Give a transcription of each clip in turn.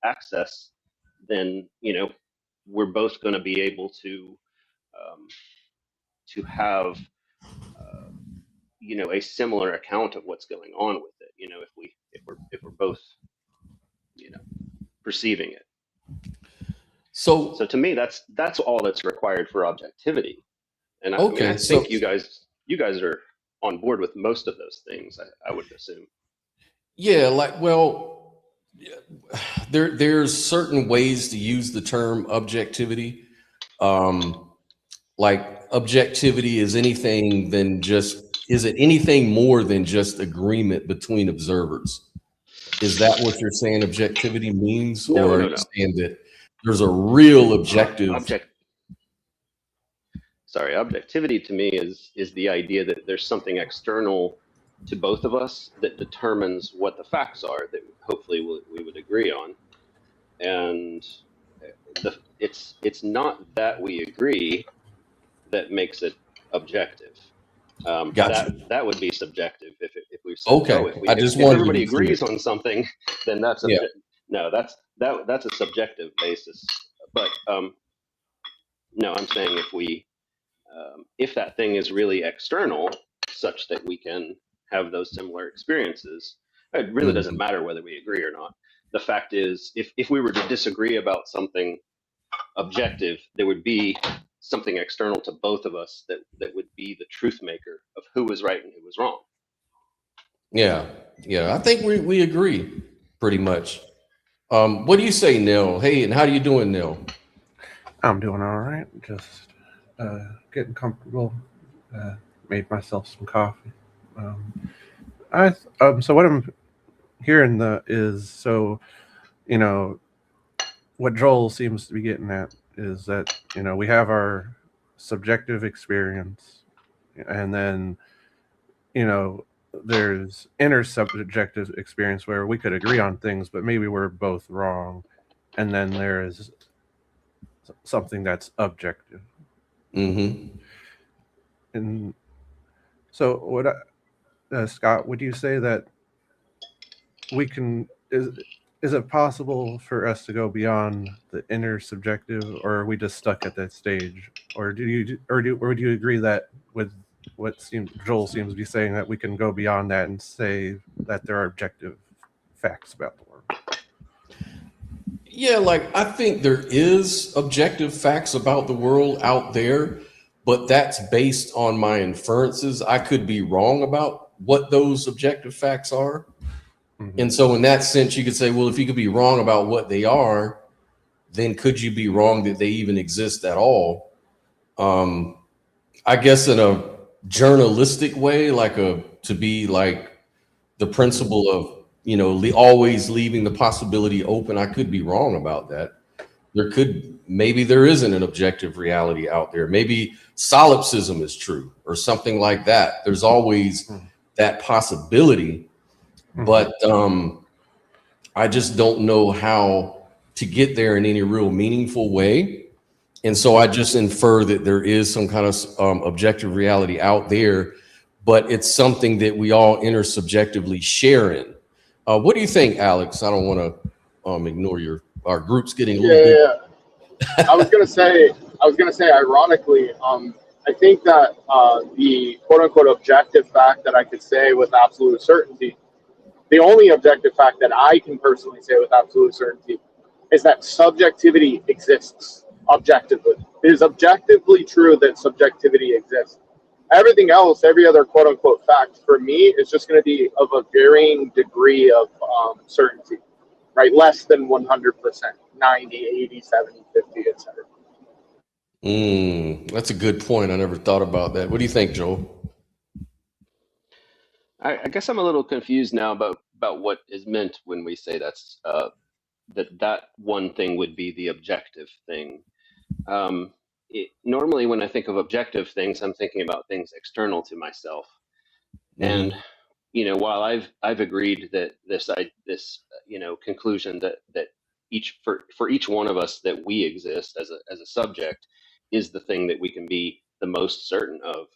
access, then we're both going to be able um, to have a similar account of what's going on with it. If we're both you know perceiving it. So So, to me, that's all that's required for objectivity. And I mean, I okay, think so you guys are on board with most of those things. I would assume. yeah, like, well, there's certain ways to use the term objectivity. Um, like objectivity is it anything more than just agreement between observers? Is that what you're saying objectivity means, No, or are no, you no. saying that there's a real objective? Object. Sorry, objectivity to me is the idea that there's something external to both of us that determines what the facts are that hopefully we would agree on. And it's not that we agree that makes it objective. Gotcha. That would be subjective if we said, oh, Okay, if we I if, just if wanted to everybody be clear. agrees on something, then that's Yeah. objective. No, that's a subjective basis. But no, I'm saying if that thing is really external, such that we can have those similar experiences, it really doesn't Mhm. matter whether we agree or not. The fact is, if we were to disagree about something objective, there would be something external to both of us that would be the truth maker of who was right and who was wrong. Yeah, yeah. I think we agree pretty much. What do you say, Neil? Hey, and how you doing, Neil? I'm doing all right. Just getting comfortable. Uh, made myself some coffee. Um, so what I'm hearing is you know what Joel seems to be getting at is that we have our subjective experience, and then you know there's intersubjective experience where we could agree on things, but maybe we're both wrong, and then there is something that's objective. Mm-hmm. And so, Scott, would you say that we can is it possible for us to go beyond the intersubjective, or are we just stuck at that stage? Or would you agree that with what Joel seems to be saying, that we can go beyond that and say that there are objective facts about the world? Yeah, like I think there is objective facts about the world out there, but that's based on my inferences. I could be wrong about what those objective facts are. Hmm. And so in that sense, you could say, well, if you could be wrong about what they are, then could you be wrong that they even exist at all? Um, I guess in a journalistic way, like a to be like the principle of always leaving the possibility open. I could be wrong about that. Maybe there isn't an objective reality out there. Maybe solipsism is true or something like that. There's always that possibility, Hmm. but I just don't know how to get there in any real meaningful way. And so I just infer that there is some kind of objective reality out there, but it's something that we all intersubjectively share in. What do you think, Alex? I don't want to ignore our group's getting a Yeah, little yeah, big. yeah. I was gonna say, ironically, I think that the quote unquote objective fact that I could say with absolute certainty, the only objective fact that I can personally say with absolute certainty, is that subjectivity exists objectively. It is objectively true that subjectivity exists. Everything else, every other quote unquote fact for me is just going to be of a varying degree of certainty, right? Less than 100%, 90, 80, 70, 50, etc. That's a good point. I never thought about that. What do you think, Joel? I guess I'm a little confused now about what is meant when we say that one thing would be the objective thing. Normally, when I think of objective things, I'm thinking about things external to myself. And Hmm. while I've agreed that this conclusion that for each one of us that we exist as a subject is the thing that we can be the most certain of.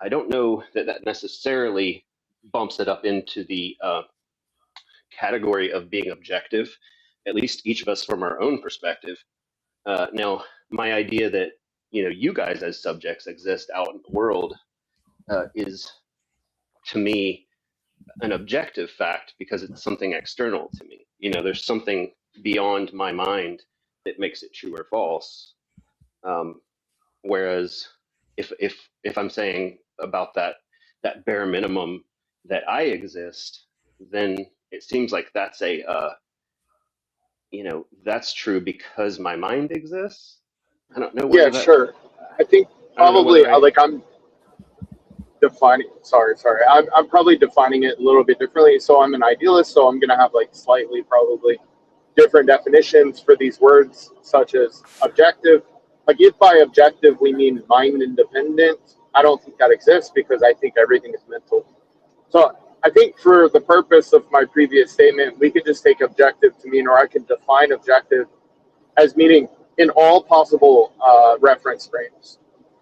I don't know that necessarily bumps it up into the category of being objective, at least each of us from our own perspective. Now, my idea that you guys as subjects exist out in the world is, to me, an objective fact because it's something external to me. There's something beyond my mind that makes it true or false. Whereas if I'm saying about that bare minimum that I exist, then it seems like that's that's true because my mind exists. I don't know Yeah, whether that. sure. I think I don't know probably whether I. like I'm defining. Sorry. I'm probably defining it a little bit differently. So I'm an idealist, so I'm gonna have like slightly probably different definitions for these words, such as objective. Like if by objective we mean mind independent, I don't think that exists because I think everything is mental. So I think for the purpose of my previous statement, we could just take objective to mean, or I could define objective as meaning in all possible reference frames.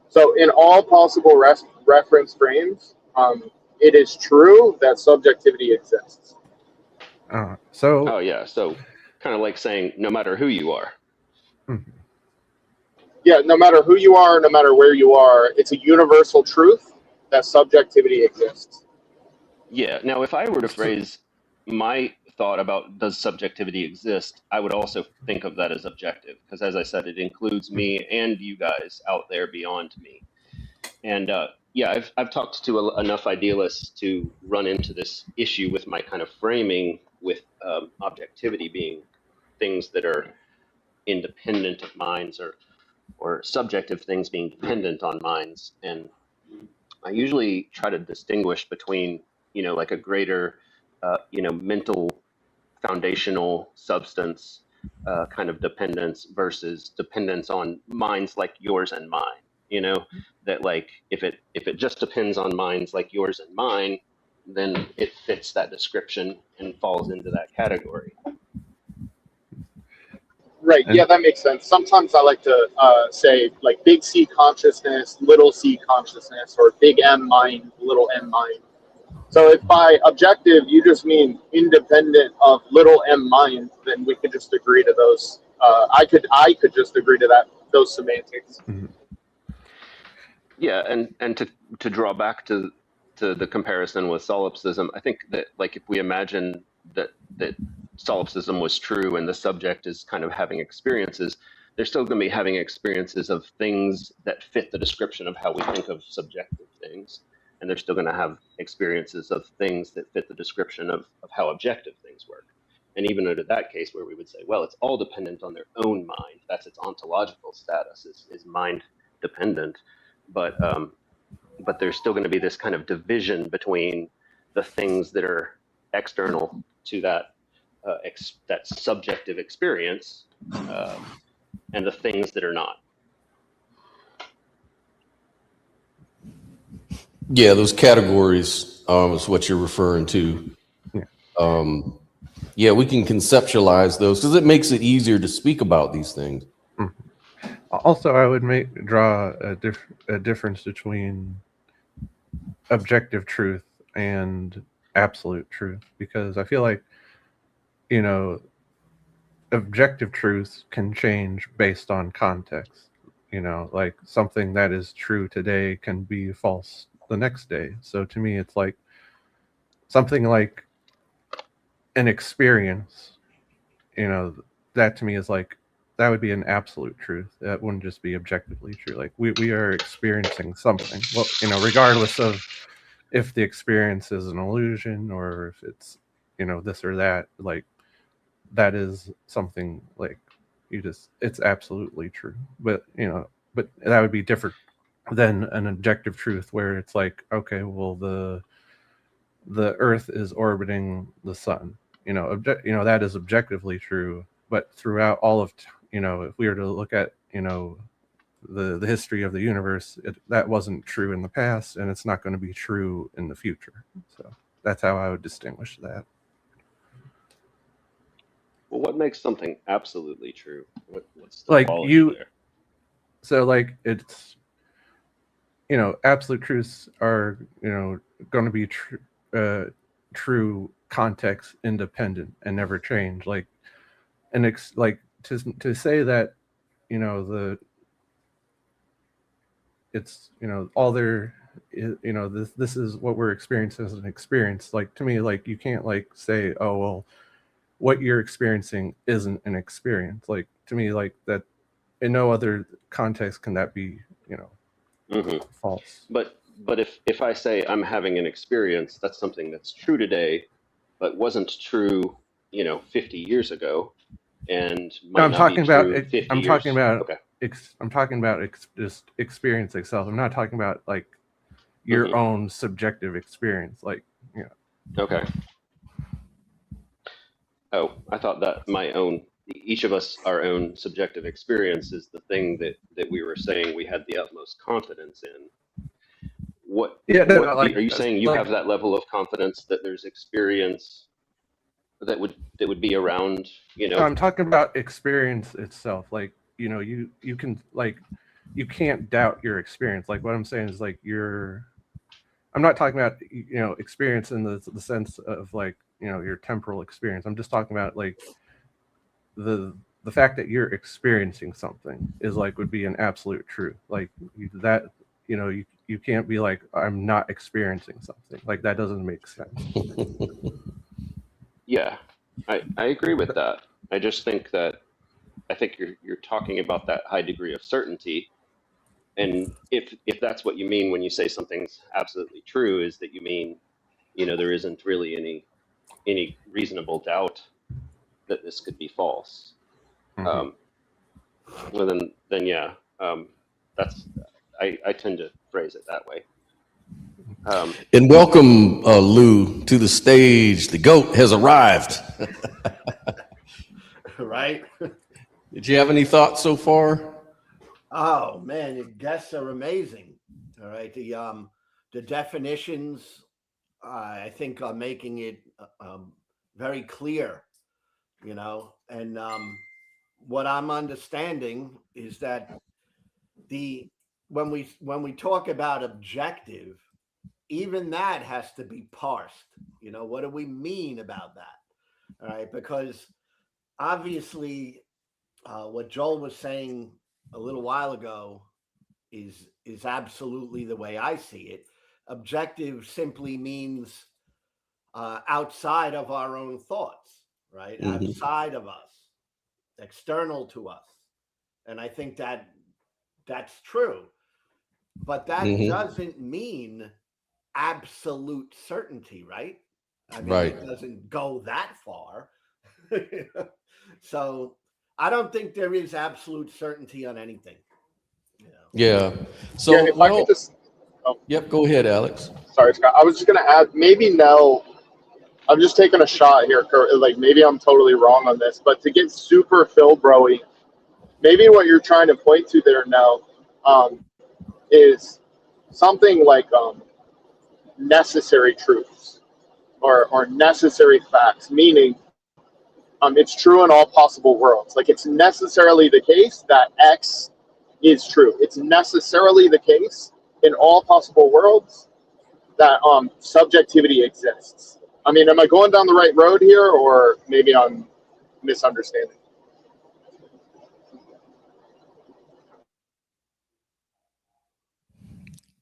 So in all possible reference frames, it is true that subjectivity exists. So Oh yeah, so kind of like saying no matter who you are. Yeah, no matter who you are, no matter where you are, it's a universal truth that subjectivity exists. Yeah. Now, if I were to phrase my thought about does subjectivity exist, I would also think of that as objective because, as I said, it includes me and you guys out there beyond me. And yeah, I've talked to enough idealists to run into this issue with my kind of framing with objectivity being things that are independent of minds or subjective things being dependent on minds. And I usually try to distinguish between, like a greater, mental foundational substance kind of dependence versus dependence on minds like yours and mine. That like if it just depends on minds like yours and mine, then it fits that description and falls into that category. Right. Yeah, that makes sense. Sometimes I like to say like big C consciousness, little c consciousness, or big M mind, little m mind. So if by objective you just mean independent of little m mind, then we could just agree to those. I could just agree to those semantics. Yeah, and to draw back to the comparison with solipsism, I think that like if we imagine that solipsism was true and the subject is kind of having experiences, they're still going to be having experiences of things that fit the description of how we think of subjective things. And they're still going to have experiences of things that fit the description of how objective things work. And even under that case where we would say, well, it's all dependent on their own mind. That's its ontological status, is mind dependent. But there's still going to be this kind of division between the things that are external to that subjective experience and the things that are not. Yeah, those categories is what you're referring to. Yeah, we can conceptualize those because it makes it easier to speak about these things. Also, I would draw a difference between objective truth and absolute truth, because I feel like, objective truth can change based on context. Like something that is true today can be false the next day. So to me, it's like something like an experience, that to me is like, that would be an absolute truth. That wouldn't just be objectively true. Like we are experiencing something. Well, regardless of if the experience is an illusion or if it's, this or that, like that is something like it's absolutely true. But, but that would be different than an objective truth where it's like, okay, well, the Earth is orbiting the sun. That is objectively true. But throughout all of, if we were to look at, the history of the universe, that wasn't true in the past, and it's not going to be true in the future. So that's how I would distinguish that. Well, what makes something absolutely true? What's the Like quality there? So like it's, absolute truths are, going to be true context independent and never change. Like like to say that, you know, it's, you know, all there is, you know, this is what we're experiencing as an experience. Like, to me, like, you can't like say, oh well, what you're experiencing isn't an experience. Like, to me, like, that in no other context can that be, you know, false. But if I say I'm having an experience, that's something that's true today, but wasn't true, 50 years ago, and No, might I'm not be talking about true 50 I'm years. talking about Okay. I'm talking about just experience itself. I'm not talking about like your own subjective experience. Like, you know. Okay. Oh, I thought that each of us, our own subjective experience is the thing that we were saying we had the utmost confidence in. Yeah, no, like, are you saying you like, have that level of confidence that there's experience that would be around, I'm talking about experience itself. Like, you know, you can, like, you can't doubt your experience. Like, what I'm saying is, like, I'm not talking about, you know, experience in the sense of, like, you know, your temporal experience. I'm just talking about, like, the fact that you're experiencing something is, like, would be an absolute truth. Like, that, you know, you can't be like, I'm not experiencing something. Like, that doesn't make sense. Yeah, I agree with that. I just think you're talking about that high degree of certainty, and if that's what you mean when you say something's absolutely true, is that you mean, there isn't really any reasonable doubt that this could be false. Well, then yeah, that's I tend to phrase it that way. And welcome, Lou, to the stage. The GOAT has arrived. Right? Did you have any thoughts so far? Oh man, your guests are amazing. All right, the definitions, I think, are making it very clear. You know, and what I'm understanding is that when we talk about objective, even that has to be parsed. You know, what do we mean about that? All right, because obviously, what Joel was saying a little while ago is absolutely the way I see it. Objective simply means outside of our own thoughts, right? Outside of us, external to us, and I think that that's true. But that doesn't mean absolute certainty, right? I mean, Right. It doesn't go that far. So I don't think there is absolute certainty on anything. You know? Yeah. So, Yeah, if I could just, yep, go ahead, Alex. sorry, Scott. I was just going to add, maybe Nell, I'm just taking a shot here, Kurt. Like, maybe I'm totally wrong on this, but to get super Phil Broy, maybe what you're trying to point to there, Nell, is something like necessary truths or necessary facts, meaning it's true in all possible worlds. Like, it's necessarily the case that X is true. It's necessarily the case in all possible worlds that subjectivity exists. I mean, am I going down the right road here, or maybe I'm misunderstanding?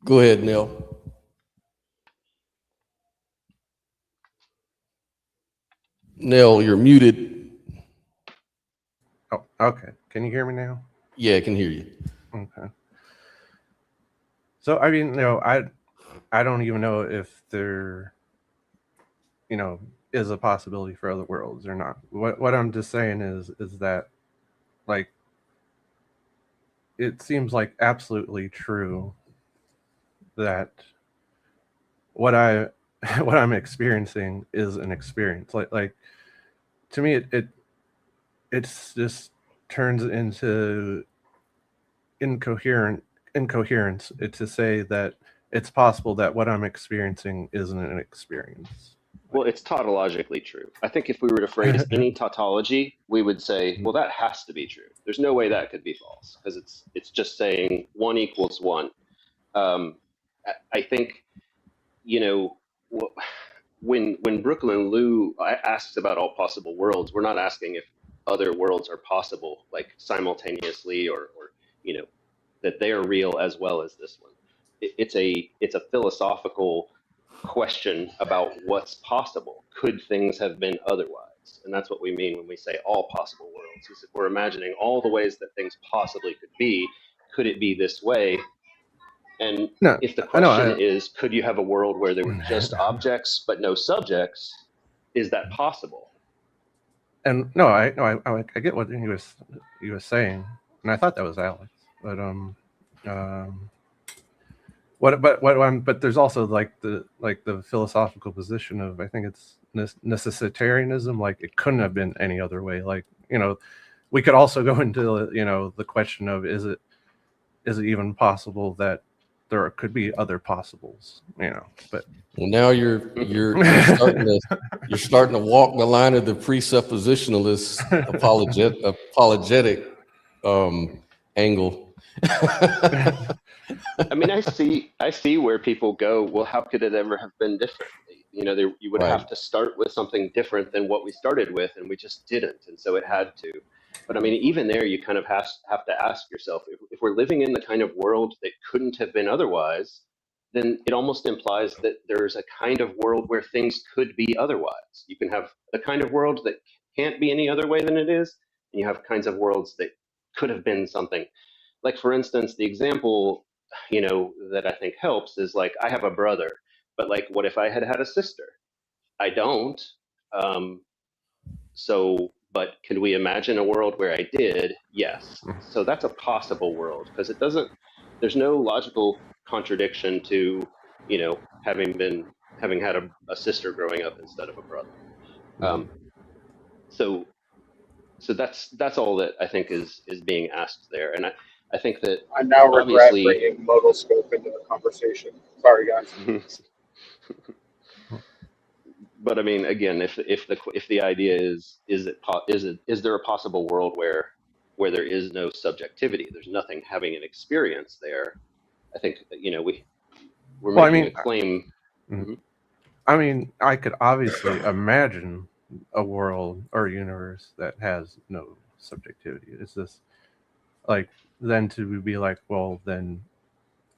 Go ahead, Neil. Neil, you're muted. Oh, okay. Can you hear me now? Yeah, I can hear you. Okay. So, I mean, you know, I don't even know if there, you know, is a possibility for other worlds or not. What I'm just saying is that, like, it seems like absolutely true that what I'm experiencing is an experience. Like to me, it's just turns into incoherence to say that it's possible that what I'm experiencing isn't an experience. Well, it's tautologically true. I think if we were to phrase any tautology, we would say, well, that has to be true. There's no way that could be false, because it's just saying 1 equals 1. I think, when Brooklyn Lou asks about all possible worlds, we're not asking other worlds are possible, like simultaneously, or you know, that they are real as well as this one. It's a philosophical question about what's possible. Could things have been otherwise? And that's what we mean when we say all possible worlds. Is if we're imagining all the ways that things possibly could be, could it be this way? And No, if the I know. question is, could you have a world where there were just objects but no subjects? Is that possible? And no, I get what he was saying, and I thought that was Alex. But but there's also like the philosophical position of, I think it's necessitarianism. Like, it couldn't have been any other way. Like, you know, we could also go into, you know, the question of, is it even possible that there could be other possibles, you know? But well, now you're starting to walk the line of the presuppositionalist apologetic angle. I mean, I see where people go, well, how could it ever have been differently? You know, you would have to start with something different than what we started with, and we just didn't, and so it had to. But I mean, even there, you kind of have to ask yourself, if we're living in the kind of world that couldn't have been otherwise, then it almost implies that there's a kind of world where things could be otherwise. You can have the kind of world that can't be any other way than it is, and you have kinds of worlds that could have been something. Like, for instance, the example, you know, that I think helps is, like, I have a brother, but like, what if I had a sister? I don't. But could we imagine a world where I did? Yes. So that's a possible world, because there's no logical contradiction to, you know, having had a sister growing up instead of a brother. So that's all that I think is being asked there. And I think that I now regret obviously bringing modal scope into the conversation. Sorry, guys. But I mean, again, if the idea is there a possible world where there is no subjectivity, there's nothing having an experience there, I think, you know, we're making a claim. I mean, I could obviously imagine a world or a universe that has no subjectivity. It's just like, then to be like, well,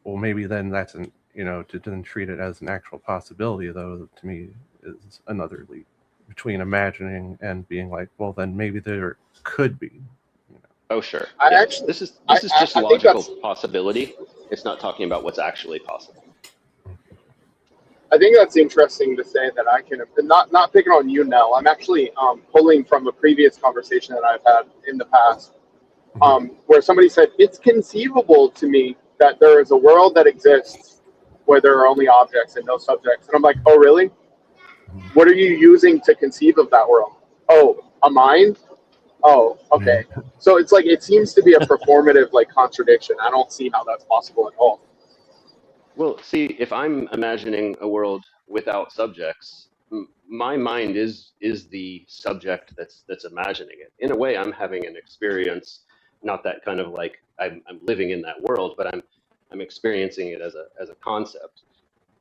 maybe then that's you know, to then treat it as an actual possibility, though, to me is another leap between imagining and being like, well, then maybe there could be. You know. Oh, sure. This is just logical possibility. It's not talking about what's actually possible. I think that's interesting to say that I can, not picking on you now. I'm actually pulling from a previous conversation that I've had in the past, where somebody said, it's conceivable to me that there is a world that exists where there are only objects and no subjects. And I'm like, oh, really? What are you using to conceive of that world? Oh, a mind? Oh, okay. So it's like, it seems to be a performative like contradiction. I don't see how that's possible at all. Well, see, if I'm imagining a world without subjects, my mind is the subject that's imagining it. In a way, I'm having an experience, not that kind of like I'm living in that world, but I'm experiencing it as a concept,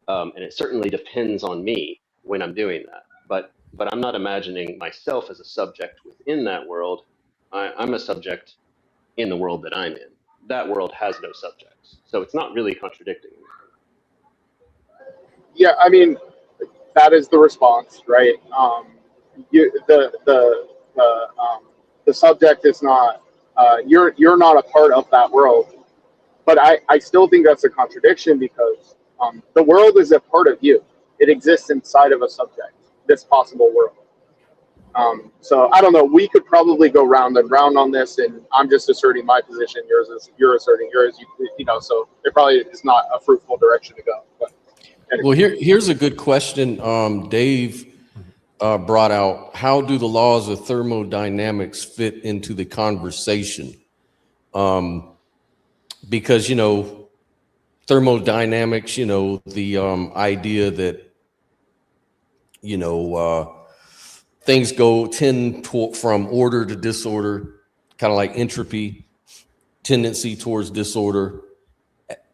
and it certainly depends on me when I'm doing that. But I'm not imagining myself as a subject within that world. I'm a subject in the world that I'm in. That world has no subjects, so it's not really contradicting anything. Yeah, I mean, that is the response, right? The subject is not. You're not a part of that world, but I still think that's a contradiction, because the world is a part of you. It exists inside of a subject, this possible world. So I don't know. We could probably go round and round on this, and I'm just asserting my position. You're asserting yours. You know, so it probably is not a fruitful direction to go. But anyway. Well, here's a good question. Dave brought out, how do the laws of thermodynamics fit into the conversation? Because, you know, thermodynamics, you know, the idea that, you know, things tend from order to disorder, kind of like entropy, tendency towards disorder.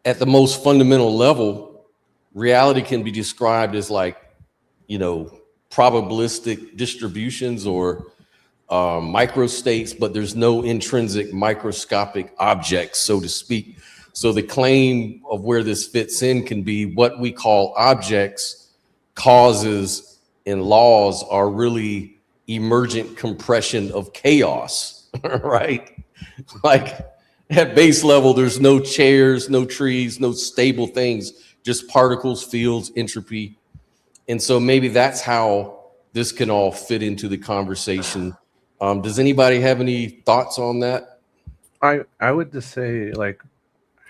At the most fundamental level, reality can be described as like, you know, probabilistic distributions or microstates, but there's no intrinsic microscopic objects, so to speak. So the claim of where this fits in can be what we call objects, causes, and laws are really emergent compression of chaos, right? Like at base level, there's no chairs, no trees, no stable things, just particles, fields, entropy. And so maybe that's how this can all fit into the conversation. Does anybody have any thoughts on that? I would just say, like,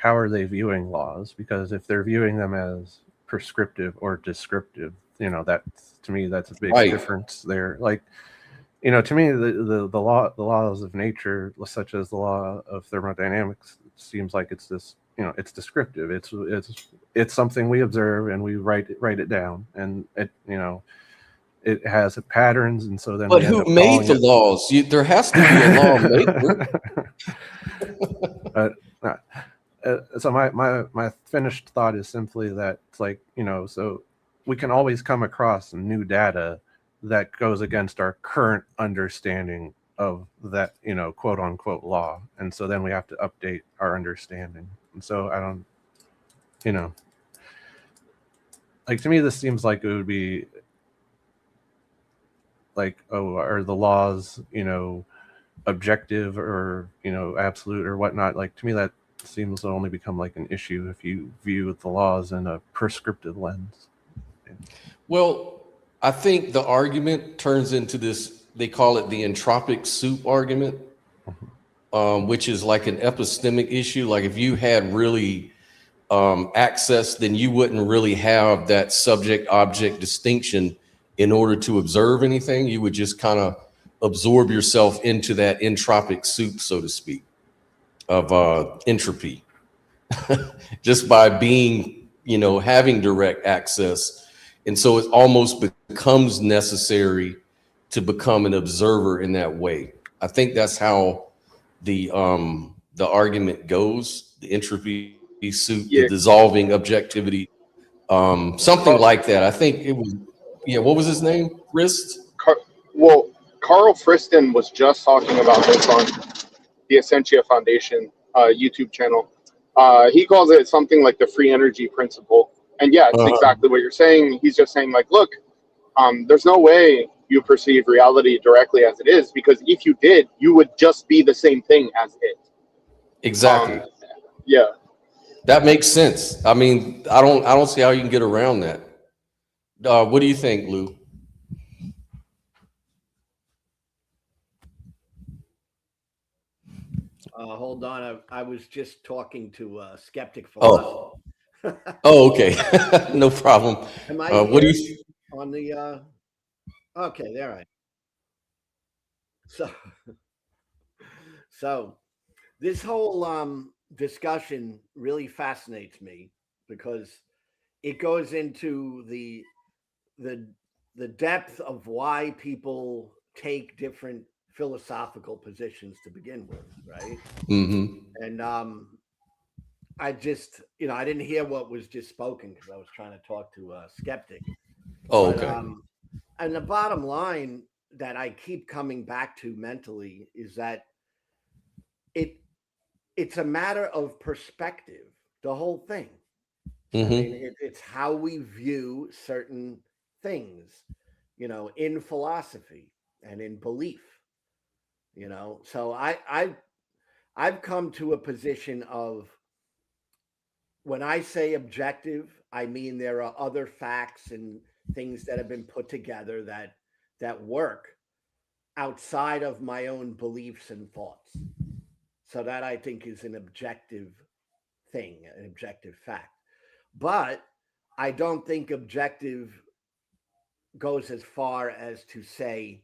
how are they viewing laws? Because if they're viewing them as prescriptive or descriptive, that, to me, that's a big difference there. Like, to me, the laws of nature, such as the law of thermodynamics, seems like it's this, it's descriptive. It's something we observe and we write it down, and it has patterns, and so then. But who made the laws? There has to be a lawmaker. So my finished thought is simply that it's like, so we can always come across new data that goes against our current understanding of that, quote unquote law. And so then we have to update our understanding. And so I don't, like, to me, this seems like it would be like, oh, are the laws, objective or, absolute or whatnot? Like, to me, that seems to only become like an issue if you view the laws in a prescriptive lens. Well, I think the argument turns into this, they call it the entropic soup argument, which is like an epistemic issue. Like if you had really access, then you wouldn't really have that subject-object distinction in order to observe anything. You would just kind of absorb yourself into that entropic soup, so to speak, of entropy, just by being, having direct access. And so it almost becomes necessary to become an observer in that way. I think that's how the argument goes, the entropy soup, the dissolving objectivity, something like that. I think it was, what was his name? Frist? Carl Friston was just talking about this on the Essentia Foundation YouTube channel. He calls it something like the free energy principle. And yeah, it's exactly what you're saying. He's just saying, like, look, there's no way you perceive reality directly as it is, because if you did, you would just be the same thing as it. Exactly. Yeah. That makes sense. I mean, I don't see how you can get around that. What do you think, Lou? Hold on. I was just talking to a skeptic philosopher. Oh, okay. No problem. Am I what do you on the okay, there I am. So this whole discussion really fascinates me because it goes into the depth of why people take different philosophical positions to begin with, right? Mm-hmm. And I just, I didn't hear what was just spoken because I was trying to talk to a skeptic. Oh, but, okay. And the bottom line that I keep coming back to mentally is that it's a matter of perspective, the whole thing. Mm-hmm. I mean, it's how we view certain things, in philosophy and in belief, So I've come to a position of, when I say objective, I mean there are other facts and things that have been put together that work outside of my own beliefs and thoughts. So that I think is an objective thing, an objective fact. But I don't think objective goes as far as to say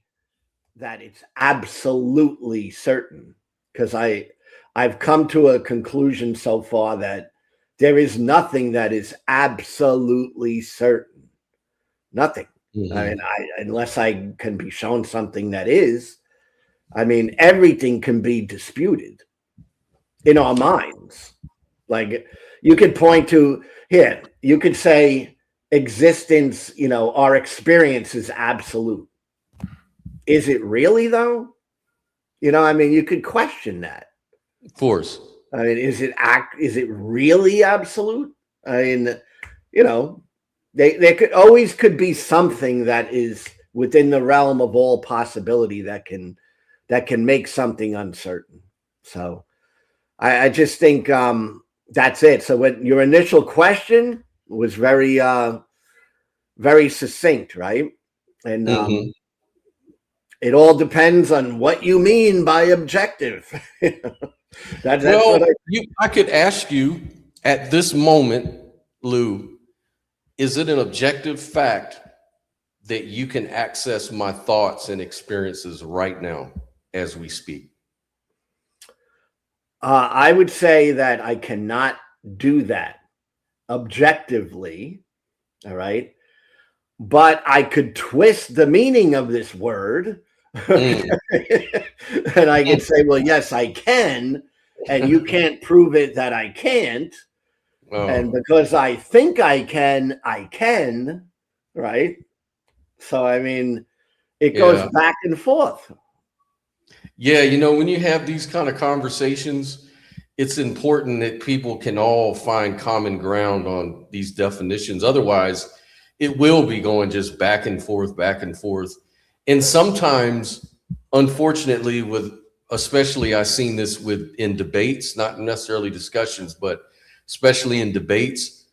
that it's absolutely certain, because I've come to a conclusion so far that there is nothing that is absolutely certain. Nothing. Mm-hmm. I mean, unless I can be shown something that is. I mean, everything can be disputed in our minds. Like, you could point to, here, you could say existence, our experience is absolute. Is it really, though? You know, I mean, you could question that. Of course. I mean, is it really absolute? I mean, you know, there could be something that is within the realm of all possibility that can make something uncertain. So I just think that's it. So when your initial question was very very succinct, right? And it all depends on what you mean by objective. That's well, what I could ask you at this moment, Lou, is it an objective fact that you can access my thoughts and experiences right now as we speak? I would say that I cannot do that objectively. All right. But I could twist the meaning of this word. And I could say, well, yes, I can. And you can't prove it that I can't. Oh. And because I think I can. Right. So, I mean, it goes back and forth. Yeah. You know, when you have these kind of conversations, it's important that people can all find common ground on these definitions. Otherwise, it will be going just back and forth. And sometimes, unfortunately, especially I've seen this in debates, not necessarily discussions, but especially in debates,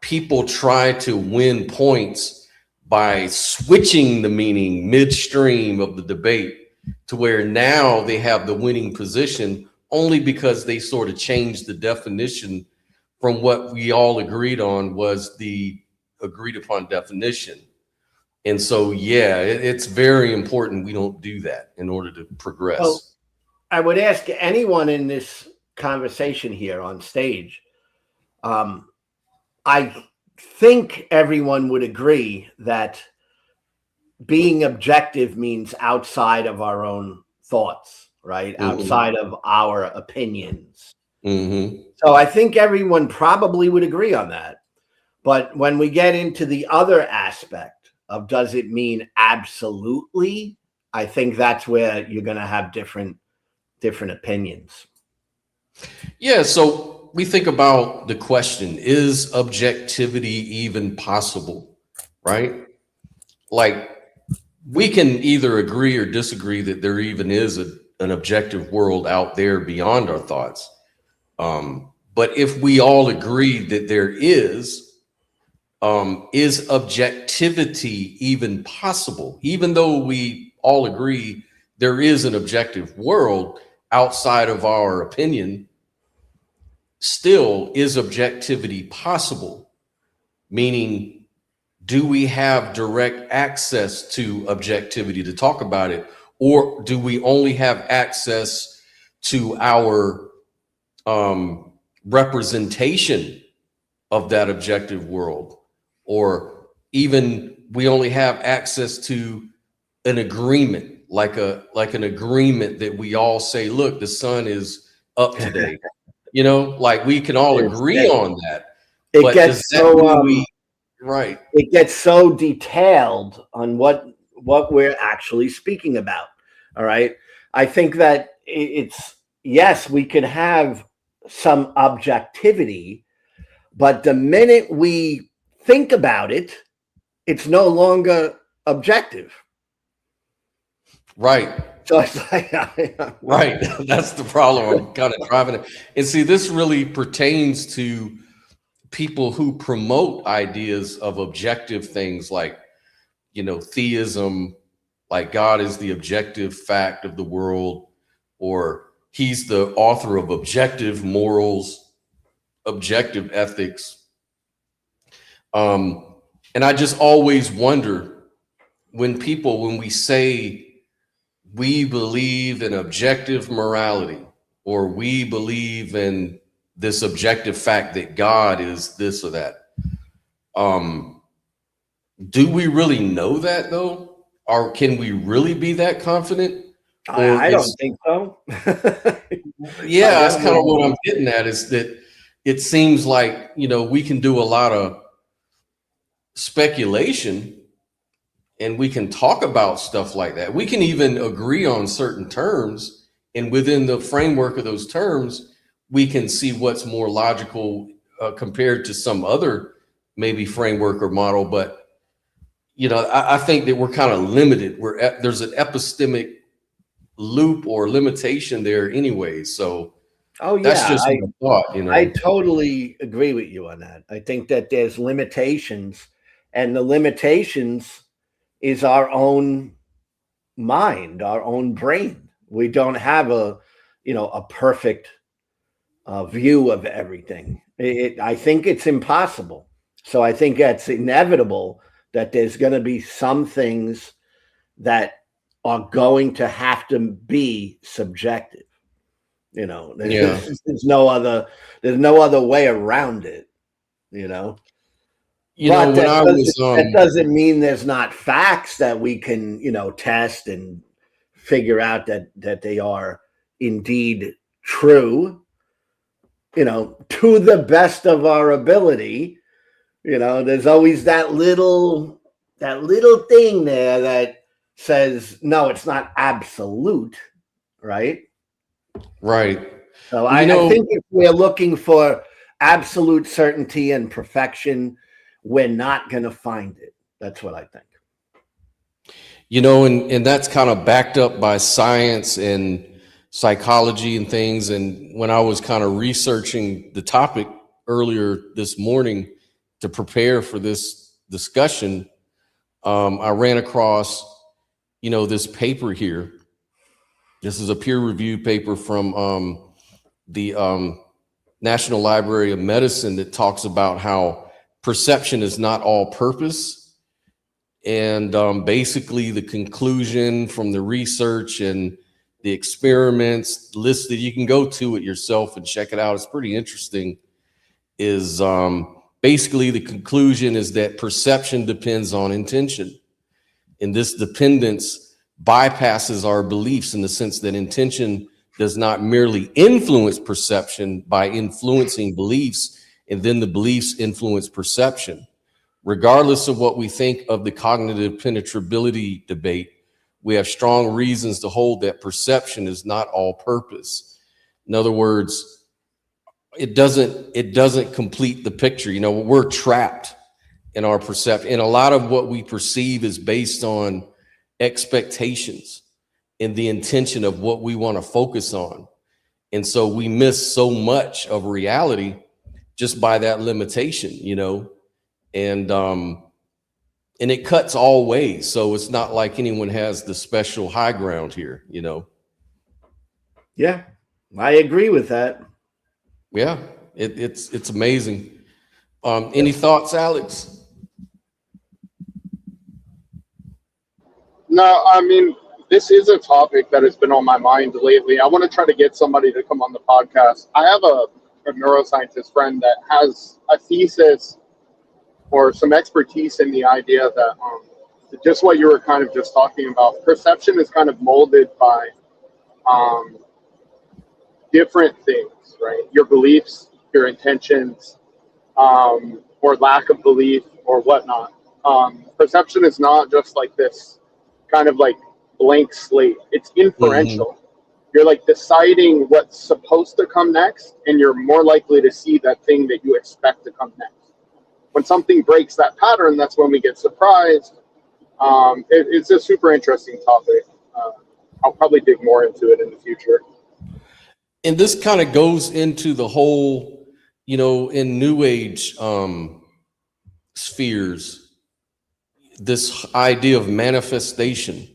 people try to win points by switching the meaning midstream of the debate to where now they have the winning position only because they sort of changed the definition from what we all agreed on was the agreed upon definition. And so, yeah, it's very important we don't do that in order to progress. Well, I would ask anyone in this conversation here on stage, I think everyone would agree that being objective means outside of our own thoughts, right? Outside of our opinions. So I think everyone probably would agree on that. But when we get into the other aspect of does it mean absolutely, I think that's where you're going to have different opinions. Yeah. So we think about the question, is objectivity even possible? Right? Like we can either agree or disagree that there even is an objective world out there beyond our thoughts. But if we all agree that there is objectivity even possible? Even though we all agree there is an objective world outside of our opinion, still, is objectivity possible? Meaning, do we have direct access to objectivity to talk about it? Or do we only have access to our representation of that objective world? Or even we only have access to an agreement, like an agreement that we all say, look, the sun is up today. You know, like we can all agree on that. It gets so right. It gets so detailed on what we're actually speaking about. All right. I think that it's yes, we could have some objectivity, but the minute we think about it, it's no longer objective. Right. So it's like, right. That's the problem. I'm kind of driving it. And see, this really pertains to people who promote ideas of objective things like, you know, theism, like God is the objective fact of the world, or he's the author of objective morals, objective ethics. And I just always wonder when we say we believe in objective morality, or we believe in this objective fact that God is this or that. Do we really know that though? Or can we really be that confident? I don't think so. Yeah, that's kind of what I'm getting at, is that it seems like, you know, we can do a lot of speculation and we can talk about stuff like that. We can even agree on certain terms, and within the framework of those terms, we can see what's more logical compared to some other maybe framework or model. But I think that we're kind of limited. There's an epistemic loop or limitation there anyway. So that's just my thought. I totally agree with you on that. I think that there's limitations, and the limitations is our own mind, our own brain. We don't have a perfect view of everything. I think it's impossible. So I think it's inevitable that there's going to be some things that are going to have to be subjective. There's no other way around it. But that doesn't mean there's not facts that we can, test and figure out that they are indeed true, to the best of our ability. There's always that little thing there that says, no, it's not absolute, right? Right. So I think if we're looking for absolute certainty and perfection, we're not going to find it. That's what I think. And that's kind of backed up by science and psychology and things. And when I was kind of researching the topic earlier this morning to prepare for this discussion, I ran across, this paper here. This is a peer-reviewed paper from the National Library of Medicine that talks about how perception is not all purpose. And basically the conclusion from the research and the experiments listed, you can go to it yourself and check it out. It's pretty interesting. Is basically the conclusion is that perception depends on intention. And this dependence bypasses our beliefs in the sense that intention does not merely influence perception by influencing beliefs, and then the beliefs influence perception. Regardless of what we think of the cognitive penetrability debate, we have strong reasons to hold that perception is not all purpose. In other words, it doesn't complete the picture. We're trapped in our perception, and a lot of what we perceive is based on expectations and the intention of what we want to focus on. And so we miss so much of reality just by that limitation, and it cuts all ways. So it's not like anyone has the special high ground here, Yeah, I agree with that. Yeah, it's amazing. Any thoughts, Alex? No, I mean, this is a topic that has been on my mind lately. I want to try to get somebody to come on the podcast. I have a neuroscientist friend that has a thesis or some expertise in the idea that just what you were kind of just talking about, perception is kind of molded by different things, right? Your beliefs, your intentions, or lack of belief or whatnot. Perception is not just like this kind of like blank slate. It's inferential. Mm-hmm. You're like deciding what's supposed to come next, and you're more likely to see that thing that you expect to come next. When something breaks that pattern, that's when we get surprised. It's a super interesting topic. I'll probably dig more into it in the future. And this kind of goes into the whole, in New Age spheres, this idea of manifestation.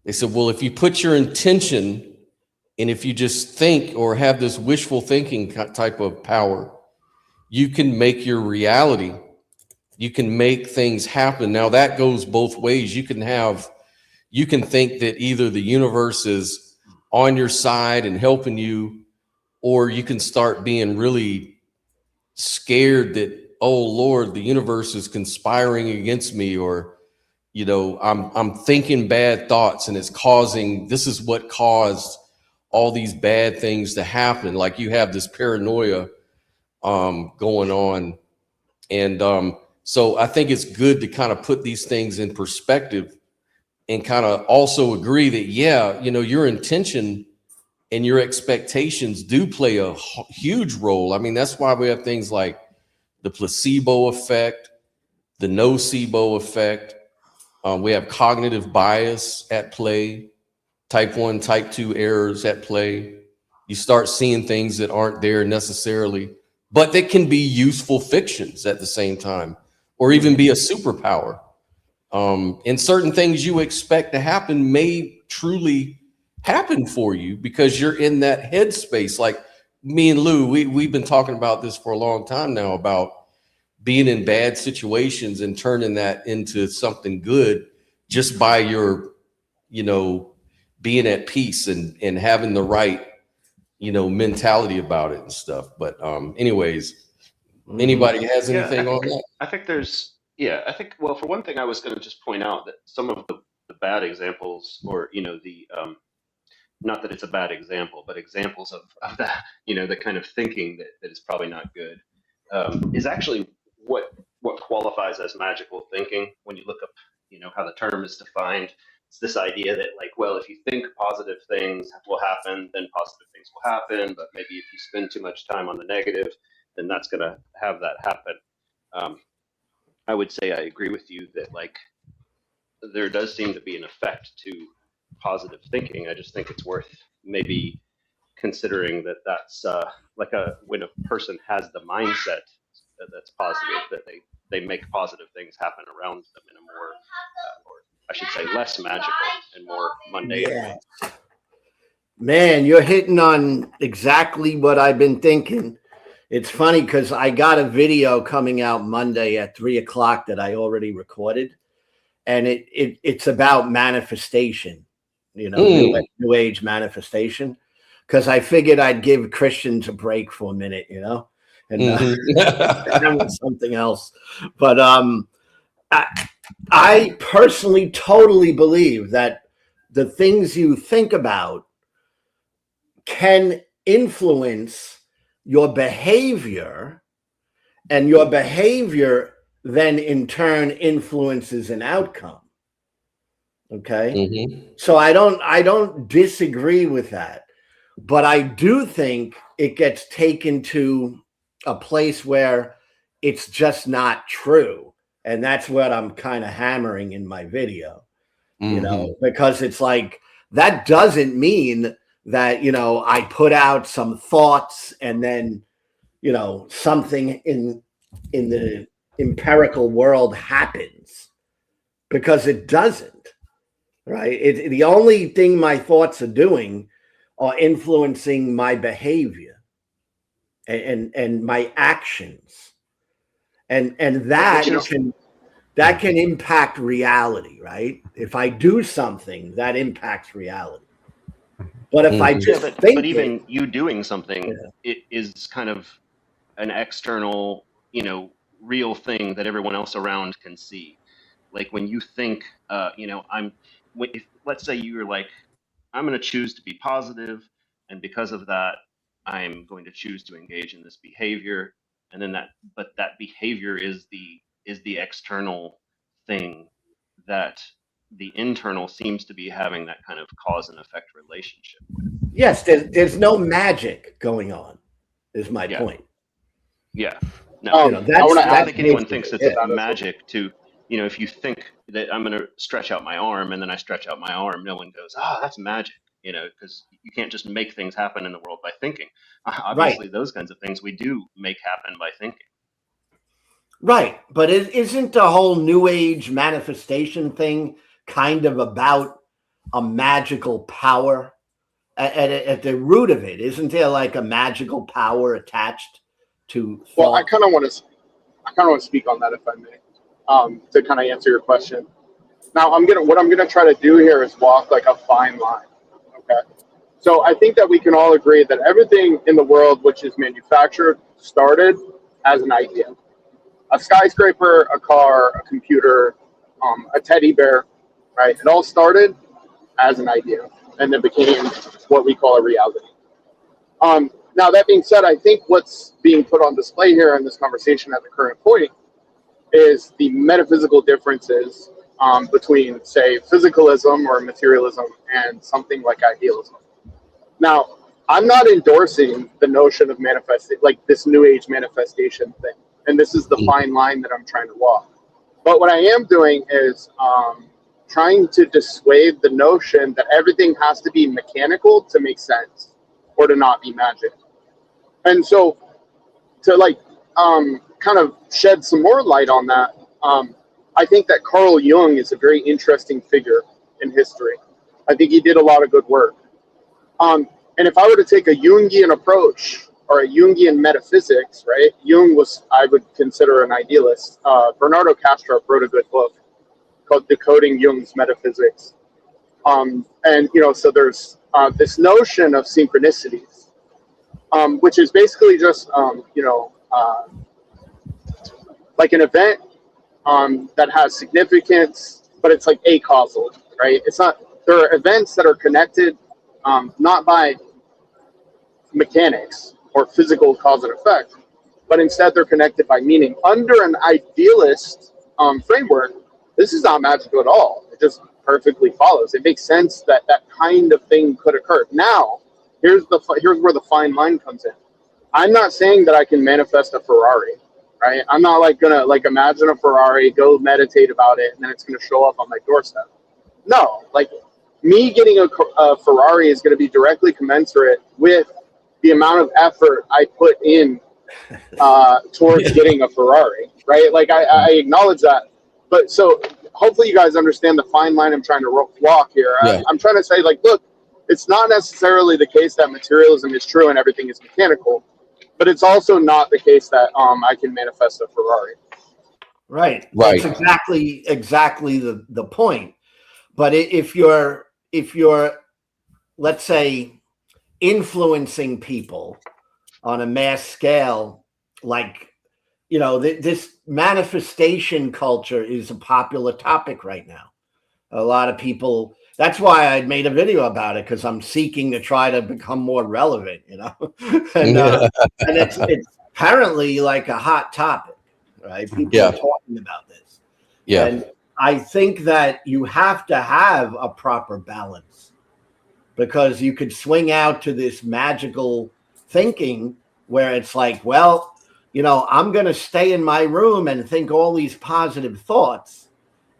They said, well, if you put your intention, and if you just think or have this wishful thinking type of power, you can make your reality. You can make things happen. Now that goes both ways. You can think that either the universe is on your side and helping you, or you can start being really scared that, oh Lord, the universe is conspiring against me, or I'm thinking bad thoughts, and this is what caused all these bad things to happen. Like you have this paranoia going on, and So I think it's good to kind of put these things in perspective and kind of also agree that, yeah, you know, your intention and your expectations do play a huge role. I mean, that's why we have things like the placebo effect, the nocebo effect. We have cognitive bias at play, type 1, type 2 errors at play. You start seeing things that aren't there necessarily, but that can be useful fictions at the same time, or even be a superpower. And certain things you expect to happen may truly happen for you because you're in that headspace. Like me and Lou, we've been talking about this for a long time now, about being in bad situations and turning that into something good just by your, you know, being at peace and having the right, you know, mentality about it and stuff. But anyways, anybody has anything on that? I think there's, yeah, I think, well, for one thing, I was going to just point out that some of the bad examples, or, you know, the, not that it's a bad example, but examples of that, you know, the kind of thinking that is probably not good, is actually what qualifies as magical thinking. When you look up, you know, how the term is defined, it's this idea that, like, well, if you think positive things will happen, then positive things will happen. But maybe if you spend too much time on the negative, then that's going to have that happen. I would say I agree with you that, like, there does seem to be an effect to positive thinking. I just think it's worth maybe considering that that's like when a person has the mindset that's positive, that they make positive things happen around them in a more, or I should say, less magical and more mundane way. Man, you're hitting on exactly what I've been thinking. It's funny because I got a video coming out Monday at 3:00 that I already recorded, and it's about manifestation, you know, new age manifestation. Because I figured I'd give Christians a break for a minute, you know, and something else. But I personally totally believe that the things you think about can influence your behavior, and your behavior then in turn influences an outcome. Okay. So I don't disagree with that, but I do think it gets taken to a place where it's just not true. And that's what I'm kind of hammering in my video, you know, because it's like, that doesn't mean that, you know, I put out some thoughts and then, you know, something in the empirical world happens, because it doesn't, right? The only thing my thoughts are doing are influencing my behavior and my actions. And that can impact reality, right? If I do something, that impacts reality. But if I just think, but even you doing something, it is kind of an external, you know, real thing that everyone else around can see. Like when you think, you know, let's say you're like, I'm going to choose to be positive, and because of that, I'm going to choose to engage in this behavior, and then but that behavior is the external thing that the internal seems to be having that kind of cause and effect relationship with. Yes, there's no magic going on, is my point. Yeah. No, you know, I don't think anyone thinks it's magic to, you know, if you think that I'm going to stretch out my arm and then I stretch out my arm, no one goes, oh, that's magic, you know, because you can't just make things happen in the world by thinking. Obviously, those kinds of things we do make happen by thinking. Right. But isn't the whole new age manifestation thing kind of about a magical power at the root of it? Isn't there like a magical power attached to thought? Well, I kind of want to speak on that, if I may, to kind of answer your question. Now, what I'm gonna try to do here is walk like a fine line. Okay. So I think that we can all agree that everything in the world which is manufactured started as an idea. A skyscraper, a car, a computer, a teddy bear, right? It all started as an idea and then became what we call a reality. Now, that being said, I think what's being put on display here in this conversation at the current point is the metaphysical differences between, say, physicalism or materialism and something like idealism. Now, I'm not endorsing the notion of manifesting, like this new age manifestation thing. And this is the fine line that I'm trying to walk. But what I am doing is trying to dissuade the notion that everything has to be mechanical to make sense or to not be magic. And so to like kind of shed some more light on that, I think that Carl Jung is a very interesting figure in history. I think he did a lot of good work. And if I were to take a Jungian approach or a Jungian metaphysics, right? Jung was, I would consider, an idealist. Bernardo Kastrup wrote a good book called Decoding Jung's Metaphysics. And, you know, so there's this notion of synchronicities, which is basically just, you know, like an event that has significance, but it's like acausal, right? It's not, there are events that are connected not by mechanics or physical cause and effect, but instead they're connected by meaning. Under an idealist framework, this is not magical at all. It just perfectly follows. It makes sense that that kind of thing could occur. Now, here's where the fine line comes in. I'm not saying that I can manifest a Ferrari, right? I'm not like gonna like imagine a Ferrari, go meditate about it, and then it's gonna show up on my doorstep. No, like me getting a Ferrari is gonna be directly commensurate with the amount of effort I put in towards getting a Ferrari, right? Like I acknowledge that. But so hopefully you guys understand the fine line I'm trying to walk here. Yeah. I'm trying to say, like, look, it's not necessarily the case that materialism is true and everything is mechanical, but it's also not the case that I can manifest a Ferrari. Right. Right. That's exactly the point. But if you're let's say influencing people on a mass scale, like, you know, this manifestation culture is a popular topic right now. A lot of people, that's why I made a video about it, because I'm seeking to try to become more relevant, you know. And it's apparently like a hot topic, right? People are talking about this. Yeah. And I think that you have to have a proper balance, because you could swing out to this magical thinking where it's like, well, you know, I'm going to stay in my room and think all these positive thoughts,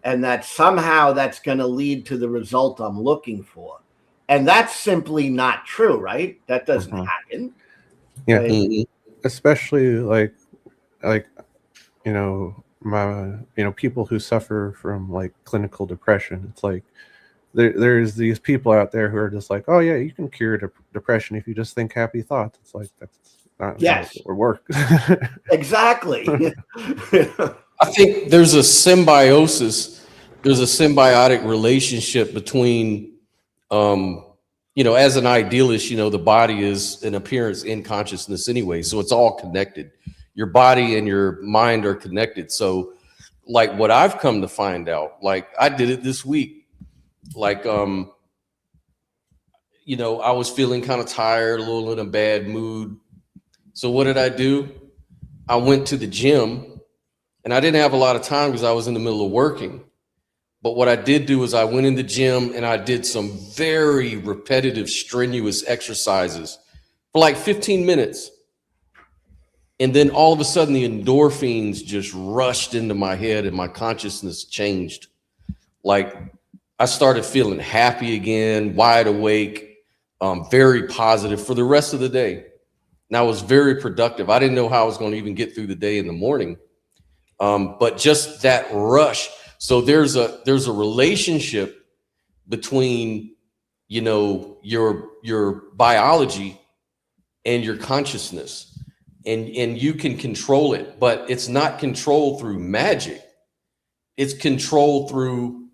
and that somehow that's going to lead to the result I'm looking for. And that's simply not true, right? That doesn't happen. Yeah. Right? Especially like, you know, people who suffer from like clinical depression. It's like, there's these people out there who are just like, oh yeah, you can cure depression if you just think happy thoughts. It's like, that's not how it works. Exactly. I think there's a symbiosis. There's a symbiotic relationship between, you know, as an idealist, you know, the body is an appearance in consciousness anyway. So it's all connected. Your body and your mind are connected. So like what I've come to find out, like I did it this week. Like, you know, I was feeling kind of tired, a little in a bad mood. So what did I do? I went to the gym, and I didn't have a lot of time because I was in the middle of working. But what I did do is I went in the gym and I did some very repetitive, strenuous exercises for like 15 minutes. And then all of a sudden the endorphins just rushed into my head and my consciousness changed. Like I started feeling happy again, wide awake, very positive for the rest of the day. And I was very productive. I didn't know how I was going to even get through the day in the morning. But just that rush. So there's a relationship between, you know, your biology and your consciousness, and you can control it, but it's not controlled through magic. It's controlled through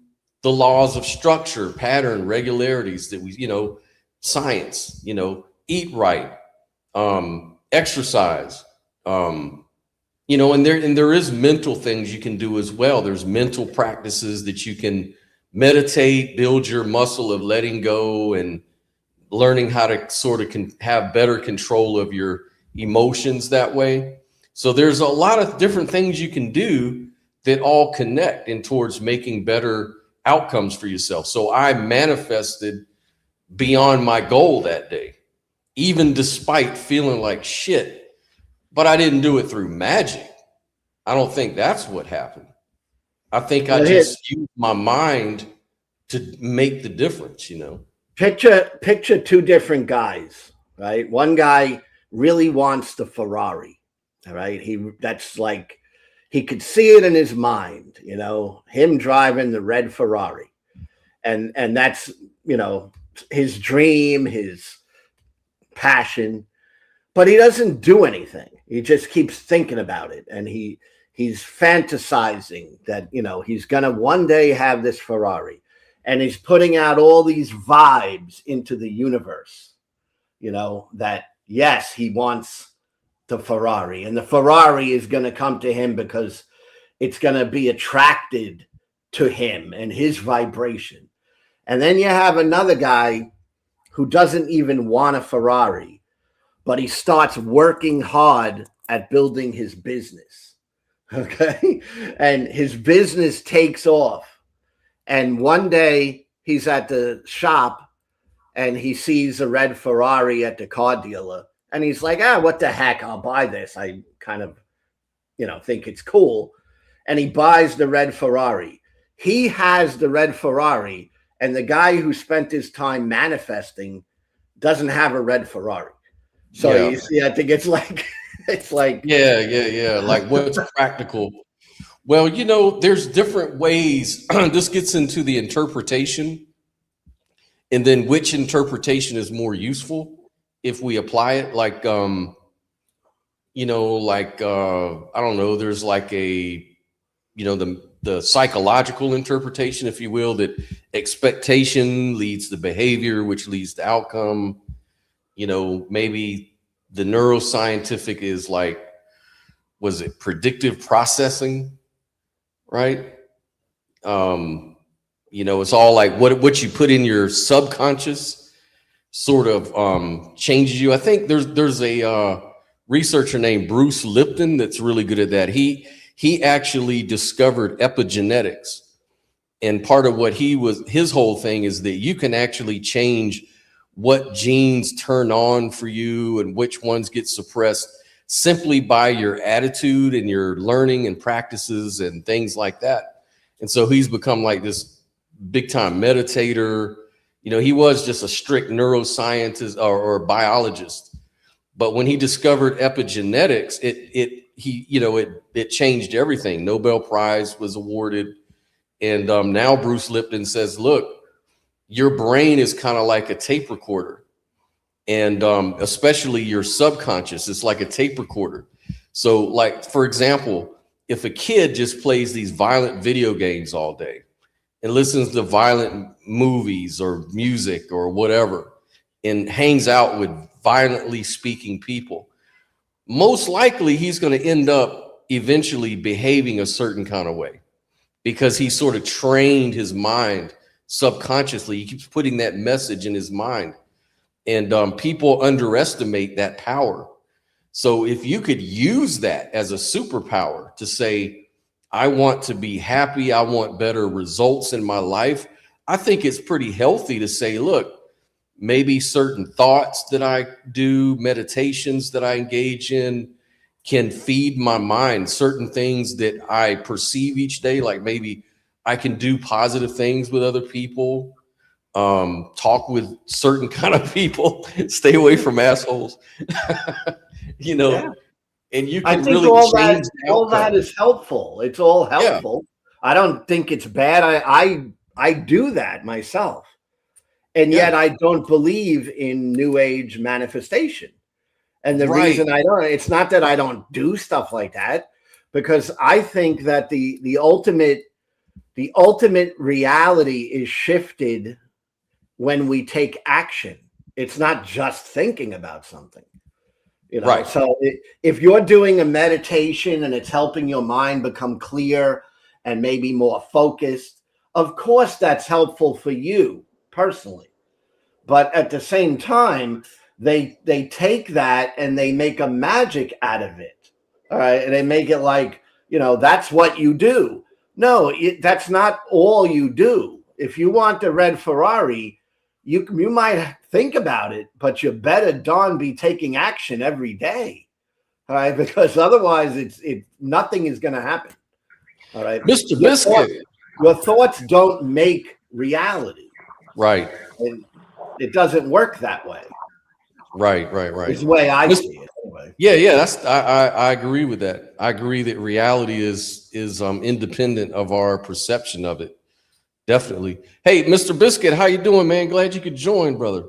the laws of structure, pattern, regularities that we, you know, science, you know, eat right, exercise, you know, and there is mental things you can do as well. There's mental practices that you can meditate, build your muscle of letting go and learning how to sort of have better control of your emotions that way. So there's a lot of different things you can do that all connect in towards making better outcomes for yourself. So I manifested beyond my goal that day, even despite feeling like shit, but I didn't do it through magic. I don't think that's what happened. I think I just used my mind to make the difference, you know. Picture two different guys, right? One guy really wants the Ferrari, all right? That's like, he could see it in his mind, you know, him driving the red Ferrari. And that's, you know, his dream, his passion, but he doesn't do anything. He just keeps thinking about it. And he's fantasizing that, you know, he's going to one day have this Ferrari, and he's putting out all these vibes into the universe, you know, that yes, he wants the Ferrari, and the Ferrari is going to come to him because it's going to be attracted to him and his vibration. And then you have another guy who doesn't even want a Ferrari, but he starts working hard at building his business. Okay. And his business takes off. And one day he's at the shop and he sees a red Ferrari at the car dealer. And he's like, what the heck? I'll buy this. I kind of, you know, think it's cool. And he buys the red Ferrari. He has the red Ferrari. And the guy who spent his time manifesting doesn't have a red Ferrari. So you see, I think it's like, yeah. Like, what's practical? Well, you know, there's different ways. This gets into the interpretation, and then which interpretation is more useful if we apply it. Like, you know, like, I don't know, there's like a, you know, the psychological interpretation, if you will, that expectation leads to behavior, which leads to outcome. You know, maybe the neuroscientific is like, was it predictive processing, right? You know, it's all like what you put in your subconscious sort of changes you. I think there's a researcher named Bruce Lipton that's really good at that. He actually discovered epigenetics, and part of what his whole thing is that you can actually change what genes turn on for you and which ones get suppressed simply by your attitude and your learning and practices and things like that. And so he's become like this big time meditator. You know, he was just a strict neuroscientist or biologist, but when he discovered epigenetics, it changed everything. Nobel Prize was awarded. And now Bruce Lipton says, look, your brain is kind of like a tape recorder, and especially your subconscious is like a tape recorder. So like, for example, if a kid just plays these violent video games all day and listens to violent movies or music or whatever, and hangs out with violently speaking people, most likely he's going to end up eventually behaving a certain kind of way, because he sort of trained his mind subconsciously. He keeps putting that message in his mind, and people underestimate that power. So if you could use that as a superpower to say, I want to be happy, I want better results in my life, I think it's pretty healthy to say, look, maybe certain thoughts that I do, meditations that I engage in, can feed my mind. Certain things that I perceive each day, like maybe I can do positive things with other people, talk with certain kind of people, stay away from assholes, you know. Yeah. And you can really change all that is helpful. It's all helpful. Yeah. I don't think it's bad. I do that myself. And yet I don't believe in New Age manifestation. And the reason I don't, it's not that I don't do stuff like that, because I think that the ultimate reality is shifted when we take action. It's not just thinking about something, you know. Right. So if you're doing a meditation and it's helping your mind become clear and maybe more focused, of course that's helpful for you personally. But at the same time, they take that and they make a magic out of it. All right. And they make it like, that's what you do. No, that's not all you do. If you want the red Ferrari, you might think about it, but you better darn be taking action every day. All right, because otherwise nothing is going to happen. All right. Mr. Biscuit. Your thoughts don't make reality. Right. And it doesn't work that way. Right. It's the way I see it. Anyway. Yeah. I agree with that. I agree that reality is independent of our perception of it. Definitely. Hey, Mr. Biscuit, how you doing, man? Glad you could join, brother.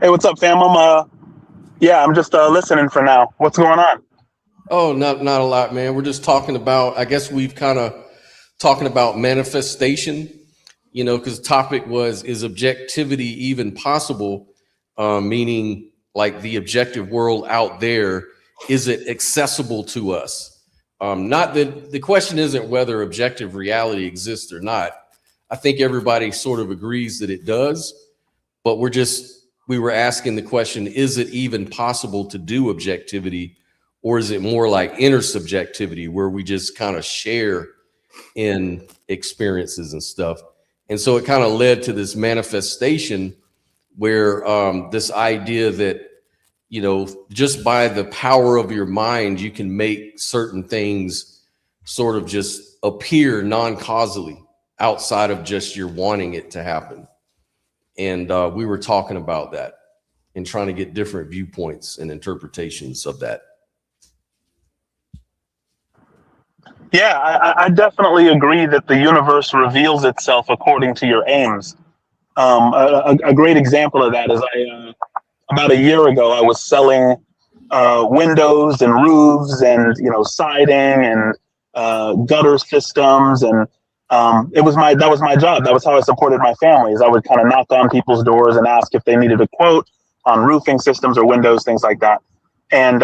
Hey, what's up, fam? I'm just listening for now. What's going on? Oh, not a lot, man. We're just talking about, I guess we've kind of talking about manifestation, because the topic is objectivity even possible? Meaning like the objective world out there, is it accessible to us? Not that the question isn't whether objective reality exists or not. I think everybody sort of agrees that it does, but we were asking the question, is it even possible to do objectivity, or is it more like intersubjectivity where we just kind of share in experiences and stuff? And so it kind of led to this manifestation where this idea that, just by the power of your mind, you can make certain things sort of just appear non-causally outside of just your wanting it to happen. And we were talking about that and trying to get different viewpoints and interpretations of that. Yeah, I definitely agree that the universe reveals itself according to your aims. A great example of that is about a year ago, I was selling windows and roofs and siding and gutter systems, and that was my job. That was how I supported my families. I would kind of knock on people's doors and ask if they needed a quote on roofing systems or windows, things like that. And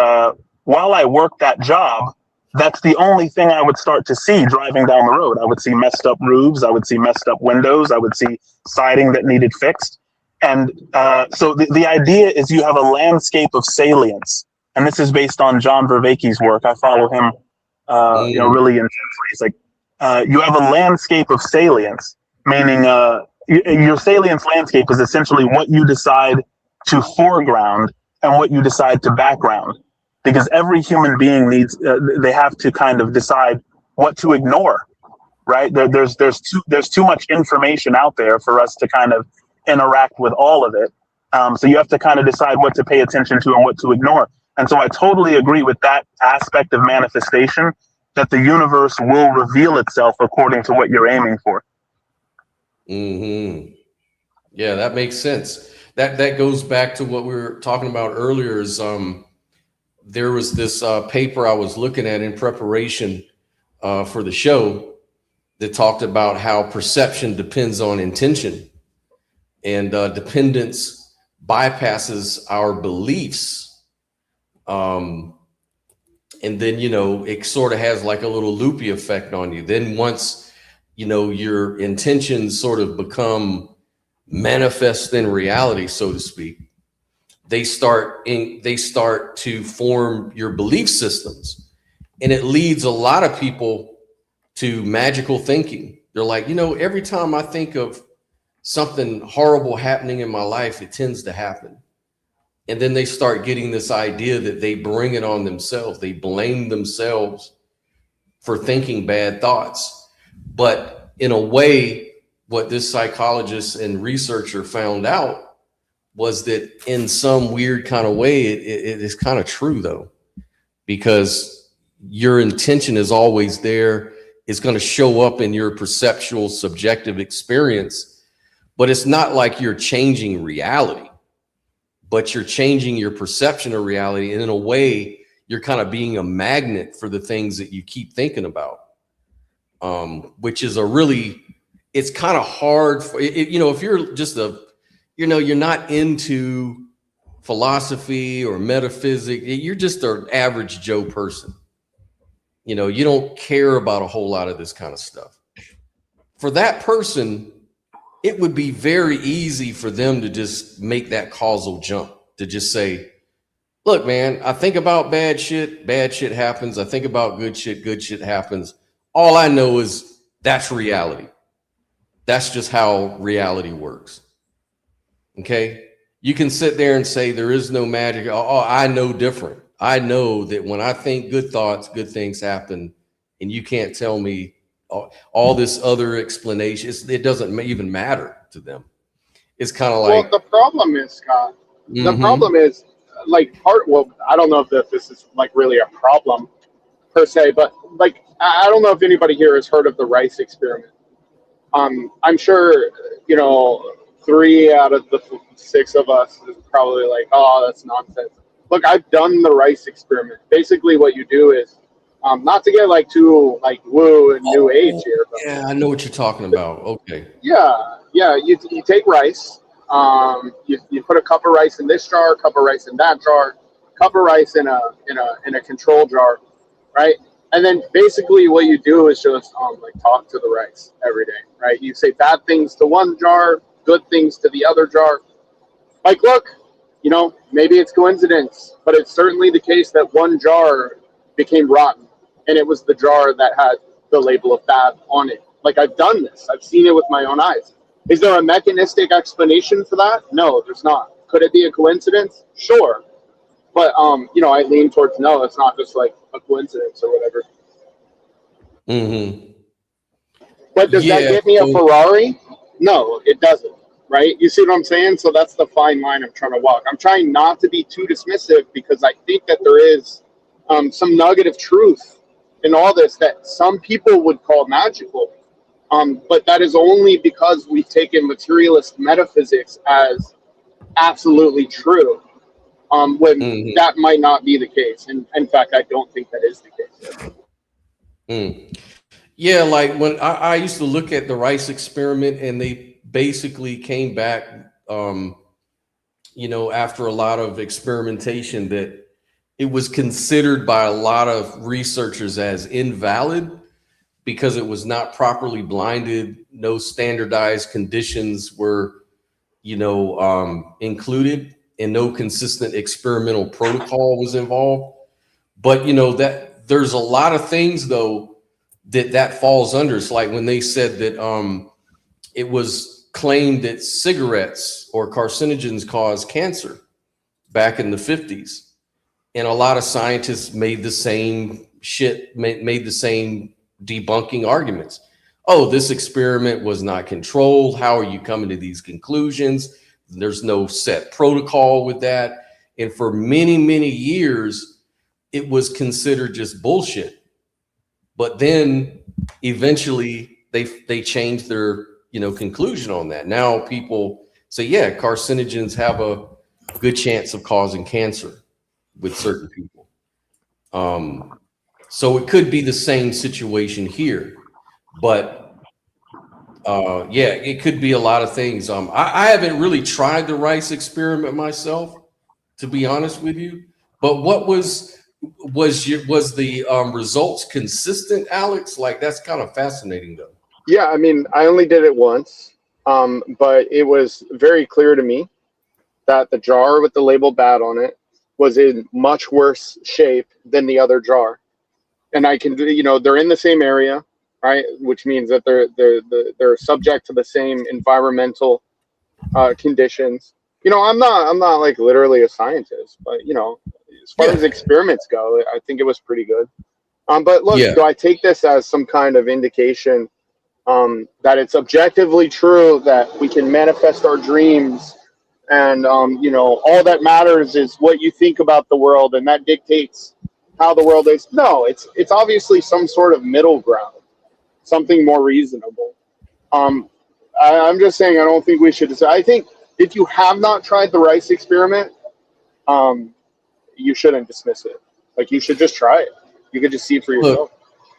while I worked that job, that's the only thing I would start to see driving down the road. I would see messed up roofs. I would see messed up windows. I would see siding that needed fixed. And so the idea is you have a landscape of salience. And this is based on John Vervaeke's work. I follow him, really intensely. It's like you have a landscape of salience, meaning your salience landscape is essentially what you decide to foreground and what you decide to background. Because every human being needs, they have to kind of decide what to ignore, right? There's too much information out there for us to kind of interact with all of it. So you have to kind of decide what to pay attention to and what to ignore. And so I totally agree with that aspect of manifestation, that the universe will reveal itself according to what you're aiming for. Mm-hmm. Yeah, that makes sense. That goes back to what we were talking about earlier is, there was this paper I was looking at in preparation for the show that talked about how perception depends on intention, and dependence bypasses our beliefs. And then, it sort of has like a little loopy effect on you. Then once, your intentions sort of become manifest in reality, so to speak, they start to form your belief systems, and it leads a lot of people to magical thinking. They're like, every time I think of something horrible happening in my life, it tends to happen. And then they start getting this idea that they bring it on themselves. They blame themselves for thinking bad thoughts. But in a way, what this psychologist and researcher found out was that in some weird kind of way, it is kind of true though, because your intention is always there. It's going to show up in your perceptual subjective experience, but it's not like you're changing reality, but you're changing your perception of reality. And in a way, you're kind of being a magnet for the things that you keep thinking about, which is it's kind of hard for, if you're just you're not into philosophy or metaphysics. You're just an average Joe person. You don't care about a whole lot of this kind of stuff. For that person, it would be very easy for them to just make that causal jump, to just say, Look, man, I think about bad shit happens. I think about good shit happens. All I know is that's reality. That's just how reality works. Okay? You can sit there and say there is no magic. Oh, I know different. I know that when I think good thoughts, good things happen, and you can't tell me all this other explanation. It doesn't even matter to them. It's kind of like, well, the problem is, Scott, the problem is like I don't know if this is like really a problem per se, but like, I don't know if anybody here has heard of the rice experiment. I'm sure, 3 out of the 6 of us is probably like, oh, that's nonsense. Look, I've done the rice experiment. Basically what you do is, not to get like too like woo and new age here, but yeah, I know what you're talking about. Okay. yeah, you take rice, you put a cup of rice in this jar, a cup of rice in that jar, cup of rice in a control jar, right? And then basically what you do is just like talk to the rice every day, right? You say bad things to one jar, good things to the other jar. Like, look, maybe it's coincidence, but it's certainly the case that one jar became rotten, and it was the jar that had the label of bad on it. Like, I've done this. I've seen it with my own eyes. Is there a mechanistic explanation for that? No, there's not. Could it be a coincidence? Sure. But, I lean towards no, it's not just like a coincidence or whatever. Mm-hmm. But does that get me a Ferrari? No, it doesn't, right? You see what I'm saying? So that's the fine line I'm trying to walk. I'm trying not to be too dismissive because I think that there is some nugget of truth in all this that some people would call magical. But that is only because we've taken materialist metaphysics as absolutely true. When that might not be the case. And in fact, I don't think that is the case. Yeah, like when I used to look at the rice experiment, and they basically came back, after a lot of experimentation, that it was considered by a lot of researchers as invalid because it was not properly blinded. No standardized conditions were, included, and no consistent experimental protocol was involved. But that there's a lot of things though that falls under. It's like when they said that it was claimed that cigarettes or carcinogens cause cancer back in the 50s, and a lot of scientists made the same made the same debunking arguments. Oh, this experiment was not controlled. How are you coming to these conclusions? There's no set protocol with that. And for many, many years, it was considered just bullshit. But then eventually they changed their, conclusion on that. Now people say, yeah, carcinogens have a good chance of causing cancer with certain people. So it could be the same situation here, but it could be a lot of things. I haven't really tried the rice experiment myself, to be honest with you. But what was the results consistent, Alex? Like, that's kind of fascinating, though. Yeah, I mean, I only did it once, but it was very clear to me that the jar with the label bad on it was in much worse shape than the other jar. And I can, they're in the same area, right? Which means that they're subject to the same environmental conditions. I'm not like literally a scientist, but as far as experiments go, I think it was pretty good. But look, do I take this as some kind of indication that it's objectively true that we can manifest our dreams, and all that matters is what you think about the world, and that dictates how the world is? No, it's obviously some sort of middle ground, something more reasonable. I'm just saying, I don't think we should decide. I think if you have not tried the rice experiment, you shouldn't dismiss it. Like, you should just try it. You could just see it for yourself.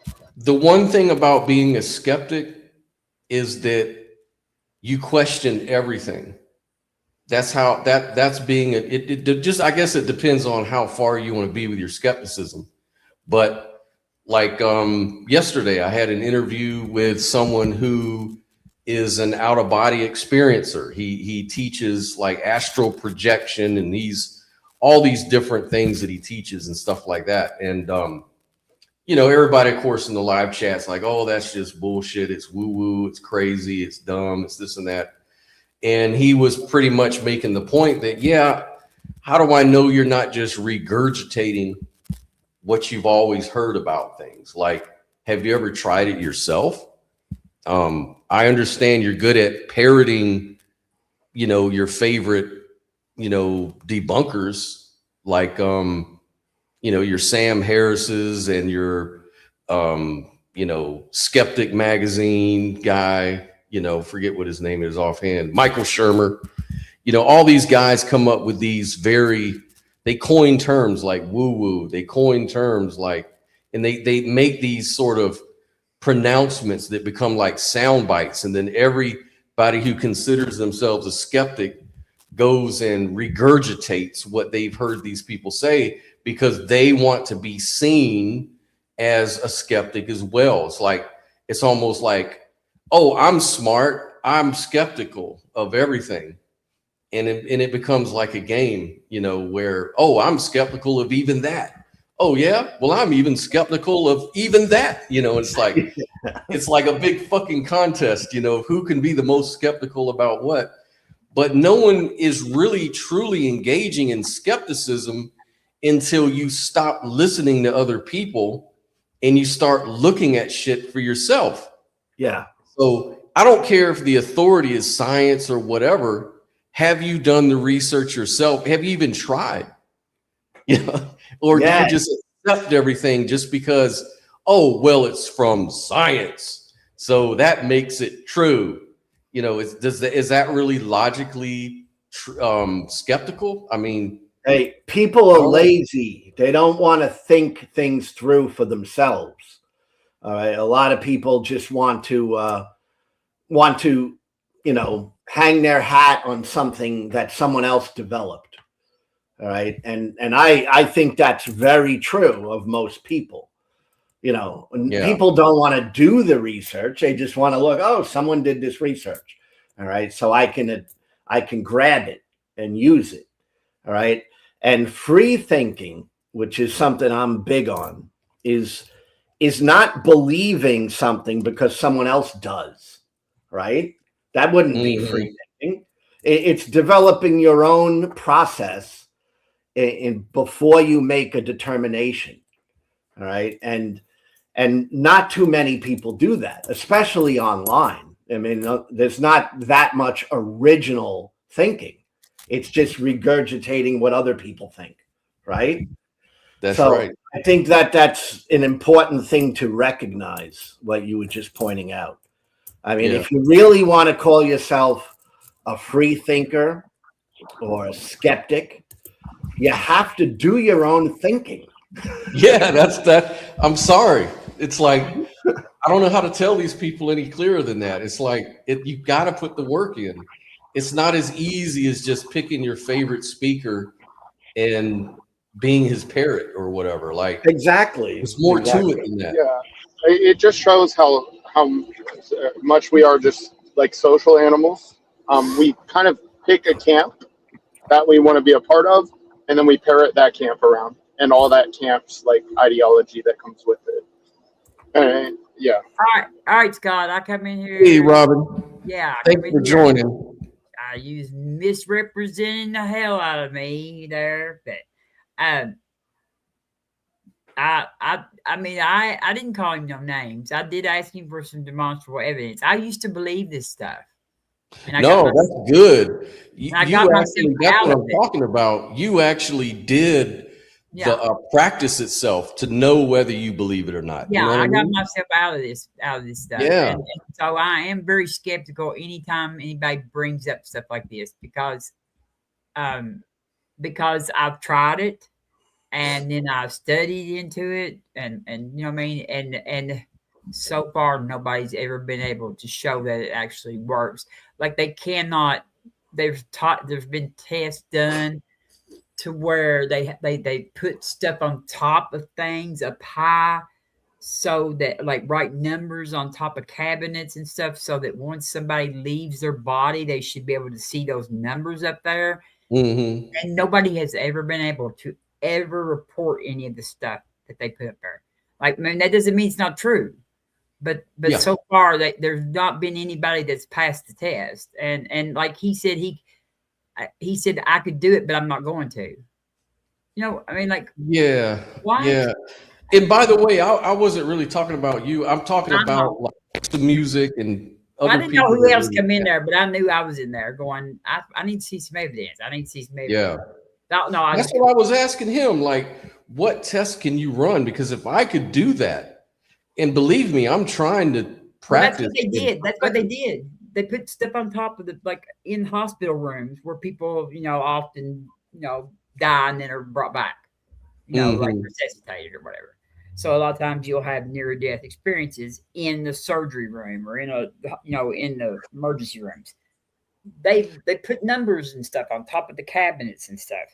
Look, the one thing about being a skeptic is that you question everything. That's how that's being it just, I guess it depends on how far you want to be with your skepticism. But like yesterday, I had an interview with someone who is an out-of-body experiencer. He teaches like astral projection, and he's all these different things that he teaches and stuff like that. And, you know, everybody, of course, in the live chat's like, oh, that's just bullshit. It's woo woo. It's crazy. It's dumb. It's this and that. And he was pretty much making the point that, yeah, how do I know you're not just regurgitating what you've always heard about things? Like, have you ever tried it yourself? I understand you're good at parroting, you know, your favorite, you know, debunkers, like, you know, your Sam Harris's and your, you know, Skeptic Magazine guy, you know, forget what his name is offhand, Michael Shermer. You know, all these guys come up with these they coin terms like woo-woo. They coin terms like, and they make these sort of pronouncements that become like sound bites. And then everybody who considers themselves a skeptic goes and regurgitates what they've heard these people say because they want to be seen as a skeptic as well. It's almost like, oh, I'm smart, I'm skeptical of everything. And it becomes like a game, you know, where, oh, I'm skeptical of even that. Oh yeah, well, I'm even skeptical of even that. You know, it's like a big fucking contest, you know, who can be the most skeptical about what. But no one is really truly engaging in skepticism until you stop listening to other people and you start looking at shit for yourself. Yeah. So I don't care if the authority is science or whatever. Have you done the research yourself? Have you even tried? You know, or do you just accept everything just because, oh, well, it's from science, so that makes it true? You know, is that really logically skeptical? I mean, hey, people are lazy. They don't want to think things through for themselves. All right, a lot of people just want to, you know, hang their hat on something that someone else developed. All right. And I think that's very true of most people. You know, people don't want to do the research. They just want to look, oh, someone did this research. All right. So I can grab it and use it. All right. And free thinking, which is something I'm big on, is not believing something because someone else does. Right. That wouldn't be free thinking. It's developing your own process before you make a determination. All right. And not too many people do that, especially online. I mean, there's not that much original thinking. It's just regurgitating what other people think. Right. That's right. I think that's an important thing to recognize, what you were just pointing out. I mean, if you really want to call yourself a free thinker or a skeptic, you have to do your own thinking. Yeah, that's that. I'm sorry. It's like, I don't know how to tell these people any clearer than that. It's like, you got to put the work in. It's not as easy as just picking your favorite speaker and being his parrot or whatever. Like, exactly. There's more to it than that. Yeah, it just shows how much we are just like social animals. We kind of pick a camp that we want to be a part of, and then we parrot that camp around and all that camp's like ideology that comes with it. And yeah. All right, Scott. I come in here. Hey, Robin. Yeah. Thanks for joining. You misrepresenting the hell out of me there, but I mean, I didn't call him no names. I did ask him for some demonstrable evidence. I used to believe this stuff. And that's good. I got myself out of it. Talking about. You actually did the practice itself to know whether you believe it or not. Yeah, you know I got myself out of this stuff. Yeah. And so I am very skeptical anytime anybody brings up stuff like this because I've tried it. And then I've studied into it, and you know what I mean, and so far nobody's ever been able to show that it actually works. Like there's been tests done to where they put stuff on top of things up high, so that like write numbers on top of cabinets and stuff, so that once somebody leaves their body, they should be able to see those numbers up there. Mm-hmm. And nobody has ever been able to ever report any of the stuff that they put up there. Like, I mean, that doesn't mean it's not true, but Yeah. so far there's not been anybody that's passed the test. And like he said, he said I could do it, but I'm not going to. You know, I mean, like, Yeah. why? Yeah. And by the way, I wasn't really talking about you. I'm talking about like the music and other I didn't people know who that else really- come in there, but I knew I was in there going, I need to see some evidence. I need to see some evidence. Yeah. No, I That's what I was asking him. Like, what tests can you run? Because if I could do that, and believe me, I'm trying to practice. That's what they did. That's what they did. They put stuff on top of the, like in hospital rooms where people, you know, often, you know, die and then are brought back, you know, like resuscitated or whatever. So a lot of times you'll have near death experiences in the surgery room or in a, you know, in the emergency rooms. They put numbers and stuff on top of the cabinets and stuff,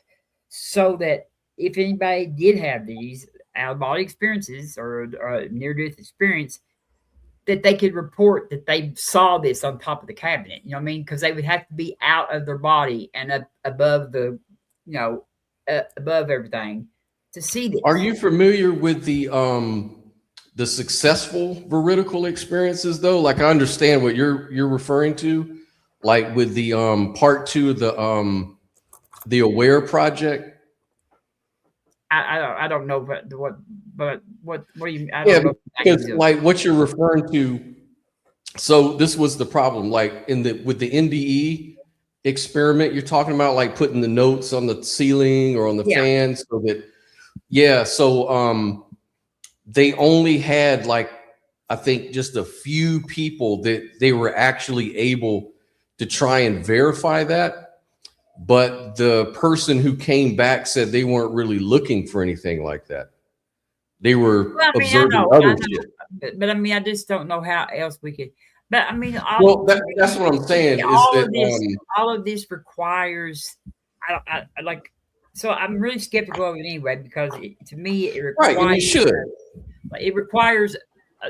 so that if anybody did have these out of body experiences or near death experience, that they could report that they saw this on top of the cabinet. You know what I mean? Because they would have to be out of their body and up above the, you know, above everything to see this. Are you familiar with the successful veridical experiences though? Like I understand what you're referring to, like with the part 2 of the AWARE project. I don't know what do you? I Yeah, don't know because like what you're referring to. So this was the problem, like with the NDE experiment you're talking about, like putting the notes on the ceiling or on the fan, so that so they only had like I think just a few people that they were actually able to try and verify that. But the person who came back said they weren't really looking for anything like that. They were observing other shit. But I mean, I just don't know how else we could. But I mean, that's what I'm saying. All of this requires. I like. So I'm really skeptical of it anyway, because to me it requires. Right, and you should. It requires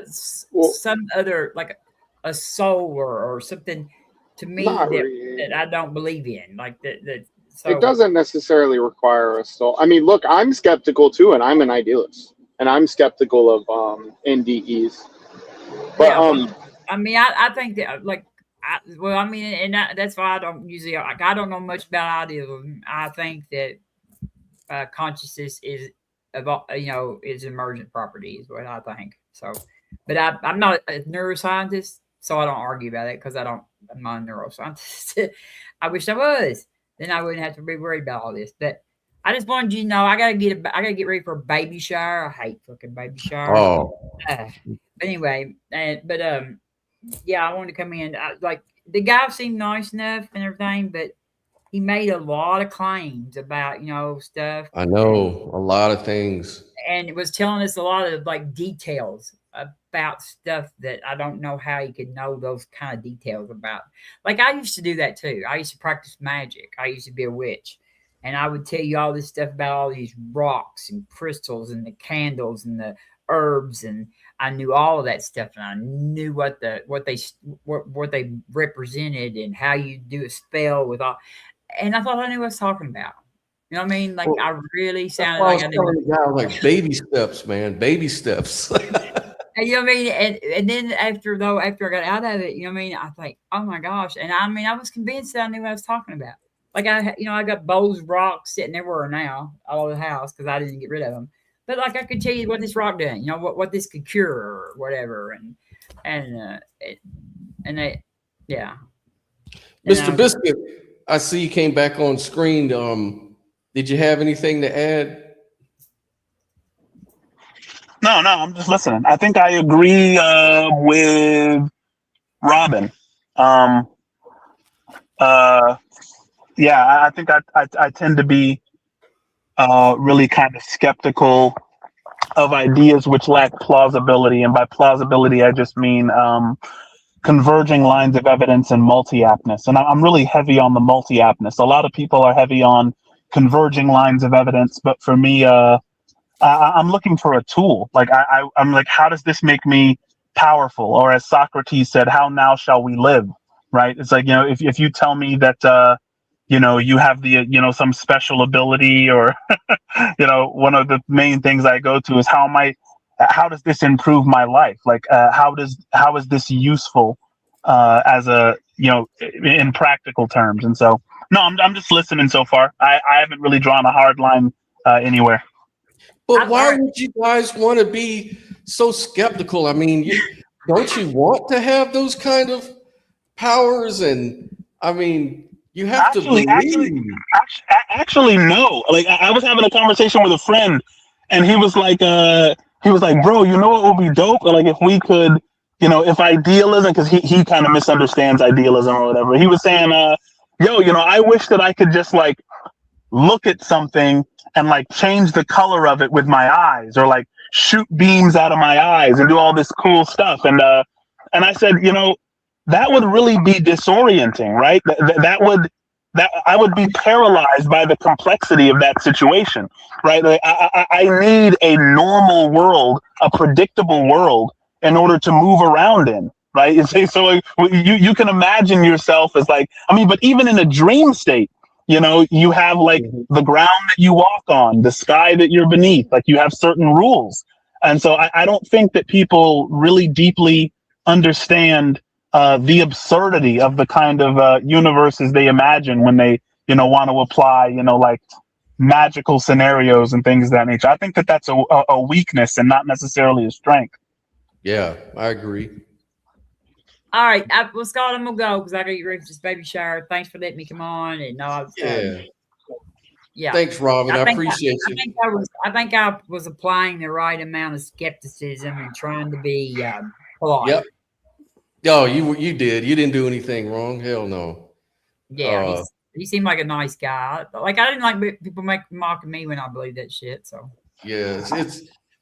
some other, like a soul or something. To me, that I don't believe in, like that. So it doesn't necessarily require a soul. I mean, look, I'm skeptical too, and I'm an idealist, and I'm skeptical of NDEs. But I mean, I think that I mean, and that's why I don't usually like. I don't know much about idealism. I think that consciousness is is emergent property, is what I think. So, but I'm not a neuroscientist, so I don't argue about it because I'm not a neuroscientist. I wish I was. Then I wouldn't have to be worried about all this. But I just wanted you to know I gotta get ready for a baby shower. I hate fucking baby showers. Oh. But anyway, yeah, I wanted to come in. Like the guy seemed nice enough and everything, but he made a lot of claims about stuff. I know a lot of things, and it was telling us a lot of like details about stuff that I don't know how he could know those kind of details about. Like I used to do that too. I used to practice magic. I used to be a witch, and I would tell you all this stuff about all these rocks and crystals and the candles and the herbs, and I knew all of that stuff, and I knew what they represented and how you do a spell with all. And I thought I knew what I was talking about. You know what I mean? Like I really sounded like I knew. Like baby steps, man, baby steps. And, you know what I mean? And then after I got out of it, you know what I mean? I think, oh my gosh. And I mean, I was convinced that I knew what I was talking about. Like I got bowls of rocks sitting everywhere now all over the house because I didn't get rid of them. But like I could tell you what this rock did, what this could cure or whatever. Yeah. Mr. Biscuit, I see you came back on screen. Did you have anything to add? No, I'm just listening. I think I agree with Robin. I think I tend to be really kind of skeptical of ideas which lack plausibility. And by plausibility, I just mean converging lines of evidence and multi-aptness. And I'm really heavy on the multi-aptness. A lot of people are heavy on converging lines of evidence, but for me, I'm looking for a tool. Like I'm like, how does this make me powerful? Or as Socrates said, how now shall we live? Right? It's like, if you tell me that you have the, some special ability, or, one of the main things I go to is how does this improve my life? Like, how is this useful as a, in practical terms? And so, no, I'm just listening so far. I haven't really drawn a hard line anywhere. But why would you guys want to be so skeptical? I mean, don't you want to have those kind of powers? And I mean, you have to believe. Actually, no. Like, I was having a conversation with a friend, and he was like, bro, you know what would be dope? Like, if we could, if idealism, because he kind of misunderstands idealism or whatever. He was saying, I wish that I could just like look at something and like change the color of it with my eyes, or like shoot beams out of my eyes and do all this cool stuff. And I said, that would really be disorienting, right? That I would be paralyzed by the complexity of that situation, right? Like, I need a normal world, a predictable world, in order to move around in, right? So like, you can imagine yourself as like, but even in a dream state, you have like the ground that you walk on, the sky that you're beneath, like you have certain rules. And so I don't think that people really deeply understand the absurdity of the kind of universes they imagine when they, want to apply, like magical scenarios and things of that nature. I think that that's a weakness and not necessarily a strength. Yeah, I agree. All right, Scott, I'm gonna go because I gotta get ready for this baby shower. Thanks for letting me come on. And yeah. Thanks, Robin. I appreciate you. I think I was applying the right amount of skepticism and trying to be polite. Yep. Oh, you did. You didn't do anything wrong. Hell no. Yeah, he seemed like a nice guy. Like, I didn't like people mocking me when I believe that shit. So yeah,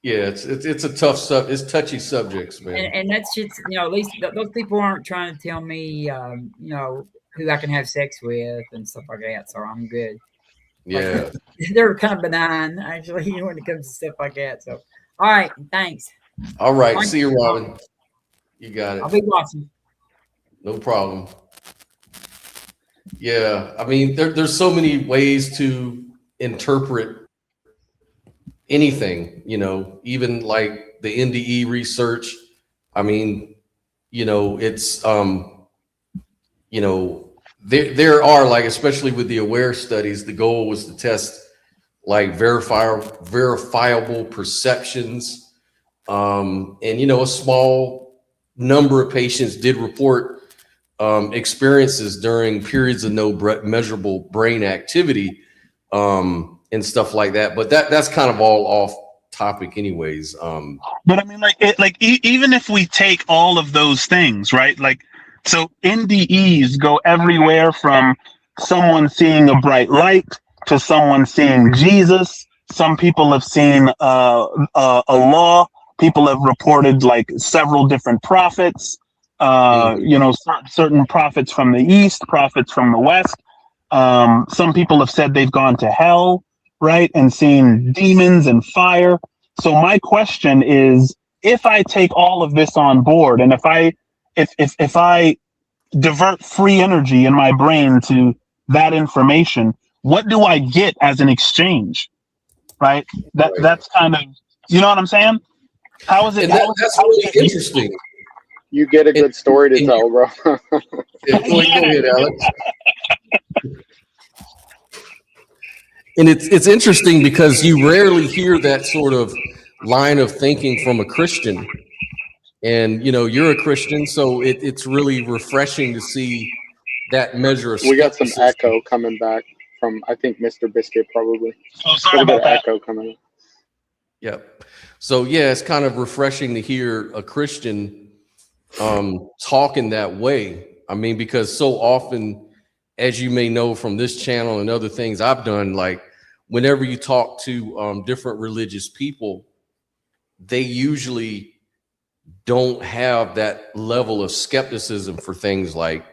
it's a tough it's touchy subjects, man. And that shit's, at least those people aren't trying to tell me, who I can have sex with and stuff like that. So I'm good. Yeah, like, they're kind of benign, actually, when it comes to stuff like that. So, all right, thanks. All right, see you, Robin. You got it. I'll be watching. No problem. Yeah, I mean, there's so many ways to interpret anything, even like the NDE research. I mean, it's there are, like, especially with the AWARE studies, the goal was to test like verifiable perceptions, and a small number of patients did report experiences during periods of no measurable brain activity, and stuff like that. But that's kind of all off topic anyways. But I mean, even if we take all of those things, right? Like, so NDEs go everywhere from someone seeing a bright light to someone seeing Jesus. Some people have seen a law. People have reported like several different prophets, certain prophets from the East, prophets from the West. Some people have said they've gone to hell, right, and seen demons and fire. So my question is, if I take all of this on board, and if I divert free energy in my brain to that information, what do I get as an exchange? Right? That's kind of, you know what I'm saying? How is it? That's really interesting. You get a good story to tell, bro. Go ahead, Alex. And it's interesting because you rarely hear that sort of line of thinking from a Christian. And, you're a Christian, so it's really refreshing to see that measure of skepticism. We got some echo coming back from, I think, Mr. Biscuit, probably. Oh, sorry about that. Echo coming in. Yep. So, yeah, it's kind of refreshing to hear a Christian talking that way. I mean, because so often, as you may know from this channel and other things I've done, like whenever you talk to different religious people, they usually don't have that level of skepticism for things like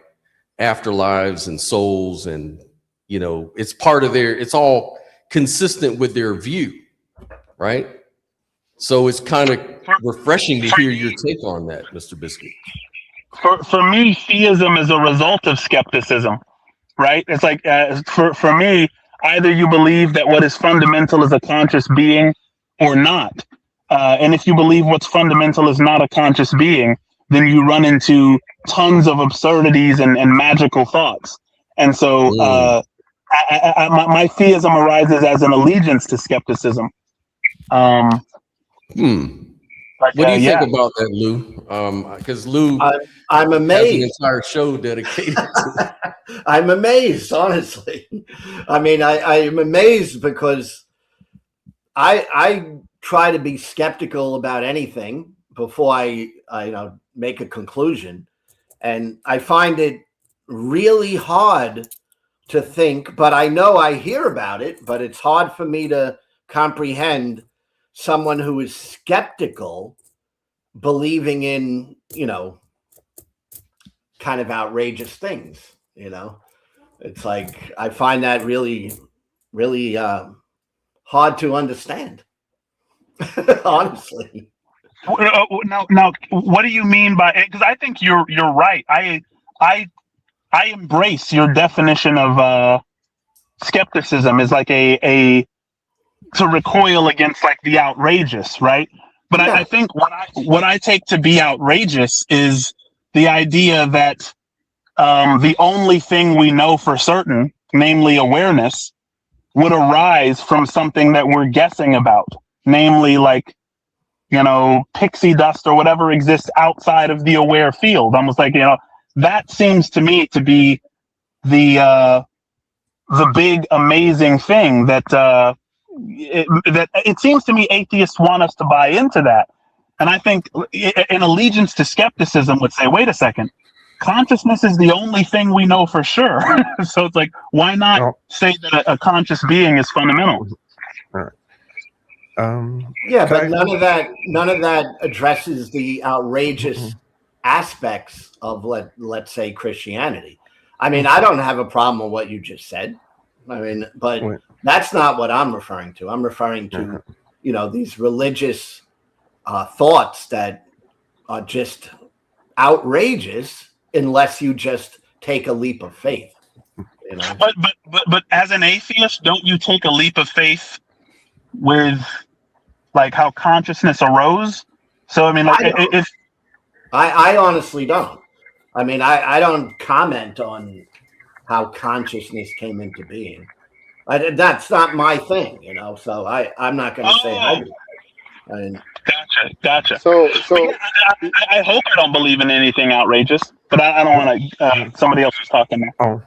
afterlives and souls. And, it's part of it's all consistent with their view, right? So it's kind of refreshing to hear your take on that, Mr. Biscuit. For me, theism is a result of skepticism. right? It's like for me, either you believe that what is fundamental is a conscious being or not. And if you believe what's fundamental is not a conscious being, then you run into tons of absurdities and magical thoughts. And so my theism arises as an allegiance to skepticism. What do you Yeah. think about that, Lou? Because Lou I'm has an amazed. entire show dedicated to I'm amazed, honestly. I mean, I'm amazed because I try to be skeptical about anything before I make a conclusion, and I find it really hard to think. But I know I hear about it, but it's hard for me to comprehend someone who is skeptical believing in kind of outrageous things. It's like I find that really, really hard to understand. Honestly. Now, what do you mean by it? Because I think you're right. I embrace your definition of skepticism is like a to recoil against like the outrageous, right? But yeah. I think what I take to be outrageous is the idea that the only thing we know for certain, namely awareness, would arise from something that we're guessing about, namely like, pixie dust or whatever exists outside of the aware field. Almost like, that seems to me to be the big amazing thing that it seems to me atheists want us to buy into that. And I think an allegiance to skepticism would say, wait a second, consciousness is the only thing we know for sure. So it's like, why not say that a conscious being is fundamental? Right. But none of that addresses the outrageous aspects of let's say Christianity. I mean, I don't have a problem with what you just said. I mean, but that's not what I'm referring to. I'm referring to, these religious thoughts that are just outrageous unless you just take a leap of faith. But as an atheist, don't you take a leap of faith with like how consciousness arose? So I mean, like I honestly don't. I mean, I don't comment on how consciousness came into being. That's not my thing, So I'm not going to say I do. I mean, Gotcha. So yeah, I hope I don't believe in anything outrageous, but I don't want to. Somebody else was talking now.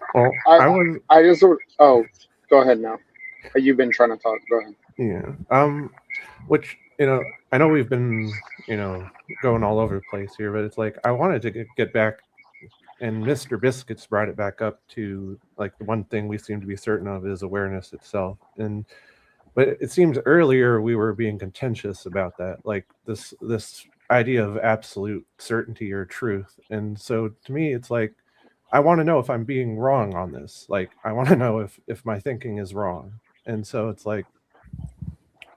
Go ahead now. You've been trying to talk. Go ahead. Yeah. Which I know we've been going all over the place here, but it's like I wanted to get back, and Mr. Biscuits brought it back up to like the one thing we seem to be certain of is awareness itself, but it seems earlier we were being contentious about that, like this idea of absolute certainty or truth. And so to me, it's like, I want to know if I'm being wrong on this. Like, I want to know if my thinking is wrong. And so it's like,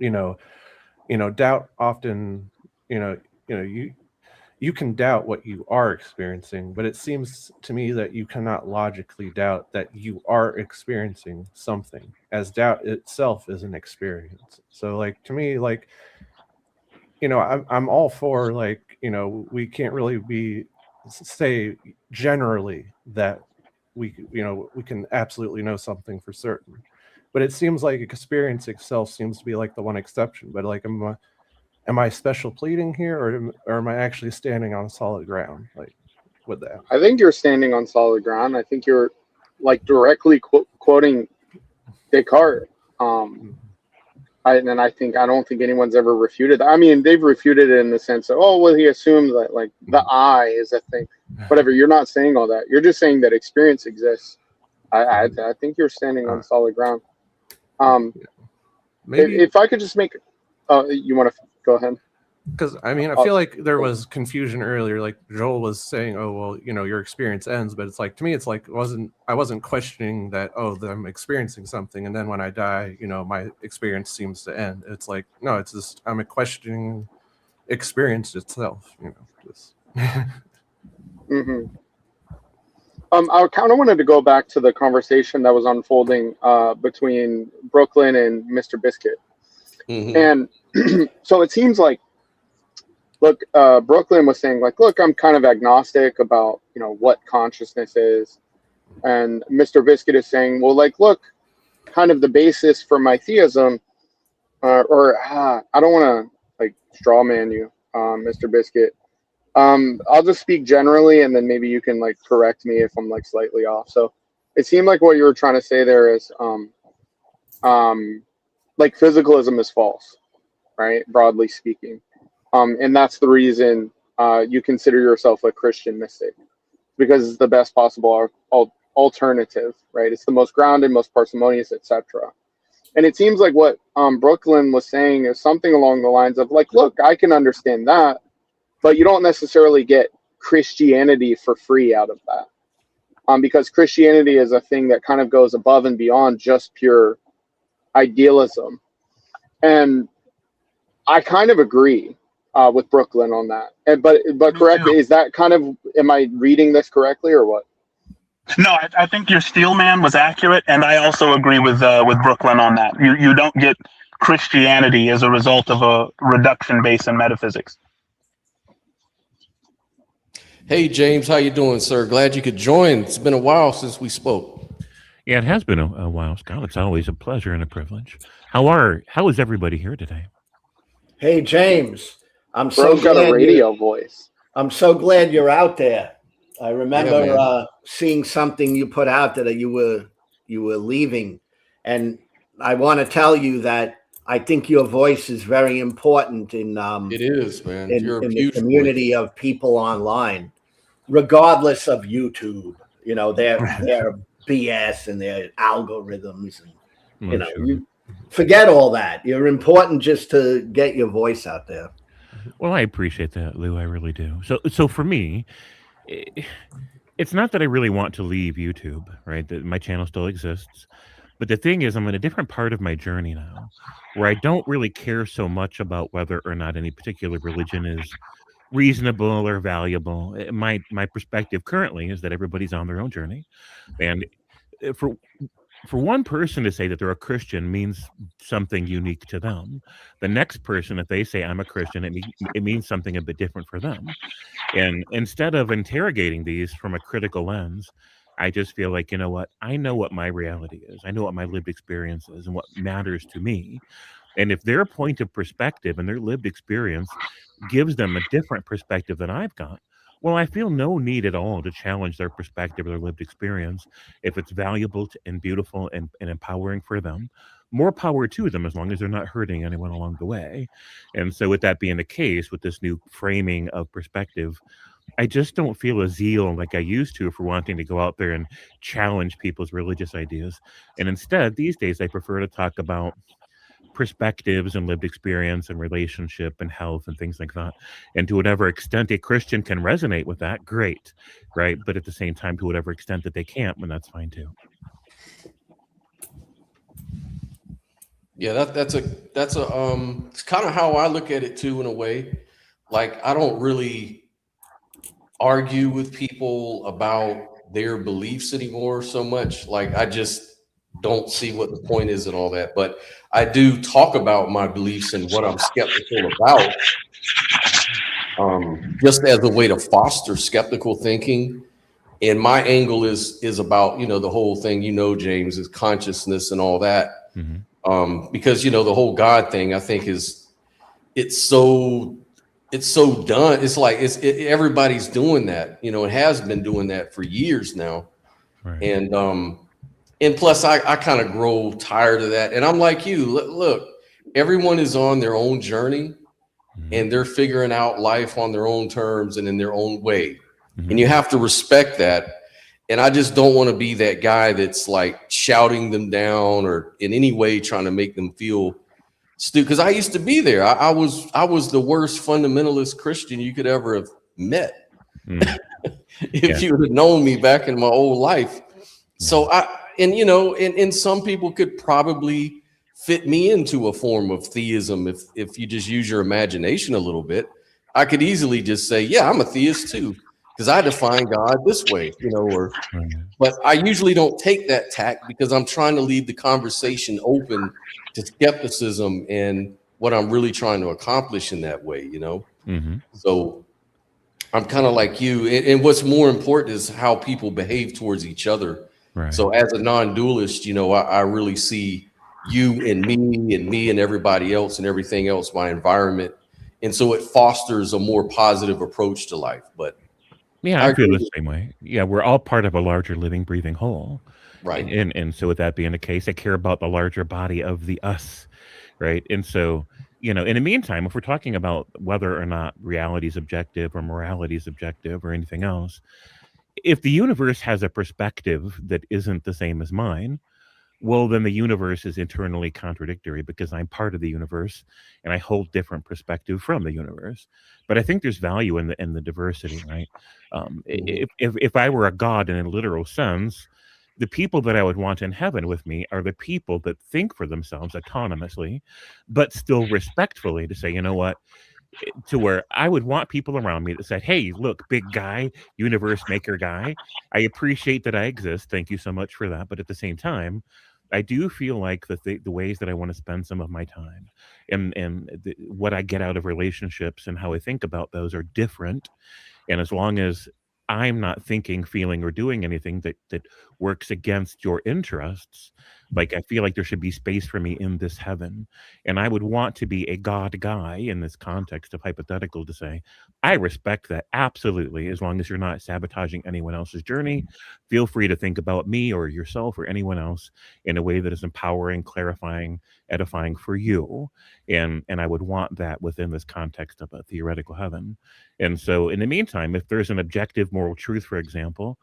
doubt often, you can doubt what you are experiencing, but it seems to me that you cannot logically doubt that you are experiencing something, as doubt itself is an experience. So like, to me, like, I'm all for like, we can't really say generally that we can absolutely know something for certain, but it seems like experience itself seems to be like the one exception. But like, am I special pleading here, or am I actually standing on solid ground? Like with that, I think you're standing on solid ground. I think you're like directly quoting Descartes. I don't think anyone's ever refuted that. I mean, they've refuted it in the sense of, he assumes that like the I is a thing. Whatever. You're not saying all that. You're just saying that experience exists. I think you're standing on solid ground. Maybe if I could just make, you want to go ahead? Because I mean, I feel like there was confusion earlier. Like Joel was saying, "Oh well, your experience ends," but it's like, to me, it's like I wasn't questioning that. Oh, that I'm experiencing something, and then when I die, my experience seems to end. It's like, no, it's just I'm questioning experience itself. Just. I kind of wanted to go back to the conversation that was unfolding between Brooklyn and Mr. Biscuit. And so it seems like, look, Brooklyn was saying like, look, I'm kind of agnostic about, what consciousness is. And Mr. Biscuit is saying, well, like, look, kind of the basis for my theism, I don't want to like straw man you, Mr. Biscuit. I'll just speak generally, and then maybe you can like correct me if I'm like slightly off. So it seemed like what you were trying to say there is, like physicalism is false, right? Broadly speaking. And that's the reason you consider yourself a Christian mystic, because it's the best possible alternative, right? It's the most grounded, most parsimonious, etc. And it seems like what Brooklyn was saying is something along the lines of like, look, I can understand that, but you don't necessarily get Christianity for free out of that, because Christianity is a thing that kind of goes above and beyond just pure idealism. And I kind of agree with Brooklyn on that. But correct, is that kind of, am I reading this correctly or what? No, I think your steel man was accurate, and I also agree with Brooklyn on that. You don't get Christianity as a result of a reduction base in metaphysics. Hey, James, how you doing, sir? Glad you could join. It's been a while since we spoke. Yeah, it has been a while, Scott. It's always a pleasure and a privilege. How is everybody here today? Hey, James, I'm Bro's got a radio voice. I'm so glad you're out there. I remember seeing something you put out that you were leaving, and I want to tell you that I think your voice is very important in it is, man. in the community of people online, regardless of YouTube. Their BS and their algorithms, and you forget all that. You're important just to get your voice out there. Well, I appreciate that, Lou. I really do. So for me, it's not that I really want to leave YouTube, right? That my channel still exists. But the thing is, I'm in a different part of my journey now, where I don't really care so much about whether or not any particular religion is reasonable or valuable. My perspective currently is that everybody's on their own journey. And for one person to say that they're a Christian means something unique to them. The next person, if they say I'm a Christian, it means something a bit different for them. And instead of interrogating these from a critical lens, I just feel like, you know what? I know what my reality is. I know what my lived experience is and what matters to me. And if their point of perspective and their lived experience gives them a different perspective than I've got, well, I feel no need at all to challenge their perspective or their lived experience. If it's valuable and beautiful and empowering for them, more power to them, as long as they're not hurting anyone along the way. And so with that being the case, with this new framing of perspective, I just don't feel a zeal like I used to for wanting to go out there and challenge people's religious ideas. And instead, these days, I prefer to talk about perspectives and lived experience and relationship and health and things like that. And to whatever extent a Christian can resonate with that, great, right? But at the same time, to whatever extent that they can't, then that's fine too. Yeah, that's it's kind of how I look at it too, in a way. Like, I don't really argue with people about their beliefs anymore so much. Like, I just don't see what the point is and all that. But I do talk about my beliefs and what I'm skeptical about, just as a way to foster skeptical thinking. And my angle is about, the whole thing, James, is consciousness and all that. Mm-hmm. Because, the whole God thing, I think it's so done. It's like everybody's doing that. It has been doing that for years now. Right. And plus, I kind of grow tired of that. And I'm like you. Look, everyone is on their own journey, and they're figuring out life on their own terms and in their own way. Mm-hmm. And you have to respect that. And I just don't want to be that guy that's like shouting them down or in any way trying to make them feel stupid. Because I used to be there. I was the worst fundamentalist Christian you could ever have met. If you had known me back in my old life. So and some people could probably fit me into a form of theism if you just use your imagination a little bit. I could easily just say, yeah, I'm a theist too. because I define God this way, but I usually don't take that tack because I'm trying to leave the conversation open to skepticism and what I'm really trying to accomplish in that way, So I'm kind of like you. And what's more important is how people behave towards each other. Right. So as a non-dualist, I really see you and me and everybody else and everything else, my environment. And so it fosters a more positive approach to life. But yeah, I feel the same way. Yeah, we're all part of a larger living, breathing whole. Right. And so with that being the case, I care about the larger body of the us. Right. And so, in the meantime, if we're talking about whether or not reality is objective or morality is objective or anything else, if the universe has a perspective that isn't the same as mine, well, then the universe is internally contradictory because I'm part of the universe and I hold different perspective from the universe. But I think there's value in the diversity, right? If I were a god in a literal sense, the people that I would want in heaven with me are the people that think for themselves autonomously, but still respectfully to say, you know what, to where I would want people around me that said, hey, look, big guy, universe maker guy, I appreciate that I exist. Thank you so much for that. But at the same time, I do feel like the ways that I want to spend some of my time and what I get out of relationships and how I think about those are different. And as long as I'm not thinking, feeling, or doing anything that works against your interests, like I feel like there should be space for me in this heaven. And I would want to be a God guy in this context of hypothetical to say, I respect that absolutely, as long as you're not sabotaging anyone else's journey. Feel free to think about me or yourself or anyone else in a way that is empowering, clarifying, edifying for you. And I would want that within this context of a theoretical heaven. And so in the meantime, if there's an objective moral truth, for example,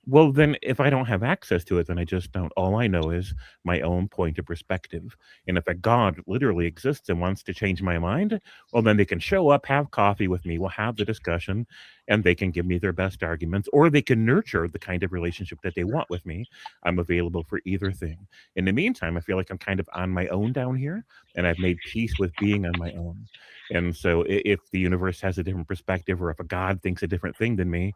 well, then if I don't have access to it, then I just don't. All I know is my own point of perspective. And if a God literally exists and wants to change my mind, well, then they can show up, have coffee with me, we'll have the discussion, and they can give me their best arguments, or they can nurture the kind of relationship that they want with me. I'm available for either thing. In the meantime, I feel like I'm kind of on my own down here, and I've made peace with being on my own. And so if the universe has a different perspective, or if a God thinks a different thing than me,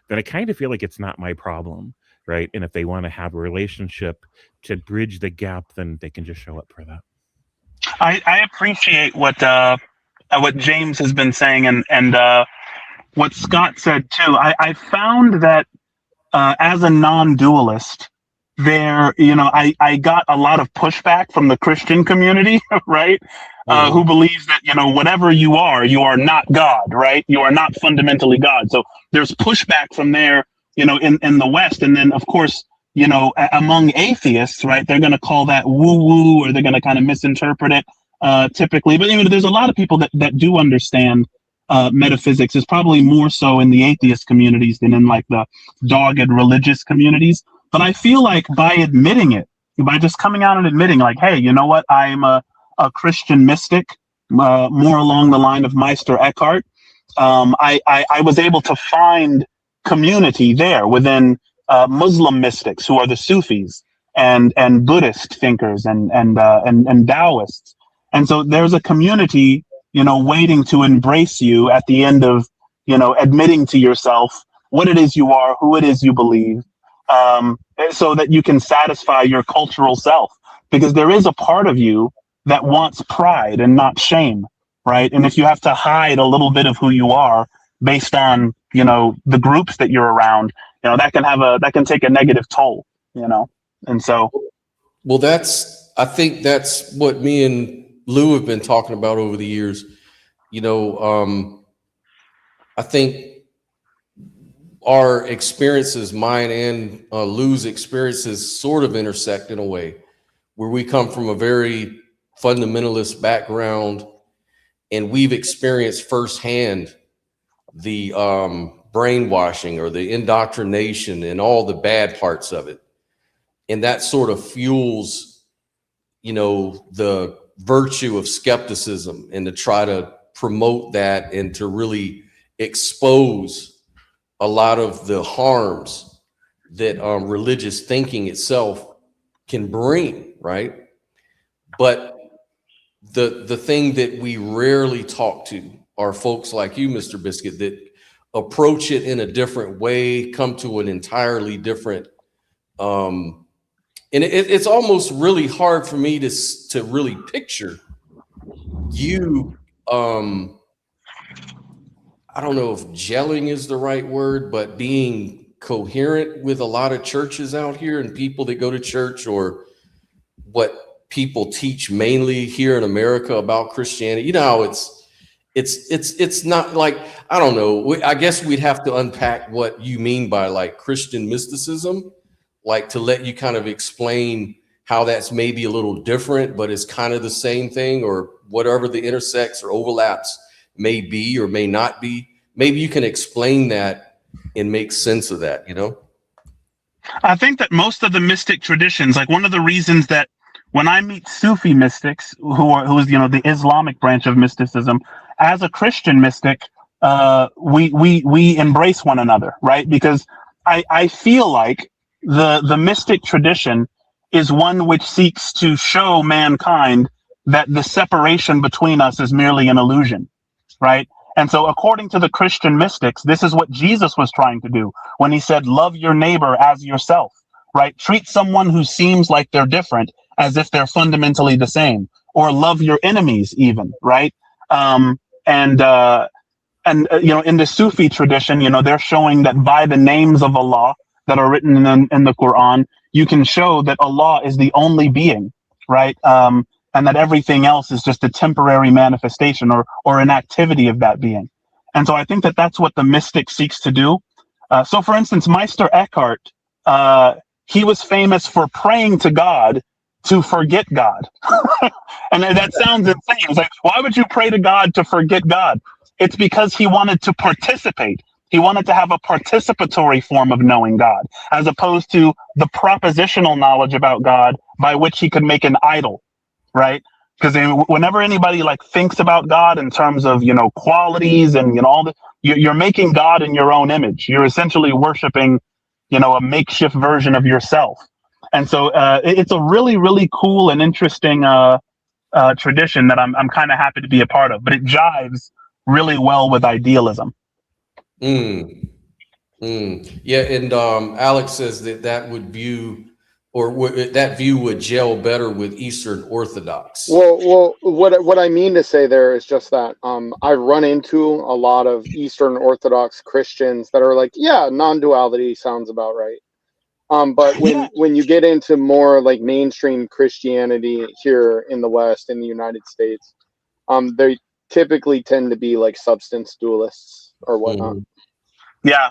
then I kind of feel like it's not my problem, right? And if they want to have a relationship to bridge the gap, then they can just show up for that. I appreciate what James has been saying and what Scott said too. I found that as a non-dualist, I got a lot of pushback from the Christian community, right? Who believes that, whatever you are not God, right? You are not fundamentally God. So there's pushback from there, in the West. And then, of course, among atheists, right, they're going to call that woo-woo, or they're going to kind of misinterpret it typically. But there's a lot of people that do understand metaphysics. Is probably more so in the atheist communities than in like the dogged religious communities. But I feel like by admitting it, by just coming out and admitting like, hey, you know what, I'm a Christian mystic, more along the line of Meister Eckhart. I was able to find community there within Muslim mystics who are the Sufis and Buddhist thinkers and Taoists. And so there's a community, waiting to embrace you at the end of, admitting to yourself what it is you are, who it is you believe, so that you can satisfy your cultural self. Because there is a part of you that wants pride and not shame, right? And if you have to hide a little bit of who you are based on, the groups that you're around, that can take a negative toll, and so. Well, I think that's what me and Lou have been talking about over the years. I think our experiences, mine and Lou's experiences, sort of intersect in a way where we come from a very fundamentalist background, and we've experienced firsthand the brainwashing or the indoctrination and all the bad parts of it. And that sort of fuels, the virtue of skepticism, and to try to promote that and to really expose a lot of the harms that religious thinking itself can bring, right? But the thing that we rarely talk to are folks like you, Mr. Biscuit, that approach it in a different way, come to an entirely different, and it's almost really hard for me to really picture you. I don't know if gelling is the right word, but being coherent with a lot of churches out here and people that go to church, or what people teach mainly here in America about Christianity. You know how it's not like, I don't know. I guess we'd have to unpack what you mean by like Christian mysticism, like to let you kind of explain how that's maybe a little different, but it's kind of the same thing, or whatever the intersects or overlaps may be or may not be. Maybe you can explain that and make sense of that, you know? I think that most of the mystic traditions, like one of the reasons that when I meet Sufi mystics, who's the Islamic branch of mysticism, as a Christian mystic, we embrace one another, right? Because I feel like the mystic tradition is one which seeks to show mankind that the separation between us is merely an illusion, right? And so according to the Christian mystics, this is what Jesus was trying to do when he said, love your neighbor as yourself, right? Treat someone who seems like they're different as if they're fundamentally the same, or love your enemies even, right? In the Sufi tradition, they're showing that by the names of Allah that are written in the Quran, you can show that Allah is the only being, right? And that everything else is just a temporary manifestation or an activity of that being. And so I think that that's what the mystic seeks to do. So for instance, Meister Eckhart, he was famous for praying to God to forget God. And that sounds insane. It's like, why would you pray to God to forget God? It's because he wanted to participate. He wanted to have a participatory form of knowing God, as opposed to the propositional knowledge about God by which he could make an idol, right? Because whenever anybody thinks about God in terms of, qualities and, all the, you're making God in your own image. You're essentially worshiping, a makeshift version of yourself. And so it's a really, really cool and interesting tradition that I'm kind of happy to be a part of, but it jives really well with idealism. Yeah. And Alex says that would view, or that view would gel better with Eastern Orthodox. Well, what I mean to say there is just that I run into a lot of Eastern Orthodox Christians that are like, yeah, non-duality sounds about right. But when you get into more like mainstream Christianity here in the West, in the United States, they typically tend to be like substance dualists or whatnot. Yeah,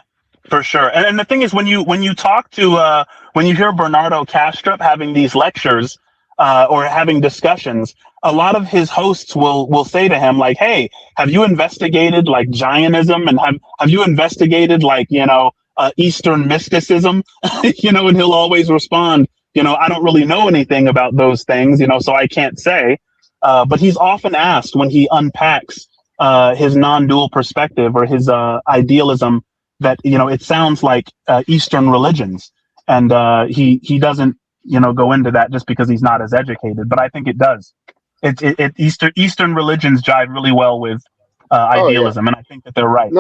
for sure. And the thing is, when you talk to when you hear Bernardo Kastrup having these lectures or having discussions, a lot of his hosts will say to him like, "Hey, have you investigated like Jainism, and have you investigated Eastern mysticism?" And he'll always respond, "I don't really know anything about those things, so I can't say." But he's often asked when he unpacks his non-dual perspective or his idealism that it sounds like Eastern religions, and he doesn't go into that just because he's not as educated. But I think it does. Eastern religions jive really well with idealism, and I think that they're right.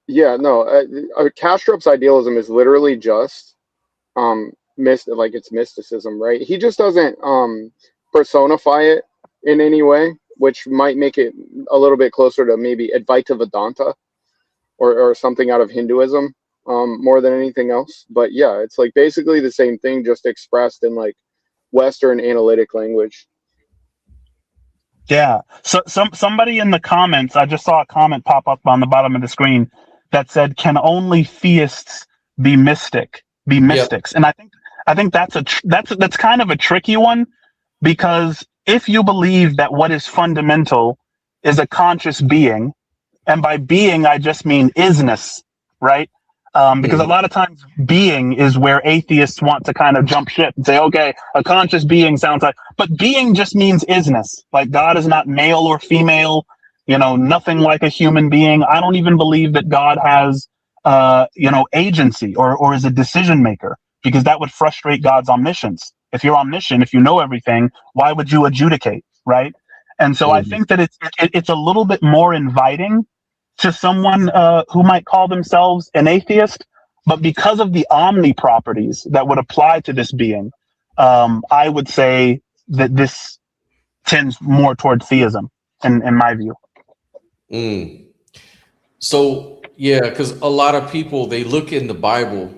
Kastrup's idealism is literally just it's mysticism, right? He just doesn't personify it in any way, which might make it a little bit closer to maybe Advaita Vedanta or something out of Hinduism more than anything else. But yeah, it's like basically the same thing, just expressed in like Western analytic language. Yeah. So somebody in the comments, I just saw a comment pop up on the bottom of the screen that said, "Can only theists be mystics?" Yep. And I think that's kind of a tricky one, because if you believe that what is fundamental is a conscious being, and by being I just mean isness, right? Because a lot of times being is where atheists want to kind of jump ship and say, okay, a conscious being sounds like, but being just means isness. Like God is not male or female, nothing like a human being. I don't even believe that God has, agency or is a decision maker, because that would frustrate God's omniscience. If you're omniscient, if you know everything, why would you adjudicate, right? And so I think that it's a little bit more inviting to someone who might call themselves an atheist, but because of the omni properties that would apply to this being, I would say that this tends more toward theism in my view. So, yeah, because a lot of people, they look in the Bible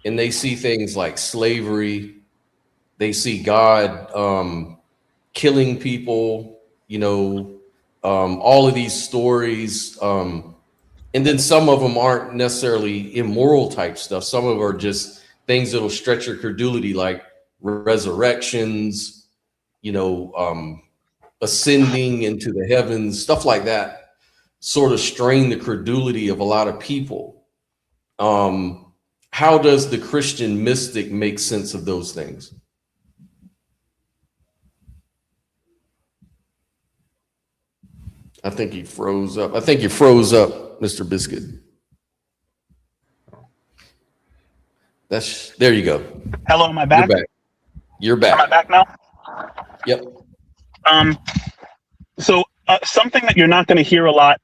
and they see things like slavery. They see God killing people, you know, all of these stories. And then some of them aren't necessarily immoral type stuff. Some of them are just things that'll stretch your credulity, like resurrections, you know, ascending into the heavens, stuff like that, sort of strain the credulity of a lot of people. How does the Christian mystic make sense of those things? I think he froze up. I think you froze up, Mr. Biscuit. There you go. Hello, am I back? You're back. Am I back now? Yep. So something that you're not going to hear a lot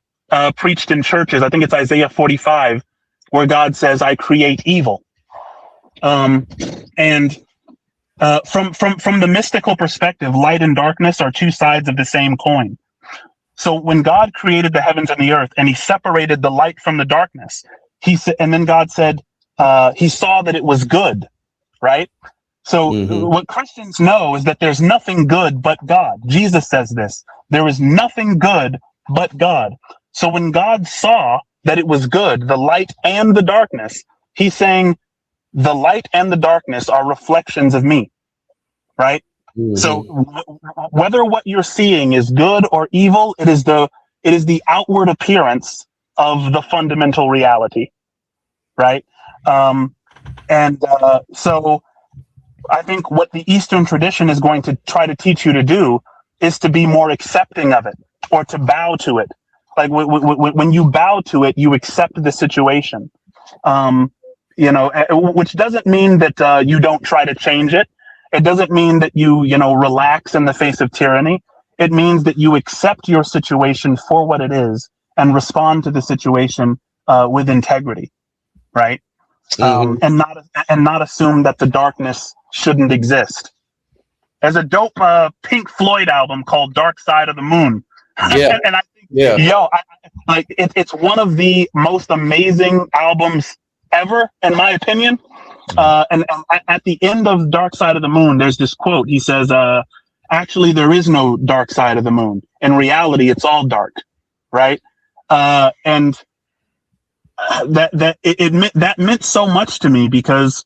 preached in churches, I think it's Isaiah 45, where God says, I create evil. And from the mystical perspective, light and darkness are two sides of the same coin. So when God created the heavens and the earth and he separated the light from the darkness, he said, and then God said, he saw that it was good, right? So what Christians know is that there's nothing good but God. Jesus says this, there is nothing good but God. So when God saw that it was good, the light and the darkness, he's saying the light and the darkness are reflections of me, right? So whether what you're seeing is good or evil, it is the outward appearance of the fundamental reality, right? So I think what the Eastern tradition is going to try to teach you to do is to be more accepting of it, or to bow to it. Like when you bow to it, you accept the situation, which doesn't mean that you don't try to change it. It doesn't mean that you relax in the face of tyranny. It means that you accept your situation for what it is and respond to the situation with integrity, right? And not assume that the darkness shouldn't exist. There's a dope Pink Floyd album called Dark Side of the Moon. Yeah. And I think, it's one of the most amazing albums ever, in my opinion. And at the end of Dark Side of the Moon, there's this quote. He says, actually, there is no dark side of the moon. In reality, it's all dark, right? And that meant so much to me, because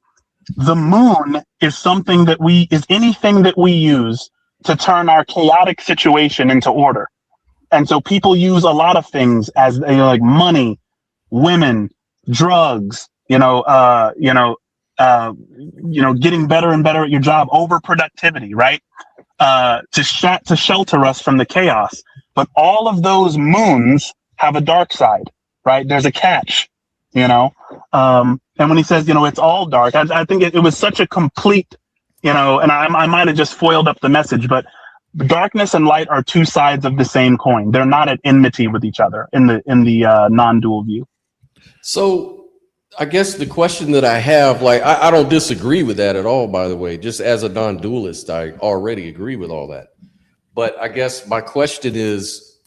the moon is anything that we use to turn our chaotic situation into order. And so people use a lot of things as like money, women, drugs, getting better and better at your job, overproductivity, right? To shelter us from the chaos. But all of those moons have a dark side, right? There's a catch, and when he says, it's all dark, I think it was such a complete, and I might have just foiled up the message, but darkness and light are two sides of the same coin. They're not at enmity with each other in the non-dual view. So I guess the question that I have, like, I don't disagree with that at all, by the way. Just as a non-dualist, I already agree with all that. But I guess my question is,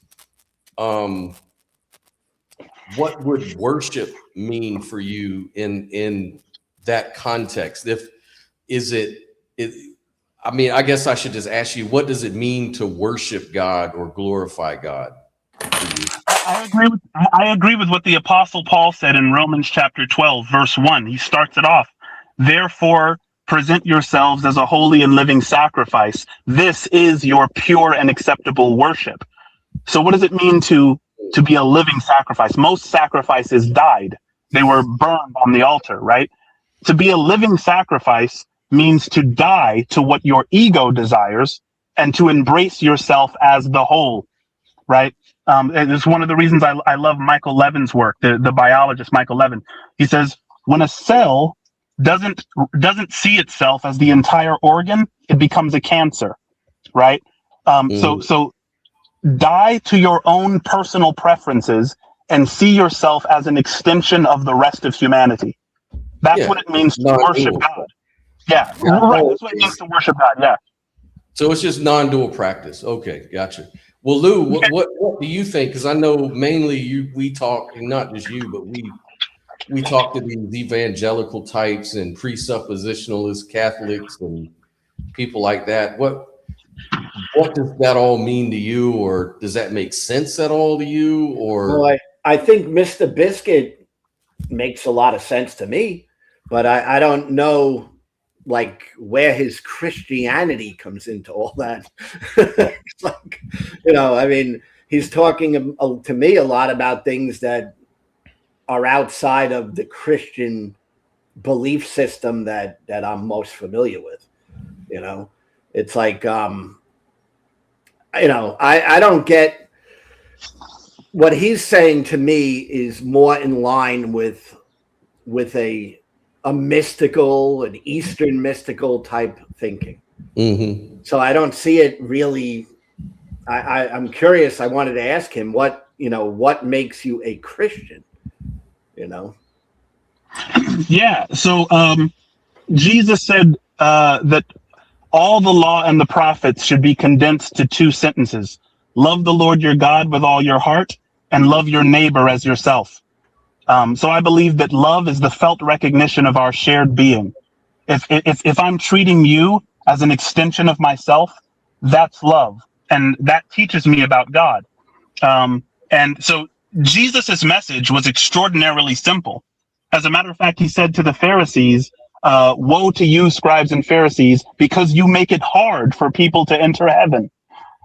what would worship mean for you in that context? I guess I should just ask you, what does it mean to worship God or glorify God to you? I agree with what the Apostle Paul said in Romans chapter 12, verse 1. He starts it off. Therefore, present yourselves as a holy and living sacrifice. This is your pure and acceptable worship. So what does it mean to be a living sacrifice? Most sacrifices died. They were burned on the altar, right? To be a living sacrifice means to die to what your ego desires and to embrace yourself as the whole, right? And it's one of the reasons I love Michael Levin's work, the biologist Michael Levin. He says, when a cell doesn't see itself as the entire organ, it becomes a cancer, right? So die to your own personal preferences and see yourself as an extension of the rest of humanity. That's what it means to worship God. Yeah, right. That's what it means to worship God. Yeah. So it's just non-dual practice. Okay, gotcha. Well, Lou, what do you think? Because I know mainly we talk, and not just you, but we talk to these evangelical types and presuppositionalist Catholics and people like that. What does that all mean to you, or does that make sense at all to you? Or well, I think Mr. Biscuit makes a lot of sense to me, but I don't know like where his Christianity comes into all that. It's like, I mean, he's talking to me a lot about things that are outside of the Christian belief system that I'm most familiar with. It's like, I don't get what he's saying. To me is more in line with a mystical, an Eastern mystical type thinking. Mm-hmm. So I don't see it really. I'm curious. I wanted to ask him what makes you a Christian. Yeah. So Jesus said that all the law and the prophets should be condensed to 2 sentences: love the Lord your God with all your heart, and love your neighbor as yourself. So I believe that love is the felt recognition of our shared being. If I'm treating you as an extension of myself, that's love, and that teaches me about God. And so Jesus's message was extraordinarily simple. As a matter of fact, he said to the Pharisees, "Woe to you, scribes and Pharisees, because you make it hard for people to enter heaven."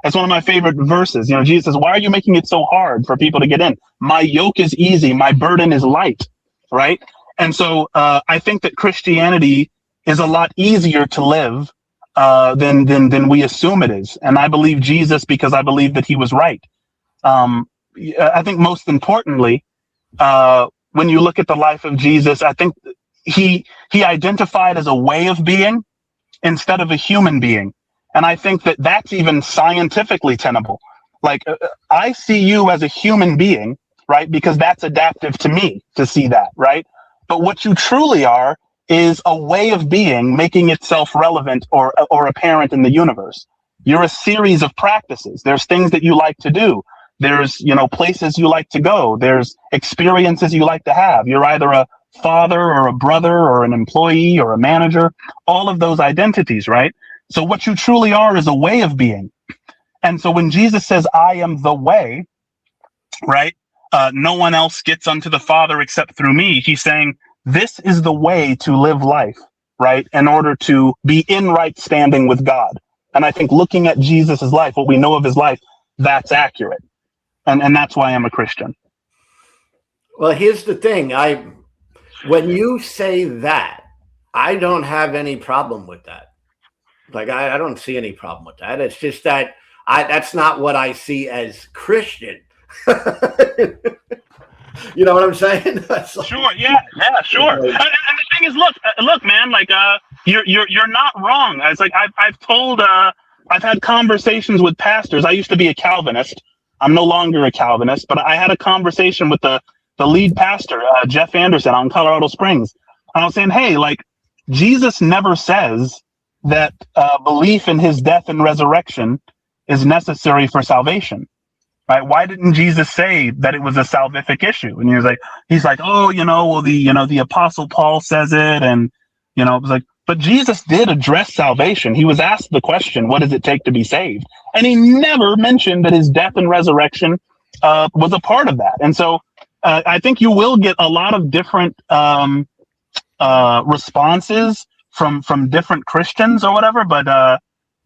That's one of my favorite verses. Jesus says, "Why are you making it so hard for people to get in? My yoke is easy, my burden is light," right? And so I think that Christianity is a lot easier to live than we assume it is. And I believe Jesus because I believe that he was right. I think most importantly, when you look at the life of Jesus, I think he identified as a way of being instead of a human being. And I think that that's even scientifically tenable. Like, I see you as a human being, right? Because that's adaptive to me to see that, right? But what you truly are is a way of being making itself relevant or apparent in the universe. You're a series of practices. There's things that you like to do. There's, places you like to go. There's experiences you like to have. You're either a father or a brother or an employee or a manager, all of those identities, right? So what you truly are is a way of being. And so when Jesus says, "I am the way," right? No one else gets unto the Father except through me. He's saying this is the way to live life, right? In order to be in right standing with God. And I think looking at Jesus's life, what we know of his life, that's accurate. And that's why I'm a Christian. Well, here's the thing. When you say that, I don't have any problem with that. Like, I don't see any problem with that. It's just that that's not what I see as Christian. You know what I'm saying? Like, Sure. Yeah. Sure. And the thing is, look, man. Like, you're not wrong. It's like I've had conversations with pastors. I used to be a Calvinist. I'm no longer a Calvinist, but I had a conversation with the lead pastor, Jeff Anderson, out in Colorado Springs. And I was saying, hey, like, Jesus never says that belief in his death and resurrection is necessary for salvation, right? Why didn't Jesus say that it was a salvific issue? And he's like, oh, well, the Apostle Paul says it, and it was like, but Jesus did address salvation. He was asked the question, what does it take to be saved? And he never mentioned that his death and resurrection was a part of that. And so I think you will get a lot of different responses from different Christians or whatever, but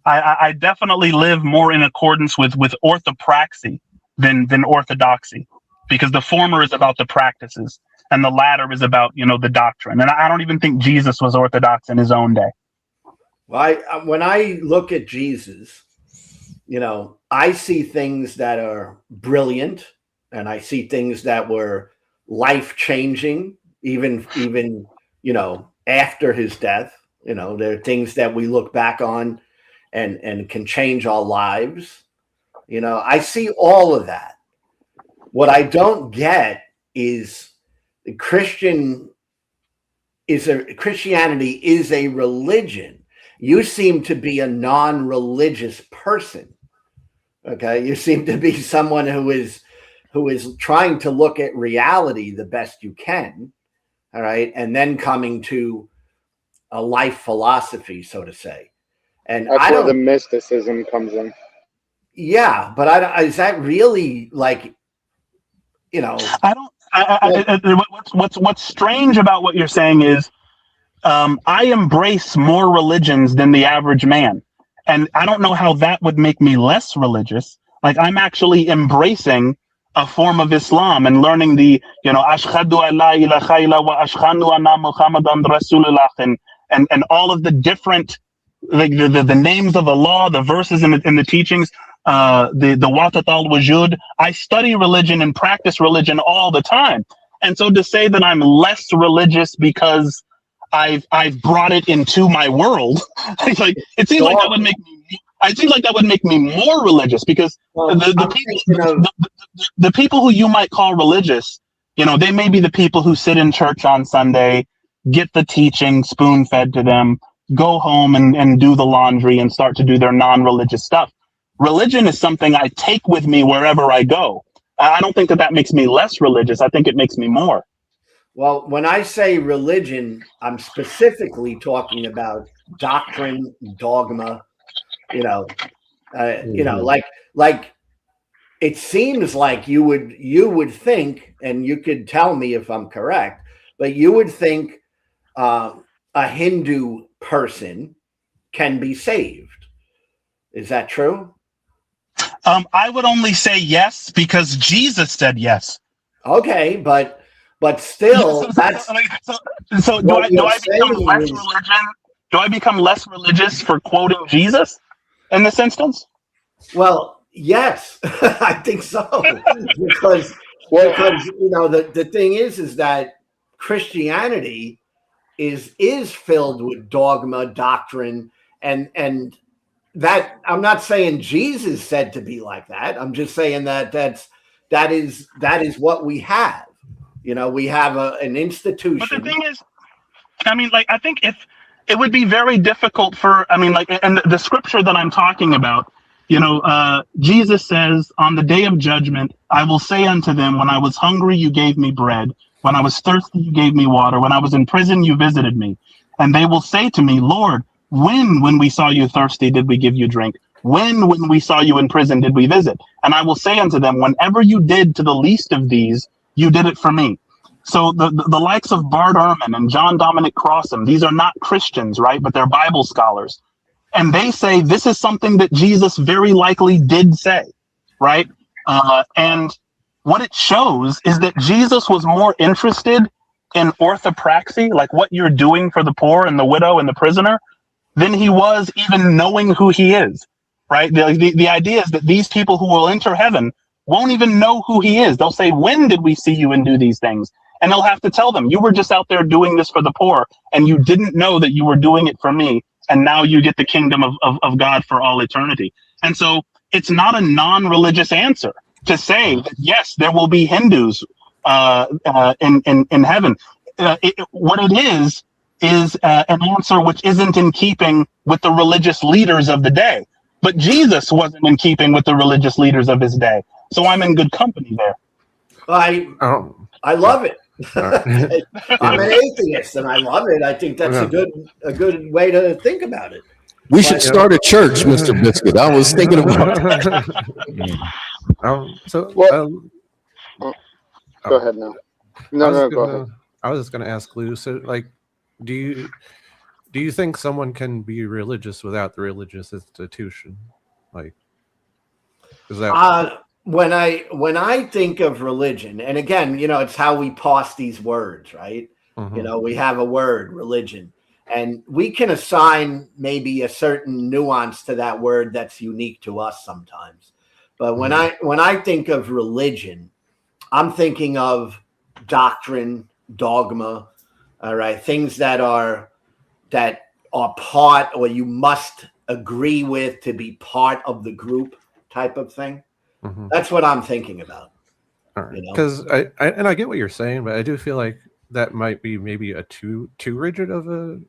I definitely live more in accordance with orthopraxy than orthodoxy, because the former is about the practices and the latter is about the doctrine. And I don't even think Jesus was orthodox in his own day. Well, when I look at Jesus, I see things that are brilliant, and I see things that were life-changing, even after his death. There are things that we look back on and can change our lives. I see all of that. What I don't get is Christianity is a religion. You seem to be a non-religious person. Okay, you seem to be someone who is trying to look at reality the best you can. All right, and then coming to a life philosophy, so to say. And that's where the mysticism comes in. Yeah, but is that really like, you know? What's strange about what you're saying is, I embrace more religions than the average man, and I don't know how that would make me less religious. Like, I'm actually embracing a form of Islam and learning the, ashhadu an la ilaha illa wa ashhadu anna Muhammadan Rasulullah, and all of the different, like the names of the law, the verses in the teachings, the watat al-wujud. I study religion and practice religion all the time. And so to say that I'm less religious because I've brought it into my world, like, it seems like that would make me, I think like that would make me more religious, because the people who you might call religious, they may be the people who sit in church on Sunday, get the teaching spoon fed to them, go home and do the laundry and start to do their non-religious stuff. Religion is something I take with me wherever I go. I don't think that makes me less religious. I think it makes me more. Well, when I say religion, I'm specifically talking about doctrine, dogma, like it seems like you would think, and you could tell me if I'm correct, but you would think a Hindu person can be saved. Is that true? I would only say yes because Jesus said yes. Okay, but still, that's so. Do I become less religion? Do I become less religious for quoting Jesus in this instance? Well, yes, I think so. because the thing is that Christianity is filled with dogma, doctrine, and that, I'm not saying Jesus said to be like that. I'm just saying that is what we have. We have an institution. But the thing is, I think if it would be very difficult and the scripture that I'm talking about, Jesus says, on the day of judgment, I will say unto them, when I was hungry, you gave me bread. When I was thirsty, you gave me water. When I was in prison, you visited me. And they will say to me, Lord, when we saw you thirsty, did we give you drink? When we saw you in prison, did we visit? And I will say unto them, whenever you did to the least of these, you did it for me. So the likes of Bart Ehrman and John Dominic Crossan, these are not Christians, right? But they're Bible scholars. And they say this is something that Jesus very likely did say, right? And what it shows is that Jesus was more interested in orthopraxy, like what you're doing for the poor and the widow and the prisoner, than he was even knowing who he is, right? The idea is that these people who will enter heaven won't even know who he is. They'll say, when did we see you and do these things? And they'll have to tell them, you were just out there doing this for the poor, and you didn't know that you were doing it for me. And now you get the kingdom of God for all eternity. And so it's not a non-religious answer to say that, yes, there will be Hindus in heaven. What it is an answer which isn't in keeping with the religious leaders of the day. But Jesus wasn't in keeping with the religious leaders of his day. So I'm in good company there. I love it. I'm an atheist and I love it. I think that's a good way to think about it. We should start a church, Mr. Biscuit. I was thinking about that. Go ahead now. No, go ahead. I was just going to ask Lou. So, do you think someone can be religious without the religious institution? Is that when I think of religion, and again, it's how we parse these words, right? Mm-hmm. We have a word, religion, and we can assign maybe a certain nuance to that word that's unique to us sometimes. But when I think of religion, I'm thinking of doctrine, dogma, all right, things that are part, or you must agree with to be part of the group type of thing. Mm-hmm. That's what I'm thinking about. All right. You know? Because I get what you're saying, but I do feel like that might be maybe a too rigid of a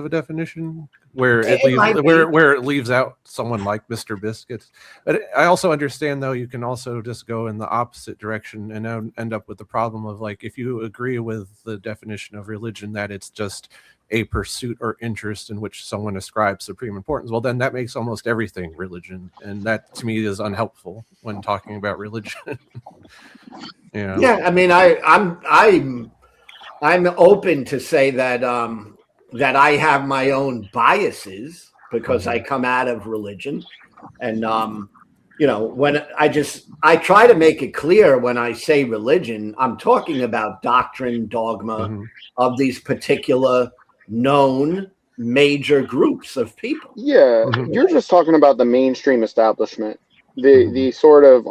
definition, where it leaves out someone like Mr. Biscuits. But I also understand, though, you can also just go in the opposite direction and end up with the problem of, like, if you agree with the definition of religion that it's just a pursuit or interest in which someone ascribes supreme importance, well, then that makes almost everything religion, and that to me is unhelpful when talking about religion. Yeah, I mean, I'm open to say that that I have my own biases because I come out of religion, and you know, when I try to make it clear when I say religion, I'm talking about doctrine, dogma of these particular known major groups of people. Yeah, you're just talking about the mainstream establishment, the sort of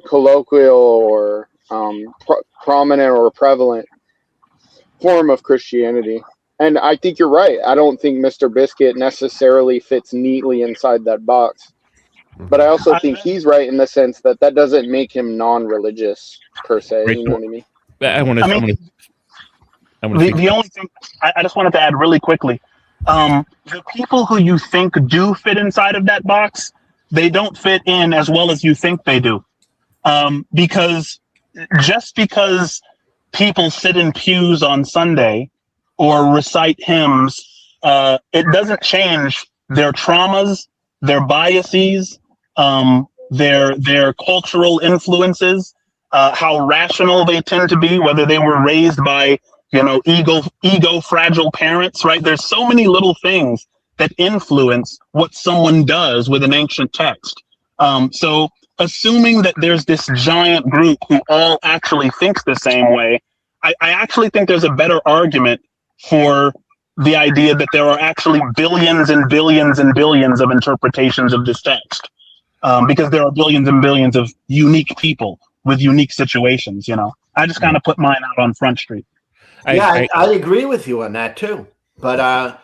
colloquial or prominent or prevalent form of Christianity. And I think you're right. I don't think Mr. Biscuit necessarily fits neatly inside that box. But I also think he's right in the sense that that doesn't make him non-religious per se. Right. You know what I mean? The only thing I just wanted to add really quickly, the people who you think do fit inside of that box, they don't fit in as well as you think they do. Because just because people sit in pews on Sunday or recite hymns, it doesn't change their traumas, their biases, their cultural influences, how rational they tend to be, whether they were raised by, you know, ego fragile parents, right? There's so many little things that influence what someone does with an ancient text. So assuming that there's this giant group who all actually thinks the same way, I actually think there's a better argument for the idea that there are actually billions and billions and billions of interpretations of this text, because there are billions and billions of unique people with unique situations. You know, I just kind of put mine out on Front Street. I agree with you on that too, but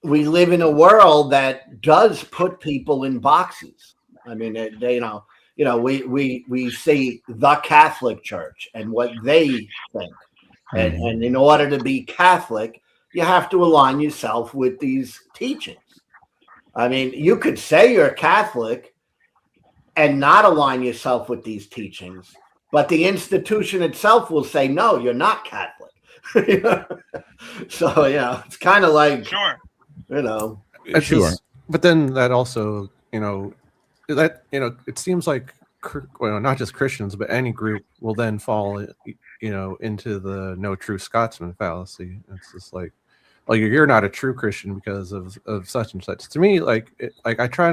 we live in a world that does put people in boxes. I mean, they we see the Catholic Church and what they think. And in order to be Catholic, you have to align yourself with these teachings. I mean, you could say you're Catholic and not align yourself with these teachings, but the institution itself will say, no, you're not Catholic. So, yeah, it's kind of like, you know. But then that also, it seems like, well, not just Christians, but any group will then fall, into the no true Scotsman fallacy. It's just like you're not a true Christian because of such and such. To me, I try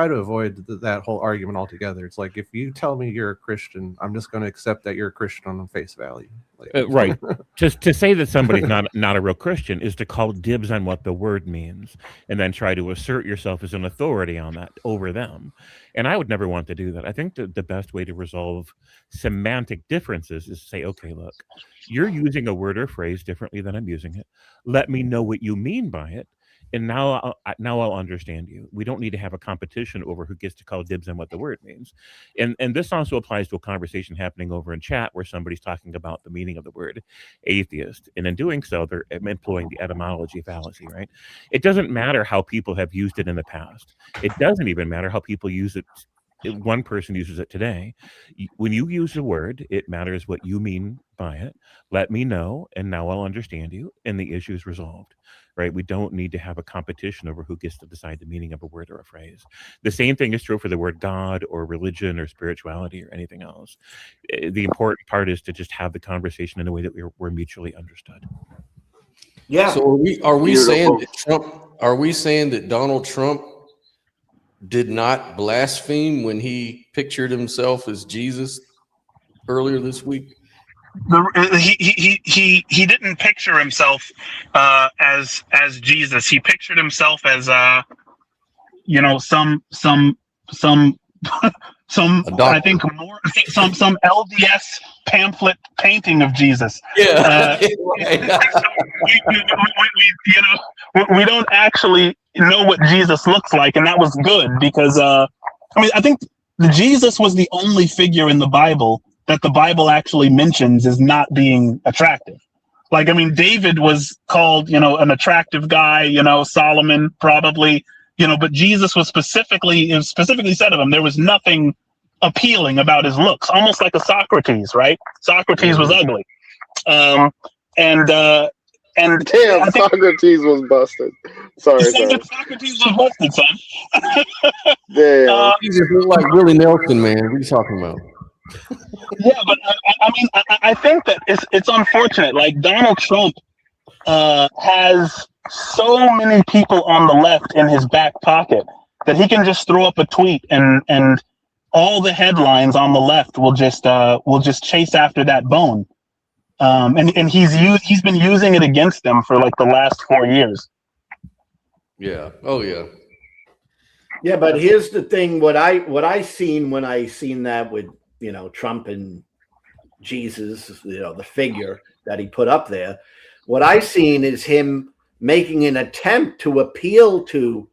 to avoid that whole argument altogether. It's like, if you tell me you're a Christian, I'm just going to accept that you're a Christian on face value. Right. Just to say that somebody's not a real Christian is to call dibs on what the word means and then try to assert yourself as an authority on that over them. And I would never want to do that. I think that the best way to resolve semantic differences is to say, okay, look, you're using a word or phrase differently than I'm using it. Let me know what you mean by it. And now I'll understand you. We don't need to have a competition over who gets to call dibs on what the word means. And this also applies to a conversation happening over in chat where somebody's talking about the meaning of the word atheist. And in doing so, they're employing the etymology fallacy, right? It doesn't matter how people have used it in the past. It doesn't even matter how people use it. One person uses it today. When you use a word, it matters what you mean by it. Let me know, and now I'll understand you, and the issue is resolved, right? We don't need to have a competition over who gets to decide the meaning of a word or a phrase. The same thing is true for the word God or religion or spirituality or anything else. The important part is to just have the conversation in a way that we're mutually understood. Yeah. So are we saying that Trump? Are we saying that Donald Trump did not blaspheme when he pictured himself as Jesus earlier this week? He didn't picture himself as Jesus. He pictured himself as some LDS pamphlet painting of Jesus. Yeah. We don't actually know what Jesus looks like, and that was good because I think Jesus was the only figure in the Bible that the Bible actually mentions as not being attractive. Like, I mean, David was called, an attractive guy, Solomon probably, but Jesus was specifically said of him, there was nothing appealing about his looks, almost like a Socrates, right? Socrates was ugly. And Damn, Socrates was busted. Sorry. Socrates was busted, son. Damn. You just look like Willie Nelson, man. What are you talking about? Yeah, but I think that it's unfortunate. Like, Donald Trump has so many people on the left in his back pocket that he can just throw up a tweet and all the headlines on the left will just chase after that bone. And he's been using it against them for like the last 4 years. Yeah. Oh yeah. Yeah, but here's the thing: what I seen when I seen that with Trump and Jesus, the figure that he put up there. What I seen is him making an attempt to appeal to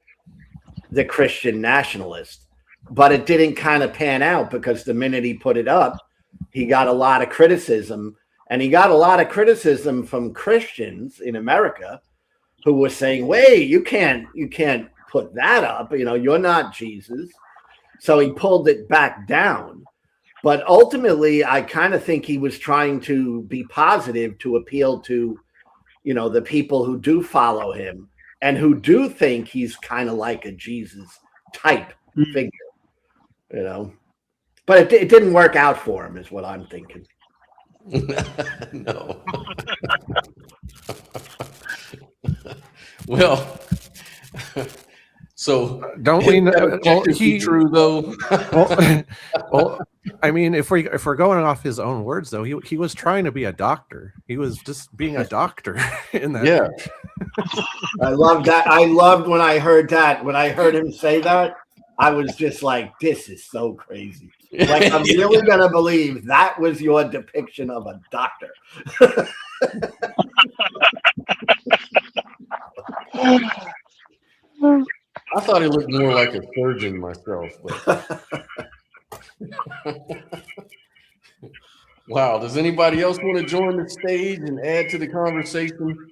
the Christian nationalist, but it didn't kind of pan out because the minute he put it up, he got a lot of criticism. And he got a lot of criticism from Christians in America who were saying, wait, you can't put that up. You're not Jesus. So he pulled it back down. But ultimately, I kind of think he was trying to be positive to appeal to, the people who do follow him and who do think he's kind of like a Jesus type figure, But it didn't work out for him, is what I'm thinking. No. Well, so don't we know? Well, true though. well, I mean, if we're going off his own words, though, he was trying to be a doctor. He was just being a doctor in that. Yeah. I love that. I loved when I heard that. When I heard him say that, I was just like, this is so crazy. Like, I'm really going to believe that was your depiction of a doctor. I thought he looked more like a surgeon myself. But... Wow. Does anybody else want to join the stage and add to the conversation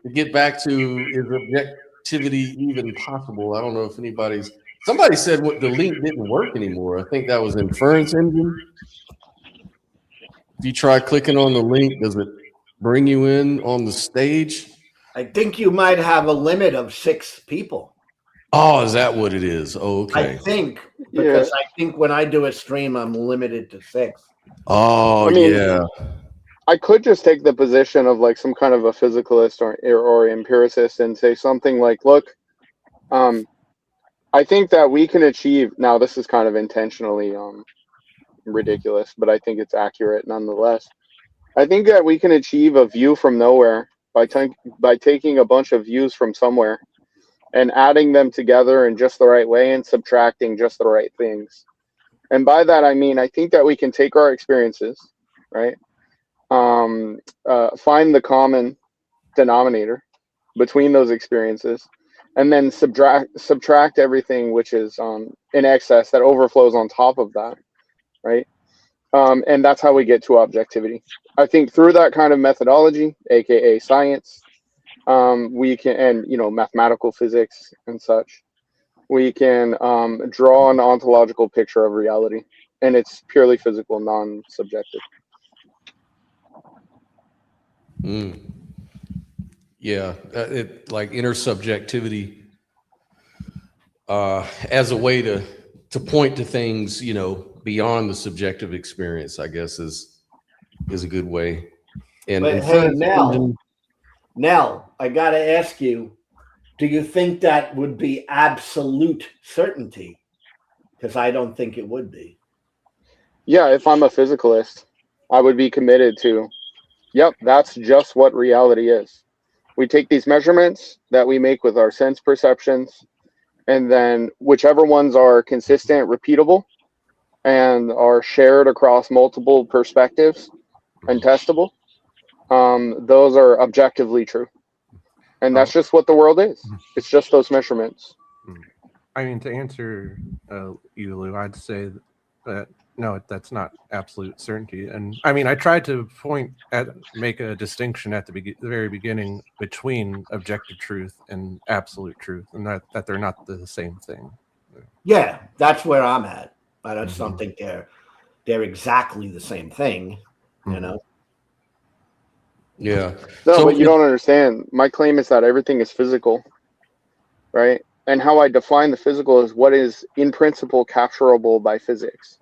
to get back to is objectivity even possible? I don't know if somebody said the link didn't work anymore. I think that was Inference Engine. If you try clicking on the link, does it bring you in on the stage? I think you might have a limit of 6 people. Oh, is that what it is? Oh, okay. I think, because I think when I do a stream, I'm limited to 6. Oh, yeah. I could just take the position of like some kind of a physicalist or empiricist and say something like, look, I think that we can achieve, now this is kind of intentionally ridiculous, but I think it's accurate nonetheless. I think that we can achieve a view from nowhere by taking a bunch of views from somewhere and adding them together in just the right way and subtracting just the right things. And by that, I mean, I think that we can take our experiences, right? Find the common denominator between those experiences, and then subtract everything which is in excess that overflows on top of that, right? And that's how we get to objectivity. I think through that kind of methodology, aka science, we can, and mathematical physics and such, we can draw an ontological picture of reality, and it's purely physical, non-subjective. Yeah, like intersubjectivity as a way to point to things, beyond the subjective experience, I guess is a good way. And hey, Nell, I got to ask you, do you think that would be absolute certainty? Because I don't think it would be. Yeah, if I'm a physicalist, I would be committed to, yep, that's just what reality is. We take these measurements that we make with our sense perceptions, and then whichever ones are consistent, repeatable, and are shared across multiple perspectives and testable, those are objectively true. And that's just what the world is. It's just those measurements. I mean, to answer you, Lou, I'd say no, that's not absolute certainty. And I mean, I tried to make a distinction at the very beginning between objective truth and absolute truth, and that they're not the same thing. Yeah, that's where I'm at. I don't think they're exactly the same thing, you know. Yeah. No, but you don't understand. My claim is that everything is physical, right? And how I define the physical is what is in principle capturable by physics.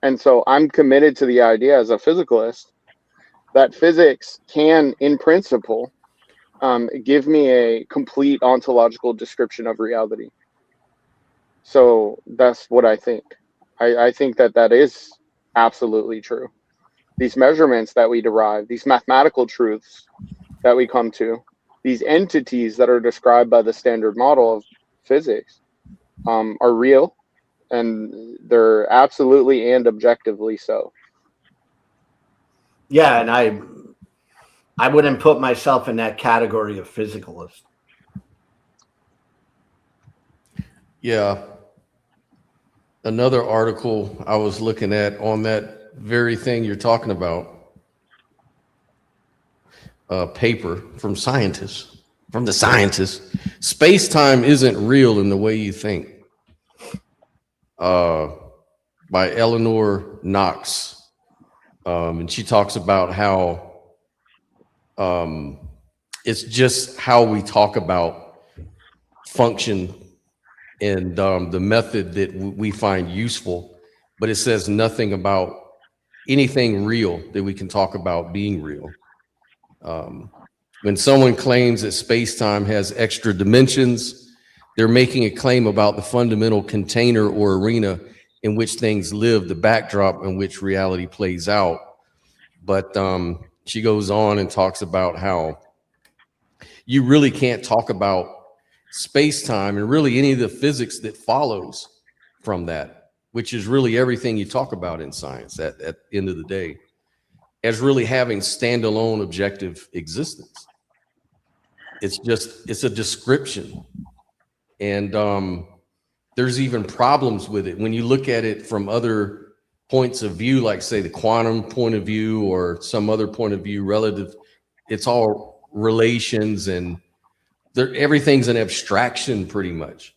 And so I'm committed to the idea as a physicalist that physics can, in principle, give me a complete ontological description of reality. So that's what I think. I think that is absolutely true. These measurements that we derive, these mathematical truths that we come to, these entities that are described by the standard model of physics are real, and they're absolutely and objectively so. Yeah, and I wouldn't put myself in that category of physicalist. Yeah. Another article I was looking at on that very thing you're talking about, a paper from the scientists. Space-time isn't real in the way you think. By Eleanor Knox. And she talks about how it's just how we talk about function and the method that we find useful, but it says nothing about anything real that we can talk about being real. When someone claims that space-time has extra dimensions, they're making a claim about the fundamental container or arena in which things live, the backdrop in which reality plays out. But she goes on and talks about how you really can't talk about space-time and really any of the physics that follows from that, which is really everything you talk about in science at the end of the day, as really having standalone objective existence. It's a description. And there's even problems with it when you look at it from other points of view, like say the quantum point of view or some other point of view relative. It's all relations, and everything's an abstraction pretty much.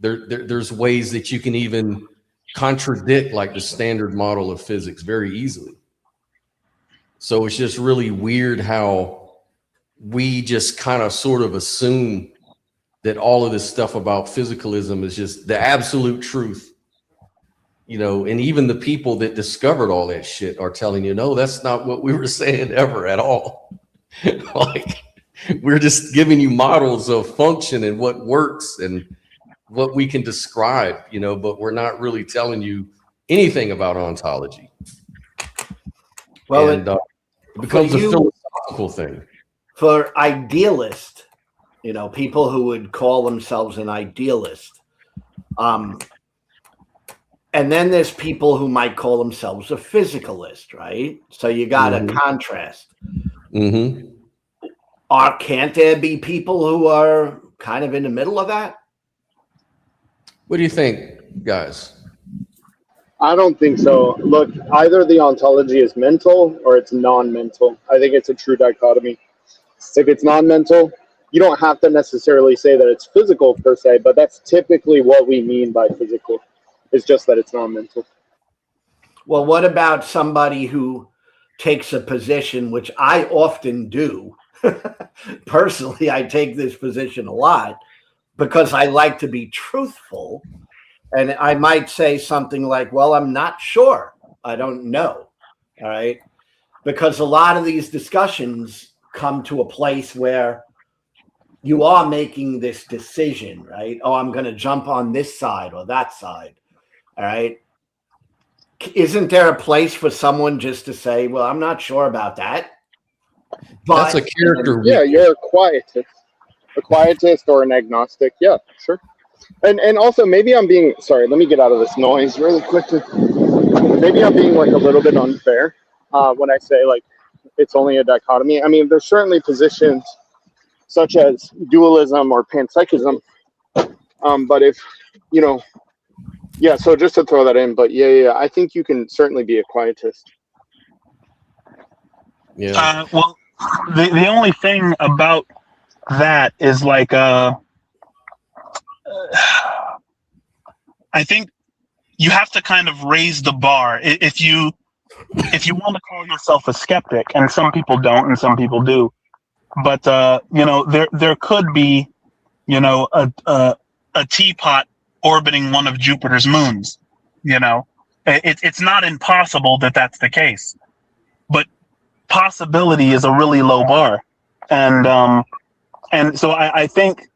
There's ways that you can even contradict like the standard model of physics very easily. So it's just really weird how we just kind of sort of assume that all of this stuff about physicalism is just the absolute truth, you know, and even the people that discovered all that shit are telling you, no, that's not what we were saying ever at all. Like, we're just giving you models of function and what works and what we can describe, you know, but we're not really telling you anything about ontology. Well, and it becomes a philosophical thing. For idealist, you know, people who would call themselves an idealist. And then there's people who might call themselves a physicalist, right? So you got a contrast. Mm-hmm. Can't there be people who are kind of in the middle of that? What do you think, guys? I don't think so. Look, either the ontology is mental or it's non-mental. I think it's a true dichotomy. If it's non-mental, you don't have to necessarily say that it's physical per se, but that's typically what we mean by physical. It's just that it's non-mental. Well, what about somebody who takes a position, which I often do? Personally, I take this position a lot because I like to be truthful. And I might say something like, well, I'm not sure. I don't know. All right. Because a lot of these discussions come to a place where you are making this decision, right? Oh, I'm going to jump on this side or that side. All right. Isn't there a place for someone just to say, well, I'm not sure about that? But, that's a character. Yeah, you're a quietist or an agnostic. Yeah, sure. And also maybe I'm being, sorry, let me get out of this noise really quickly. Maybe I'm being like a little bit unfair when I say like it's only a dichotomy. I mean, there's certainly positions such as dualism or panpsychism. But if, you know, Yeah, so just to throw that in, but yeah, I think you can certainly be a quietist. Yeah. Well, the only thing about that is like I think you have to kind of raise the bar. If you want to call yourself a skeptic, and some people don't, and some people do, but there could be a teapot orbiting one of Jupiter's moons. It's not impossible that that's the case, but possibility is a really low bar, and so I think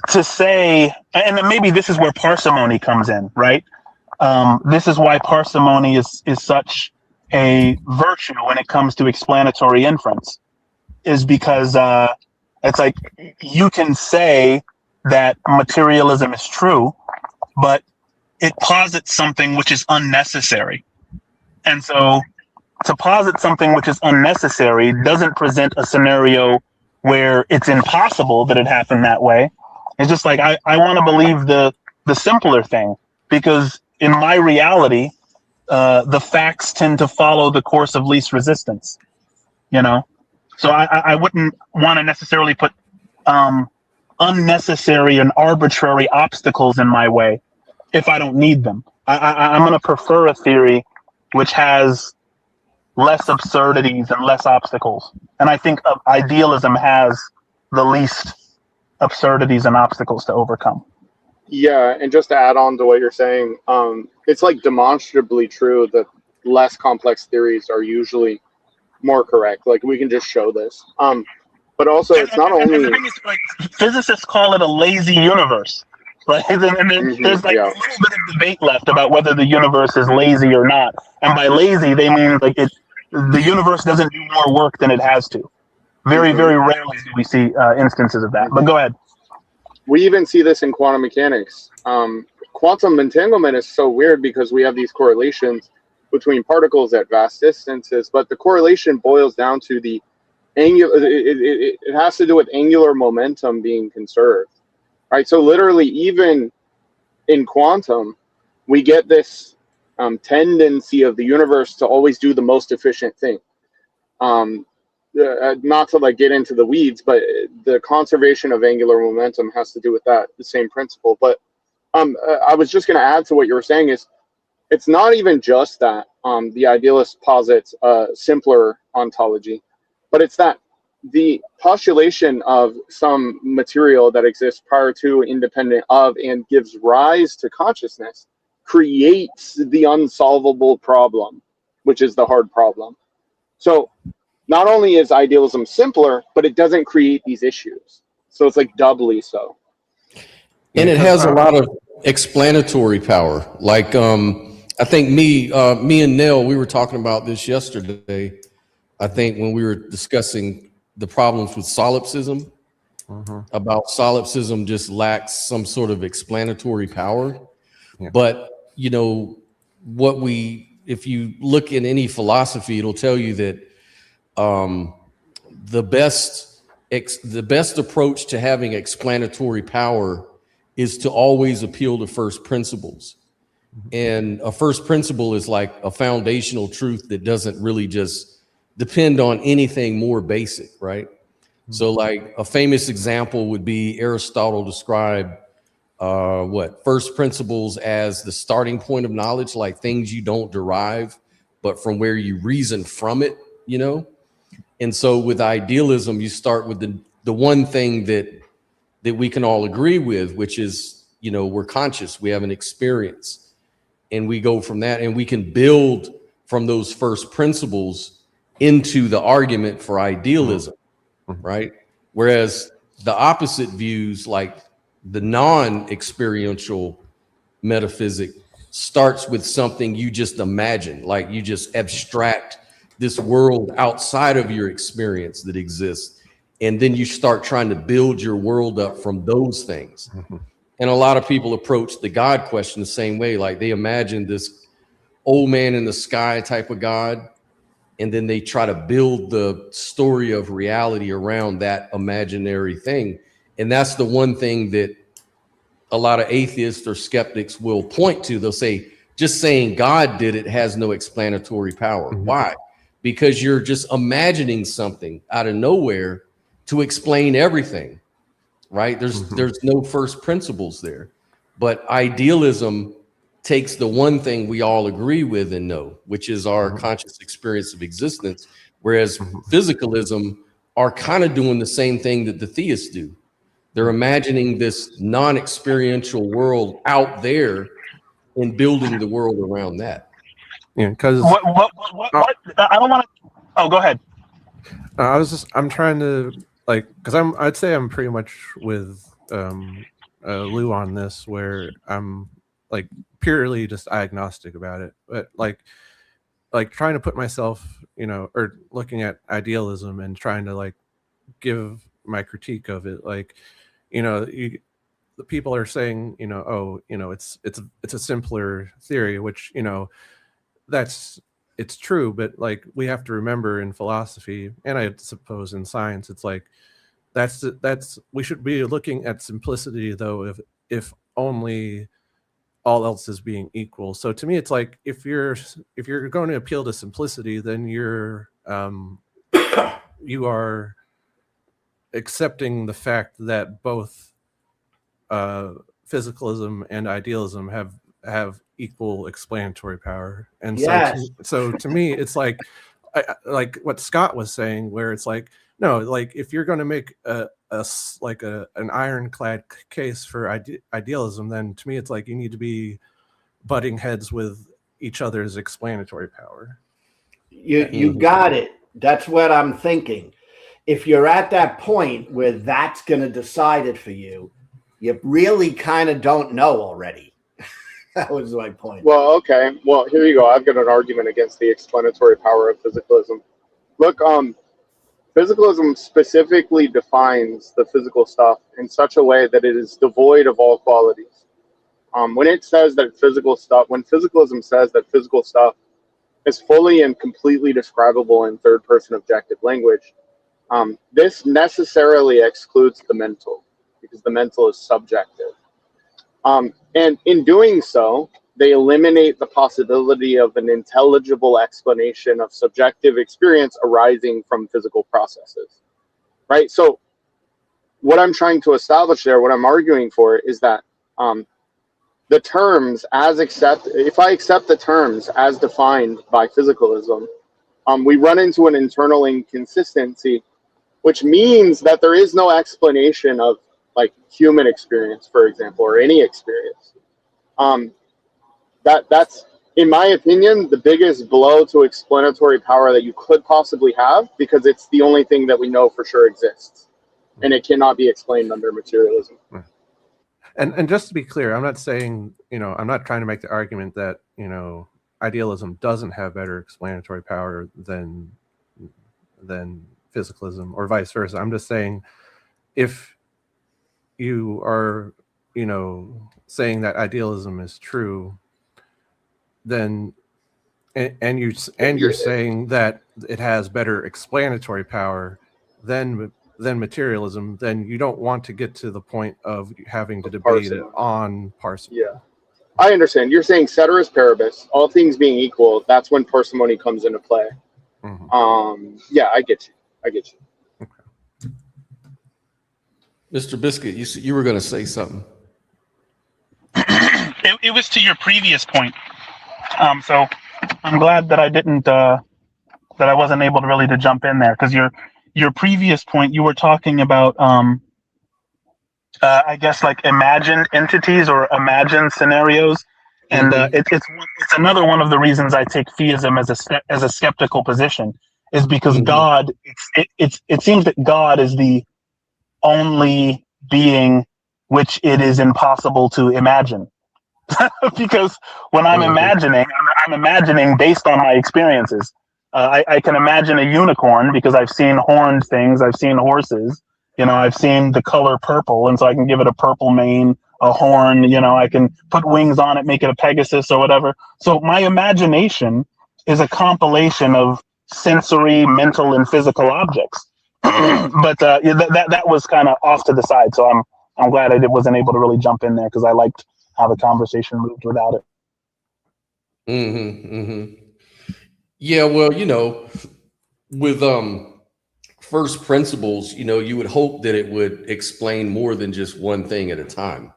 to say, and maybe this is where parsimony comes in, right? This is why parsimony is such a virtue when it comes to explanatory inference, is because it's like you can say that materialism is true, but it posits something which is unnecessary. And so to posit something which is unnecessary doesn't present a scenario where it's impossible that it happened that way. It's just like, I want to believe the simpler thing, because in my reality, the facts tend to follow the course of least resistance, So I wouldn't want to necessarily put unnecessary and arbitrary obstacles in my way if I don't need them. I'm going to prefer a theory which has less absurdities and less obstacles. And I think idealism has the least absurdities and obstacles to overcome. Yeah, and just to add on to what you're saying, it's like demonstrably true that less complex theories are usually more correct. Like, we can just show this. But also, it's not only... The thing is, like, physicists call it a lazy universe, right? And there's like a little bit of debate left about whether the universe is lazy or not. And by lazy, they mean like the universe doesn't do more work than it has to. Very, very rarely do we see instances of that. But go ahead. We even see this in quantum mechanics. Quantum entanglement is so weird because we have these correlations between particles at vast distances, but the correlation boils down to the angular. It has to do with angular momentum being conserved, right? So literally, even in quantum, we get this tendency of the universe to always do the most efficient thing. Not to like get into the weeds, but the conservation of angular momentum has to do with that, the same principle. But I was just going to add to what you were saying is, it's not even just that the idealist posits a simpler ontology, but it's that the postulation of some material that exists prior to, independent of, and gives rise to consciousness creates the unsolvable problem, which is the hard problem. So not only is idealism simpler, but it doesn't create these issues. So it's like doubly so. And it has a lot of explanatory power. Like, I think me and Nell, we were talking about this yesterday, I think, when we were discussing the problems with solipsism, about solipsism just lacks some sort of explanatory power. Yeah. But, if you look in any philosophy, it'll tell you that the best approach to having explanatory power is to always appeal to first principles. And a first principle is like a foundational truth that doesn't really just depend on anything more basic, right? So like a famous example would be Aristotle described first principles as the starting point of knowledge, like things you don't derive, but from where you reason from it, And so with idealism, you start with the one thing that we can all agree with, which is, we're conscious, we have an experience. And we go from that, and we can build from those first principles into the argument for idealism, right? Whereas the opposite views, like the non-experiential metaphysic, starts with something you just imagine, like you just abstract this world outside of your experience that exists, and then you start trying to build your world up from those things. And a lot of people approach the God question the same way. Like they imagine this old man in the sky type of God, and then they try to build the story of reality around that imaginary thing. And that's the one thing that a lot of atheists or skeptics will point to. They'll say, just saying God did it has no explanatory power. Mhm. Why? Because you're just imagining something out of nowhere to explain everything, right? There's no first principles there. But idealism takes the one thing we all agree with and know, which is our conscious experience of existence, whereas physicalism are kind of doing the same thing that the theists do. They're imagining this non-experiential world out there and building the world around that. Yeah, because What? I don't want to. Oh, go ahead. I'm trying to because I'd say I'm pretty much with Lou on this, where I'm like purely just agnostic about it, but like trying to put myself, or looking at idealism and trying to like give my critique of it, the people are saying, it's a simpler theory, which, it's true, but like we have to remember in philosophy, and I suppose in science, it's like that's we should be looking at simplicity, though, if only all else is being equal. So to me, it's like if you're going to appeal to simplicity, then you are accepting the fact that both physicalism and idealism have equal explanatory power. And Yes. so to me, it's like what Scott was saying, where it's like, no, like if you're going to make an ironclad case for idealism, then to me it's like you need to be butting heads with each other's explanatory power. You got it. That's what I'm thinking. If you're at that point where that's going to decide it for you, you really kind of don't know already. That was my point. Well, okay. Well, here you go. I've got an argument against the explanatory power of physicalism. Look, physicalism specifically defines the physical stuff in such a way that it is devoid of all qualities. When it says that when physicalism says that physical stuff is fully and completely describable in third-person objective language, this necessarily excludes the mental, because the mental is subjective. And in doing so, they eliminate the possibility of an intelligible explanation of subjective experience arising from physical processes, right? So what I'm trying to establish there, what I'm arguing for, is that the terms if I accept the terms as defined by physicalism, we run into an internal inconsistency, which means that there is no explanation of like human experience, for example, or any experience. That's, in my opinion, the biggest blow to explanatory power that you could possibly have, because it's the only thing that we know for sure exists, and it cannot be explained under materialism. And just to be clear, I'm not saying, I'm not trying to make the argument that, idealism doesn't have better explanatory power than physicalism, or vice versa. I'm just saying, if you are, saying that idealism is true, then and you're saying that it has better explanatory power than materialism, then you don't want to get to the point of having to debate it on parsimony. Yeah, I understand. You're saying ceteris paribus, all things being equal, that's when parsimony comes into play. Mm-hmm. Yeah, I get you. Okay. Mr. Biscuit, you were going to say something. It was to your previous point. So I'm glad that I didn't, that I wasn't able to really jump in there, because your previous point, you were talking about, I guess, like imagined entities or imagined scenarios, and it's another one of the reasons I take theism as a skeptical position, is because God, it seems that God is the only being which it is impossible to imagine. Because when I'm imagining based on my experiences. I can imagine a unicorn because I've seen horned things, I've seen horses, I've seen the color purple, and so I can give it a purple mane, a horn, I can put wings on it, make it a Pegasus or whatever. So my imagination is a compilation of sensory, mental, and physical objects. But that was kind of off to the side, so I'm glad I wasn't able to really jump in there because I liked how the conversation moved without it. Yeah, well, with first principles, you would hope that it would explain more than just one thing at a time.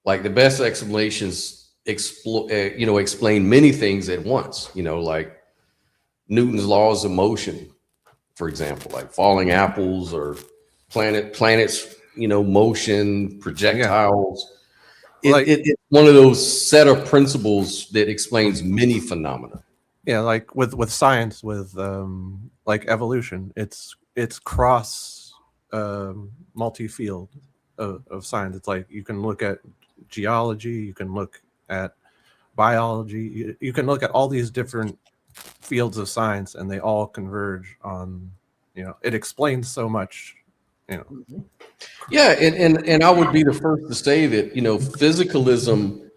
Like the best explanations explain many things at once. Like Newton's laws of motion, for example, like falling apples or planets, motion, projectiles. It's one of those set of principles that explains many phenomena. Yeah, like with science, with like evolution, it's cross multi-field of science. It's like you can look at geology, you can look at biology, you can look at all these different fields of science, and they all converge on, it explains so much, Yeah, and I would be the first to say that, physicalism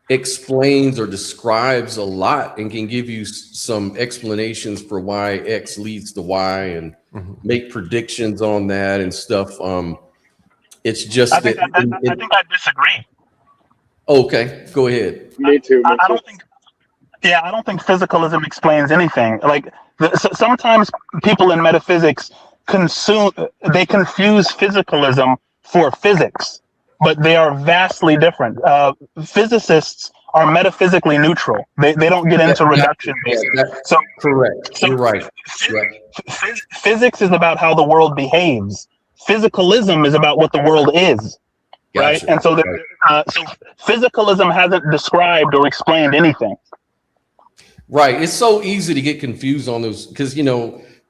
explains or describes a lot and can give you some explanations for why X leads to Y and make predictions on that and stuff. It's just I think I disagree. Okay, go ahead. Me too. I don't think. Yeah, I don't think physicalism explains anything. Like sometimes people in metaphysics confuse physicalism for physics, but they are vastly different. Physicists are metaphysically neutral. They don't get into reduction. So correct. You're right. Physics is about how the world behaves. Physicalism is about what the world is. Right, and so so physicalism hasn't described or explained anything. Right, it's so easy to get confused on those because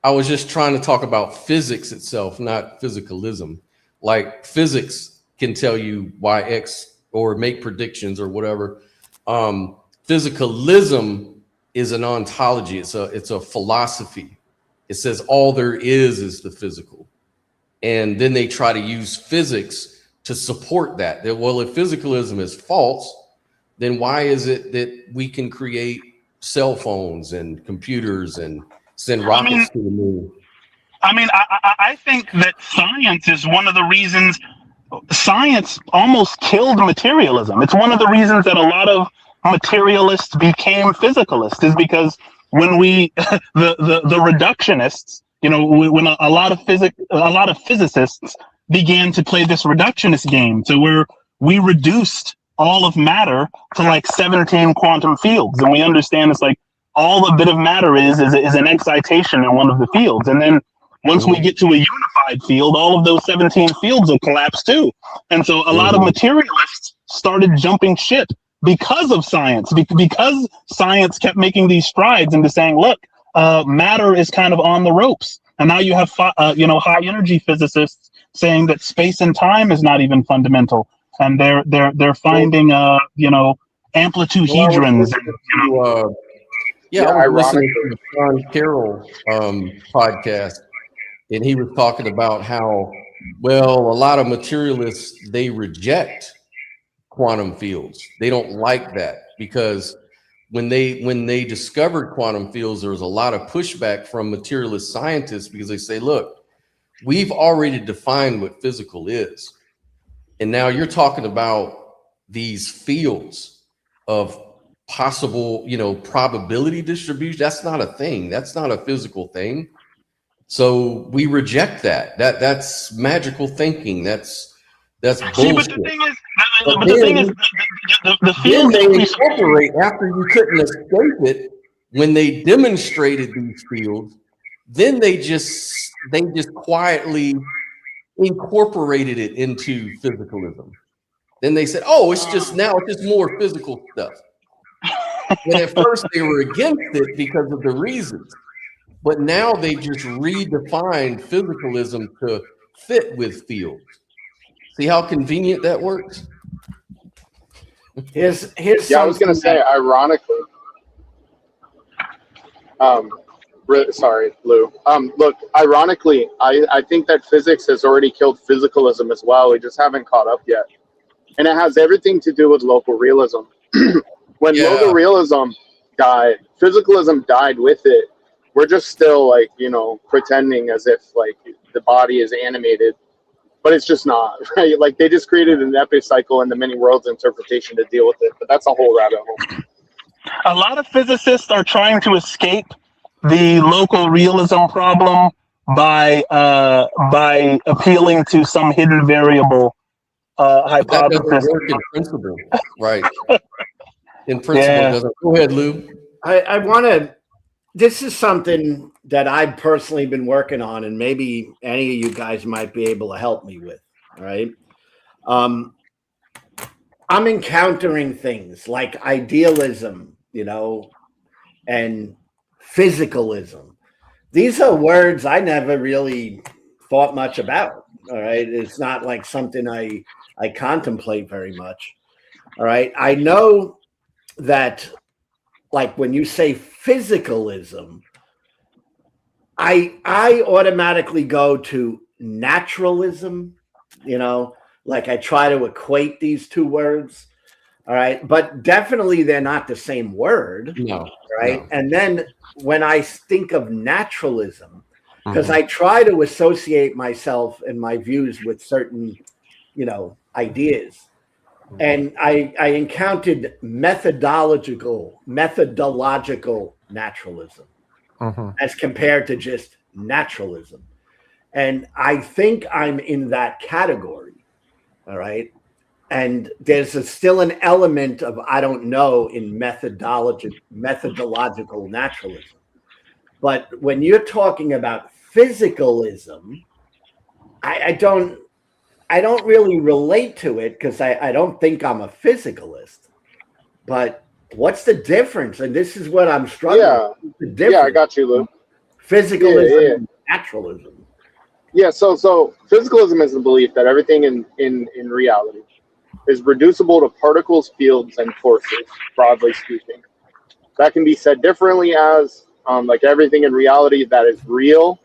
I was just trying to talk about physics itself, not physicalism. Like physics can tell you why X or make predictions or whatever. Physicalism is an ontology. It's a philosophy. It says all there is the physical, and then they try to use physics to support that. Well, if physicalism is false, then why is it that we can create cell phones and computers and send rockets to the moon? I think that science is one of the reasons. Science almost killed materialism. It's one of the reasons that a lot of materialists became physicalists, is because when the reductionists, when a lot of physicists began to play this reductionist game, so where we reduced all of matter to like 17 quantum fields, and we understand it's like all a bit of matter is an excitation in one of the fields, and then once we get to a unified field, all of those 17 fields will collapse too. And so a lot of materialists started jumping ship because of science, because science kept making these strides into saying, look, matter is kind of on the ropes, and now you have high energy physicists saying that space and time is not even fundamental, and they're finding amplitude hedrons. I was listening to the Sean Carroll podcast, and he was talking about how a lot of materialists, they reject quantum fields. They don't like that because when they discovered quantum fields, there was a lot of pushback from materialist scientists because they say, look, we've already defined what physical is. And now you're talking about these fields of possible, probability distribution. That's not a thing. That's not a physical thing. So we reject that. That's magical thinking. That's bullshit. See, but the thing is, the field they incorporate after you couldn't escape it. When they demonstrated these fields, then they just quietly incorporated it into physicalism. Then they said, "Oh, it's just more physical stuff." And at first they were against it because of the reasons, but now they just redefined physicalism to fit with fields. See how convenient that works? Here's I was going to say, ironically, sorry, Lou. Look, ironically, I think that physics has already killed physicalism as well. We just haven't caught up yet. And it has everything to do with local realism. When local realism died, physicalism died with it. We're just still pretending as if the body is animated but it's just not, right? Like they just created an epicycle and the many worlds interpretation to deal with it, but that's a whole rabbit hole. A lot of physicists are trying to escape the local realism problem by appealing to some hidden variable But that doesn't hypothesis. work in principle, right? In principle, Yeah. it doesn't. Go ahead, Lou. I want to. This is something that I've personally been working on, and maybe any of you guys might be able to help me with. All right. I'm encountering things like idealism, and physicalism. These are words I never really thought much about. All right. It's not like something I contemplate very much. All right. I know that, like, when you say physicalism, I automatically go to naturalism, like I try to equate these two words. All right. But definitely they're not the same word. No. Right. No. And then when I think of naturalism, because I try to associate myself and my views with certain, ideas. And I encountered methodological naturalism as compared to just naturalism. And I think I'm in that category. All right. And there's still an element of I don't know in methodological naturalism. But when you're talking about physicalism, I don't really relate to it because I don't think I'm a physicalist. But what's the difference? And this is what I'm struggling with. The difference. Yeah, I got you, Lou. Physicalism and naturalism. Yeah, so physicalism is the belief that everything in reality is reducible to particles, fields, and forces, broadly speaking. That can be said differently as like everything in reality that is real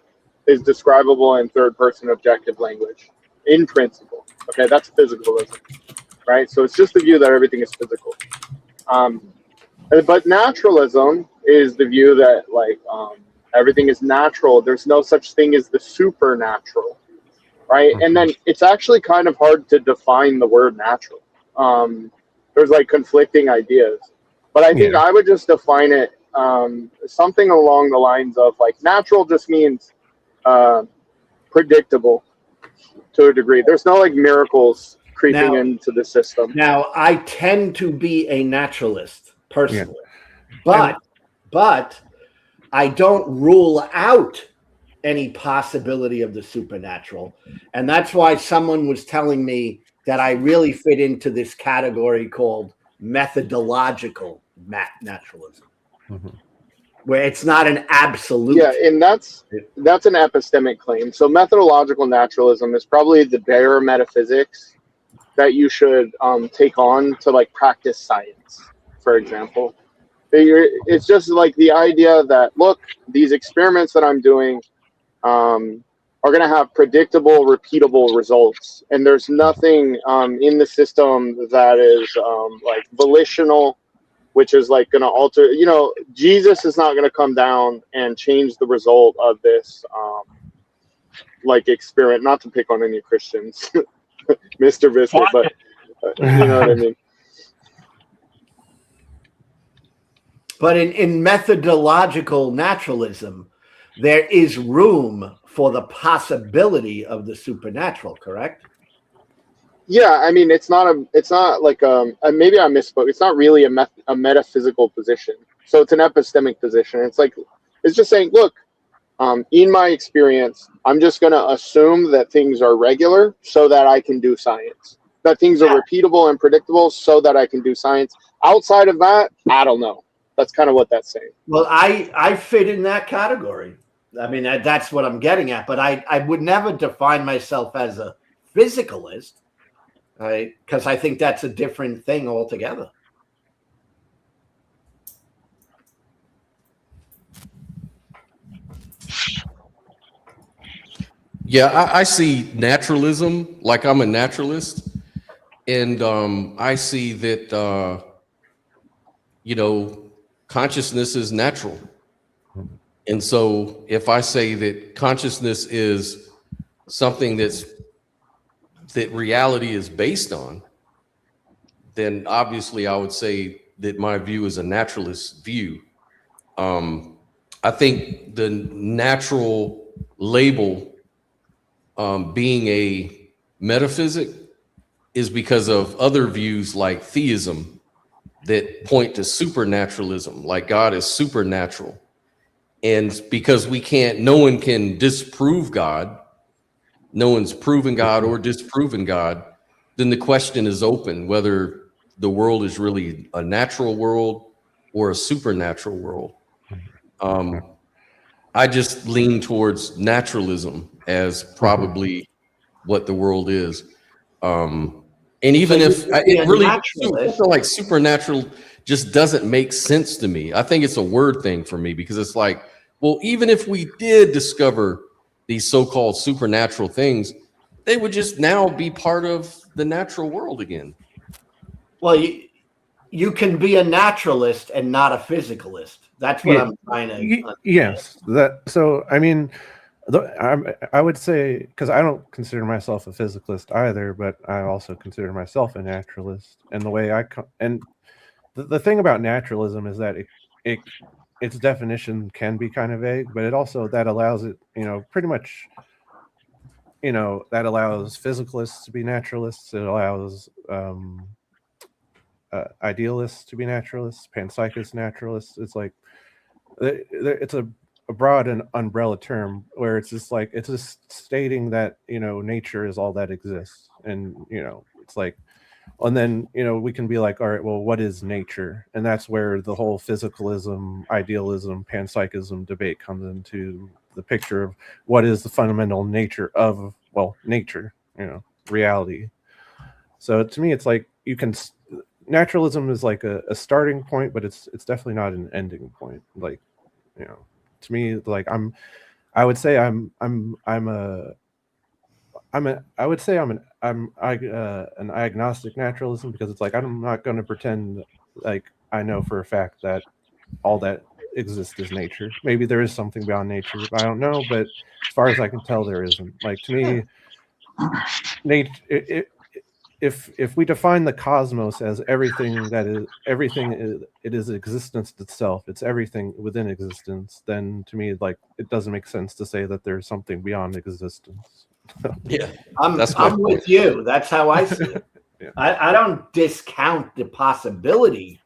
is describable in third-person objective language, in principle. Okay, that's physicalism, right? So it's just the view that everything is physical. But naturalism is the view that everything is natural. There's no such thing as the supernatural, right? And then it's actually kind of hard to define the word natural. There's like conflicting ideas, but I think I would just define it something along the lines of like natural just means predictable to a degree. There's no like miracles creeping into the system. Now, I tend to be a naturalist personally, but I don't rule out any possibility of the supernatural. And that's why someone was telling me that I really fit into this category called methodological naturalism, where it's not an absolute. Yeah, and that's an epistemic claim. So methodological naturalism is probably the bare metaphysics that you should take on to like practice science, for example. It's just like the idea that, look, these experiments that I'm doing are going to have predictable, repeatable results. And there's nothing in the system that is like volitional, which is like going to alter, Jesus is not going to come down and change the result of this like experiment, not to pick on any Christians, Mr. Biscuit, but you know what I mean? But in methodological naturalism, there is room for the possibility of the supernatural, correct? Yeah, I mean, it's not like maybe I misspoke. It's not really a metaphysical position. So it's an epistemic position. It's just saying, look, in my experience, I'm just going to assume that things are regular so that I can do science. That things are repeatable and predictable so that I can do science. Outside of that, I don't know. That's kind of what that's saying. Well, I fit in that category. I mean, that's what I'm getting at. But I would never define myself as a physicalist, right? Because I think that's a different thing altogether. Yeah, I see naturalism like I'm a naturalist, and I see that consciousness is natural. And so if I say that consciousness is something that's that reality is based on, then obviously I would say that my view is a naturalist view. I think the natural label being a metaphysic is because of other views like theism that point to supernaturalism, like God is supernatural. And because no one can disprove God, no one's proven God or disproven God, then the question is open whether the world is really a natural world or a supernatural world. I just lean towards naturalism as probably what the world is. And even if it really something like supernatural just doesn't make sense to me. I think it's a word thing for me, because it's like, well, even if we did discover these so-called supernatural things, they would just now be part of the natural world again. Well, you can be a naturalist and not a physicalist. That's what I'm trying to. Yes, so I mean, I would say, because I don't consider myself a physicalist either, but I also consider myself a naturalist. And the way the thing about naturalism is that its definition can be kind of vague, but it also that allows it, pretty much, that allows physicalists to be naturalists. It allows idealists to be naturalists, panpsychist naturalists. It's like it's a broad and umbrella term where it's just like, it's just stating that nature is all that exists, and it's like, and then we can be like, all right, well, what is nature? And that's where the whole physicalism, idealism, panpsychism debate comes into the picture of what is the fundamental nature of, well, nature, reality. So to me, it's like naturalism is like a starting point, but it's definitely not an ending point. Like, to me, like I would say I'm an agnostic naturalism, because it's like, I'm not going to pretend like I know for a fact that all that exists is nature. Maybe there is something beyond nature, I don't know, but as far as I can tell, there isn't. Like, to me, nature, if we define the cosmos as everything it is existence itself, it's everything within existence, then to me, like, it doesn't make sense to say that there's something beyond existence. Yeah, I'm with you. That's how I see it. Yeah. I don't discount the possibility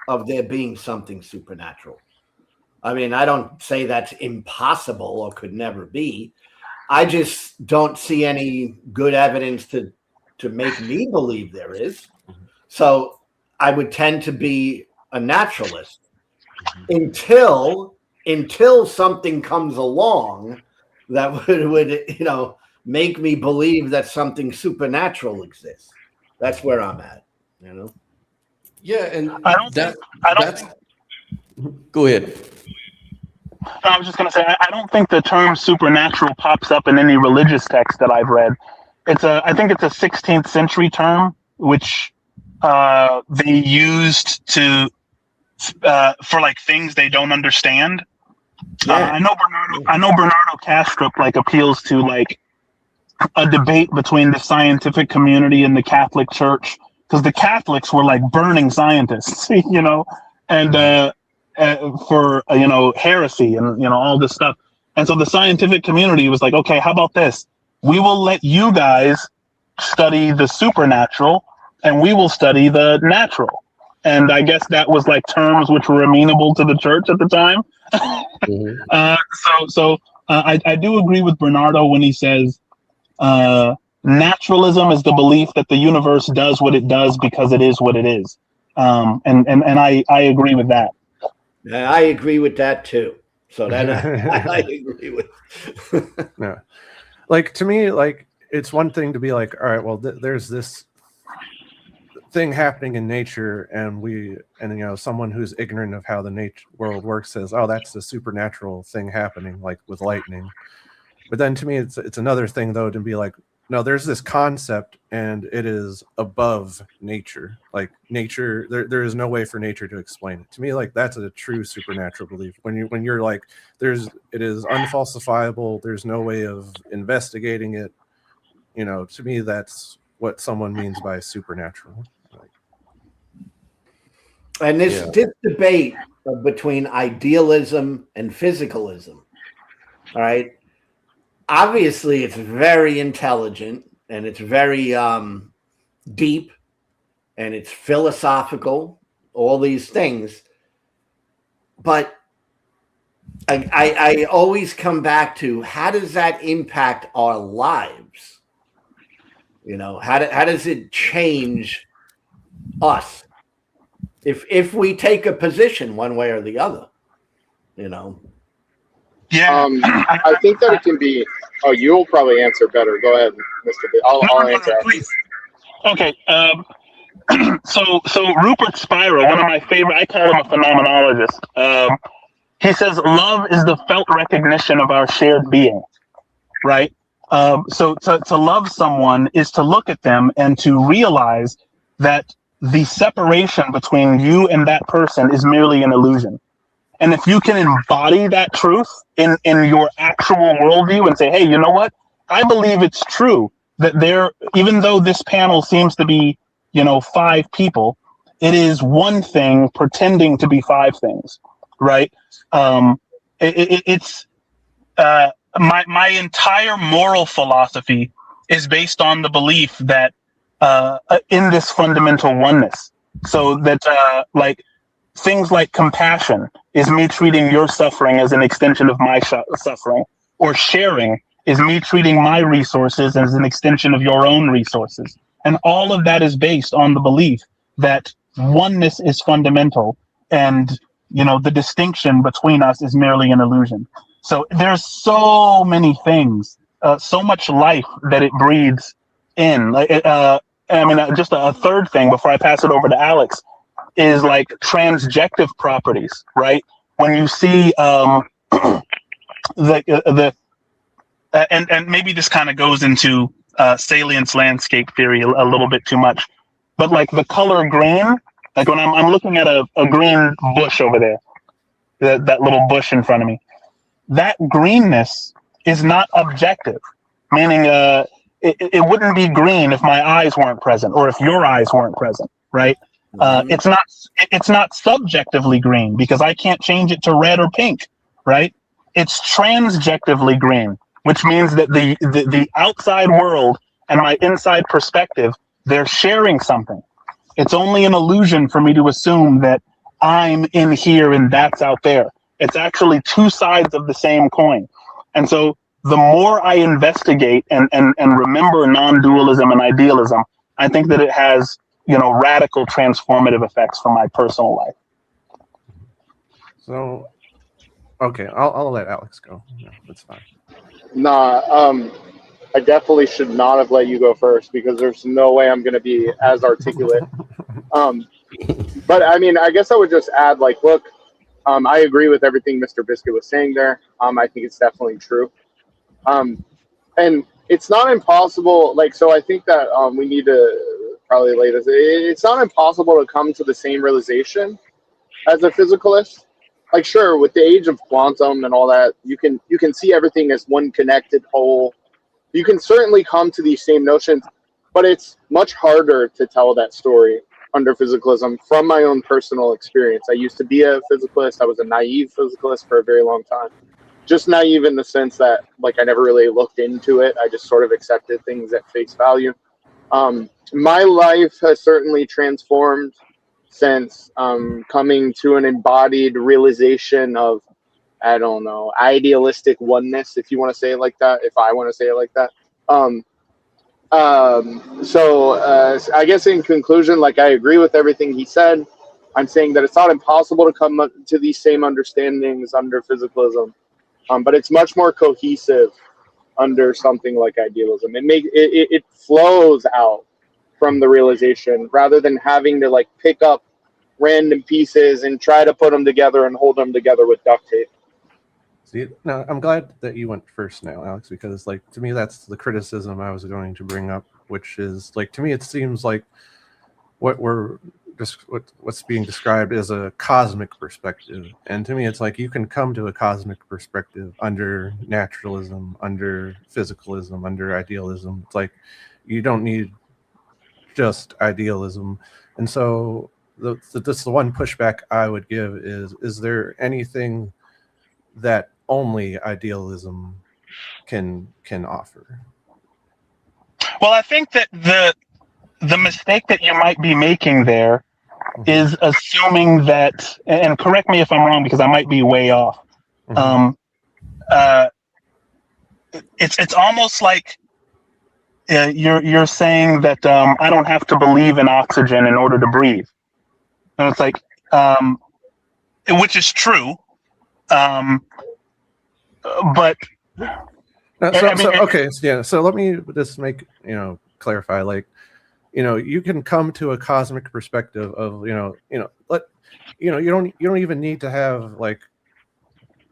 of there being something supernatural. I mean, I don't say that's impossible or could never be. I just don't see any good evidence to make me believe there is. So I would tend to be a naturalist until something comes along that would make me believe that something supernatural exists. That's where I'm at, Yeah, and I don't go ahead. I was just going to say, I don't think the term supernatural pops up in any religious text that I've read. I think it's a 16th century term, which they used for like things they don't understand. Yeah. I know Bernardo Kastrup like appeals to like a debate between the scientific community and the Catholic Church, because the Catholics were like burning scientists, and for heresy and all this stuff. And so the scientific community was like, okay, how about this? We will let you guys study the supernatural, and we will study the natural. And I guess that was like terms which were amenable to the church at the time. So I do agree with Bernardo when he says naturalism is the belief that the universe does what it does because it is what it is. And I agree with that. I agree with that too. So that I agree with. Yeah. Like, to me, like, it's one thing to be like, all right, well, there's this thing happening in nature, and someone who's ignorant of how the nature world works says, oh, that's a supernatural thing happening, like with lightning. But then to me, it's another thing though to be like, no, there's this concept, and it is above nature. Like, nature, there is no way for nature to explain it. To me, like, that's a true supernatural belief. When you're like, it is unfalsifiable. There's no way of investigating it. to me, that's what someone means by supernatural. And this debate between idealism and physicalism, all right, obviously it's very intelligent and it's very deep and it's philosophical, all these things. But I always come back to, how does that impact our lives? How does it change us if we take a position one way or the other? Yeah. I think that it can be. Oh, you'll probably answer better. Go ahead, Mr. B. I'll answer. Please. Okay. So Rupert Spira, one of my favorite, I call him a phenomenologist. He says love is the felt recognition of our shared being, right? So to love someone is to look at them and to realize that the separation between you and that person is merely an illusion. And if you can embody that truth in your actual worldview and say, hey, you know what? I believe it's true that even though this panel seems to be, 5 people, it is one thing pretending to be 5 things, right? It's my entire moral philosophy is based on the belief that in this fundamental oneness. So that things like compassion is me treating your suffering as an extension of my suffering, or sharing is me treating my resources as an extension of your own resources. And all of that is based on the belief that oneness is fundamental and, the distinction between us is merely an illusion. So there's so many things, so much life that it breathes in. Just a third thing before I pass it over to Alex is like transjective properties, right? When you see and maybe this kind of goes into salience landscape theory a little bit too much, but like the color green, like when I'm looking at a green bush over there, that little bush in front of me, that greenness is not objective, meaning it wouldn't be green if my eyes weren't present or if your eyes weren't present, right? It's not subjectively green because I can't change it to red or pink, right? It's transjectively green, which means that the outside world and my inside perspective, they're sharing something. It's only an illusion for me to assume that I'm in here and that's out there. It's actually 2 sides of the same coin. And so the more I investigate and remember non-dualism and idealism, I think that it has, radical transformative effects for my personal life. So, okay, I'll let Alex go. No, that's fine. Nah, I definitely should not have let you go first because there's no way I'm going to be as articulate. But I mean, I guess I would just add, look, I agree with everything Mr. Biscuit was saying there. I think it's definitely true. And it's not impossible. So I think that we need to probably lay this. It's not impossible to come to the same realization as a physicalist. Sure, with the age of quantum and all that, you can see everything as one connected whole. You can certainly come to these same notions, but it's much harder to tell that story under physicalism from my own personal experience. I used to be a physicalist. I was a naive physicalist for a very long time. Just naive in the sense that I never really looked into it. I just sort of accepted things at face value. My life has certainly transformed since coming to an embodied realization of, I don't know, idealistic oneness, if you want to say it like that, if I want to say it like that. I guess in conclusion, I agree with everything he said. I'm saying that it's not impossible to come to these same understandings under physicalism, but it's much more cohesive under something like idealism. It flows out from the realization rather than having to pick up random pieces and try to put them together and hold them together with duct tape. See, now I'm glad that you went first now, Alex, because to me that's the criticism I was going to bring up, which is to me it seems like what we're what's being described as a cosmic perspective. And to me, it's like you can come to a cosmic perspective under naturalism, under physicalism, under idealism. It's like you don't need just idealism. And so that's the one pushback I would give is there anything that only idealism can offer? Well, I think that the mistake that you might be making there is assuming that, and correct me if I'm wrong because I might be way off. It's almost like you're saying that I don't have to believe in oxygen in order to breathe, and it's like, which is true, but. So let me just make clarify, like, you can come to a cosmic perspective of you don't even need to have like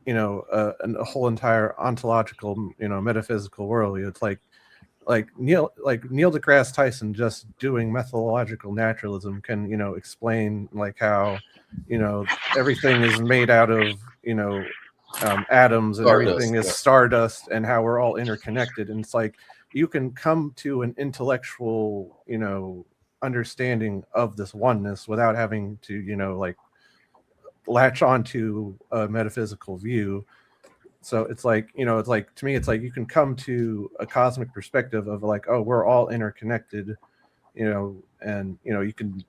a whole entire ontological metaphysical worldview. It's like Neil deGrasse Tyson just doing methodological naturalism can explain like how everything is made out of atoms and everything is stardust and how we're all interconnected. And it's like you can come to an intellectual understanding of this oneness without having to like latch onto a metaphysical view. So it's like it's like, to me, it's like you can come to a cosmic perspective of like, oh, we're all interconnected, and you can.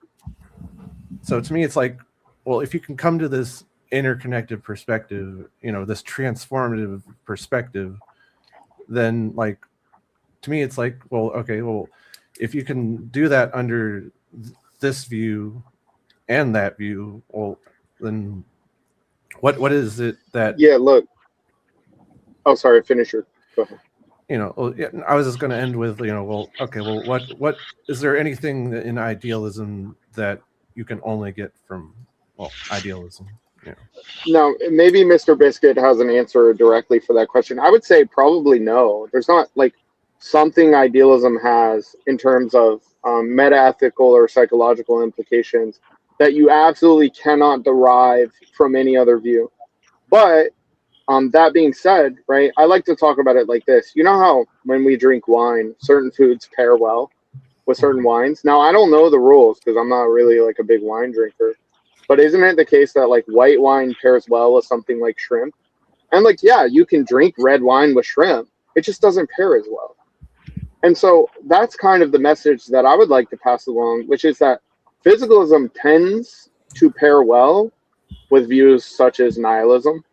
So to me, it's like, well, if you can come to this interconnected perspective, this transformative perspective, then like, to me, it's like, well, okay, well, if you can do that under this view and that view, well, then what is it that? Yeah, look. Oh, sorry, finish your. Go ahead. I was just going to end with, well, okay, well, what is there anything in idealism that you can only get from, well, idealism? Now, maybe Mr. Biscuit has an answer directly for that question. I would say probably no. There's not like something idealism has in terms of meta-ethical or psychological implications that you absolutely cannot derive from any other view. But that being said, right, I like to talk about it like this. You know how when we drink wine, certain foods pair well with certain wines? Now, I don't know the rules because I'm not really like a big wine drinker. But isn't it the case that like white wine pairs well with something like shrimp? And like, yeah, you can drink red wine with shrimp. It just doesn't pair as well. And so that's kind of the message that I would like to pass along, which is that physicalism tends to pair well with views such as nihilism,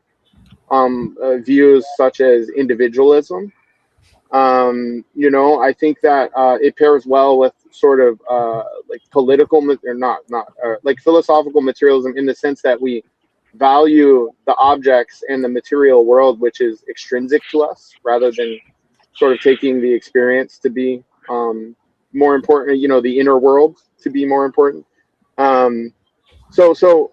views such as individualism. I think that it pairs well with sort of like political or like philosophical materialism, in the sense that we value the objects and the material world which is extrinsic to us, rather than sort of taking the experience to be more important, the inner world to be more important. So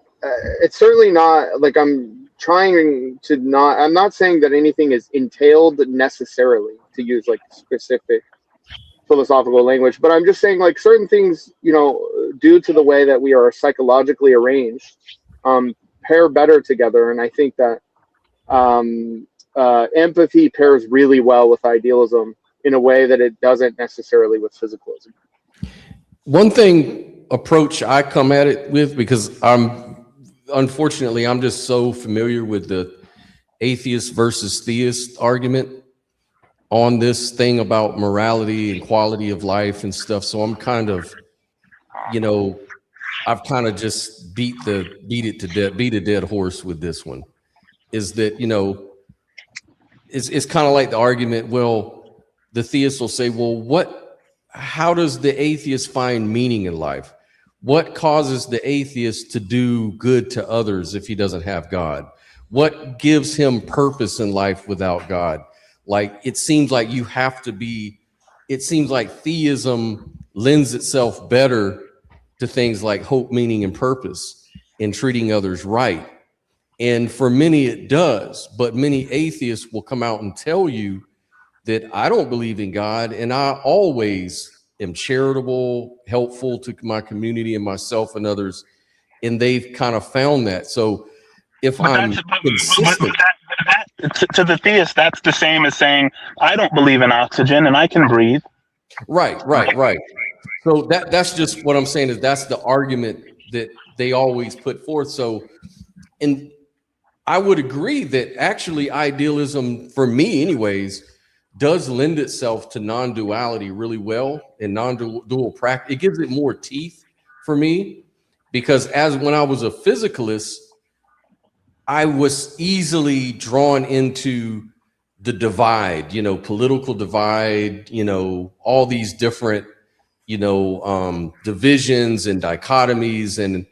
it's certainly not like I'm not saying that anything is entailed necessarily, to use like specific philosophical language, but I'm just saying like certain things, due to the way that we are psychologically arranged, pair better together. And I think that empathy pairs really well with idealism in a way that it doesn't necessarily with physicalism. One approach I come at it with, because unfortunately I'm just so familiar with the atheist versus theist argument on this thing about morality and quality of life and stuff. So I'm kind of, I've kind of just beat a dead horse with this one. Is that, it's kind of like the argument, well, the theist will say, well, how does the atheist find meaning in life? What causes the atheist to do good to others if he doesn't have God? What gives him purpose in life without God? Like, it seems like theism lends itself better to things like hope, meaning, and purpose, and treating others right. And for many it does, but many atheists will come out and tell you that I don't believe in God, and I always am charitable, helpful to my community and myself and others, and they've kind of found that. So if I'm consistent, to the theist, that's the same as saying I don't believe in oxygen and I can breathe. Right. So that's just what I'm saying, is that's the argument that they always put forth. So, and I would agree that actually idealism, for me anyways, does lend itself to non-duality really well, and non-dual practice. It gives it more teeth for me, because as when I was a physicalist, I was easily drawn into the divide, you know, political divide, you know, all these different, you know, divisions and dichotomies. And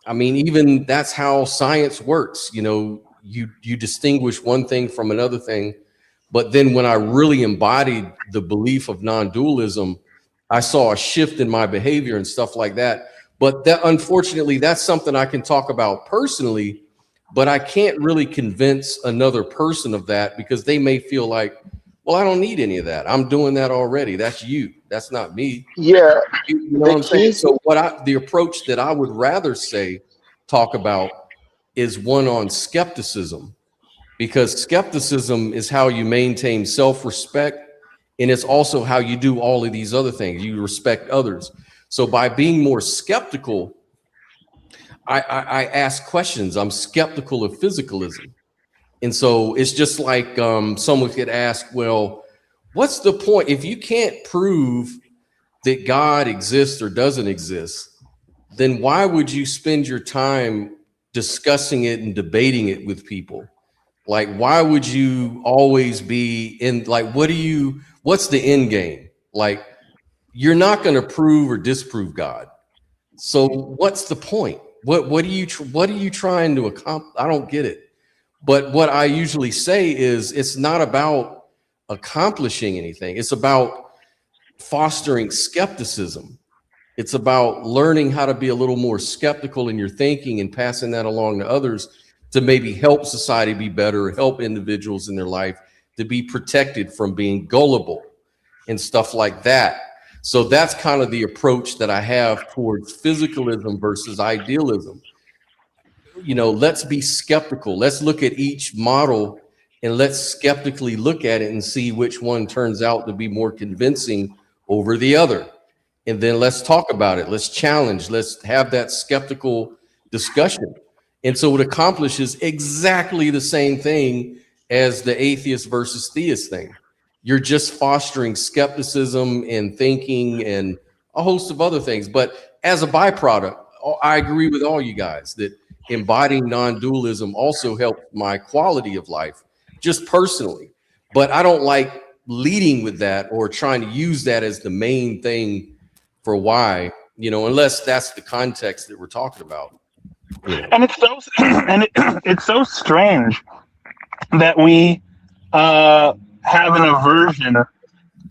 I mean, even that's how science works. You know, you distinguish one thing from another thing. But then when I really embodied the belief of non-dualism, I saw a shift in my behavior and stuff like that. But that, unfortunately, that's something I can talk about personally, but I can't really convince another person of that, because they may feel like, well, I don't need any of that. I'm doing that already. That's you. That's not me. Yeah. You know what I'm saying? So the approach that I would rather talk about is one on skepticism, because skepticism is how you maintain self-respect, and it's also how you do all of these other things. You respect others. So by being more skeptical, I ask questions. I'm skeptical of physicalism. And so it's just like someone could ask, well, what's the point? If you can't prove that God exists or doesn't exist, then why would you spend your time discussing it and debating it with people? Like, why would you always be in, like, what's the end game? Like, you're not going to prove or disprove God. So what's the point? What are you trying to accomplish? I don't get it. But what I usually say is, it's not about accomplishing anything. It's about fostering skepticism. It's about learning how to be a little more skeptical in your thinking and passing that along to others, to maybe help society be better, help individuals in their life to be protected from being gullible and stuff like that. So that's kind of the approach that I have towards physicalism versus idealism. You know, let's be skeptical. Let's look at each model and let's skeptically look at it and see which one turns out to be more convincing over the other. And then let's talk about it. Let's challenge. Let's have that skeptical discussion. And so it accomplishes exactly the same thing as the atheist versus theist thing. You're just fostering skepticism and thinking and a host of other things. But as a byproduct, I agree with all you guys that embodying non-dualism also helps my quality of life, just personally. But I don't like leading with that or trying to use that as the main thing for why, you know, unless that's the context that we're talking about. You know. And it's so strange that we have an aversion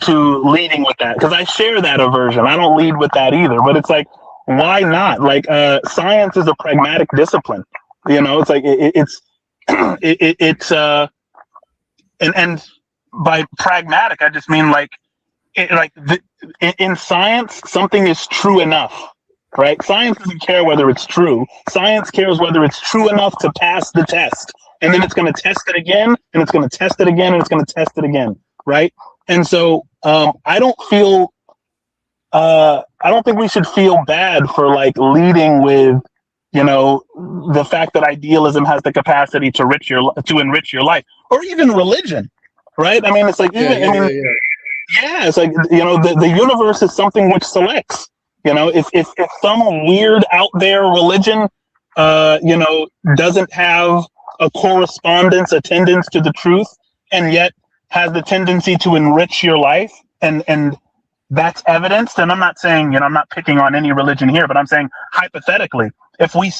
to leading with that, because I share that aversion. I don't lead with that either, but it's like, why not? Like, science is a pragmatic discipline. You know, it's like and by pragmatic, I just mean like, in science, something is true enough, right? Science doesn't care whether it's true. Science cares whether it's true enough to pass the test. And then it's going to test it again, and it's going to test it again, and it's going to test it again, right? And so I don't think we should feel bad for like leading with, you know, the fact that idealism has the capacity to enrich your life, or even religion, right? I mean, it's like, yeah, it's like, you know, the universe is something which selects. You know, if some weird out there religion, you know, doesn't have a correspondence, a tendence to the truth, and yet has the tendency to enrich your life, and that's evidenced. And I'm not saying, you know, I'm not picking on any religion here, but I'm saying hypothetically, if we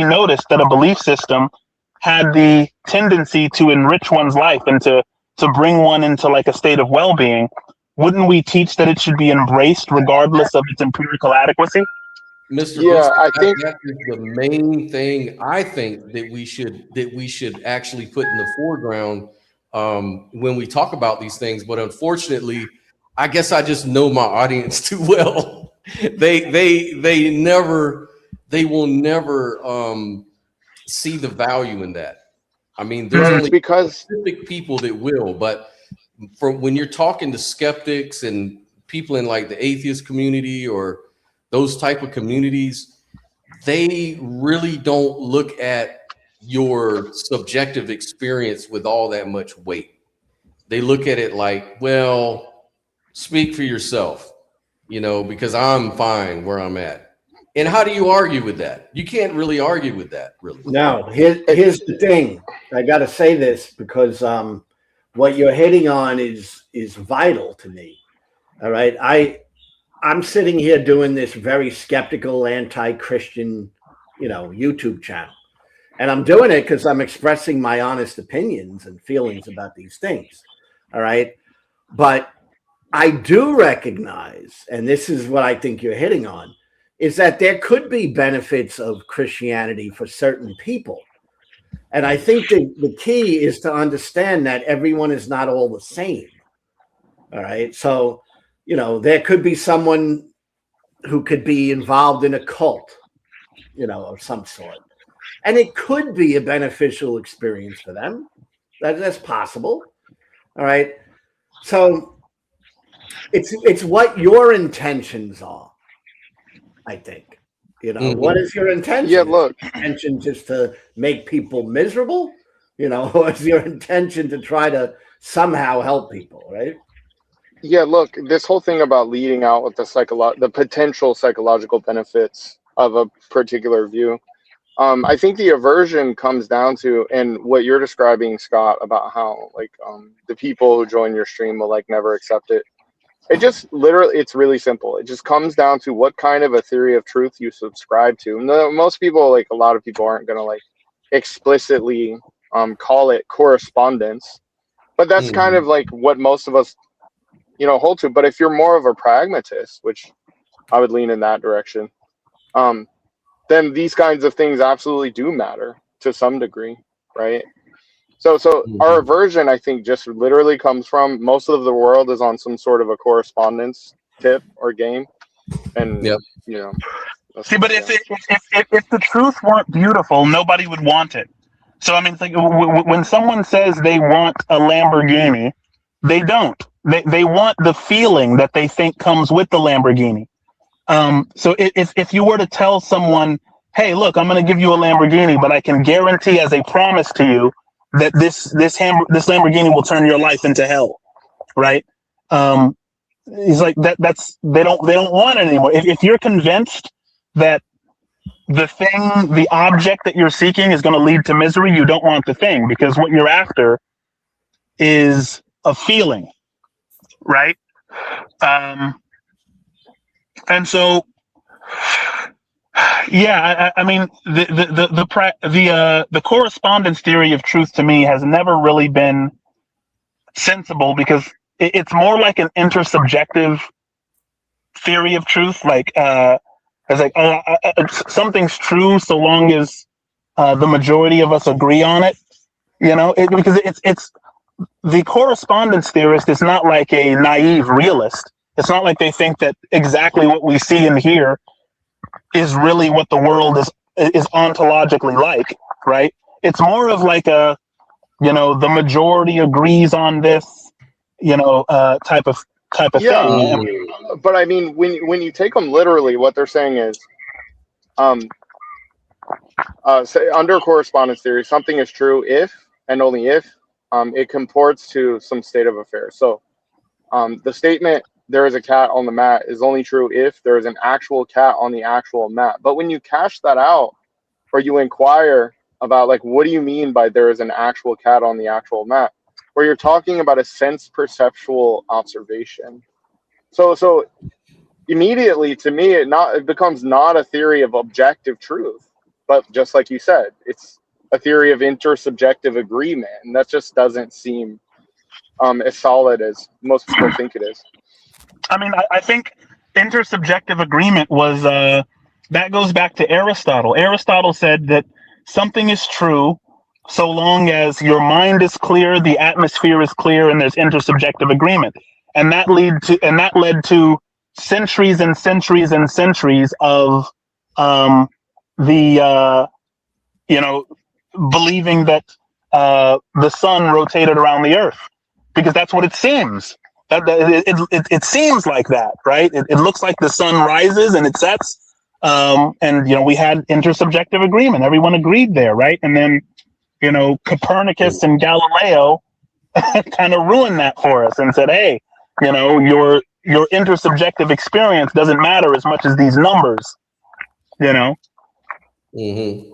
noticed that a belief system had the tendency to enrich one's life and to bring one into like a state of well-being, wouldn't we teach that it should be embraced regardless of its empirical adequacy? Mr. Yeah, I think that is the main thing I think that we should actually put in the foreground when we talk about these things. But unfortunately, I guess I just know my audience too well. They will never see the value in that. I mean, there's only because specific people that will, but from when you're talking to skeptics and people in like the atheist community or those type of communities, they really don't look at your subjective experience with all that much weight. They look at it like, well, speak for yourself, because I'm fine where I'm at. And how do you argue with that? You can't really argue with that, really. No, here's the thing. I got to say this because what you're hitting on is vital to me. All right. I'm sitting here doing this very skeptical, anti-Christian, YouTube channel. And I'm doing it because I'm expressing my honest opinions and feelings about these things. All right. But I do recognize, and this is what I think you're hitting on, is that there could be benefits of Christianity for certain people. And I think the key is to understand that everyone is not all the same. All right. So, there could be someone who could be involved in a cult, of some sort. And it could be a beneficial experience for them. That's possible. All right. So it's what your intentions are, I think. What is your intention? Yeah, look. Is your intention just to make people miserable? Or is your intention to try to somehow help people, right? Yeah, look, this whole thing about leading out with the potential psychological benefits of a particular view. I think the aversion comes down to, and what you're describing, Scott, about how the people who join your stream will never accept it. It just literally, it's really simple. It just comes down to what kind of a theory of truth you subscribe to. Most people, a lot of people, aren't going to explicitly call it correspondence, but that's kind of what most of us hold to. But if you're more of a pragmatist, which I would lean in that direction, then these kinds of things absolutely do matter to some degree, right? So our aversion, I think, just literally comes from most of the world is on some sort of a correspondence tip or game, and See, but if the truth weren't beautiful, nobody would want it. So I mean, when someone says they want a Lamborghini, they don't. They want the feeling that they think comes with the Lamborghini. So if you were to tell someone, hey, look, I'm going to give you a Lamborghini, but I can guarantee as a promise to you that this Lamborghini will turn your life into hell, right? He's like that's they don't want it anymore. If you're convinced that the object that you're seeking is going to lead to misery, you don't want the thing, because what you're after is a feeling, right? And so, yeah, I mean, the correspondence theory of truth to me has never really been sensible, because it's more like an intersubjective theory of truth. Something's true so long as the majority of us agree on it. Because it's the correspondence theorist is not like a naive realist. It's not like they think that exactly what we see and hear is really what the world is ontologically like, right? It's more of like the majority agrees on this, type of thing. But I mean, when you take them literally, what they're saying is, say under correspondence theory, something is true if and only if it comports to some state of affairs. So the statement, there is a cat on the mat, is only true if there is an actual cat on the actual mat. But when you cash that out, or you inquire about what do you mean by there is an actual cat on the actual mat, where you're talking about a sense perceptual observation. So immediately, to me, it becomes not a theory of objective truth, but just like you said, it's a theory of intersubjective agreement, and that just doesn't seem as solid as most people think it is. I mean, I think intersubjective agreement was that goes back to Aristotle. Aristotle said that something is true so long as your mind is clear, the atmosphere is clear, and there's intersubjective agreement. and that led to centuries and centuries and centuries of believing that the sun rotated around the earth, because that's what it seems. It seems like that, right? It looks like the sun rises and it sets. And we had intersubjective agreement. Everyone agreed there, right? And then, Copernicus and Galileo kind of ruined that for us and said, hey, your intersubjective experience doesn't matter as much as these numbers, Mm-hmm.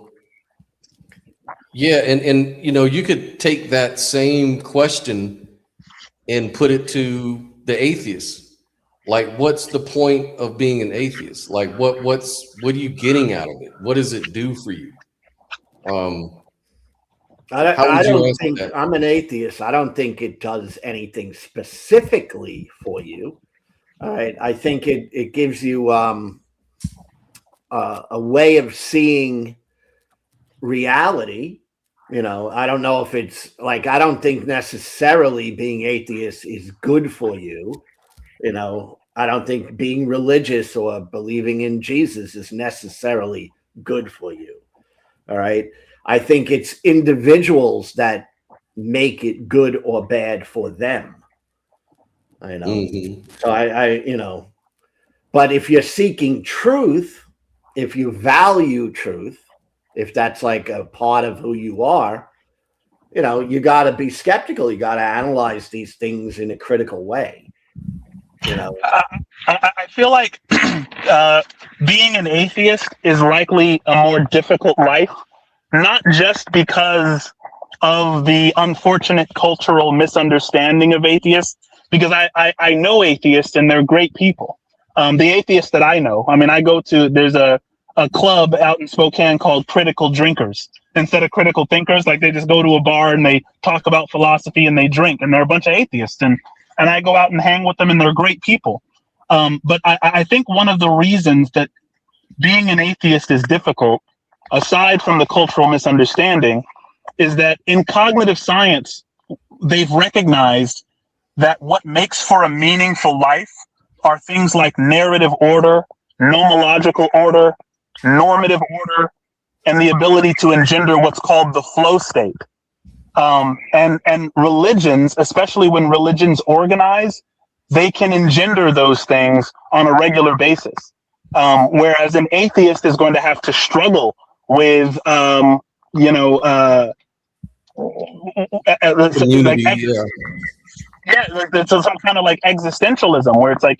Yeah, and you could take that same question and put it to the atheist. Like, what's the point of being an atheist? Like, what are you getting out of it? What does it do for you? I don't think I'm an atheist. I don't think it does anything specifically for you. All right. I think it gives you a way of seeing reality. I don't know if it's like, I don't think necessarily being atheist is good for you. I don't think being religious or believing in Jesus is necessarily good for you. All right. I think it's individuals that make it good or bad for them. I know. Mm-hmm. So but if you're seeking truth, if you value truth, if that's like a part of who you are, you got to be skeptical. You got to analyze these things in a critical way. I feel like being an atheist is likely a more difficult life, not just because of the unfortunate cultural misunderstanding of atheists, because I know atheists and they're great people. The atheists that I know, there's a club out in Spokane called Critical Drinkers. Instead of critical thinkers, like they just go to a bar and they talk about philosophy and they drink, and they're a bunch of atheists. And I go out and hang with them, and they're great people. But I think one of the reasons that being an atheist is difficult, aside from the cultural misunderstanding, is that in cognitive science, they've recognized that what makes for a meaningful life are things like narrative order, nomological order, normative order, and the ability to engender what's called the flow state. And religions, especially when religions organize, they can engender those things on a regular basis. Whereas an atheist is going to have to struggle with, some kind of like existentialism, where it's like,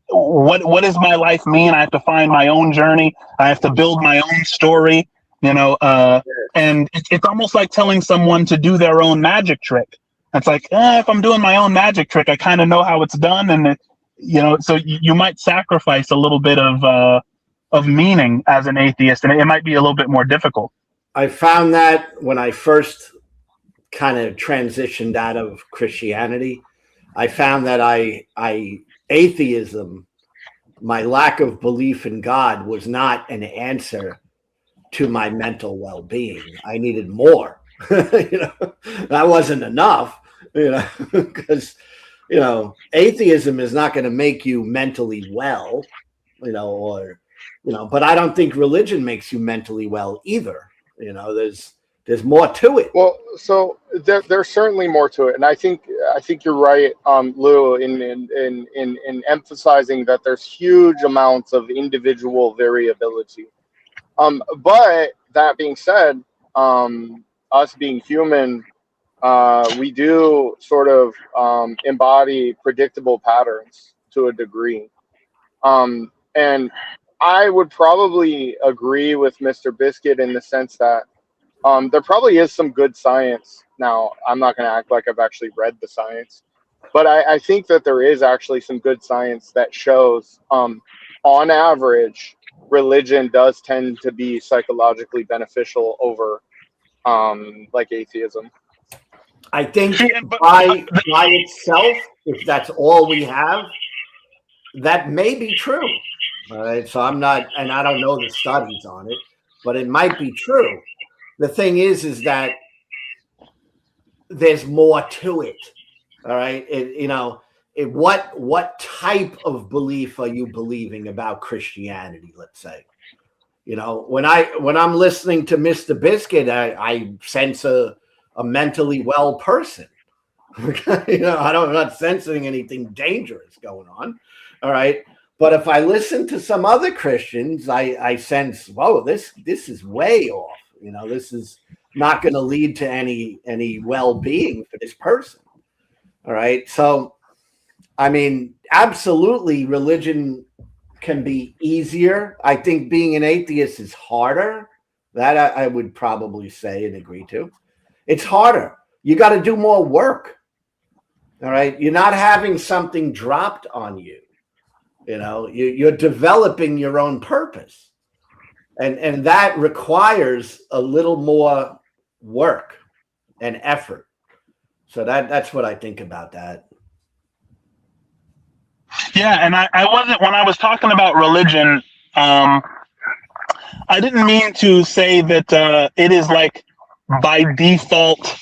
what does my life mean? I have to find my own journey. I have to build my own story, and it's almost like telling someone to do their own magic trick. It's like, if I'm doing my own magic trick, I kind of know how it's done. And, so you might sacrifice a little bit of meaning as an atheist, and it might be a little bit more difficult. I found that when I first kind of transitioned out of Christianity, I found that atheism, my lack of belief in God, was not an answer to my mental well-being. I needed more. That wasn't enough, because atheism is not going to make you mentally well, but I don't think religion makes you mentally well either. There's more to it. Well, so there's certainly more to it, and I think you're right, Lou, in emphasizing that there's huge amounts of individual variability. But that being said, us being human, we do sort of embody predictable patterns to a degree, and I would probably agree with Mr. Biscuit in the sense that there probably is some good science. Now, I'm not going to act like I've actually read the science, but I think that there is actually some good science that shows, on average, religion does tend to be psychologically beneficial over like atheism. I think by itself, if that's all we have, that may be true. All right. So I'm not, and I don't know the studies on it, but it might be true. The thing is that there's more to it. All right. What type of belief are you believing about Christianity? Let's say, when I'm listening to Mr. Biscuit, I sense a mentally well person. I'm not sensing anything dangerous going on. All right. But if I listen to some other Christians, I sense, whoa, this is way off. This is not going to lead to any well-being for this person. All right. So, I mean, absolutely, religion can be easier. I think being an atheist is harder. That I would probably say and agree to. It's harder. You got to do more work. All right. You're not having something dropped on you. You're developing your own purpose. And that requires a little more work and effort. So that's what I think about that. Yeah, and I wasn't, when I was talking about religion, I didn't mean to say that it is like by default,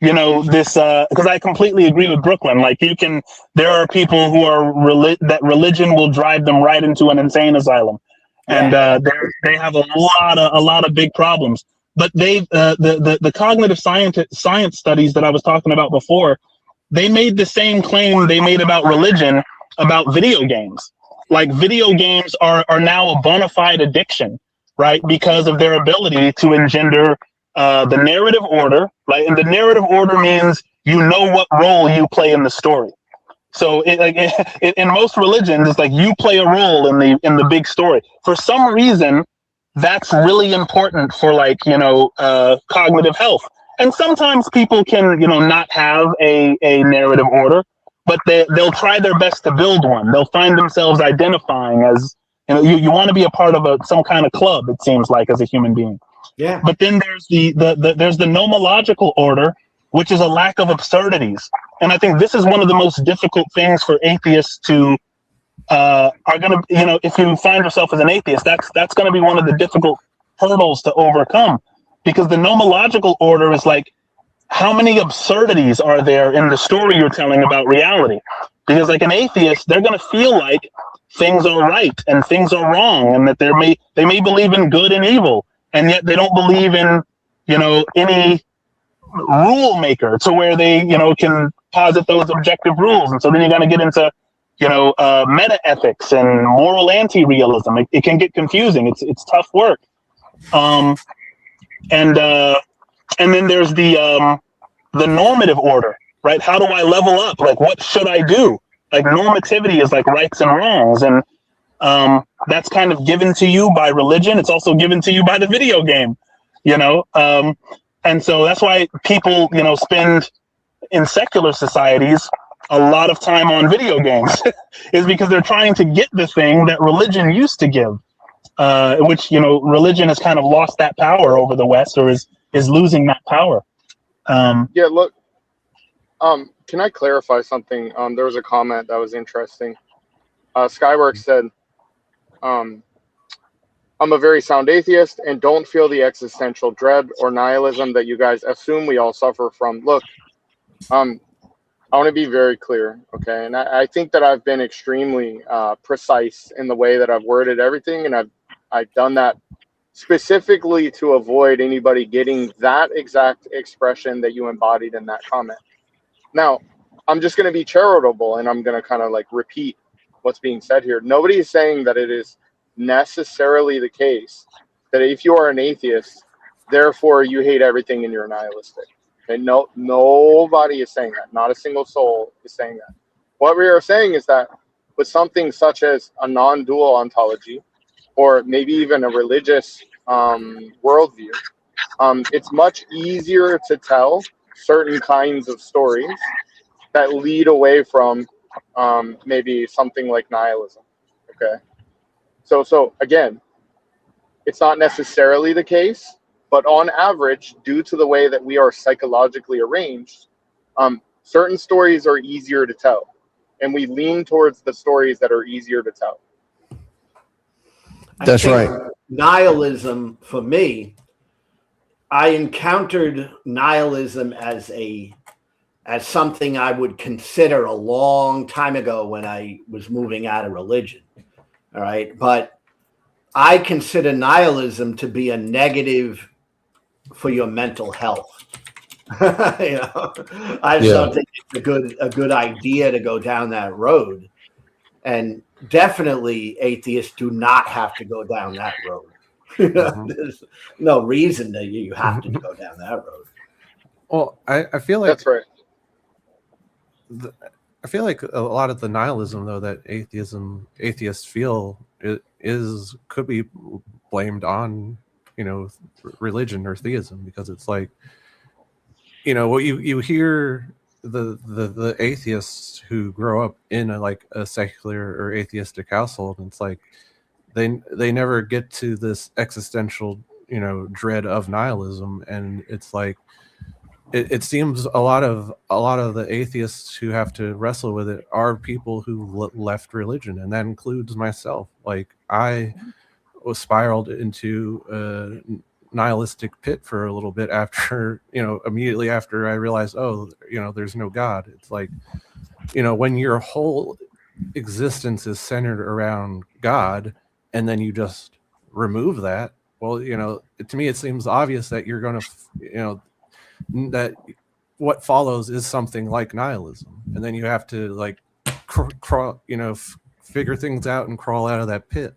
this, because I completely agree with Brooklyn. Like there are people who are that religion will drive them right into an insane asylum, and they have a lot of big problems. But the cognitive science studies that I was talking about before, they made the same claim they made about religion about video games. Like video games are now a bona fide addiction, right? Because of their ability to engender the narrative order, right? And the narrative order means what role you play in the story. So in most religions, it's like you play a role in the big story. For some reason, that's really important for cognitive health. And sometimes people can not have a narrative order, but they'll try their best to build one. They'll find themselves identifying as you want to be a part of some kind of club. It seems like, as a human being. Yeah. But then there's there's the nomological order, which is a lack of absurdities. And I think this is one of the most difficult things for atheists to are going to, if you find yourself as an atheist, that's going to be one of the difficult hurdles to overcome, because the nomological order is like, how many absurdities are there in the story you're telling about reality? Because like an atheist, they're going to feel like things are right and things are wrong, and that they may believe in good and evil, and yet they don't believe in, any rule maker to where they, can posit those objective rules. And so then you got to get into, meta ethics and moral anti-realism. It can get confusing. It's tough work. And then there's the normative order, right? How do I level up? Like, what should I do? Like, normativity is like rights and wrongs, and that's kind of given to you by religion. It's also given to you by the video game, and so that's why people, spend in secular societies a lot of time on video games, is because they're trying to get the thing that religion used to give, which, religion has kind of lost that power over the West, or is losing that power. Yeah, look, can I clarify something? There was a comment that was interesting. Skyworks said, I'm a very sound atheist and don't feel the existential dread or nihilism that you guys assume we all suffer from. Look, I want to be very clear, okay? And I think that I've been extremely precise in the way that I've worded everything, and I've done that specifically to avoid anybody getting that exact expression that you embodied in that comment. Now, I'm just going to be charitable, and I'm going to kind of like repeat what's being said here. Nobody is saying that it is necessarily the case that if you are an atheist, therefore you hate everything and you're nihilistic. Okay, no, nobody is saying that. Not a single soul is saying that. What we are saying is that with something such as a non-dual ontology, or maybe even a religious worldview, it's much easier to tell certain kinds of stories that lead away from maybe something like nihilism. Okay, so again, it's not necessarily the case, but on average, due to the way that we are psychologically arranged, certain stories are easier to tell, and we lean towards the stories that are easier to tell. That's right. Nihilism, for me, I encountered nihilism as as something I would consider a long time ago when I was moving out of religion. All right. But I consider nihilism to be a negative for your mental health. You know, I just don't think it's a good idea to go down that road. And definitely atheists do not have to go down that road. There's no reason that you have to go down that road. Well, I feel like That's right. I feel like a lot of the nihilism, though, that atheists feel could be blamed on, you know, religion or theism, because it's like, you know, what you hear the atheists who grow up in a secular or atheistic household, and it's like they never get to this existential, you know, dread of nihilism, and it's like it seems a lot of the atheists who have to wrestle with it are people who left religion, and that includes myself. Like, I was spiraled into a nihilistic pit for a little bit after, you know, immediately after I realized, oh, you know, there's no God. It's like, you know, when your whole existence is centered around God, and then you just remove that, well, you know, to me it seems obvious that you're going to, you know, that what follows is something like nihilism, and then you have to like crawl, you know, figure things out and crawl out of that pit.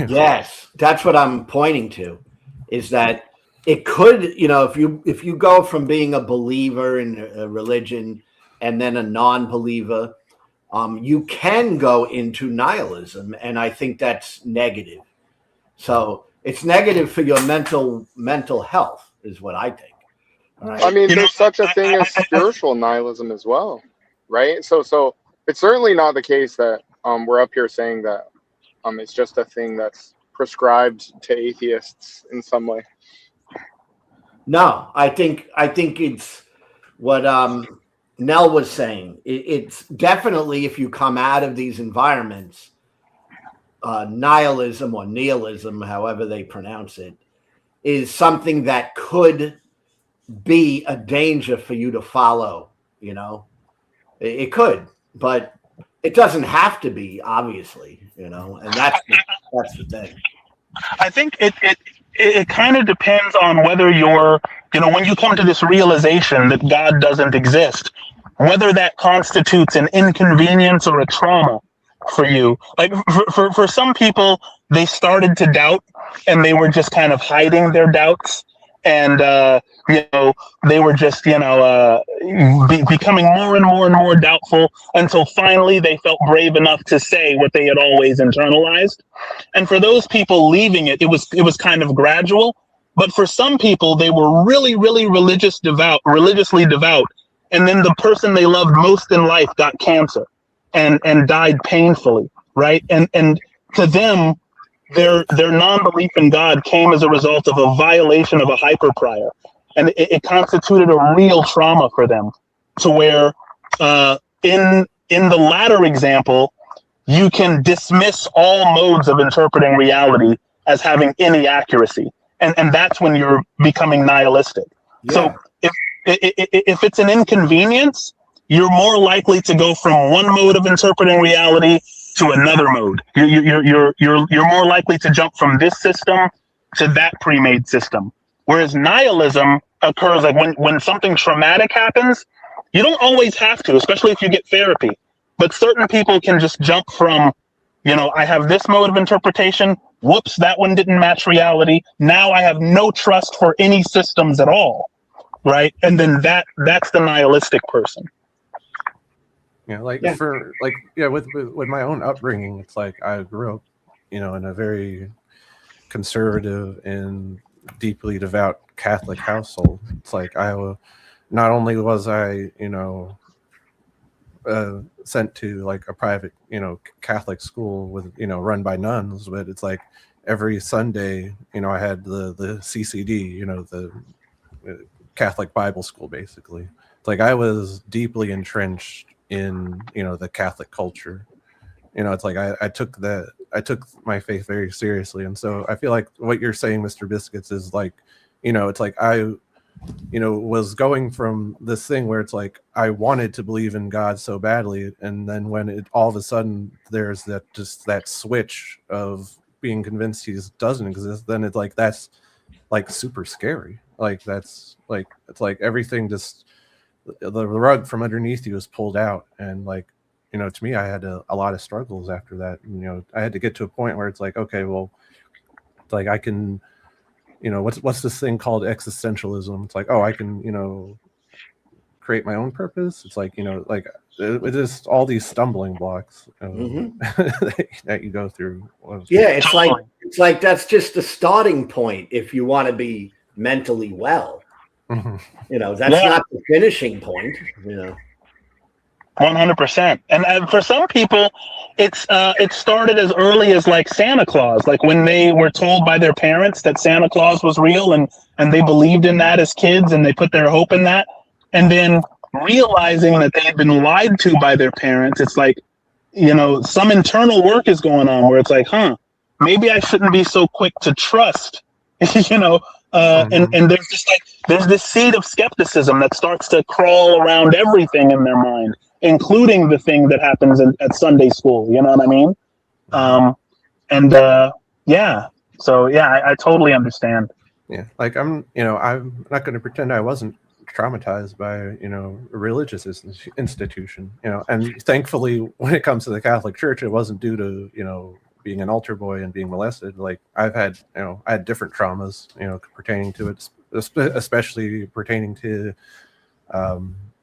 Yes, that's what I'm pointing to, is that it could, you know, if you go from being a believer in a religion and then a non-believer, you can go into nihilism, and I think that's negative. So it's negative for your mental health, is what I think. Right. I mean, there's such a thing as spiritual nihilism as well, right? So it's certainly not the case that we're up here saying that it's just a thing that's prescribed to atheists in some way. No, I think it's what Nell was saying. It's definitely, if you come out of these environments, nihilism or nihilism, however they pronounce it, is something that could be a danger for you to follow. You know, it could, but it doesn't have to be, obviously, you know, and that's the thing. I think it kind of depends on whether you're, you know, when you come to this realization that God doesn't exist, whether that constitutes an inconvenience or a trauma for you. Like for some people, they started to doubt, and they were just kind of hiding their doubts, and you know, they were just, you know, becoming more and more and more doubtful, until finally they felt brave enough to say what they had always internalized. And for those people leaving it was kind of gradual. But for some people, they were really, really religiously devout, and then the person they loved most in life got cancer and died painfully, right? And to them, their non-belief in God came as a result of a violation of a hyperprior, and it constituted a real trauma for them, to where in the latter example, you can dismiss all modes of interpreting reality as having any accuracy, and that's when you're becoming nihilistic. Yeah. So if it's an inconvenience, you're more likely to go from one mode of interpreting reality to another mode. You're more likely to jump from this system to that pre-made system. Whereas nihilism occurs like when something traumatic happens, you don't always have to, especially if you get therapy. But certain people can just jump from, you know, I have this mode of interpretation. Whoops, that one didn't match reality. Now I have no trust for any systems at all, right? And then that's the nihilistic person. Yeah, with my own upbringing, it's like I grew up, you know, in a very conservative and deeply devout Catholic household. It's like not only was I, you know, sent to like a private, you know, Catholic school with, you know, run by nuns, but it's like every Sunday, you know, I had the CCD, you know, the Catholic Bible school, basically. It's like I was deeply entrenched in, you know, the Catholic culture. You know, it's like I took my faith very seriously. And so I feel like what you're saying, Mr. Biscuits, is like, you know, it's like was going from this thing where it's like I wanted to believe in God so badly, and then when it all of a sudden there's that switch of being convinced he just doesn't exist, then it's like that's like super scary. Like that's like it's like everything just the rug from underneath you is pulled out, and like to me, I had a lot of struggles after that. I had to get to a point where it's like, okay, well, it's like I can. What's this thing called existentialism? It's like, oh, I can, create my own purpose. It's like, like it is all these stumbling blocks that you go through. Yeah, it's like that's just the starting point if you want to be mentally well. That's not the finishing point. 100%. And for some people, it started as early as like Santa Claus, like when they were told by their parents that Santa Claus was real, and they believed in that as kids, and they put their hope in that, and then realizing that they had been lied to by their parents. It's like, some internal work is going on where it's like, maybe I shouldn't be so quick to trust, and there's just like there's this seed of skepticism that starts to crawl around everything in their mind, including the thing that happens at Sunday school. You know what I mean? I totally understand. Yeah, like I'm not going to pretend I wasn't traumatized by a religious institution. And thankfully, when it comes to the Catholic Church, it wasn't due to being an altar boy and being molested. Like I had different traumas, pertaining to it, especially pertaining to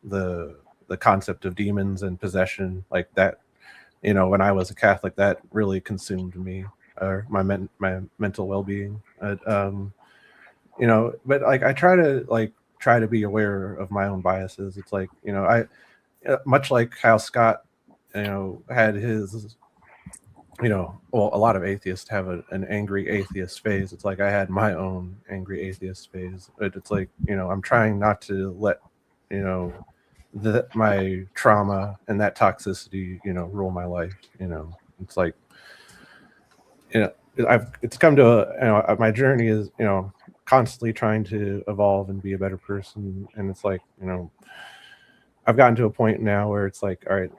the concept of demons and possession, like that. When I was a Catholic, that really consumed me, or my mental well-being. But like I try to be aware of my own biases. It's like I much like how Scott had his well, a lot of atheists have an angry atheist phase. It's like I had my own angry atheist phase. But it's like I'm trying not to let my trauma and that toxicity rule my life. It's like it's come to my journey is constantly trying to evolve and be a better person. And it's like I've gotten to a point now where it's like, all right,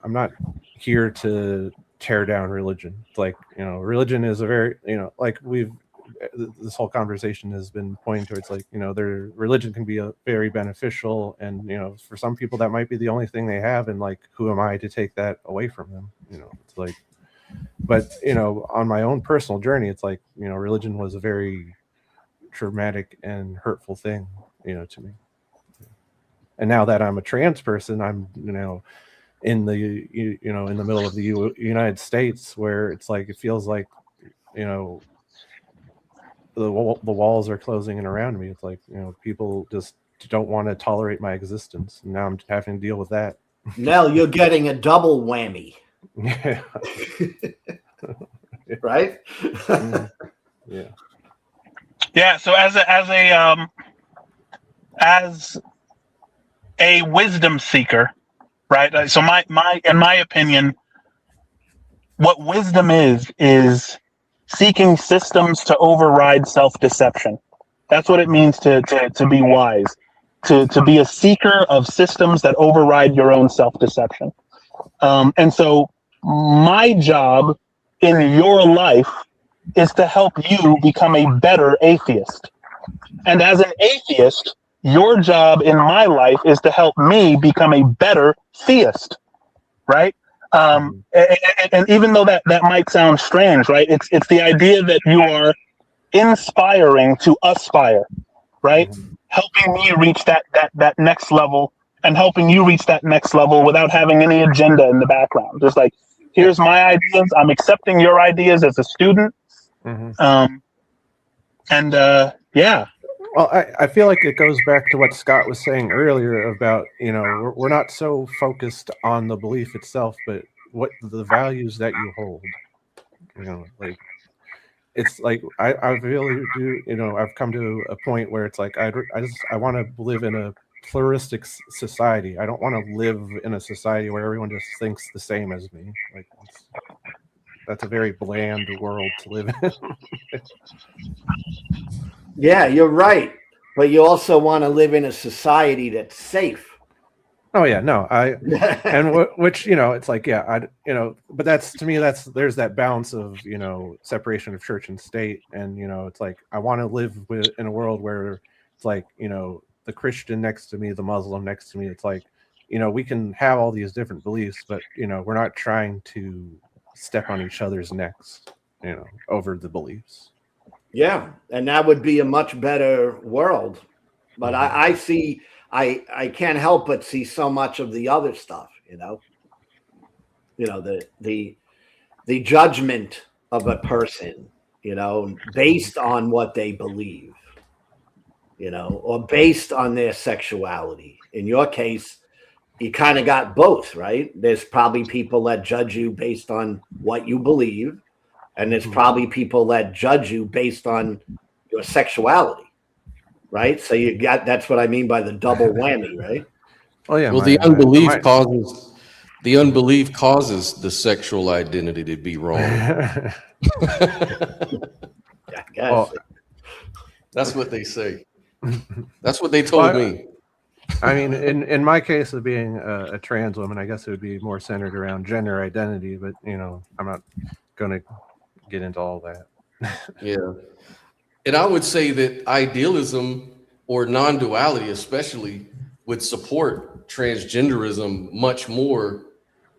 I'm not here to tear down religion. It's like religion is a very like this whole conversation has been pointing towards like their religion can be a very beneficial, and for some people that might be the only thing they have, and like who am I to take that away from them? It's like, but on my own personal journey, it's like religion was a very traumatic and hurtful thing to me. And now that I'm a trans person, I'm in the in the middle of the United States, where it's like it feels like the walls are closing in around me. It's like people just don't want to tolerate my existence, and now I'm having to deal with that. Nell, you're getting a double whammy. Yeah. Right? Yeah. So as a wisdom seeker, right? So in my opinion, what wisdom is seeking systems to override self-deception. That's what it means to be wise, to be a seeker of systems that override your own self-deception. And so my job in your life is to help you become a better atheist. And as an atheist, your job in my life is to help me become a better theist, right? And even though that might sound strange, right? It's the idea that you are inspiring to aspire, right? Helping me reach that next level, and helping you reach that next level without having any agenda in the background. Just like, here's my ideas. I'm accepting your ideas as a student. Yeah. Well, I feel like it goes back to what Scott was saying earlier about, we're not so focused on the belief itself, but what the values that you hold. Like it's like I really do. I've come to a point where it's like I want to live in a pluralistic society. I don't want to live in a society where everyone just thinks the same as me. Like that's a very bland world to live in. Yeah, you're right. But you also want to live in a society that's safe. Oh yeah, no, which it's like but that's, to me, there's that balance of separation of church and state, and it's like I want to live in a world where it's like the Christian next to me, the Muslim next to me, it's like we can have all these different beliefs, but we're not trying to step on each other's necks over the beliefs. Yeah, and that would be a much better world. But I see, I can't help but see so much of the other stuff, the judgment of a person, based on what they believe, or based on their sexuality. In your case, you kind of got both, right? There's probably people that judge you based on what you believe, and there's probably people that judge you based on your sexuality. Right, so that's what I mean by the double whammy, right? Oh yeah. Well, the unbelief causes the sexual identity to be wrong. I guess. Well, that's what they say. That's what they told me. I mean, in my case of being a trans woman, I guess it would be more centered around gender identity, but I'm not going to get into all that. Yeah. And I would say that idealism or non-duality especially would support transgenderism much more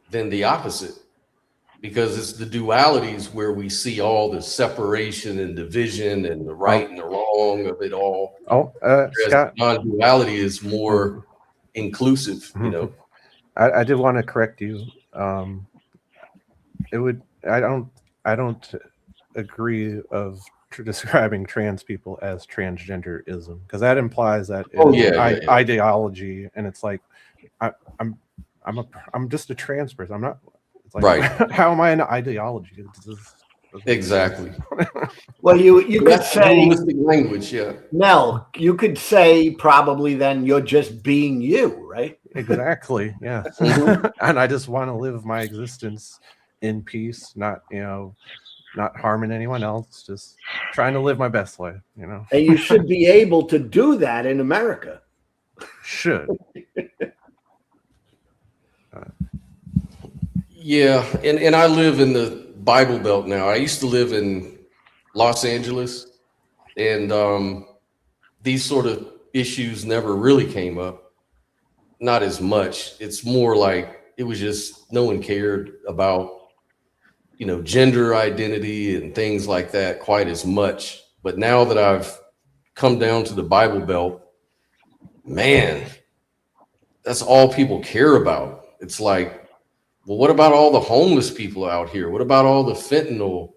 than the opposite, because it's the dualities where we see all the separation and division and the right and the wrong of it all. Scott, non-duality is more inclusive, I did want to correct you. I don't agree of describing trans people as transgenderism, because that implies that ideology, and it's like I'm just a trans person. I'm not. It's like, right? How am I an ideology? Exactly. Well, you could say language, yeah. Mel, you could say probably then you're just being you, right? Exactly. Yeah. And I just want to live my existence in peace, not harming anyone else, just trying to live my best life, And you should be able to do that in America. Should. Yeah, and I live in the Bible Belt now. I used to live in Los Angeles, and these sort of issues never really came up. Not as much. It's more like it was just no one cared about gender identity and things like that quite as much. But now that I've come down to the Bible Belt, man, that's all people care about. It's like, well, what about all the homeless people out here? What about all the fentanyl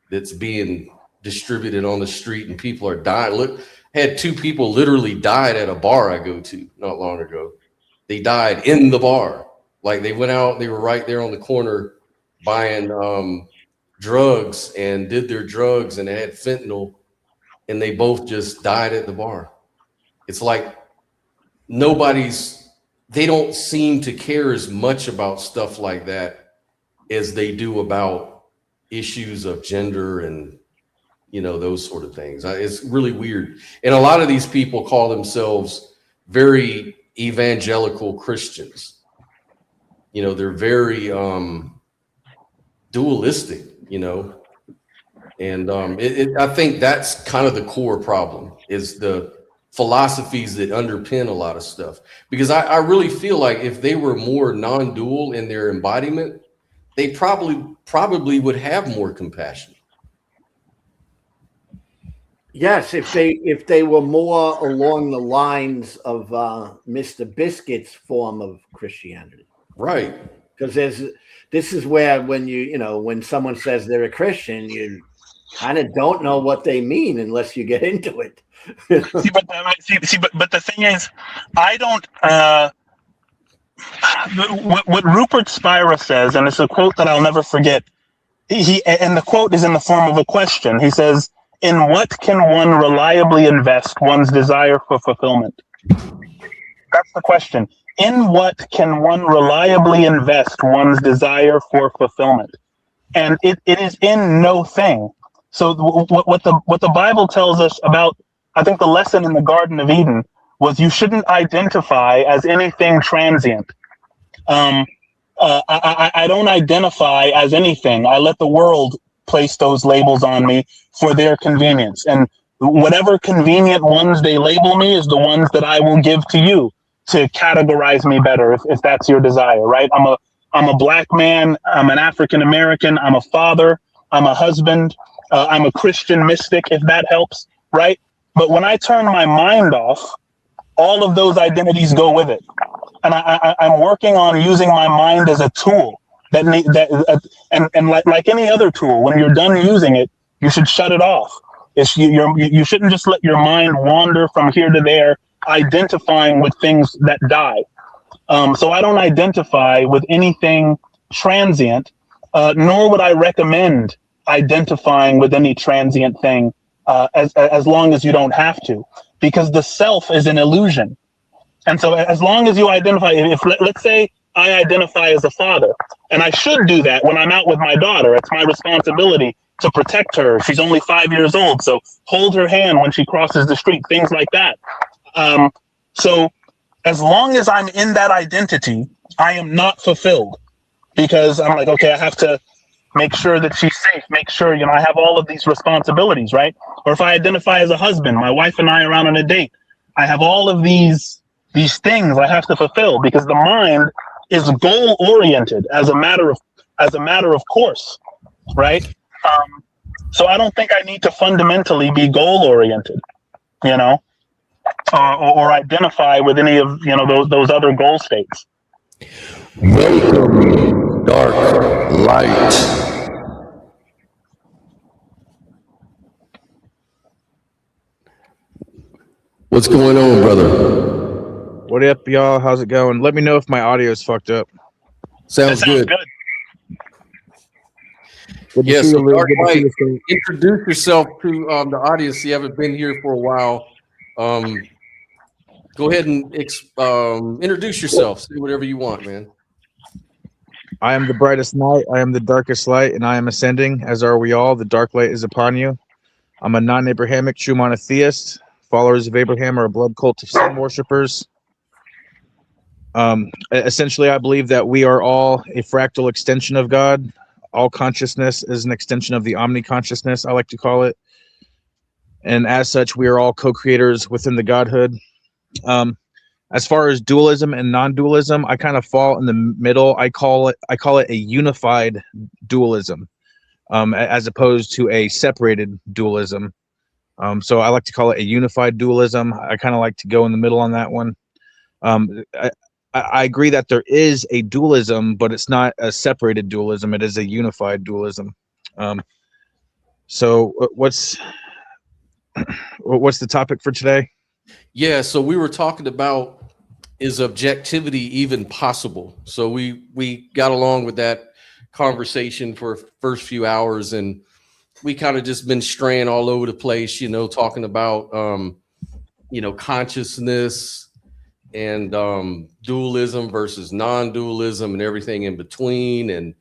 that's being distributed on the street and people are dying? Look, had 2 people literally died at a bar I go to not long ago. They died in the bar. Like they went out, they were right there on the corner buying drugs and did their drugs, and they had fentanyl, and they both just died at the bar. It's like they don't seem to care as much about stuff like that as they do about issues of gender and those sort of things. It's really weird. And a lot of these people call themselves very evangelical Christians. They're very dualistic, and I think that's kind of the core problem, is the philosophies that underpin a lot of stuff. Because I really feel like if they were more non-dual in their embodiment, they probably would have more compassion. Yes, if they were more along the lines of Mr. Biscuit's form of Christianity, right? Because this is where when someone says they're a Christian, you kind of don't know what they mean unless you get into it. But the thing is, I don't. What Rupert Spira says, and it's a quote that I'll never forget. And the quote is in the form of a question. He says, "In what can one reliably invest one's desire for fulfillment?" That's the question. In what can one reliably invest one's desire for fulfillment? And it is in no thing. So what the Bible tells us about I think the lesson in the Garden of Eden was you shouldn't identify as anything transient. I don't identify as anything. I let the world place those labels on me for their convenience. And whatever convenient ones they label me is the ones that I will give to you to categorize me better, if that's your desire, right? I'm a black man. I'm an African American. I'm a father. I'm a husband. I'm a Christian mystic, if that helps, right? But when I turn my mind off, all of those identities go with it. And I'm working on using my mind as a tool and like any other tool, when you're done using it, you should shut it off. You shouldn't just let your mind wander from here to there, identifying with things that die. So I don't identify with anything transient, nor would I recommend identifying with any transient thing, as long as you don't have to, because the self is an illusion. And so as long as you identify, if let's say I identify as a father, and I should do that when I'm out with my daughter, it's my responsibility to protect her. She's only 5 years old, so hold her hand when she crosses the street, things like that. So as long as I'm in that identity, I am not fulfilled, because I'm like, okay, I have to make sure that she's safe, make sure, I have all of these responsibilities, right? Or if I identify as a husband, my wife and I are out on a date, I have all of these things I have to fulfill, because the mind is goal oriented as a matter of course, right? So I don't think I need to fundamentally be goal oriented, or identify with any of those other goal states. Welcome, dark light. What's going on, brother? What up, y'all? How's it going? Let me know if my audio is fucked up. Sounds good. Good to Yes, see so you, Lou. Dark Good to see Light, you, Steve. introduce yourself to the audience. You haven't been here for a while. Go ahead and introduce yourself. Say whatever you want, man. I am the brightest night. I am the darkest light, and I am ascending, as are we all. The dark light is upon you. I'm a non-Abrahamic true monotheist. Followers of Abraham are a blood cult of sun worshippers. Essentially, I believe that we are all a fractal extension of God. All consciousness is an extension of the omni-consciousness, I like to call it. And as such, we are all co-creators within the Godhood. As far as dualism and non-dualism, I kind of fall in the middle. I call it a unified dualism, as opposed to a separated dualism. So I like to call it a unified dualism. I kind of like to go in the middle on that one. I agree that there is a dualism, but it's not a separated dualism. It is a unified dualism. So what's the topic for today? Yeah, so we were talking about, is objectivity even possible? So we got along with that conversation for first few hours, and we kind of just been straying all over the place, talking about consciousness and dualism versus non-dualism and everything in between, and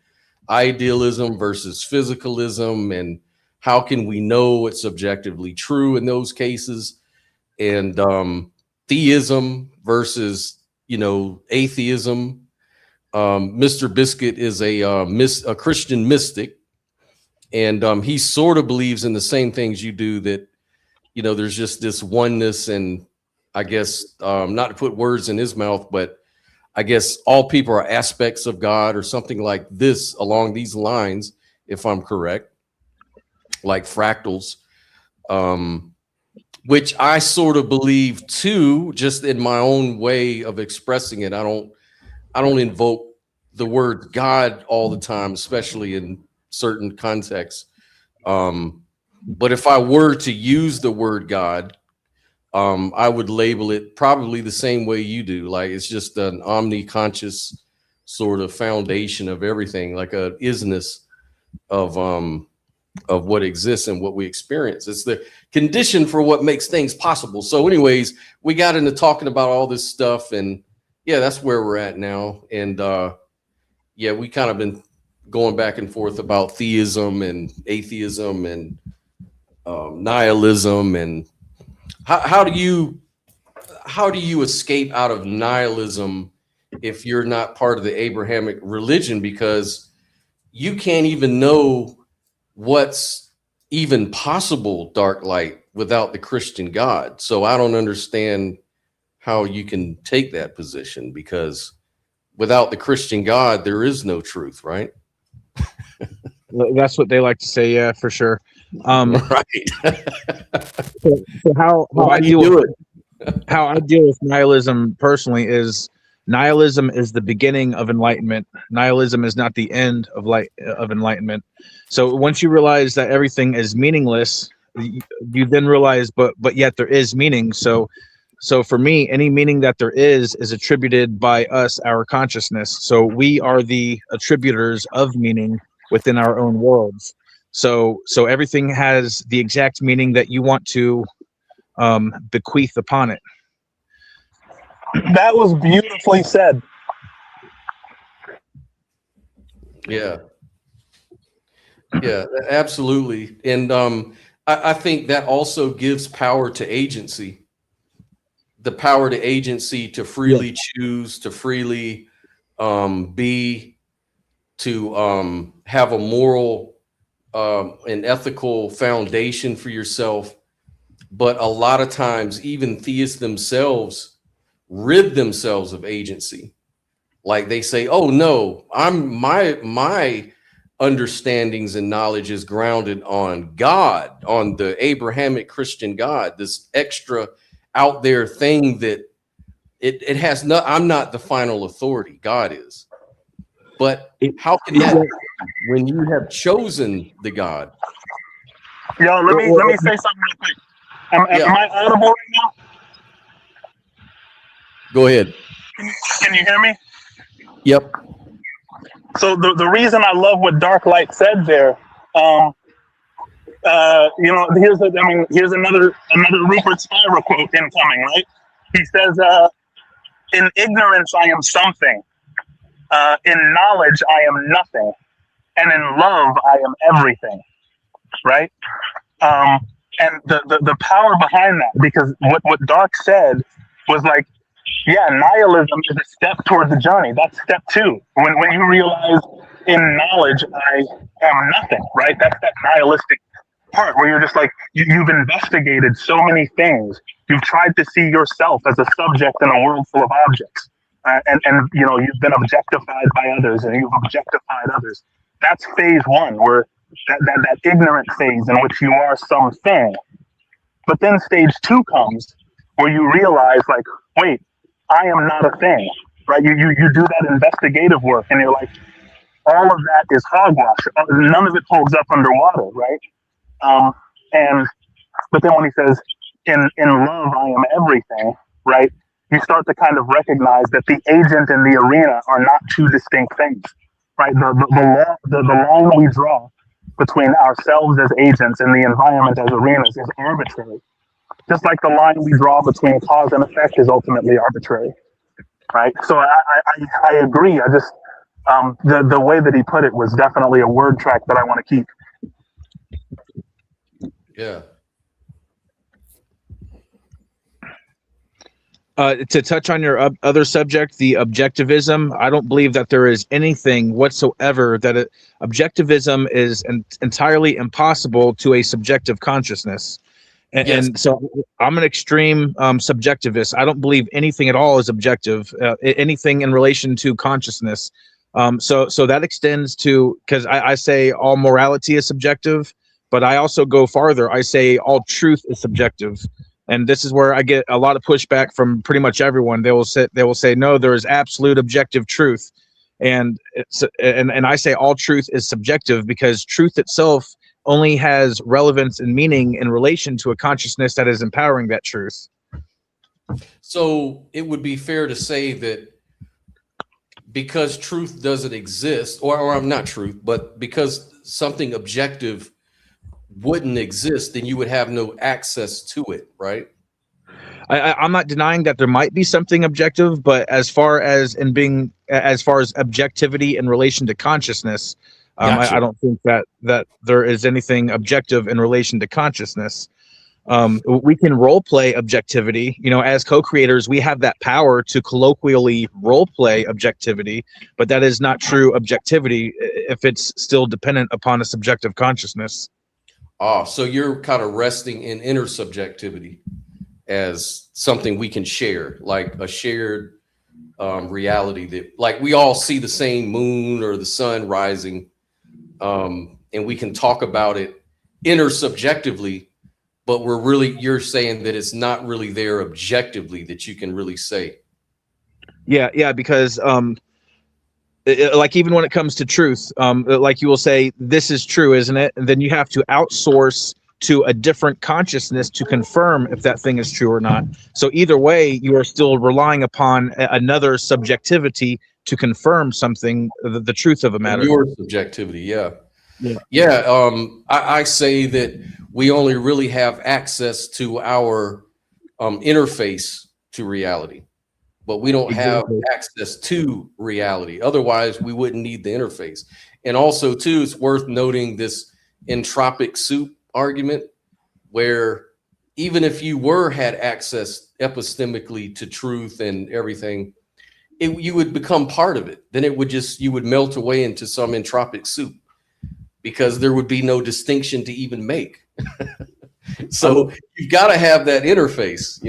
idealism versus physicalism, and how can we know it's objectively true in those cases, and theism versus atheism. Mr. Biscuit is a Christian mystic, and he sort of believes in the same things you do, that there's just this oneness, and I guess not to put words in his mouth, but I guess all people are aspects of God or something like this, along these lines, if I'm correct, like fractals, which I sort of believe too, just in my own way of expressing it. I don't invoke the word God all the time, especially in certain contexts. But if I were to use the word God, I would label it probably the same way you do. Like, it's just an omni-conscious sort of foundation of everything, like a isness of what exists and what we experience. It's the condition for what makes things possible. So anyways, we got into talking about all this stuff, and yeah, that's where we're at now. And yeah, we kind of been going back and forth about theism and atheism and nihilism and how do you escape out of nihilism if you're not part of the Abrahamic religion? Because you can't even know what's even possible, dark light, without the Christian God. So I don't understand how you can take that position, because without the Christian God, there is no truth, right? That's what they like to say. Yeah, for sure. Right. So how Why I do you deal do with it? how I deal with nihilism personally is nihilism is the beginning of enlightenment. Nihilism is not the end of enlightenment. So once you realize that everything is meaningless, you then realize, but yet there is meaning. So for me, any meaning that there is attributed by us, our consciousness. So we are the attributors of meaning within our own worlds. So everything has the exact meaning that you want to bequeath upon it. That was beautifully said. Yeah, absolutely. And I think that also gives power to agency. The power to agency to freely choose, to freely be, to have a moral and ethical foundation for yourself. But a lot of times, even theists themselves rid themselves of agency. Like they say, "Oh no, my understandings and knowledge is grounded on God, on the Abrahamic Christian God, this extra out there thing that it has no, I'm not the final authority, God is." But how can that be when you have chosen the God? Yo, let me say something real quick. Am I audible right now? Go ahead. Can you hear me? Yep. So the reason I love what Dark Light said there, here's another Rupert Spira quote incoming, right? He says, "In ignorance I am something, in knowledge I am nothing, and in love I am everything." Right? And the power behind that, because what Dark said was like, yeah, nihilism is a step toward the journey. That's step 2. When you realize in knowledge I am nothing, right? That's that nihilistic part where you're just like, you've investigated so many things. You've tried to see yourself as a subject in a world full of objects. And you've been objectified by others, and you've objectified others. That's phase 1, where that ignorant phase in which you are something. But then stage 2 comes where you realize, like, wait, I am not a thing, right? You do that investigative work, and you're like, all of that is hogwash. None of it holds up underwater, right? But then when he says, in love I am everything, right? You start to kind of recognize that the agent and the arena are not two distinct things, right? The line we draw between ourselves as agents and the environment as arenas is arbitrary. Just like the line we draw between cause and effect is ultimately arbitrary, right? So I agree. I just the way that he put it was definitely a word track that I want to keep. Yeah. To touch on your other subject, the objectivism, I don't believe that there is anything whatsoever that objectivism is entirely impossible to a subjective consciousness. And so I'm an extreme subjectivist. I don't believe anything at all is objective, anything in relation to consciousness. So that extends to, because I say all morality is subjective, but I also go farther. I say all truth is subjective. And this is where I get a lot of pushback from pretty much everyone. They will say, no, there is absolute objective truth. And I say all truth is subjective, because truth itself only has relevance and meaning in relation to a consciousness that is empowering that truth. So it would be fair to say that because truth doesn't exist, or I'm not truth, but because something objective wouldn't exist, then you would have no access to it, right? I'm not denying that there might be something objective, but as far as objectivity in relation to consciousness, Gotcha. I don't think that there is anything objective in relation to consciousness. We can role play objectivity. As co-creators, we have that power to colloquially role play objectivity, but that is not true objectivity if it's still dependent upon a subjective consciousness. So you're kind of resting in intersubjectivity as something we can share, like a shared reality that, like, we all see the same moon or the sun rising, and we can talk about it intersubjectively, but you're saying that it's not really there objectively that you can really say. Yeah, because like, even when it comes to truth, like, you will say, this is true, isn't it? And then you have to outsource to a different consciousness to confirm if that thing is true or not. So either way, you are still relying upon another subjectivity to confirm something, the truth of a matter. Your subjectivity, yeah. I say that we only really have access to our interface to reality, but we don't have access to reality. Otherwise, we wouldn't need the interface. And also, too, it's worth noting this entropic soup argument, where even if you had access epistemically to truth and everything, you would become part of it. Then you would melt away into some entropic soup, because there would be no distinction to even make. So you've got to have that interface,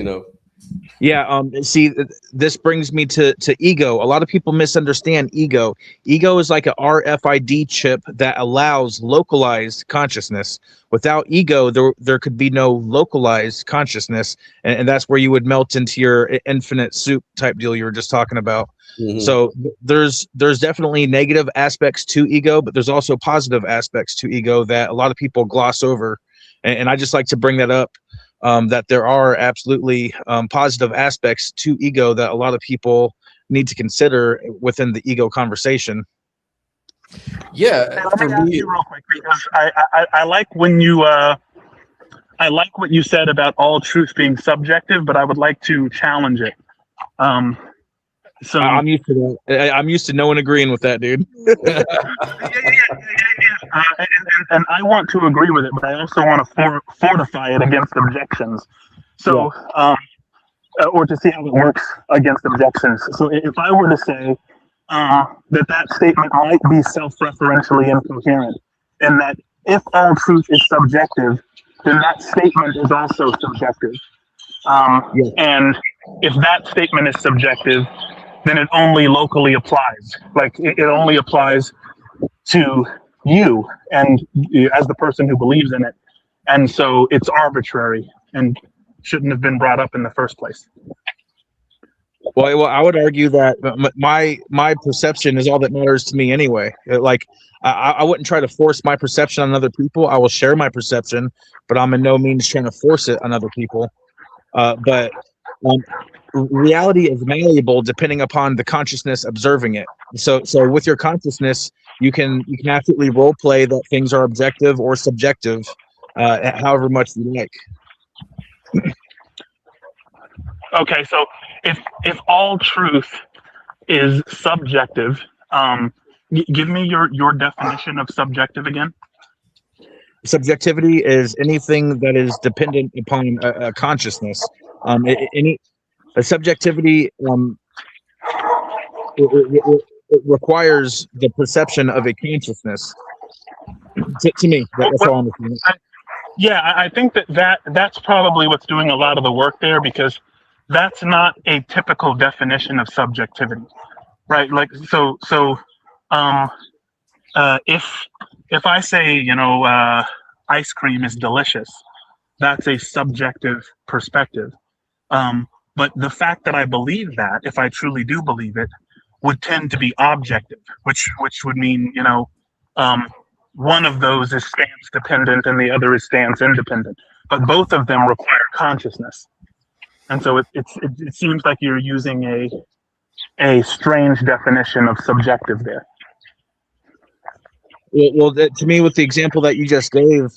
Yeah. See, this brings me to ego. A lot of people misunderstand ego. Ego is like a RFID chip that allows localized consciousness. Without ego, there could be no localized consciousness. And that's where you would melt into your infinite soup type deal you were just talking about. Mm-hmm. So there's definitely negative aspects to ego, but there's also positive aspects to ego that a lot of people gloss over. And I just like to bring that up. That there are absolutely positive aspects to ego that a lot of people need to consider within the ego conversation. Yeah, let me ask you real quick, because I like when you I like what you said about all truth being subjective, but I would like to challenge it. So I'm used to that. I'm used to no one agreeing with that, dude. Yeah. And I want to agree with it, but I also want to fortify it against objections. So, or to see how it works against objections. So if I were to say that statement might be self-referentially incoherent, and that if all truth is subjective, then that statement is also subjective. And if that statement is subjective, then it only locally applies. Like, it only applies to you and as the person who believes in it. And so it's arbitrary and shouldn't have been brought up in the first place. Well, I would argue that my perception is all that matters to me anyway. Like, I wouldn't try to force my perception on other people. I will share my perception, but I'm in no means trying to force it on other people. But reality is malleable depending upon the consciousness observing it. So with your consciousness, you can absolutely role play that things are objective or subjective, however much you like. Okay, so if all truth is subjective, give me your definition of subjective again. Subjectivity is anything that is dependent upon a consciousness. A subjectivity it requires the perception of a consciousness. To me, that's all I'm saying. I think that's probably what's doing a lot of the work there, because that's not a typical definition of subjectivity, right? Like, so if I say, ice cream is delicious, that's a subjective perspective. But the fact that I believe that, if I truly do believe it, would tend to be objective, which would mean, one of those is stance dependent and the other is stance independent. But both of them require consciousness. And so it seems like you're using a strange definition of subjective there. Well, to me, with the example that you just gave,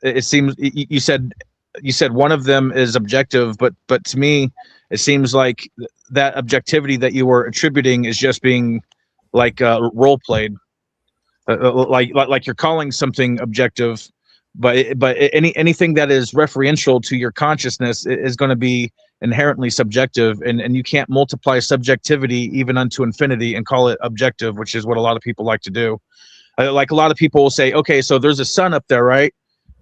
it seems you said one of them is objective, but to me, it seems like that objectivity that you were attributing is just being like role played, like you're calling something objective, anything that is referential to your consciousness is going to be inherently subjective, and you can't multiply subjectivity even unto infinity and call it objective, which is what a lot of people like to do. Like a lot of people will say, okay, so there's a sun up there, right?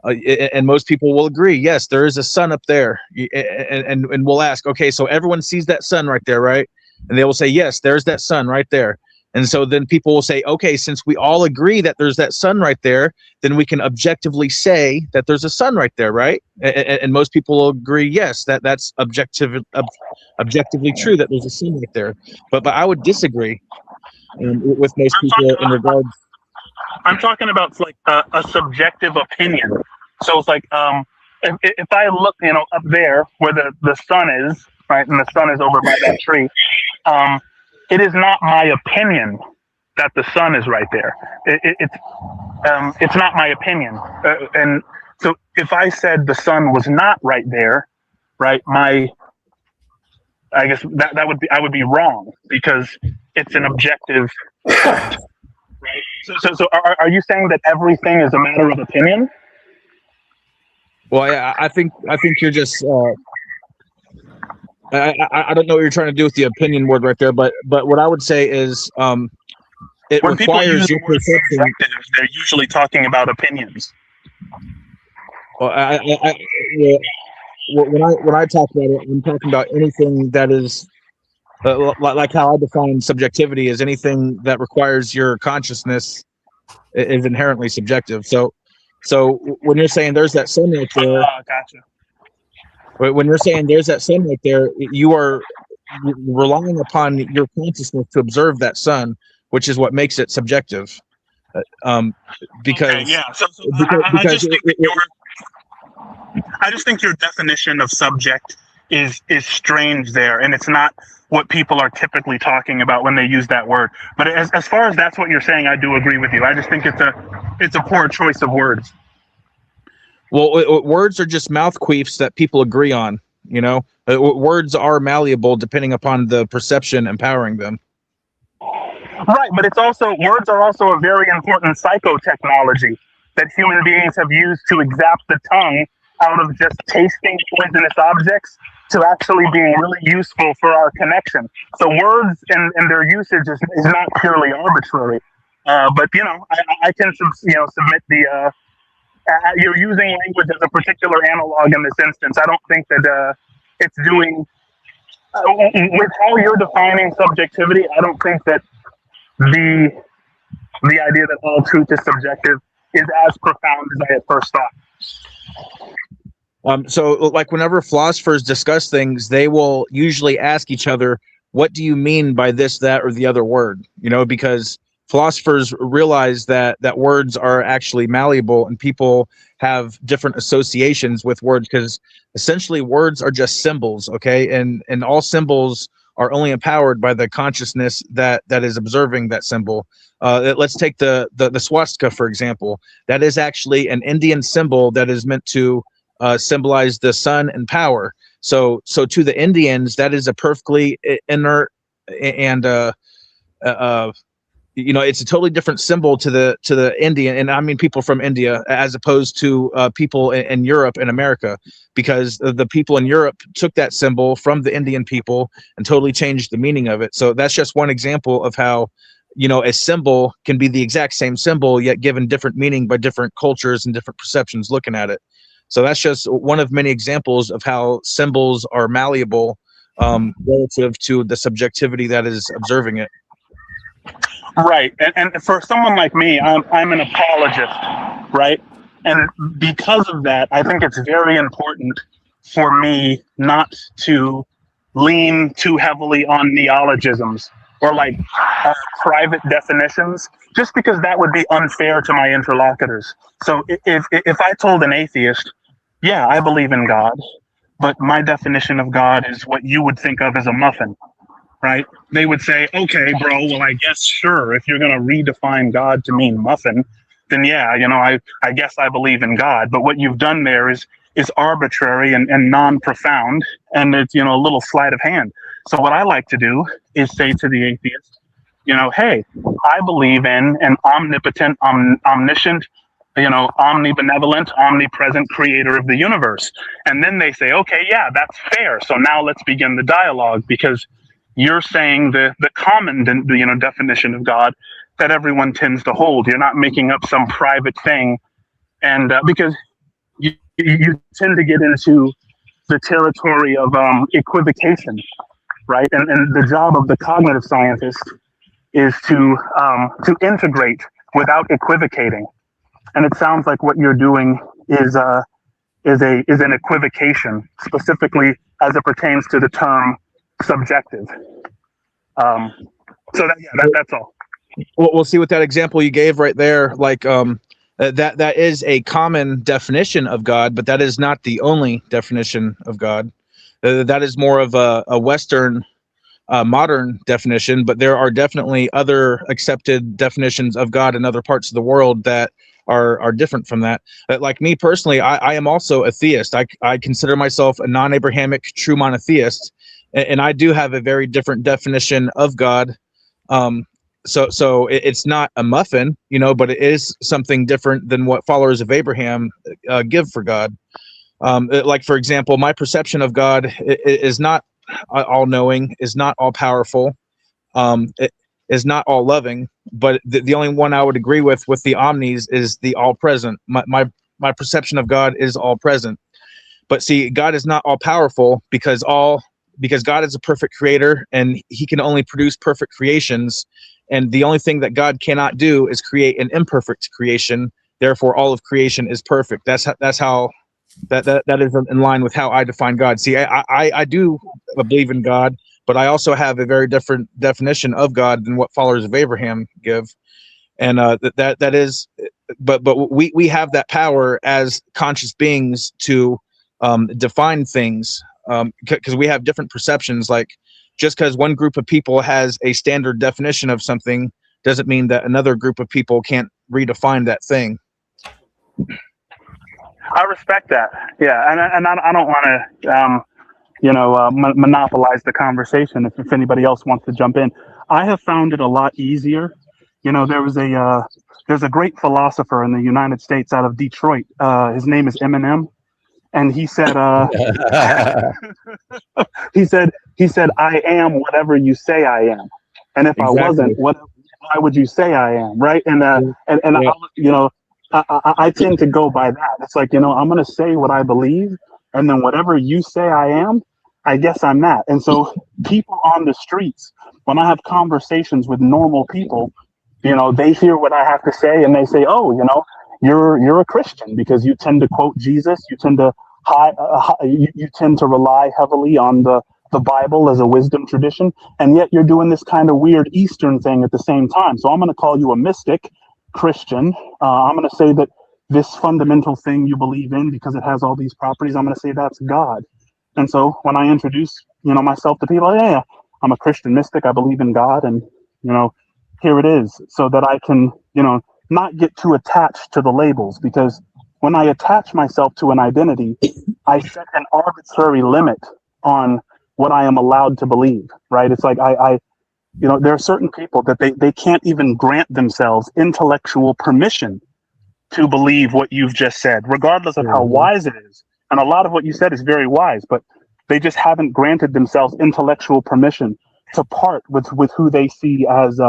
And most people will agree, yes, there is a sun up there. And we'll ask, okay, so everyone sees that sun right there, right? And they will say, yes, there's that sun right there. And so then people will say, okay, since we all agree that there's that sun right there, then we can objectively say that there's a sun right there, right? And most people will agree, yes, that's objectively true that there's a sun right there. But I would disagree with most people in regards. I'm talking about like a subjective opinion. So it's like if I look, up there where the sun is, right, and the sun is over by that tree, it is not my opinion that the sun is right there. It's not my opinion. And so if I said the sun was not right there, right, I guess that would be, I would be wrong because it's an objective fact. Right. So are you saying that everything is a matter of opinion? Well, I think you're just. I don't know what you're trying to do with the opinion word right there, but what I would say is it when people requires use your the word perception. subjective, they're usually talking about opinions. Well, when I talk about it, I'm talking about anything that is like how I define subjectivity is anything that requires your consciousness is inherently subjective. So when you're saying there's that sun right there, Gotcha. when you're saying there's that sun right there, you are relying upon your consciousness to observe that sun, which is what makes it subjective. Because okay, yeah. So because I just think your definition of subject is strange there, and it's not what people are typically talking about when they use that word. But as far as that's what you're saying, I do agree with you. I just think it's a poor choice of words. Well, words are just mouth queefs that people agree on. Words are malleable depending upon the perception empowering them. Right, but words are also a very important psychotechnology that human beings have used to exapt the tongue out of just tasting poisonous objects to actually being really useful for our connection. So words and their usage is not purely arbitrary. But I can submit the you're using language as a particular analog in this instance. I don't think that it's doing with how you're defining subjectivity. I don't think that the idea that all truth is subjective is as profound as I at first thought. So like whenever philosophers discuss things, they will usually ask each other, what do you mean by this, that, or the other word? Because philosophers realize that words are actually malleable and people have different associations with words because essentially words are just symbols, okay? And all symbols are only empowered by the consciousness that is observing that symbol. Let's take the swastika, for example. That is actually an Indian symbol that is meant to symbolize the sun and power. So to the Indians, that is a perfectly inert and it's a totally different symbol to the Indian, and I mean people from India, as opposed to people in Europe and America, because the people in Europe took that symbol from the Indian people and totally changed the meaning of it. So that's just one example of how a symbol can be the exact same symbol yet given different meaning by different cultures and different perceptions looking at it. So that's just one of many examples of how symbols are malleable relative to the subjectivity that is observing it. Right, and for someone like me, I'm an apologist, right? And because of that, I think it's very important for me not to lean too heavily on neologisms or like private definitions, just because that would be unfair to my interlocutors. So if I told an atheist, yeah, I believe in God, but my definition of God is what you would think of as a muffin, right? They would say, okay, bro, well, I guess, sure, if you're going to redefine God to mean muffin, then yeah, I guess I believe in God. But what you've done there is arbitrary and non-profound, and it's, a little sleight of hand. So what I like to do is say to the atheist, hey, I believe in an omnipotent, omniscient, omnibenevolent, omnipresent creator of the universe. And then they say, okay, yeah, that's fair. So now let's begin the dialogue, because you're saying the common definition of God that everyone tends to hold. You're not making up some private thing. And because you tend to get into the territory of equivocation, right? And the job of the cognitive scientist is to integrate without equivocating. And it sounds like what you're doing is an equivocation, specifically as it pertains to the term subjective. So that's all. We'll see what that example you gave right there. Like that is a common definition of God, but that is not the only definition of God. That is more of a Western modern definition, but there are definitely other accepted definitions of God in other parts of the world that are different from that. Like me personally, I am also a theist. I consider myself a non-Abrahamic true monotheist, and I do have a very different definition of God. So it's not a muffin, but it is something different than what followers of Abraham give for God. Like, for example, my perception of God is not all-knowing, is not all-powerful, it is not all-loving, but the only one I would agree with the omnis is the all-present. My perception of God is all-present. But see, God is not all-powerful because God is a perfect creator, and he can only produce perfect creations. And the only thing that God cannot do is create an imperfect creation. Therefore, all of creation is perfect. That's how that is in line with how I define God. See, I do believe in God, but I also have a very different definition of God than what followers of Abraham give. And that is, but we have that power as conscious beings to define things, because we have different perceptions. Like, just because one group of people has a standard definition of something doesn't mean that another group of people can't redefine that thing. I respect that. Yeah, and I don't want to, monopolize the conversation. If anybody else wants to jump in, I have found it a lot easier. There's a great philosopher in the United States out of Detroit. His name is Eminem, and he said, he said, I am whatever you say I am, and if I wasn't, why would you say I am, right? And I tend to go by that. It's like, I'm going to say what I believe, and then whatever you say I am, I guess I'm that. And so people on the streets, when I have conversations with normal people, they hear what I have to say, and they say, oh, you're a Christian because you tend to quote Jesus. You tend to you tend to rely heavily on the Bible as a wisdom tradition, and yet you're doing this kind of weird Eastern thing at the same time. So I'm going to call you a mystic Christian. I'm going to say that this fundamental thing you believe in, because it has all these properties, I'm going to say that's God. And so when I introduce, myself to people, yeah, I'm a Christian mystic. I believe in God, and here it is, so that I can, not get too attached to the labels, because when I attach myself to an identity, I set an arbitrary limit on what I am allowed to believe. Right? It's like there are certain people that they can't even grant themselves intellectual permission to believe what you've just said, regardless of how wise it is. And a lot of what you said is very wise, but they just haven't granted themselves intellectual permission to part with who they see as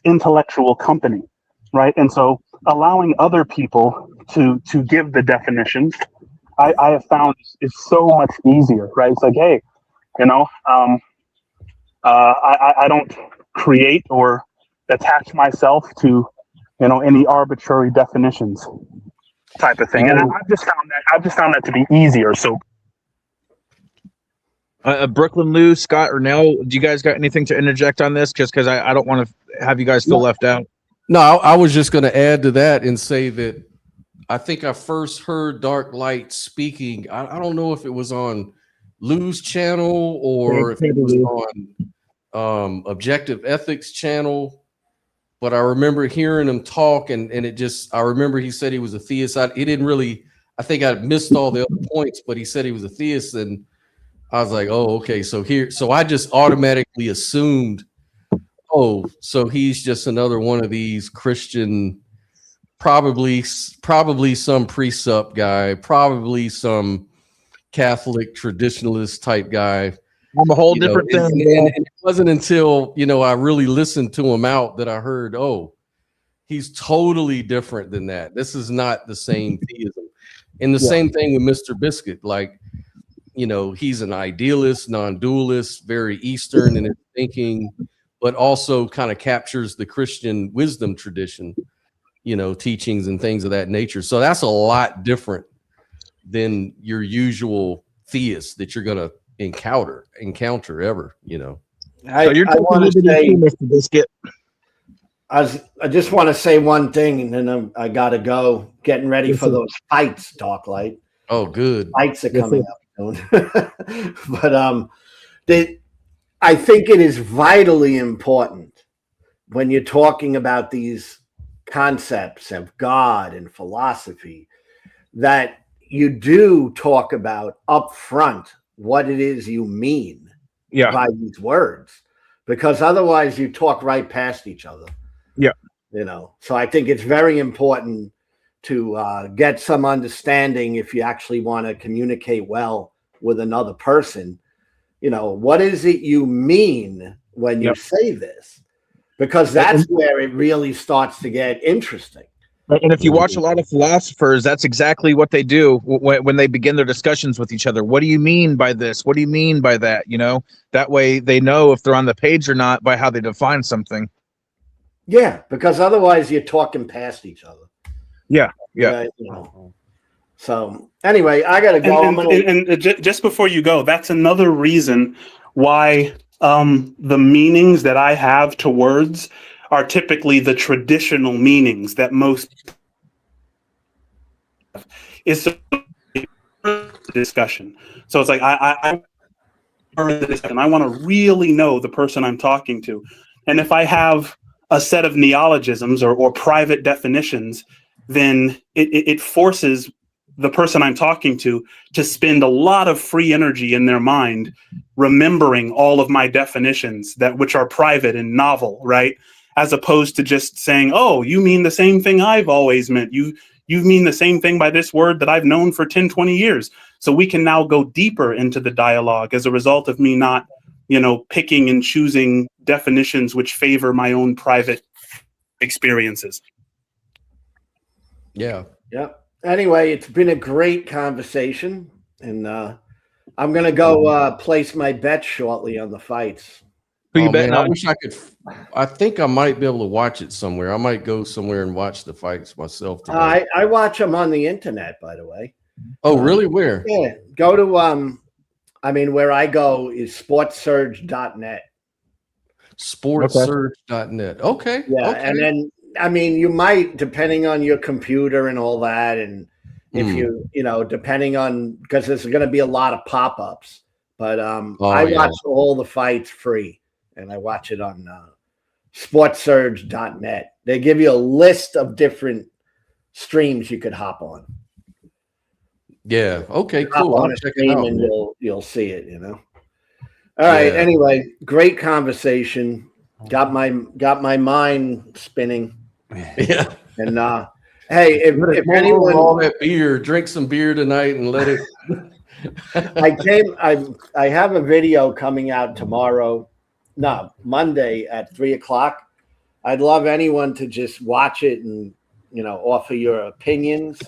intellectual company, right? And so allowing other people to give the definitions, I have found is so much easier, right? It's like, hey, I don't create or attach myself to, any arbitrary definitions, type of thing. And I've just found that to be easier. So, Brooklyn, Lou, Scott, or Nell, do you guys got anything to interject on this? Just because I don't want to have you guys feel left out. No, I was just going to add to that and say that I think I first heard Dark Light speaking. I don't know if it was on Lou's channel or if it was on Objective Ethics channel, but I remember hearing him talk, and I remember he said he was a theist. I think I missed all the other points, but he said he was a theist, and I was like, oh, okay. So I just automatically assumed, oh, so he's just another one of these Christian probably some precept guy, probably some Catholic traditionalist type guy. I'm a whole different thing. And it wasn't until, I really listened to him out that I heard, oh, he's totally different than that. This is not the same theism. And the same thing with Mr. Biscuit. Like, he's an idealist, non-dualist, very Eastern in his thinking, but also kind of captures the Christian wisdom tradition, teachings and things of that nature. So that's a lot different than your usual theist that you're going to encounter ever, So you're talking want to say, Mr. Biscuit. I just want to say one thing, and then I got to go. Getting ready for those fights, Darklight. Oh, good. Fights are coming up soon. But I think it is vitally important when you're talking about these concepts of God and philosophy that you do talk about upfront what it is you mean by these words, because otherwise you talk right past each other. Yeah. So I think it's very important to get some understanding if you actually want to communicate well with another person. What is it you mean when you say this? Because that's where it really starts to get interesting. And if you watch a lot of philosophers, that's exactly what they do when they begin their discussions with each other. What do you mean by this? What do you mean by that? That way they know if they're on the page or not by how they define something. Yeah, because otherwise you're talking past each other. Yeah. So anyway, I got to go. And just before you go, that's another reason why the meanings that I have to words are typically the traditional meanings that most is discussion. So it's like I want to really know the person I'm talking to, and if I have a set of neologisms or private definitions, then it forces the person I'm talking to spend a lot of free energy in their mind remembering all of my definitions which are private and novel, right? As opposed to just saying, oh, you mean the same thing I've always meant. You mean the same thing by this word that I've known for 10, 20 years. So we can now go deeper into the dialogue as a result of me not, picking and choosing definitions which favor my own private experiences. Yeah. Yep. Anyway, it's been a great conversation, and I'm going to go place my bet shortly on the fights. Who you betting on? I wish I could. I think I might be able to watch it somewhere. I might go somewhere and watch the fights myself. I watch them on the internet, by the way. Oh, really? Where? Yeah. Go to, where I go is sportsurge.net. Sportsurge.net. Okay. Yeah. Okay. And then, you might, depending on your computer and all that, and if depending on, because there's going to be a lot of pop-ups, but I watch all the fights free. And I watch it on sportsurge.net. They give you a list of different streams you could hop on. Yeah. Okay. Cool. I'll check it out, and you'll see it. All right. Yeah. Anyway, great conversation. Got my mind spinning. Yeah. And hey, if anyone all that beer, drink some beer tonight and let it. I have a video coming out tomorrow. No, Monday at 3:00. I'd love anyone to just watch it and, offer your opinions.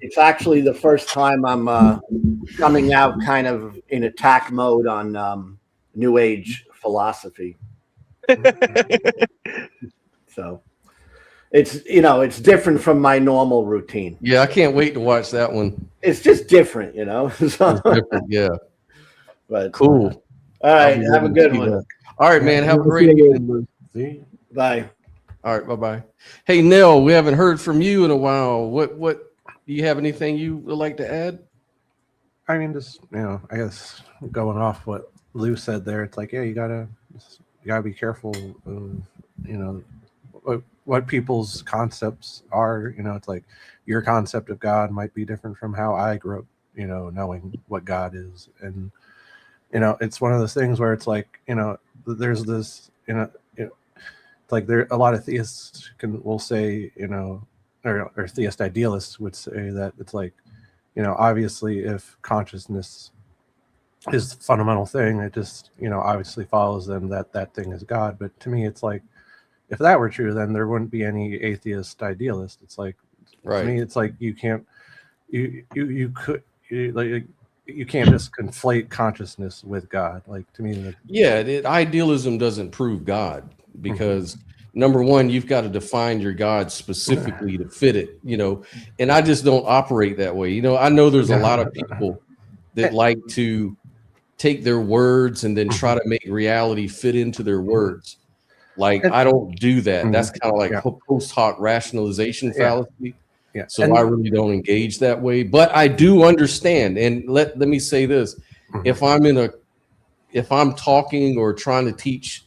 It's actually the first time I'm coming out kind of in attack mode on New Age philosophy. So it's different from my normal routine. Yeah, I can't wait to watch that one. It's just different, So, it's different, yeah. But cool. All right, have a good one. All right, man. Have a great evening. Bye. All right, bye-bye. Hey, Nell, we haven't heard from you in a while. What do you have anything you would like to add? I mean, just I guess going off what Lou said there, it's like, yeah, you gotta be careful of what people's concepts are. It's like your concept of God might be different from how I grew up, knowing what God is, and it's one of those things where it's like, there's this, it's like there a lot of theists will say, you know, or theist idealists would say that it's like, you know, obviously if consciousness is the fundamental thing, it just, you know, obviously follows them that that thing is God. But to me, it's like, if that were true, then there wouldn't be any atheist idealist. It's like, Right. to me, it's like you can't, you can't just conflate consciousness with God. Like, to me, idealism doesn't prove God, because number one, you've got to define your God specifically to fit it, you know, and I just don't operate that way. You know, I know there's a lot of people that like to take their words and then try to make reality fit into their words. Like, I don't do that. That's kind of like post hoc rationalization fallacy. Yeah. So I really don't engage that way. But I do understand. And let me say this: if I'm talking or trying to teach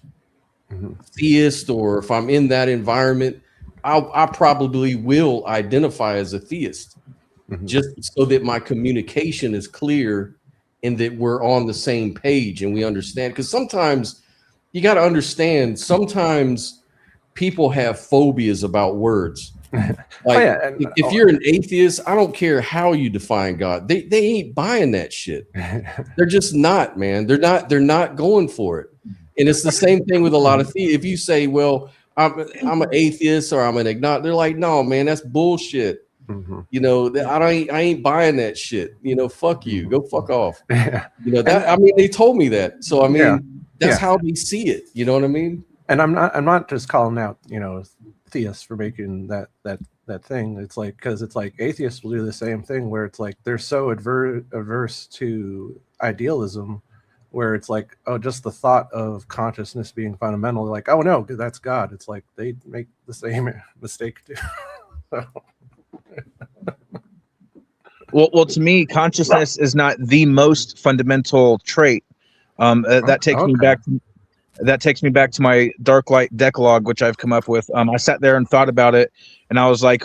theist, or if I'm in that environment, I probably will identify as a theist, just so that my communication is clear and that we're on the same page and we understand. Because sometimes you got to understand, sometimes people have phobias about words. Like, if you're an atheist, I don't care how you define God. They ain't buying that shit. They're just not, man. They're not going for it. And it's the same thing with a lot of theists. If you say, well, I'm an atheist or I'm an agnostic, they're like, no, man, that's bullshit. You know, I ain't buying that shit. You know, fuck you. Go fuck off. You know, that, I mean, they told me that. So I mean, that's how they see it. You know what I mean? And I'm not just calling out, you know, theists for making that thing. It's like, because it's like atheists will do the same thing, where it's like they're so averse to idealism, where it's like, oh, just the thought of consciousness being fundamental, like, oh no, that's God. It's like they make the same mistake too. So. Well, to me, consciousness is not the most fundamental trait. That takes me back to my dark light decalogue, which I've come up with. I sat there and thought about it, and I was like,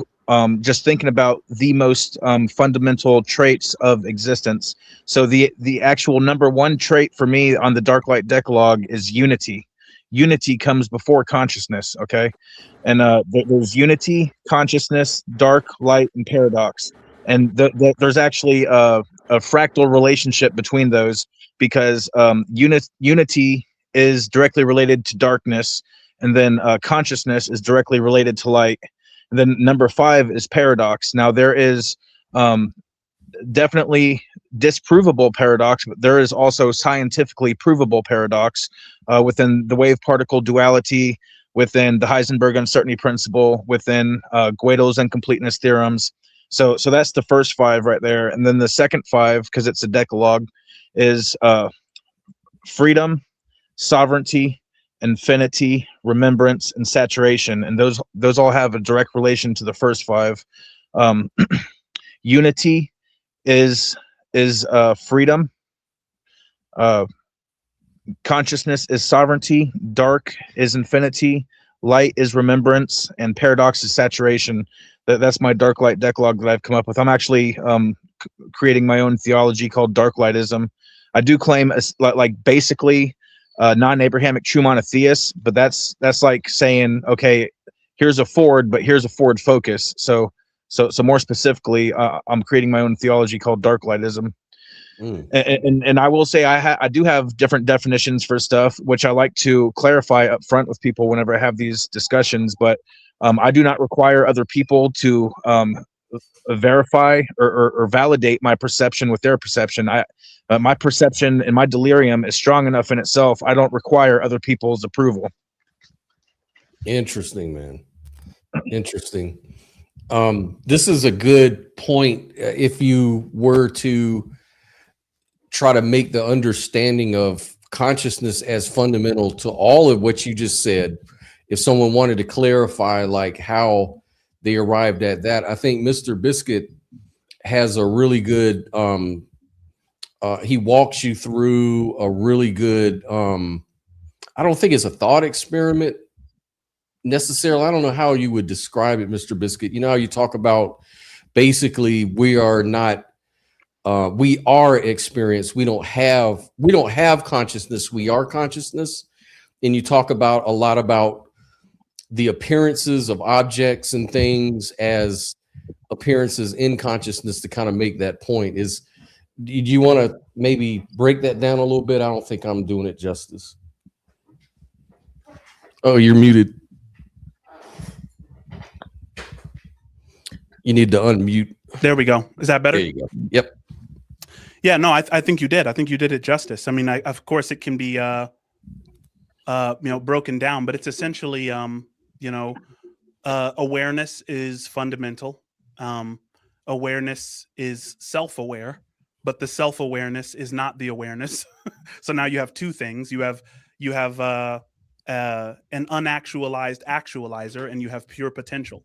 just thinking about the most fundamental traits of existence. So the actual number one trait for me on the dark light decalogue is unity. Unity comes before consciousness, okay? And there's unity, consciousness, dark, light, and paradox. And there's actually a fractal relationship between those, because unity is directly related to darkness, and then consciousness is directly related to light. And then number 5 is paradox. Now, there is definitely disprovable paradox, but there is also scientifically provable paradox within the wave particle duality, within the Heisenberg uncertainty principle, within Gödel's incompleteness theorems. So that's the first 5 right there. And then the second 5, because it's a decalogue, is freedom, sovereignty, infinity, remembrance, and saturation. And those all have a direct relation to the first 5. Unity is freedom. Consciousness is sovereignty. Dark is infinity. Light is remembrance, and paradox is saturation. That's my dark light decalogue that I've come up with. I'm actually creating my own theology called dark lightism. I do claim like basically non-Abrahamic true monotheist, but that's like saying, okay, here's a Ford, but here's a Ford Focus. So more specifically, I'm creating my own theology called dark lightism. And I will say I do have different definitions for stuff, which I like to clarify up front with people whenever I have these discussions. But I do not require other people to verify or validate my perception with their perception. My perception and my delirium is strong enough in itself. I don't require other people's approval. Interesting, man. Interesting. This is a good point. If you were to try to make the understanding of consciousness as fundamental to all of what you just said, if someone wanted to clarify like how they arrived at that, I think Mr. Biscuit has a really good, he walks you through a really good, I don't think it's a thought experiment necessarily. I don't know how you would describe it, Mr. Biscuit. You know how you talk about basically we are not, we are experience. We don't have consciousness. We are consciousness. And you talk about a lot about the appearances of objects and things as appearances in consciousness to kind of make that point. Do you want to maybe break that down a little bit? I don't think I'm doing it justice. Oh, you're muted. You need to unmute. There we go. Is that better? There you go. Yep. Yeah, no, I think you did. I think you did it justice. I mean, of course it can be, broken down, but it's essentially, awareness is fundamental. Awareness is self-aware, but the self-awareness is not the awareness. So now you have two things. You have an unactualized actualizer, and you have pure potential.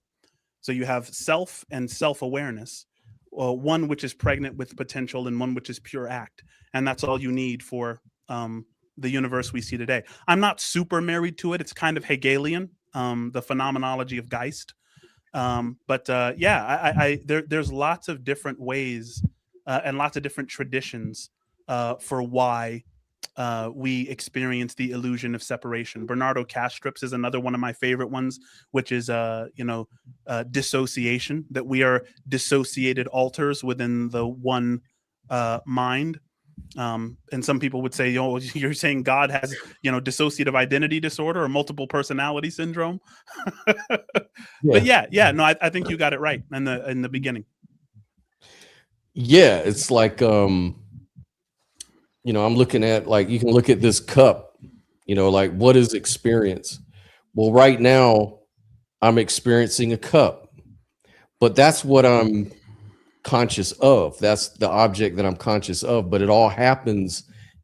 So you have self and self-awareness, one which is pregnant with potential and one which is pure act. And that's all you need for the universe we see today. I'm not super married to it. It's kind of Hegelian, the phenomenology of Geist. There's lots of different ways and lots of different traditions for why we experience the illusion of separation. Bernardo Kastrup is another one of my favorite ones, which is dissociation, that we are dissociated alters within the one mind. And some people would say, you're saying God has, dissociative identity disorder or multiple personality syndrome. But no, I think you got it right in the beginning. Yeah, it's like I'm looking at, like, you can look at this cup, like, what is experience? Well, right now I'm experiencing a cup, but that's what I'm conscious of. That's the object that I'm conscious of, but it all happens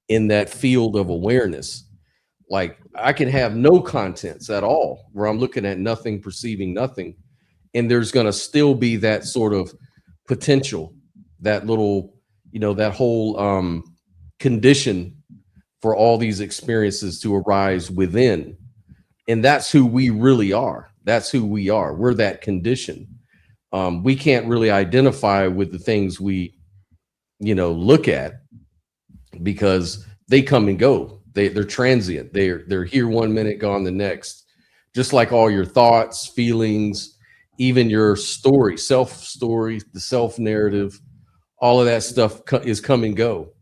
in that field of awareness. Like, I can have no contents at all, where I'm looking at nothing, perceiving nothing, and there's going to still be that sort of potential, that little, that whole condition for all these experiences to arise within. And that's who we really are. That's who we are. We're that condition. We can't really identify with the things we, look at, because they come and go. They're transient. They're here 1 minute, gone the next. Just like all your thoughts, feelings, even your story, self-story, the self-narrative, all of that stuff is come and go.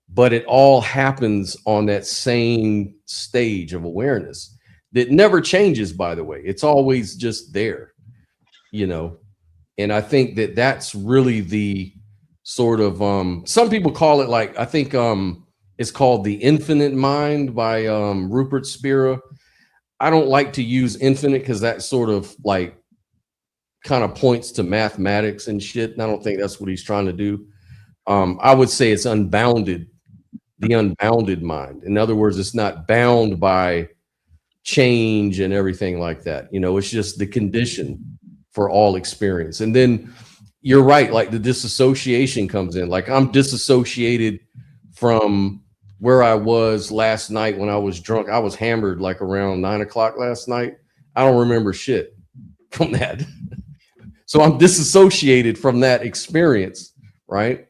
But it all happens on that same stage of awareness that never changes, by the way. It's always just there, And I think that that's really the sort of, some people call it, like, I think it's called the infinite mind by Rupert Spira. I don't like to use infinite because that sort of like kind of points to mathematics and shit. And I don't think that's what he's trying to do. I would say it's unbounded, the unbounded mind. In other words, it's not bound by change and everything like that. It's just the condition for all experience. And then you're right, like the disassociation comes in. Like, I'm disassociated from where I was last night when I was drunk. I was hammered like around 9 o'clock last night. I don't remember shit from that. So I'm disassociated from that experience, right?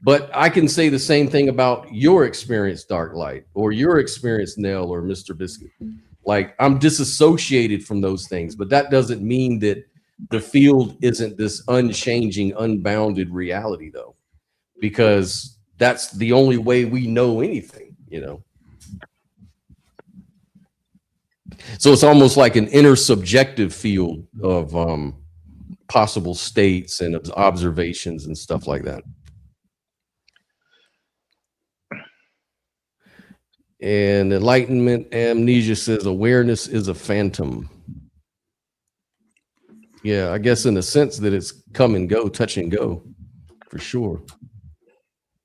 But I can say the same thing about your experience, Dark Light, or your experience, Nell, or Mr. Biscuit. Like, I'm disassociated from those things, but that doesn't mean that the field isn't this unchanging, unbounded reality, though, because that's the only way we know anything, So it's almost like an intersubjective field of possible states and observations and stuff like that. And Enlightenment Amnesia says awareness is a phantom. Yeah, I guess in the sense that it's come and go, touch and go, for sure.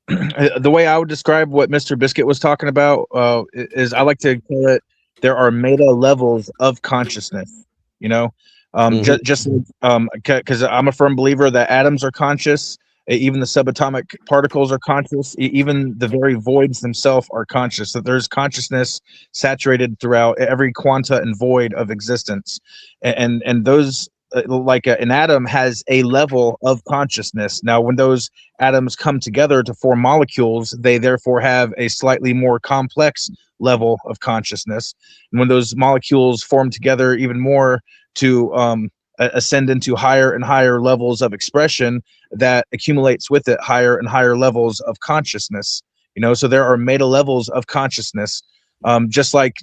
The way I would describe what Mr. Biscuit was talking about is, I like to call it, there are meta levels of consciousness, just because I'm a firm believer that atoms are conscious. Even the subatomic particles are conscious. Even the very voids themselves are conscious. That there's consciousness saturated throughout every quanta and void of existence, and those an atom has a level of consciousness. Now, when those atoms come together to form molecules, they therefore have a slightly more complex level of consciousness. And when those molecules form together even more to ascend into higher and higher levels of expression, that accumulates with it higher and higher levels of consciousness. So there are meta levels of consciousness. Just like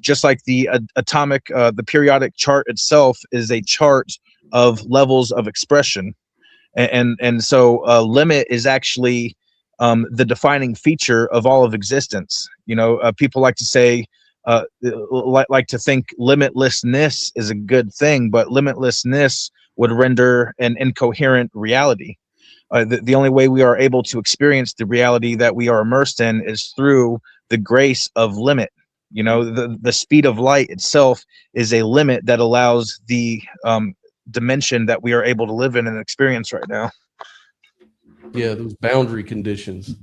the atomic, the periodic chart itself is a chart of levels of expression, and so limit is actually the defining feature of all of existence. People like to say, like to think limitlessness is a good thing, but limitlessness would render an incoherent reality. The only way we are able to experience the reality that we are immersed in is through the grace of limit. The speed of light itself is a limit that allows the dimension that we are able to live in and experience right now. Yeah, those boundary conditions.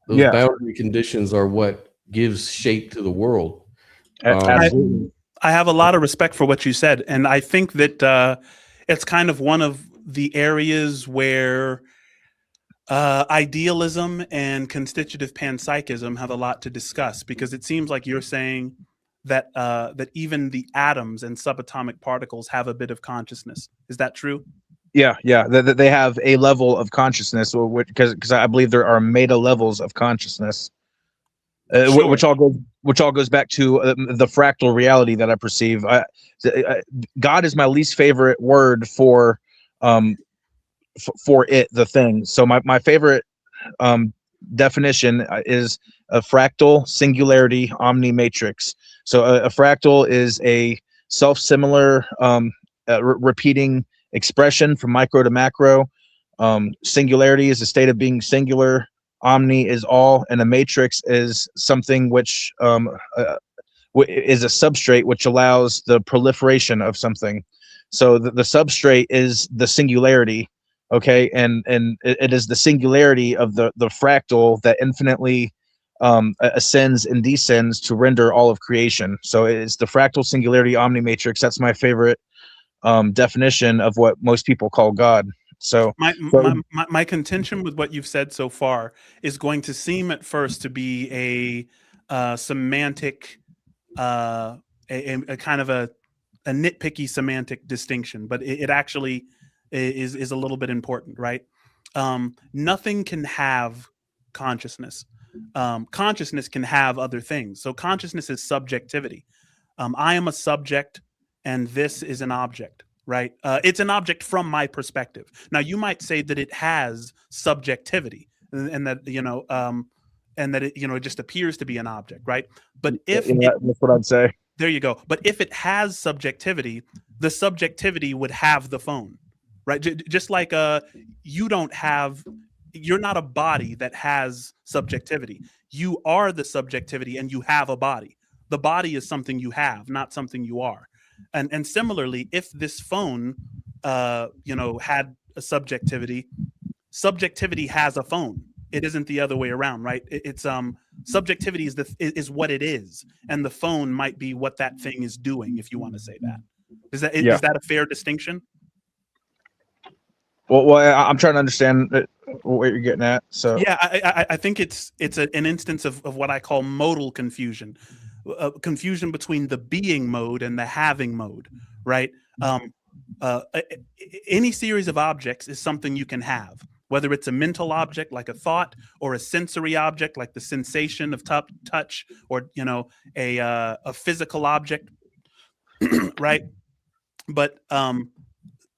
Those Yeah. boundary conditions are what gives shape to the world. Absolutely. I have a lot of respect for what you said, and I think that it's kind of one of the areas where idealism and constitutive panpsychism have a lot to discuss, because it seems like you're saying that that even the atoms and subatomic particles have a bit of consciousness. Is that true? Yeah. They have a level of consciousness, because I believe there are meta levels of consciousness, Sure. which all goes back to the fractal reality that I perceive. God is my least favorite word for the thing. So my favorite definition is a fractal singularity omnimatrix. So a fractal is a self-similar repeating expression from micro to macro. Singularity is a state of being singular. Omni is all, and a matrix is something which is a substrate which allows the proliferation of something. So the substrate is the singularity. Okay, and it is the singularity of the fractal that infinitely ascends and descends to render all of creation. So it's the fractal singularity omnimatrix. That's my favorite definition of what most people call God. So my contention with what you've said so far is going to seem at first to be a semantic, a kind of a nitpicky semantic distinction, but it actually is a little bit important, right? Nothing can have consciousness. Consciousness can have other things. So consciousness is subjectivity. I am a subject and this is an object, right? It's an object from my perspective. Now you might say that it has subjectivity and that, and that it just appears to be an object, right? But if that's what I'd say. There you go. But if it has subjectivity, the subjectivity would have the phone, right? Just like you're not a body that has subjectivity. You are the subjectivity and you have a body. The body is something you have, not something you are. And similarly, if this phone, had a subjectivity has a phone. It isn't the other way around, right? It's subjectivity is what it is, and the phone might be what that thing is doing, if you want to say that. Is that a fair distinction? Well, I'm trying to understand what you're getting at. So yeah, I think it's an instance of what I call modal confusion, confusion between the being mode and the having mode, right? Any series of objects is something you can have, whether it's a mental object like a thought, or a sensory object like the sensation of touch, or a physical object, right? But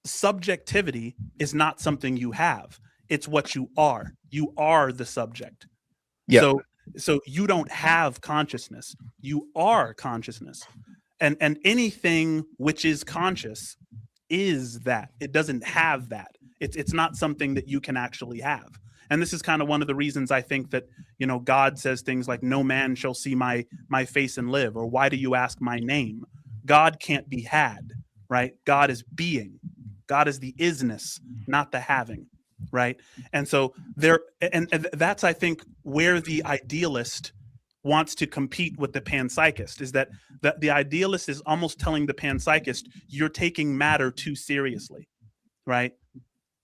subjectivity is not something you have. It's what you are. You are the subject. Yeah. So you don't have consciousness. You are consciousness. And anything which is conscious is that. It doesn't have that. It's not something that you can actually have. And this is kind of one of the reasons I think that, God says things like, no man shall see my face and live, or why do you ask my name? God can't be had, right? God is being. God is the isness, not the having, right? And so and that's, I think, where the idealist wants to compete with the panpsychist, is that the idealist is almost telling the panpsychist, you're taking matter too seriously. right?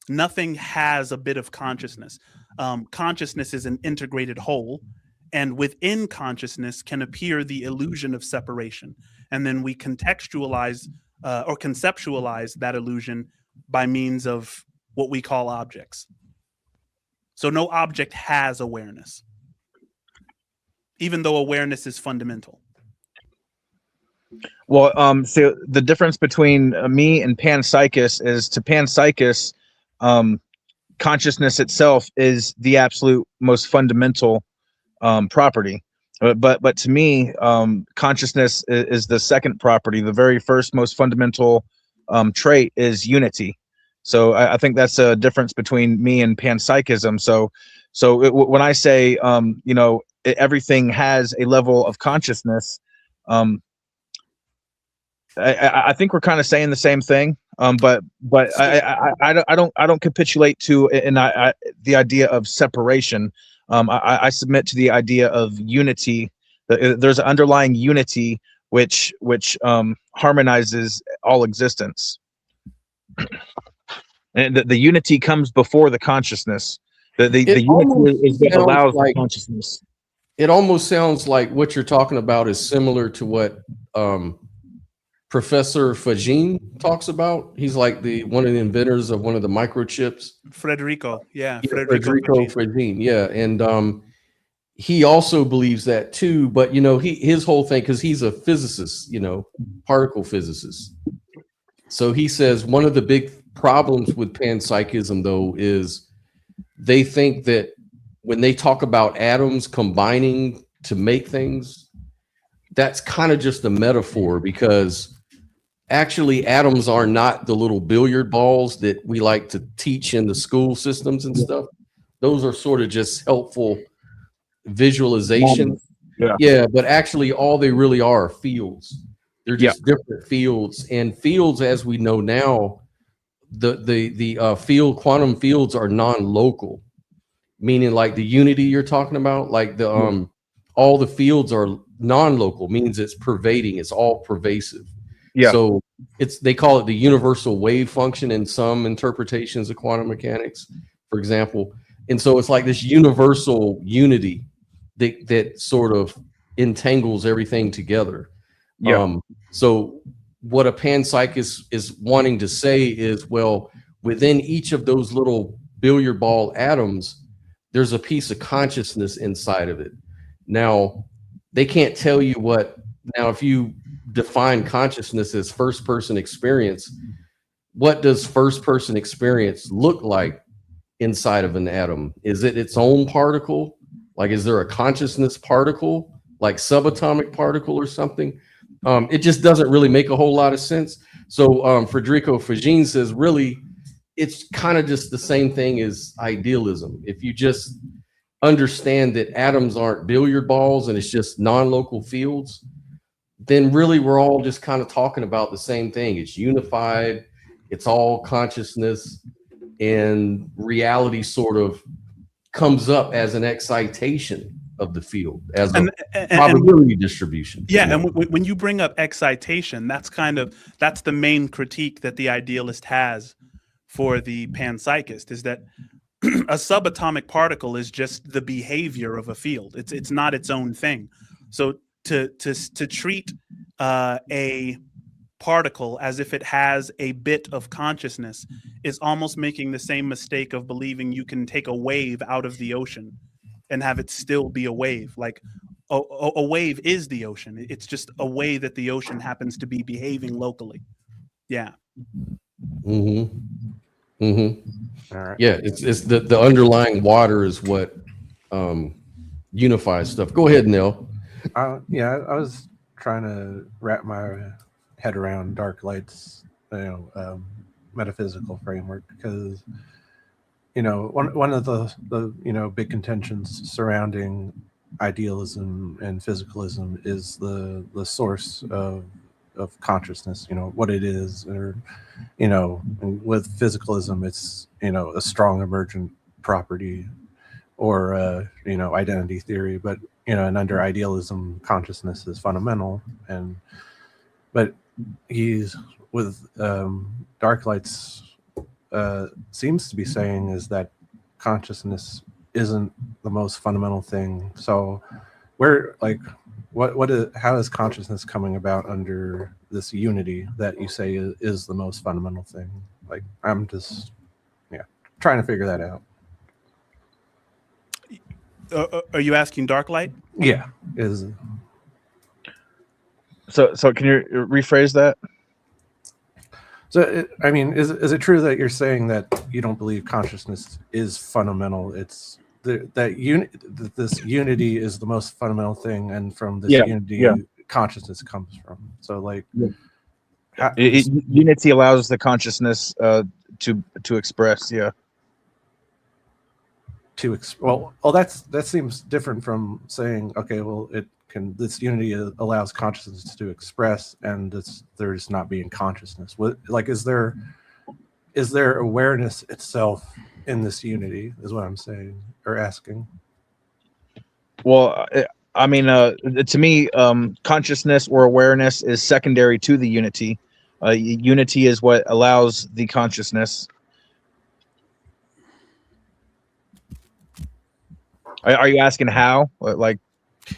Nothing has a bit of consciousness. Consciousness is an integrated whole, and within consciousness can appear the illusion of separation. And then we contextualize or conceptualize that illusion by means of what we call objects. So no object has awareness, even though awareness is fundamental. Well, so the difference between me and panpsychist is, to panpsychist, consciousness itself is the absolute most fundamental property. But to me, consciousness is the second property. The very first most fundamental trait is unity. So I think that's a difference between me and panpsychism. So when I say, everything has a level of consciousness, I think we're kind of saying the same thing, but I don't capitulate to the idea of separation. I submit to the idea of unity. There's an underlying unity which harmonizes all existence, and the unity comes before the consciousness. The unity is what allows the consciousness. It almost sounds like what you're talking about is similar to what Professor Fagin talks about. He's like one of the inventors of one of the microchips. Federico Federico Fagin, yeah. And he also believes that too, but his whole thing, because he's a physicist, particle physicist. So he says one of the big problems with panpsychism, though, is they think that when they talk about atoms combining to make things, that's kind of just a metaphor, because actually atoms are not the little billiard balls that we like to teach in the school systems and stuff. Those are sort of just helpful visualization. Yeah, but actually all they really are fields. They're just different fields, and fields, as we know now, the quantum fields are non-local, meaning like the unity you're talking about, like the all the fields are non-local, means it's pervading, it's all pervasive. Yeah. So they call it the universal wave function in some interpretations of quantum mechanics, for example. And so it's like this universal unity that sort of entangles everything together. Yeah. So what a panpsychist is wanting to say is, well, within each of those little billiard ball atoms, there's a piece of consciousness inside of it. Now, they can't tell you what. Now, if you define consciousness as first person experience, what does first person experience look like inside of an atom? Is it its own particle? Like, is there a consciousness particle, like subatomic particle or something? It just doesn't really make a whole lot of sense. So Federico Fagin says, really, it's kind of just the same thing as idealism. If you just understand that atoms aren't billiard balls and it's just non-local fields, then really we're all just kind of talking about the same thing. It's unified, it's all consciousness, and reality sort of comes up as an excitation of the field, as a probability distribution. Yeah, and when you bring up excitation, that's the main critique that the idealist has for the panpsychist, is that a subatomic particle is just the behavior of a field. It's not its own thing. So to treat a particle as if it has a bit of consciousness is almost making the same mistake of believing you can take a wave out of the ocean and have it still be a wave. Like a wave is the ocean. It's just a way that the ocean happens to be behaving locally. Yeah. Mm-hmm. Mm-hmm. All right. Yeah, it's the underlying water is what unifies stuff. Go ahead, Neil. Yeah, I was trying to wrap my head around Dark Light's metaphysical framework, because one of the big contentions surrounding idealism and physicalism is the source of consciousness, what it is, or with physicalism it's a strong emergent property, or identity theory, but and under idealism consciousness is fundamental. But he's with Dark Light's seems to be saying is that consciousness isn't the most fundamental thing. So where, like, how is consciousness coming about under this unity that you say is the most fundamental thing? Like, I'm just trying to figure that out. Are you asking Darklight? Yeah. So can you rephrase that? So, I mean, is it true that you're saying that you don't believe consciousness is fundamental? It's this unity is the most fundamental thing, and from this unity, consciousness comes from. So, like, unity allows the consciousness to express. Yeah. Well, that seems different from saying, okay, well, this unity allows consciousness to express, and there's not being consciousness. Like, is there awareness itself in this unity? Is what I'm saying or asking. Well, I mean, to me, consciousness or awareness is secondary to the unity. Unity is what allows the consciousness. Are you asking how? Like,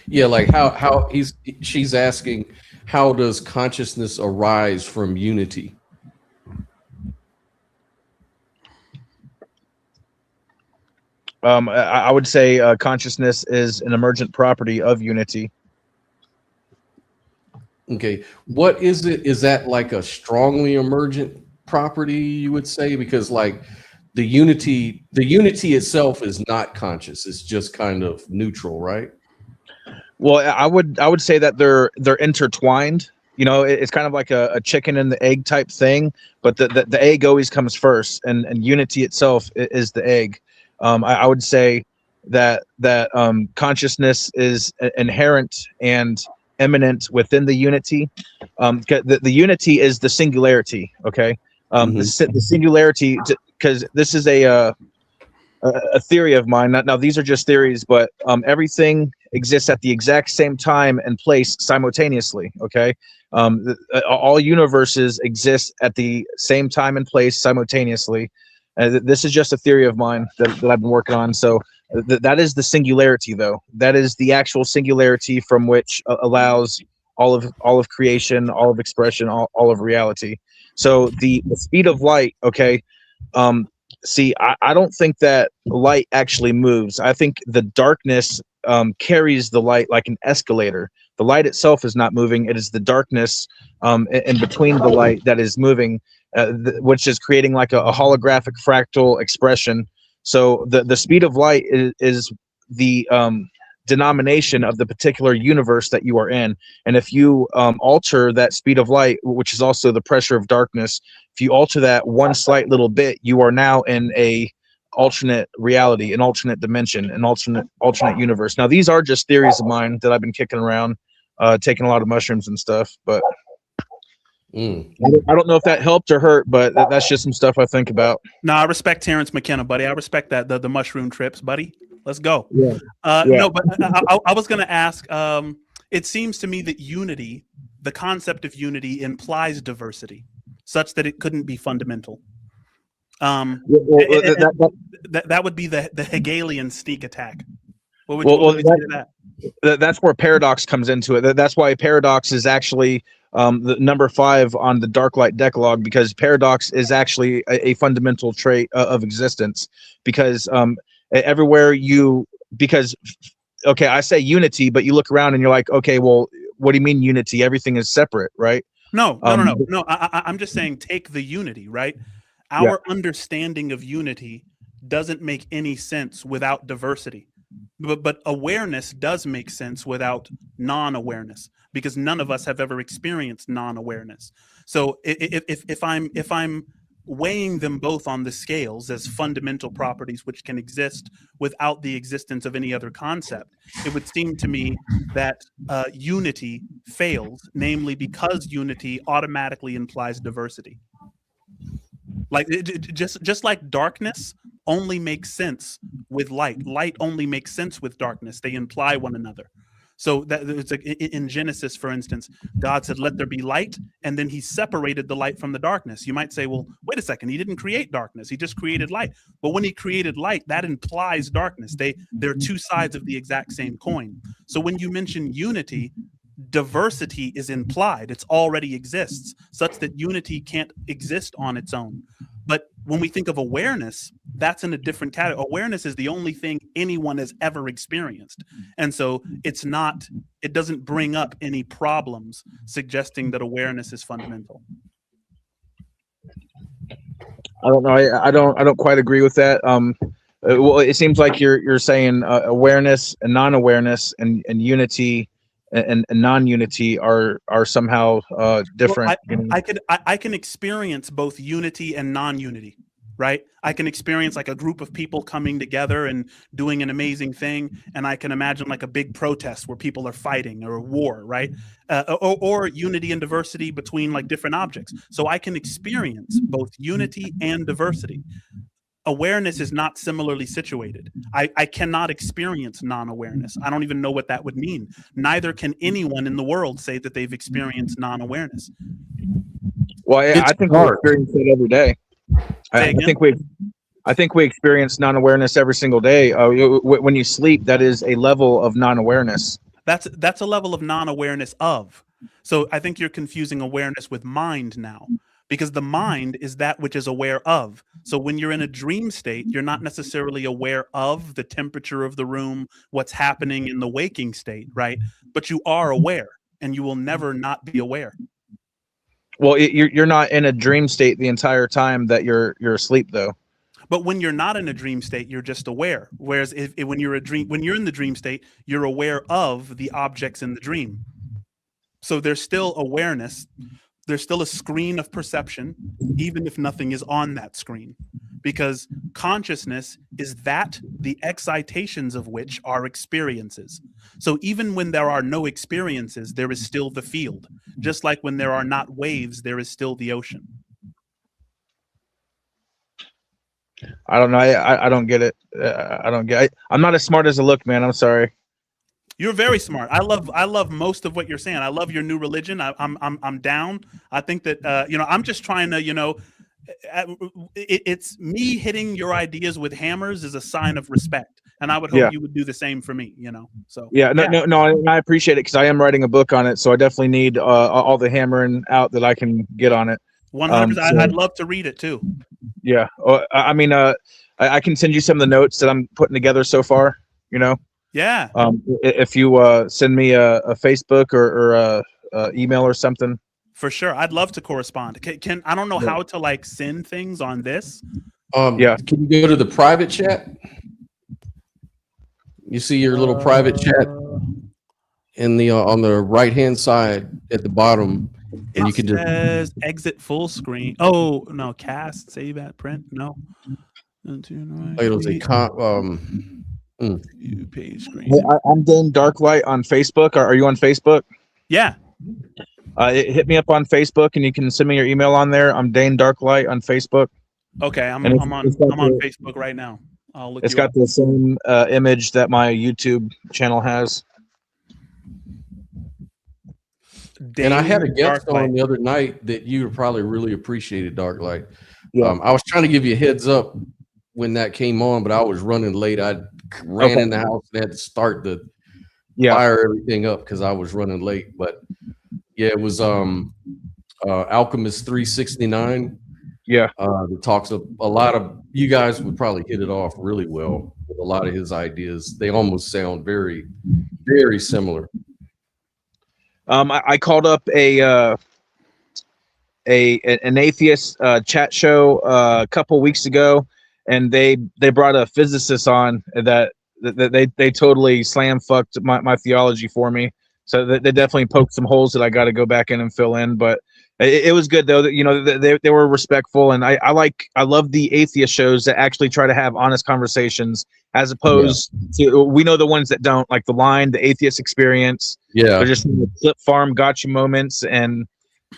yeah, like how she's asking, how does consciousness arise from unity? I would say consciousness is an emergent property of unity. Okay, what is it? Is that like a strongly emergent property, you would say? Because like the unity itself is not conscious; it's just kind of neutral, right? Well, I would say that they're intertwined. You know, it's kind of like a chicken and the egg type thing, but the egg always comes first, and unity itself is the egg. I would say that consciousness is inherent and immanent within the unity. The unity is the singularity. Okay, the singularity, because this is a theory of mine. Now these are just theories, but everything exists at the exact same time and place simultaneously. Okay, all universes exist at the same time and place simultaneously. This is just a theory of mine that I've been working on. So that is the singularity, though. That is the actual singularity from which allows all of creation, all of expression, all of reality. So the speed of light. Okay. See, I don't think that light actually moves. I think the darkness carries the light like an escalator. The light itself is not moving. It is the darkness in between the light that is moving, which is creating like a holographic fractal expression. So the speed of light is the denomination of the particular universe that you are in. And if you alter that speed of light, which is also the pressure of darkness, if you alter that one slight little bit, you are now in a alternate reality, an alternate dimension, an alternate universe. Now, these are just theories of mine that I've been kicking around, taking a lot of mushrooms and stuff, but I don't know if that helped or hurt, but that's just some stuff I think about. No, I respect Terrence McKenna, buddy. I respect that, the mushroom trips, buddy. Let's go. Yeah. No, but I was going to ask, it seems to me that unity, the concept of unity, implies diversity such that it couldn't be fundamental. That would be the Hegelian sneak attack. What would you say to that? That's where paradox comes into it. That's why paradox is actually the number 5 on the dark light decalogue, because paradox is actually a fundamental trait of existence. Because everywhere okay, I say unity, but you look around and you're like, okay, well, what do you mean unity? Everything is separate, right? No. I'm just saying, take the unity, right? Our understanding of unity doesn't make any sense without diversity. But awareness does make sense without non-awareness, because none of us have ever experienced non-awareness. So if I'm weighing them both on the scales as fundamental properties which can exist without the existence of any other concept, it would seem to me that unity fails, namely because unity automatically implies diversity. Like just like darkness only makes sense with light. Light only makes sense with darkness. They imply one another. So that it's like in Genesis, for instance, God said, "Let there be light," and then He separated the light from the darkness. You might say, "Well, wait a second. He didn't create darkness. He just created light." But when He created light, that implies darkness. They're two sides of the exact same coin. So when you mention unity, diversity is implied. It's already exists, such that unity can't exist on its own. But when we think of awareness, that's in a different category. Awareness is the only thing anyone has ever experienced. And so it doesn't bring up any problems suggesting that awareness is fundamental. I don't know. I don't quite agree with that. Well, it seems like you're saying awareness and non-awareness and unity and non-unity are somehow different. Well, I can experience both unity and non-unity, right? I can experience like a group of people coming together and doing an amazing thing, and I can imagine like a big protest where people are fighting or a war, right? Or unity and diversity between like different objects. So I can experience both unity and diversity. Awareness is not similarly situated. I cannot experience non-awareness. I don't even know what that would mean. Neither can anyone in the world say that they've experienced non-awareness. Well, I think we experience it every day. I think we experience non-awareness every single day. When you sleep, that is a level of non-awareness. That's a level of non-awareness of. So I think you're confusing awareness with mind now, because the mind is that which is aware of. So when you're in a dream state, you're not necessarily aware of the temperature of the room, what's happening in the waking state, right? But you are aware, and you will never not be aware. Well, you're not in a dream state the entire time that you're asleep, though. But when you're not in a dream state, you're just aware. Whereas when you're in the dream state, you're aware of the objects in the dream. So there's still awareness. There's still a screen of perception, even if nothing is on that screen, because consciousness is the excitations of which are experiences. So even when there are no experiences, there is still the field. Just like when there are not waves, there is still the ocean. I don't know. I don't get it. I don't get it. I'm not as smart as I look, man. I'm sorry. You're very smart. I love most of what you're saying. I love your new religion. I'm down. I think that I'm just trying to it's me hitting your ideas with hammers is a sign of respect, and I would hope you would do the same for me. So no, I appreciate it because I am writing a book on it, so I definitely need all the hammering out that I can get on it. 100%. I'd love to read it too. Yeah, I mean, I can send you some of the notes that I'm putting together so far. Yeah. If you send me a Facebook or a email or something. For sure, I'd love to correspond. Can I don't know how to like send things on this. Can you go to the private chat? You see your little private chat in the on the right hand side at the bottom, and you can just exit full screen. Oh no, cast, save at, print. No. It'll say page screen. Hey, I'm Dane Darklight on Facebook. Are you on Facebook? Yeah. Hit me up on Facebook, and you can send me your email on there. I'm Dane Darklight on Facebook. Okay, I'm on Facebook right now. I'll look. It's got the same image that my YouTube channel has. And I had a guest on the other night that you probably really appreciated, Darklight. Yeah. I was trying to give you a heads up when that came on, but I was running late. I ran in the house and had to start the fire everything up because I was running late. But yeah, it was Alchemist 369. Yeah. That talks a lot of, you guys would probably hit it off really well with a lot of his ideas. They almost sound very, very similar. I called up an atheist chat show a couple weeks ago, and they brought a physicist on that they totally slam fucked my theology for me. So they definitely poked some holes that I got to go back in and fill in. But it was good though. They were respectful, and I love the atheist shows that actually try to have honest conversations, as opposed to, we know the ones that don't, like The Line, The Atheist Experience. Yeah, they're just clip farm gotcha moments, and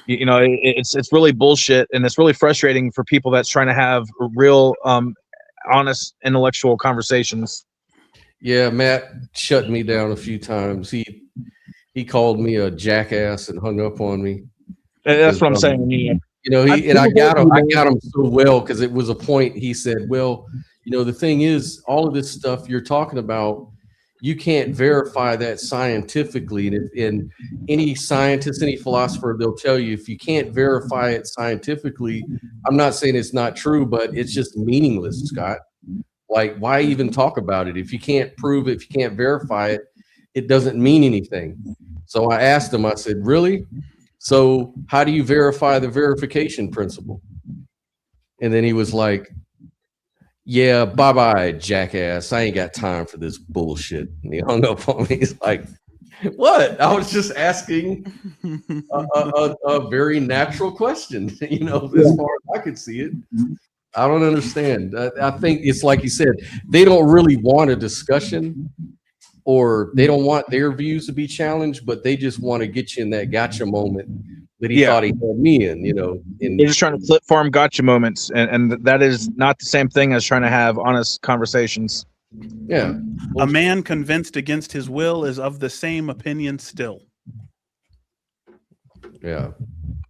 it's really bullshit, and it's really frustrating for people that's trying to have real honest intellectual conversations. Yeah, Matt shut me down a few times. He called me a jackass and hung up on me. That's what I'm saying. Yeah. You know, I got him so well because it was a point. He said, well, you know, the thing is, all of this stuff you're talking about, you can't verify that scientifically. And any scientist, any philosopher, they'll tell you if you can't verify it scientifically, I'm not saying it's not true, but it's just meaningless, Scott. Like, why even talk about it? If you can't prove it, if you can't verify it, it doesn't mean anything. So I asked him, I said, really? So how do you verify the verification principle? And then he was like, yeah, bye-bye, jackass. I ain't got time for this bullshit. And he hung up on me. He's like, what? I was just asking a very natural question, you know, as far as I could see it. I don't understand. I think it's like you said, they don't really want a discussion, or they don't want their views to be challenged, but they just want to get you in that gotcha moment that he thought he had me in, you know. They're just trying to flip farm gotcha moments, and that is not the same thing as trying to have honest conversations. Yeah. A man convinced against his will is of the same opinion still. Yeah.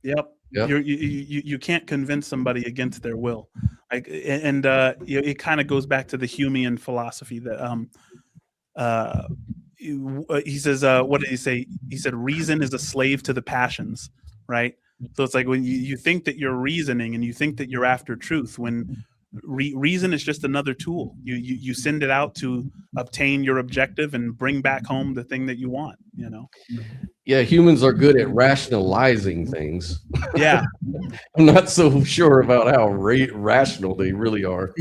Yep. You can't convince somebody against their will. Like, and you know, it kind of goes back to the Humean philosophy that he says, what did he say? He said, reason is a slave to the passions, right? So it's like when you think that you're reasoning and you think that you're after truth, when reason is just another tool. You send it out to obtain your objective and bring back home the thing that you want, you know? Yeah, humans are good at rationalizing things. Yeah. I'm not so sure about how rational they really are.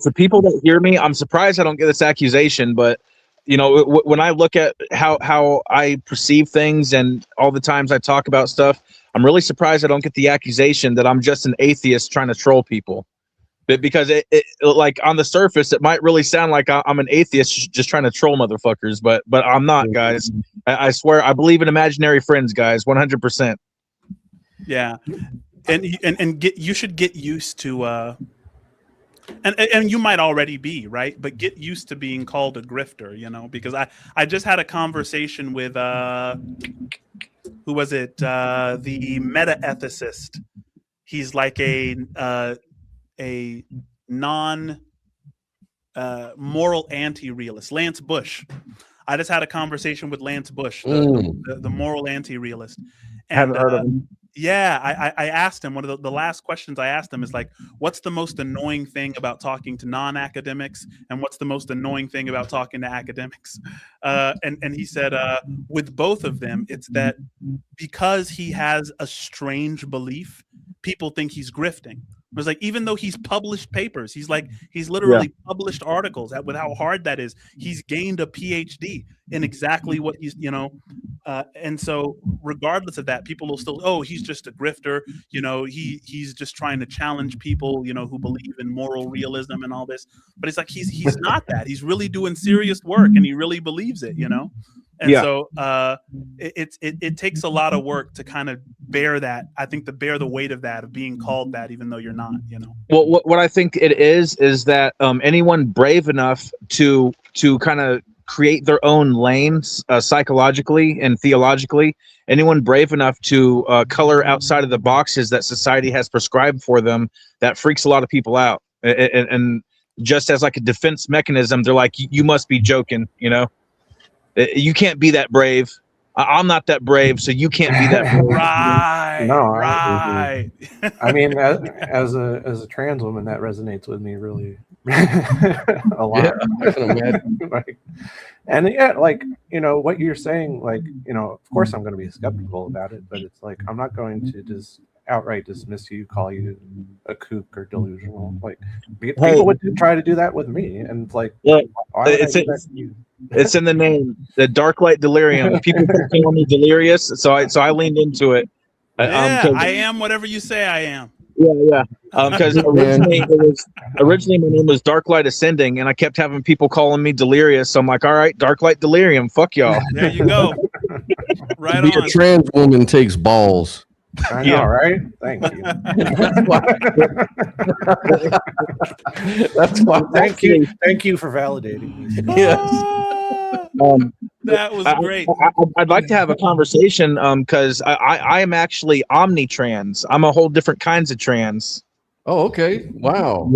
For people that hear me, I'm surprised I don't get this accusation, but you know, when I look at how I perceive things and all the times I talk about stuff, I'm really surprised I don't get the accusation that I'm just an atheist trying to troll people. But because it like on the surface, it might really sound like I'm an atheist just trying to troll motherfuckers, but I'm not, guys. I swear, I believe in imaginary friends, guys, 100%. Yeah, and you should get used to. And you might already be, right? But get used to being called a grifter, you know, because I just had a conversation with who was it? The meta-ethicist. He's like a non moral anti-realist, Lance Bush. I just had a conversation with Lance Bush, the moral anti-realist. And, haven't heard of him. Yeah, I asked him, one of the last questions I asked him is like, what's the most annoying thing about talking to non-academics, and what's the most annoying thing about talking to academics? And he said, with both of them, it's that because he has a strange belief, people think he's grifting. It was like, even though he's published papers, he's literally published articles. With how hard that is, he's gained a PhD in exactly what he's, you know, and so regardless of that, people will still, oh, he's just a grifter, you know, he's just trying to challenge people, you know, who believe in moral realism and all this. But it's like he's not that. He's really doing serious work, and he really believes it, you know. And so it takes a lot of work to kind of bear that. I think to bear the weight of that, of being called that, even though you're not, you know. Well, what I think it is that anyone brave enough to kind of create their own lanes psychologically and theologically, anyone brave enough to color outside of the boxes that society has prescribed for them, that freaks a lot of people out. And just as like a defense mechanism, they're like, you must be joking, you know. You can't be that brave. I'm not that brave, so you can't be that brave. Right. No, right. I mean, as a trans woman, that resonates with me really a lot. Yeah, I can imagine. And yeah, like, you know, what you're saying, like, you know, of course I'm going to be skeptical about it, but it's like, I'm not going to just outright dismiss you, call you a kook or delusional. Like, people would try to do that with me, and it's like, why would I do that to you? It's in the name, the dark light delirium. People keep calling me delirious, so I leaned into it. Yeah, I am whatever you say I am. Yeah. Because originally my name was Dark Light Ascending, and I kept having people calling me delirious. So I'm like, all right, Dark Light Delirium, fuck y'all. There you go. Right to be on. a trans woman takes balls. I know, Yeah. right? Thank you. That's why. That's why. Thank you for validating me. Yes. That was great. I'd like to have a conversation because I am actually omnitrans. I'm a whole different kinds of trans. Oh, okay. Wow.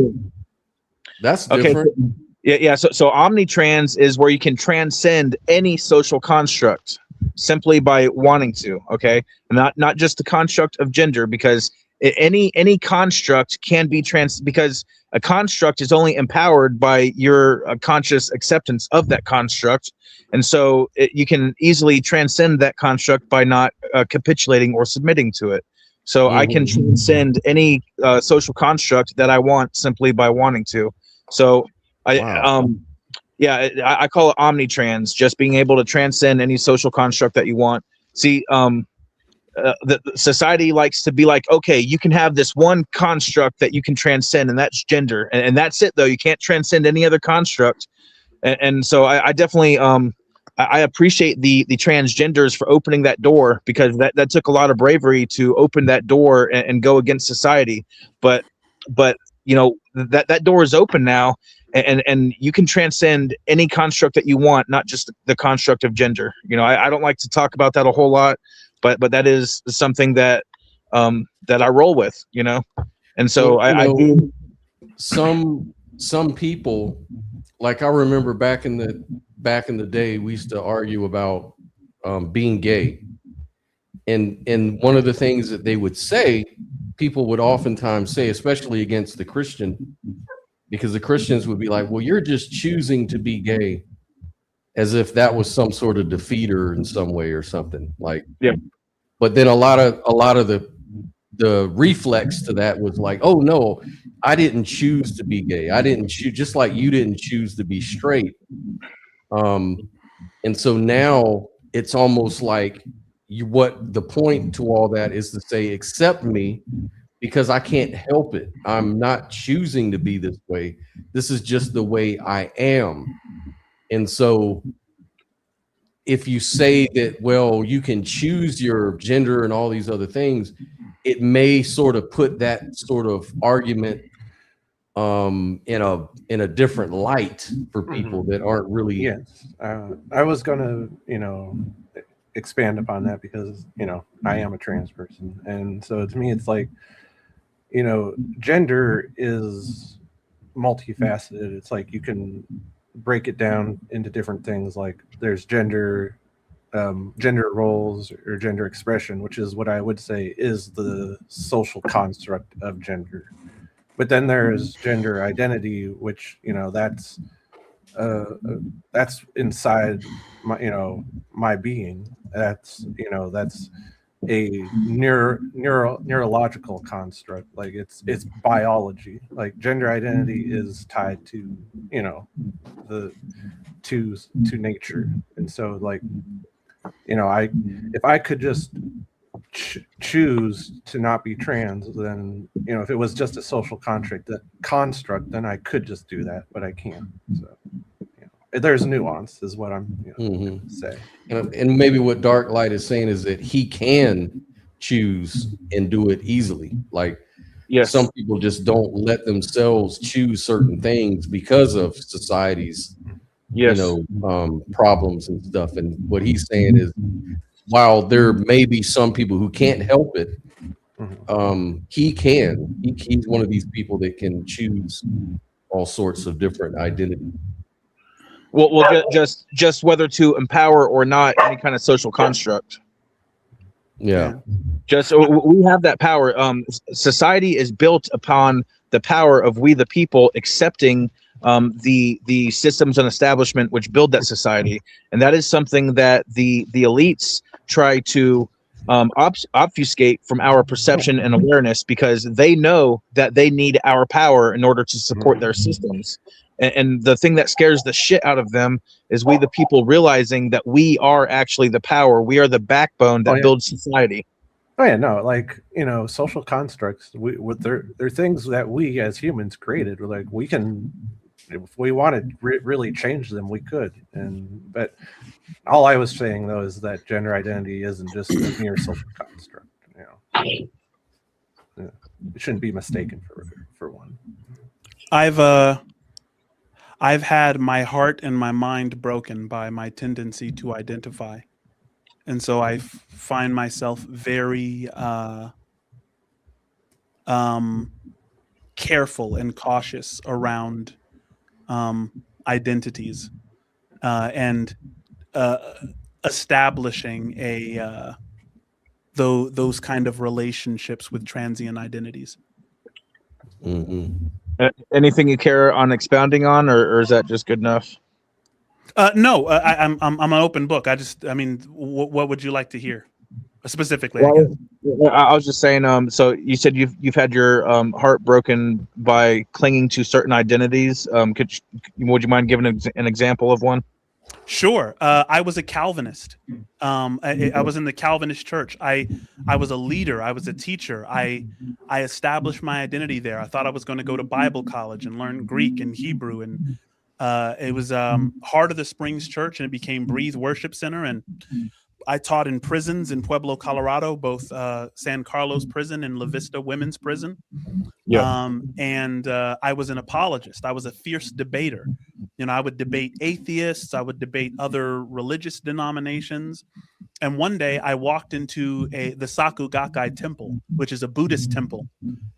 That's Okay. different. Yeah. So omnitrans is where you can transcend any social construct simply by wanting to. Okay, not just the construct of gender, because any construct can be because a construct is only empowered by your conscious acceptance of that construct, and so you can easily transcend that construct by not capitulating or submitting to it. So I can transcend any social construct that I want simply by wanting to. So I call it omnitrans, just being able to transcend any social construct that you want. See, the society likes to be like, okay, you can have this one construct that you can transcend, and that's gender, and that's it though. You can't transcend any other construct. And so I definitely I appreciate the transgenders for opening that door, because that took a lot of bravery to open that door and go against society. But you know, that door is open now, and you can transcend any construct that you want, not just the construct of gender. You know, I don't like to talk about that a whole lot, but that is something that that I roll with, you know. And so I do. Some people, like I remember back in the day, we used to argue about being gay, and one of the things that they would say, people would oftentimes say, especially against the Christian, because the Christians would be like, well, you're just choosing to be gay, as if that was some sort of defeater in some way or something. Like, yeah. But then a lot of the reflex to that was like, oh no, I didn't choose to be gay. I didn't choose, just like you didn't choose to be straight. And so now it's almost like what the point to all that is to say, accept me, because I can't help it. I'm not choosing to be this way. This is just the way I am. And so if you say that, well, you can choose your gender and all these other things, it may sort of put that sort of argument in a different light for people that aren't really. Yes. I was going to, expand upon that, because, I am a trans person. And so to me, it's like, gender is multifaceted. It's like you can break it down into different things. Like there's gender roles or gender expression, which is what I would say is the social construct of gender. But then there's gender identity, which that's inside my being. That's a neurological construct. Like it's biology. Like gender identity is tied to to nature. And so like if I could just choose to not be trans, then if it was just a social construct, then I could just do that, but I can't. So there's nuance, is what I'm saying. And maybe what Dark Light is saying is that he can choose and do it easily. Like, yes, some people just don't let themselves choose certain things because of society's problems and stuff. And what he's saying is, while there may be some people who can't help it, he can. He's one of these people that can choose all sorts of different identities. Well, just whether to empower or not any kind of social construct. Yeah. Just we have that power. Society is built upon the power of we the people accepting the systems and establishment which build that society, and that is something that the elites try to obfuscate from our perception and awareness, because they know that they need our power in order to support their systems. And the thing that scares the shit out of them is we the people realizing that we are actually the power. We are the backbone that builds society. Oh yeah, no, like social constructs. They're things that we as humans created. We're like, we can, if we wanted really change them, we could. But all I was saying though is that gender identity isn't just a mere social construct. Yeah. It shouldn't be mistaken for one. I've had my heart and my mind broken by my tendency to identify, and so I find myself very careful and cautious around identities and establishing those kind of relationships with transient identities. Mm-hmm. Anything you care on expounding on, or is that just good enough? No, I'm an open book. I mean, what would you like to hear specifically? Well, I was just saying. So you said you've had your heart broken by clinging to certain identities. Would you mind giving an example of one? Sure. I was a Calvinist. I was in the Calvinist church. I was a leader. I was a teacher. I established my identity there. I thought I was going to go to Bible college and learn Greek and Hebrew. And it was Heart of the Springs Church, and it became Breathe Worship Center. And I taught in prisons in Pueblo, Colorado, both San Carlos Prison and La Vista Women's Prison. Yeah. And I was an apologist. I was a fierce debater. You know, I would debate atheists. I would debate other religious denominations. And one day I walked into the Saku Gakkai temple, which is a Buddhist temple.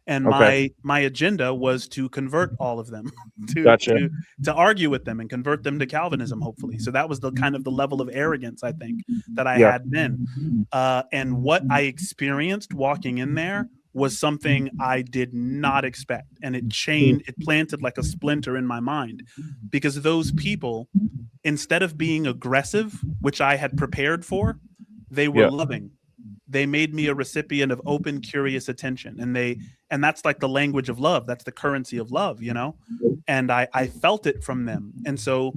And my agenda was to convert all of them, to argue with them and convert them to Calvinism, hopefully. So that was the kind of the level of arrogance, I think, that I had then. And what I experienced walking in there was something I did not expect. And it planted like a splinter in my mind, because those people, instead of being aggressive, which I had prepared for, they were loving. They made me a recipient of open, curious attention. And that's like the language of love. That's the currency of love, you know? And I felt it from them. And so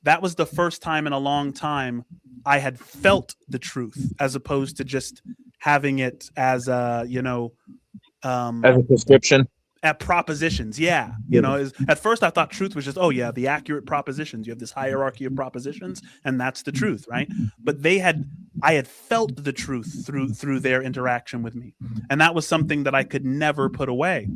that was the first time in a long time I had felt the truth, as opposed to just having it as a, as a prescription. At propositions. Yeah. You know, at first I thought truth was just, the accurate propositions. You have this hierarchy of propositions, and that's the truth, right? But I had felt the truth through their interaction with me. And that was something that I could never put away.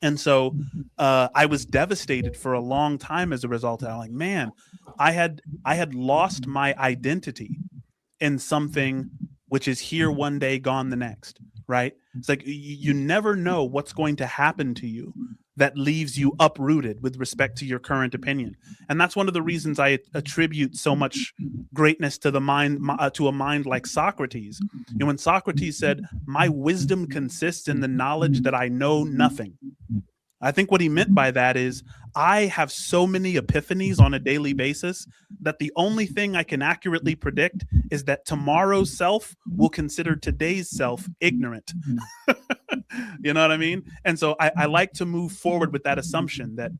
And so I was devastated for a long time as a result. I'm like, man, I had lost my identity in something which is here one day, gone the next, right? It's like you never know what's going to happen to you that leaves you uprooted with respect to your current opinion. And that's one of the reasons I attribute so much greatness to the mind, to a mind like Socrates. And when Socrates said, "My wisdom consists in the knowledge that I know nothing," I think what he meant by that is, I have so many epiphanies on a daily basis that the only thing I can accurately predict is that tomorrow's self will consider today's self ignorant. You know what I mean? And so I like to move forward with that assumption that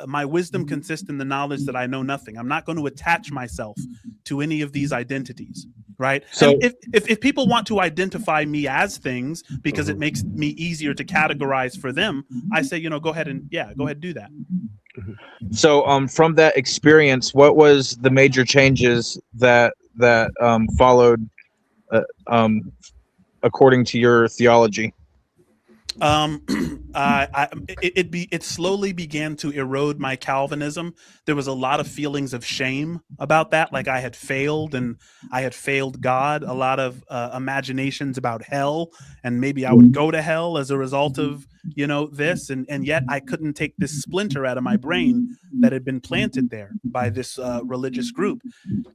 my wisdom consists in the knowledge that I know nothing. I'm not going to attach myself to any of these identities, right? So if people want to identify me as things because it makes me easier to categorize for them, I say, go ahead and do that. So from that experience, what was the major changes that followed according to your theology? It slowly began to erode my Calvinism. There was a lot of feelings of shame about that, like I had failed and I had failed God. A lot of imaginations about hell, and maybe I would go to hell as a result of this, and yet I couldn't take this splinter out of my brain that had been planted there by this religious group.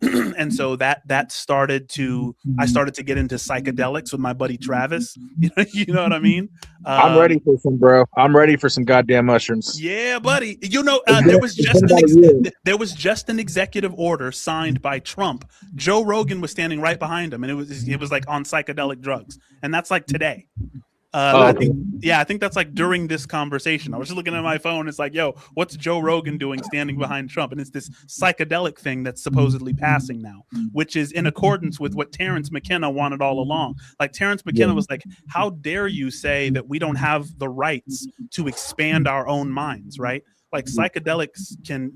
And so that started to, I started to get into psychedelics with my buddy Travis. You know what I mean? I'm ready for some, bro. I'm ready for some goddamn mushrooms. Yeah, buddy. There was just an executive order signed by Trump. Joe Rogan was standing right behind him, and it was like on psychedelic drugs, and that's like today. I think that's like during this conversation. I was just looking at my phone. It's like, yo, what's Joe Rogan doing standing behind Trump? And it's this psychedelic thing that's supposedly passing now, which is in accordance with what Terrence McKenna wanted all along. Like Terrence McKenna was like, how dare you say that we don't have the rights to expand our own minds, right? Like psychedelics can,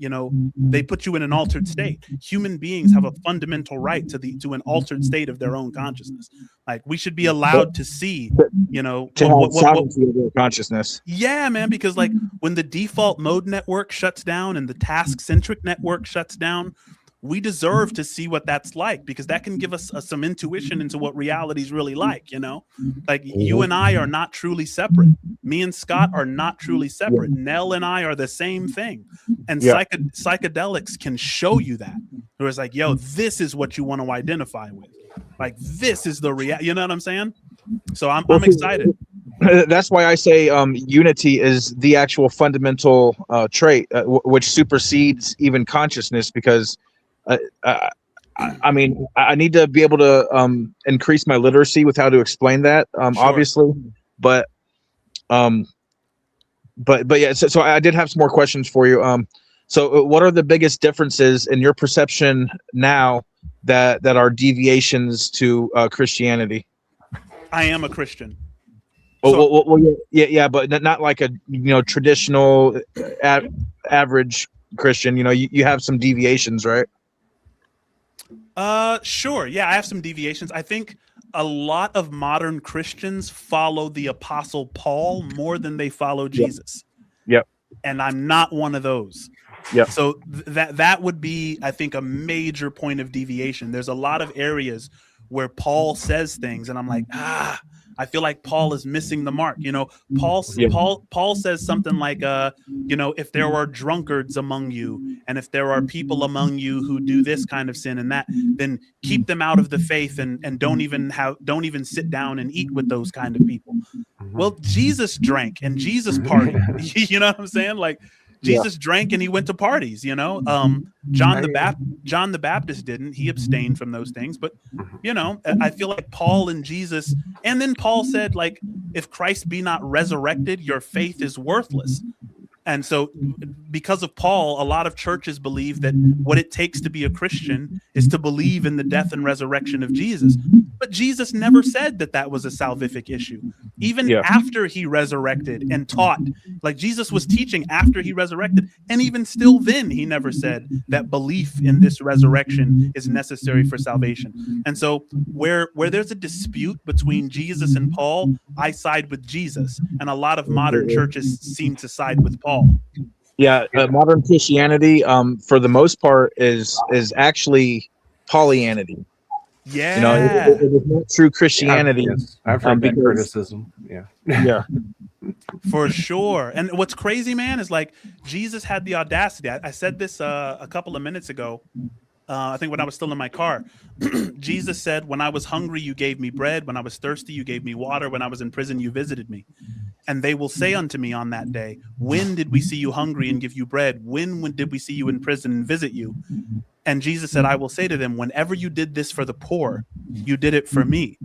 they put you in an altered state. Human beings have a fundamental right to an altered state of their own consciousness. Like we should be allowed to see, you know, to have sovereignty over consciousness. Yeah, man, because like when the default mode network shuts down and the task-centric network shuts down, we deserve to see what that's like, because that can give us some intuition into what reality is really like, you know? Like you and I are not truly separate. Me and Scott are not truly separate. Nell and I are the same thing. And psychedelics can show you that. Where it's like, yo, this is what you want to identify with. Like this is the reality, you know what I'm saying? So I'm excited. That's why I say unity is the actual fundamental trait, which supersedes even consciousness, because I mean, I need to be able to increase my literacy with how to explain that, obviously, but yeah. So I did have some more questions for you. So what are the biggest differences in your perception now that are deviations to Christianity? I am a Christian. Well, yeah, but not like a traditional average Christian. You have some deviations, right? Sure. Yeah, I have some deviations. I think a lot of modern Christians follow the Apostle Paul more than they follow Jesus. Yep. And I'm not one of those. Yep. So that would be, I think, a major point of deviation. There's a lot of areas where Paul says things, and I'm like, I feel like Paul is missing the mark. Paul says something like, if there are drunkards among you, and if there are people among you who do this kind of sin and that, then keep them out of the faith and don't even sit down and eat with those kind of people. Well, Jesus drank and Jesus partied. You know what I'm saying? Like Jesus drank and he went to parties, John the Baptist didn't. He abstained from those things. But, I feel like Paul and Jesus, and then Paul said, like, if Christ be not resurrected, your faith is worthless. And so because of Paul, a lot of churches believe that what it takes to be a Christian is to believe in the death and resurrection of Jesus. But Jesus never said that was a salvific issue. Even after he resurrected and taught, like Jesus was teaching after he resurrected, and even still then he never said that belief in this resurrection is necessary for salvation. And so where there's a dispute between Jesus and Paul, I side with Jesus, and a lot of modern churches seem to side with Paul. Yeah, modern Christianity, for the most part, is actually Paulianity. Yeah, it is not true Christianity. I've heard that criticism. Yeah, for sure. And what's crazy, man, is like Jesus had the audacity. I said this a couple of minutes ago. I think when I was still in my car, Jesus said, when I was hungry, you gave me bread. When I was thirsty, you gave me water. When I was in prison, you visited me. And they will say unto me on that day, when did we see you hungry and give you bread? When did we see you in prison and visit you? And Jesus said, I will say to them, whenever you did this for the poor, you did it for me.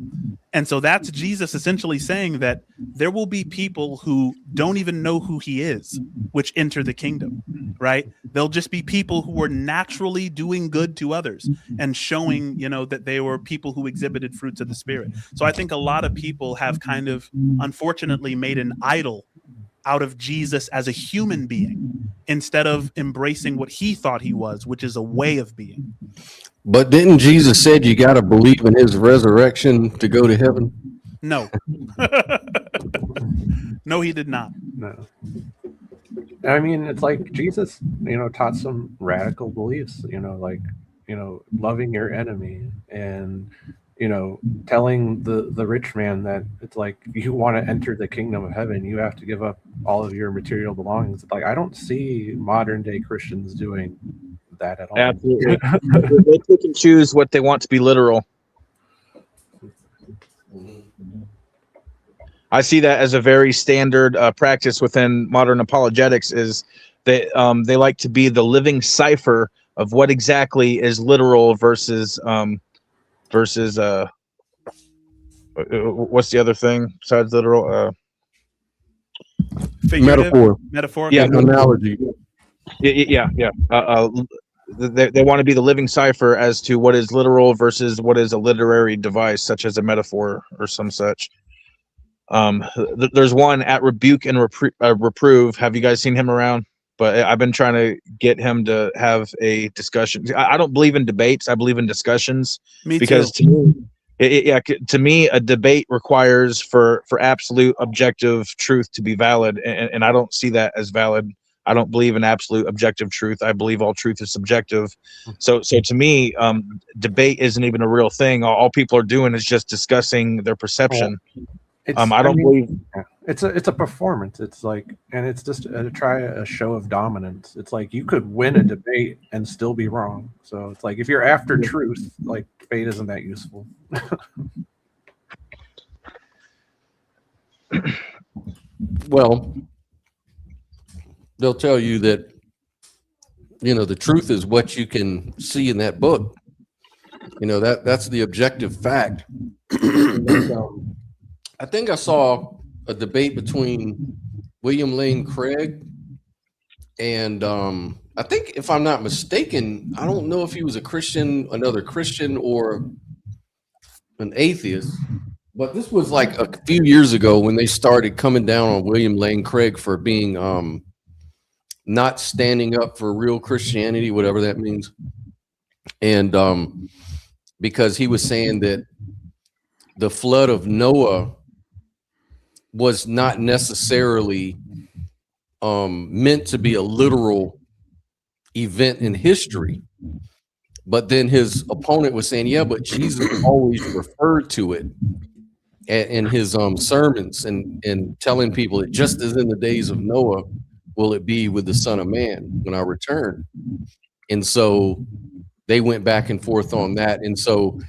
And so that's Jesus essentially saying that there will be people who don't even know who he is, which enter the kingdom, right? They'll just be people who were naturally doing good to others and showing, that they were people who exhibited fruits of the Spirit. So I think a lot of people have kind of, unfortunately, made an idol out of Jesus as a human being instead of embracing what he thought he was, which is a way of being. But didn't Jesus said you got to believe in his resurrection to go to heaven? No. No, he did not. No. I mean, it's like Jesus, taught some radical beliefs, loving your enemy and, telling the rich man that it's like, if you want to enter the kingdom of heaven, you have to give up all of your material belongings. Like, I don't see modern day Christians doing that at all. Absolutely. They pick and choose what they want to be literal. I see that as a very standard practice within modern apologetics. Is they like to be the living cipher of what exactly is literal versus what's the other thing besides literal? Metaphor. Yeah, analogy. Yeah. They want to be the living cipher as to what is literal versus what is a literary device, such as a metaphor or some such. There's one at Rebuke and Reprove. Have you guys seen him around? But I've been trying to get him to have a discussion. I don't believe in debates. I believe in discussions. Me because too. To me, a debate requires for absolute objective truth to be valid, and I don't see that as valid. I don't believe in absolute objective truth. I believe all truth is subjective. So to me, debate isn't even a real thing. All people are doing is just discussing their perception. I don't believe it's a performance. It's like, and it's just try a show of dominance. It's like you could win a debate and still be wrong. So it's like if you're after truth, like debate isn't that useful. Well, they'll tell you that, you know, the truth is what you can see in that book. You know, that's the objective fact. I think I saw a debate between William Lane Craig and I think, if I'm not mistaken, I don't know if he was a Christian, another Christian, or an atheist, but this was like a few years ago when they started coming down on William Lane Craig for being not standing up for real Christianity, whatever that means. And because he was saying that the flood of Noah was not necessarily meant to be a literal event in history. But then his opponent was saying, yeah, but Jesus always referred to it in his sermons and telling people that just as in the days of Noah will it be with the Son of Man when I return. And so they went back and forth on that. And so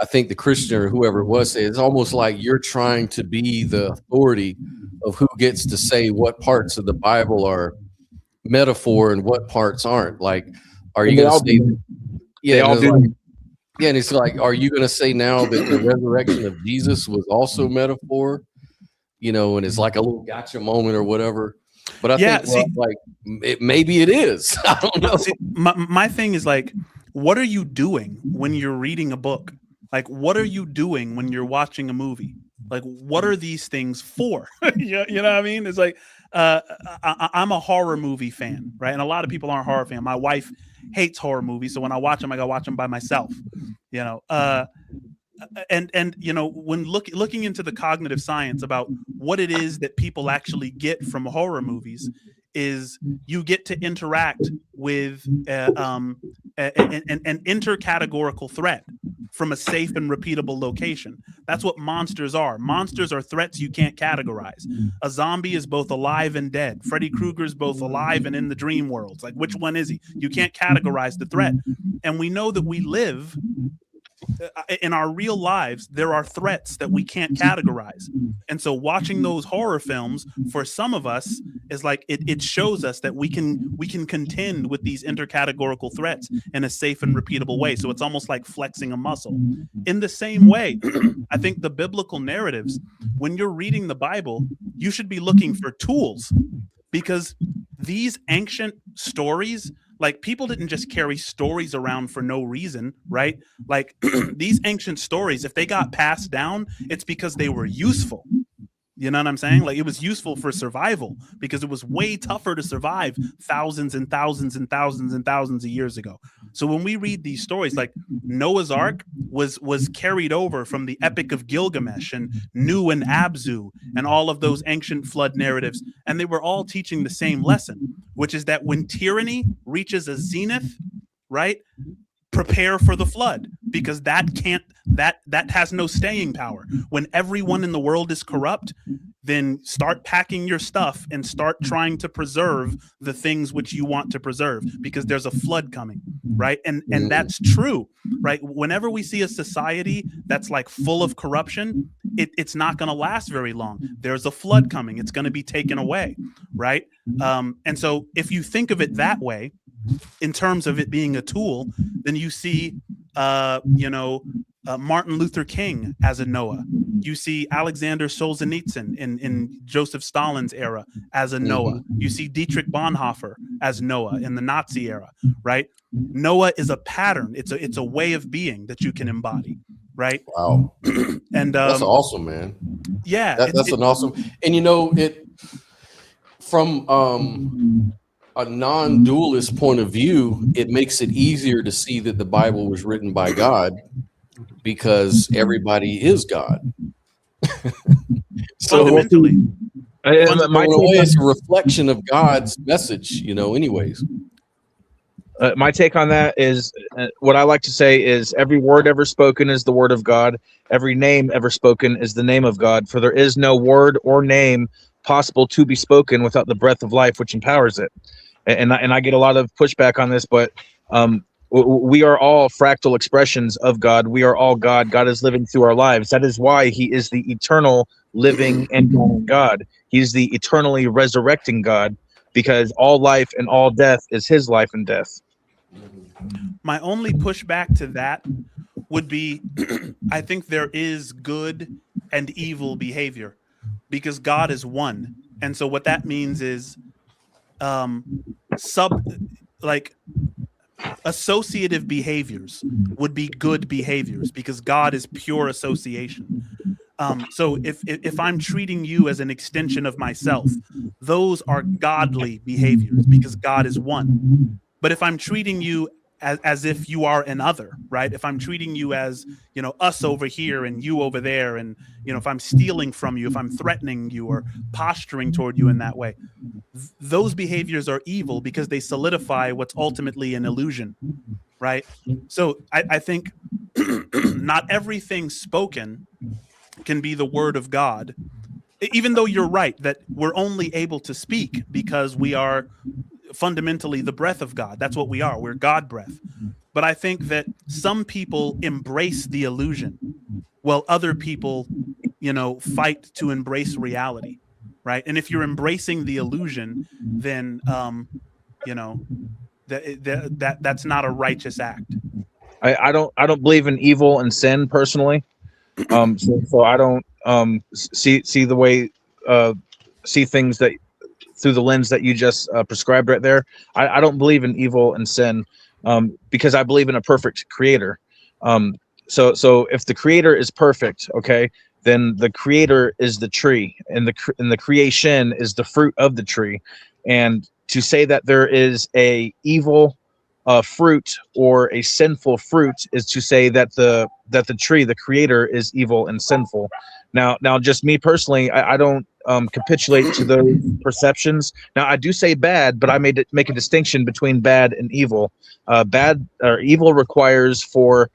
I think the Christian or whoever it was said, it's almost like you're trying to be the authority of who gets to say what parts of the Bible are metaphor and what parts aren't. Like, are you going to say? Yeah, they all do. Like, yeah, and it's like, are you going to say now that the resurrection of Jesus was also metaphor? You know, and it's like a little gotcha moment or whatever. But I think, like, maybe it is. I don't know. See, my thing is like, what are you doing when you're reading a book? Like, what are you doing when you're watching a movie? Like, what are these things for? You know what I mean? It's like, I'm a horror movie fan, right? And a lot of people aren't horror fan. My wife hates horror movies, so when I watch them, I go watch them by myself. You know, and you know, when looking into the cognitive science about what it is that people actually get from horror movies, is you get to interact with an intercategorical threat from a safe and repeatable location. That's what monsters are. Monsters are threats you can't categorize. A zombie is both alive and dead. Freddy Krueger is both alive and in the dream worlds. Like, which one is he? You can't categorize the threat. And we know that we live in our real lives, there are threats that we can't categorize. And so watching those horror films, for some of us, is like it shows us that we can contend with these intercategorical threats in a safe and repeatable way. So it's almost like flexing a muscle. In the same way, I think the biblical narratives, when you're reading the Bible, you should be looking for tools, because these ancient stories, like, people didn't just carry stories around for no reason, right? Like, these ancient stories, if they got passed down, it's because they were useful. You know what I'm saying? Like, it was useful for survival, because it was way tougher to survive thousands and thousands and thousands and thousands of years ago. So when we read these stories, like Noah's Ark was carried over from the Epic of Gilgamesh and Nu and Abzu and all of those ancient flood narratives. And they were all teaching the same lesson, which is that when tyranny reaches a zenith, right, prepare for the flood, because that has no staying power. When everyone in the world is corrupt, then start packing your stuff and start trying to preserve the things which you want to preserve, because there's a flood coming, right? And that's true, right? Whenever we see a society that's like full of corruption, it's not going to last very long. There's a flood coming. It's going to be taken away, right? And so if you think of it that way, in terms of it being a tool, then you see, Martin Luther King as a Noah. You see Alexander Solzhenitsyn in Joseph Stalin's era as a Noah. You see Dietrich Bonhoeffer as Noah in the Nazi era, right? Noah is a pattern. It's a way of being that you can embody, right? Wow. And that's awesome, man. Yeah, that's an awesome. And it from a non-dualist point of view, it makes it easier to see that the Bible was written by God, because everybody is God. So Fundamentally. My it's a reflection of God's message, anyways. My take on that is what I like to say is every word ever spoken is the word of God. Every name ever spoken is the name of God. For there is no word or name possible to be spoken without the breath of life, which empowers it. And I get a lot of pushback on this, but we are all fractal expressions of God. We are all God. God is living through our lives. That is why he is the eternal living and going God. He's the eternally resurrecting God, because all life and all death is his life and death. My only pushback to that would be I think there is good and evil behavior because God is one. And so what that means is associative behaviors would be good behaviors because God is pure association. So if I'm treating you as an extension of myself, those are godly behaviors because God is one. But if I'm treating you as if you are an other, right? If I'm treating you as, us over here and you over there, and, if I'm stealing from you, if I'm threatening you or posturing toward you in that way, those behaviors are evil because they solidify what's ultimately an illusion, right? So I think not everything spoken can be the word of God, even though you're right that we're only able to speak because we are fundamentally the breath of God. That's what we are. We're God breath. But I think that some people embrace the illusion while other people, fight to embrace reality, right? And if you're embracing the illusion, then, that's not a righteous act. I don't believe in evil and sin personally. So I don't see the way see things that through the lens that you just prescribed right there. I don't believe in evil and sin because I believe in a perfect creator. So if the creator is perfect, okay, then the creator is the tree, and the creation is the fruit of the tree. And to say that there is a evil fruit or a sinful fruit is to say that the tree, the creator, is evil and sinful. Now, just me personally, I don't capitulate to those perceptions. Now, I do say bad, but I make a distinction between bad and evil. Bad or evil requires for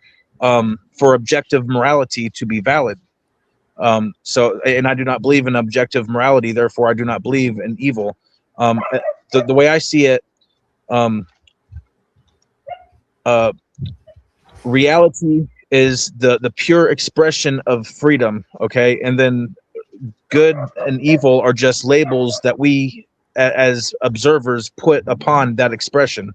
objective morality to be valid. So, and I do not believe in objective morality. Therefore, I do not believe in evil. The way I see it, reality is the pure expression of freedom, okay? And then good and evil are just labels that we as observers put upon that expression.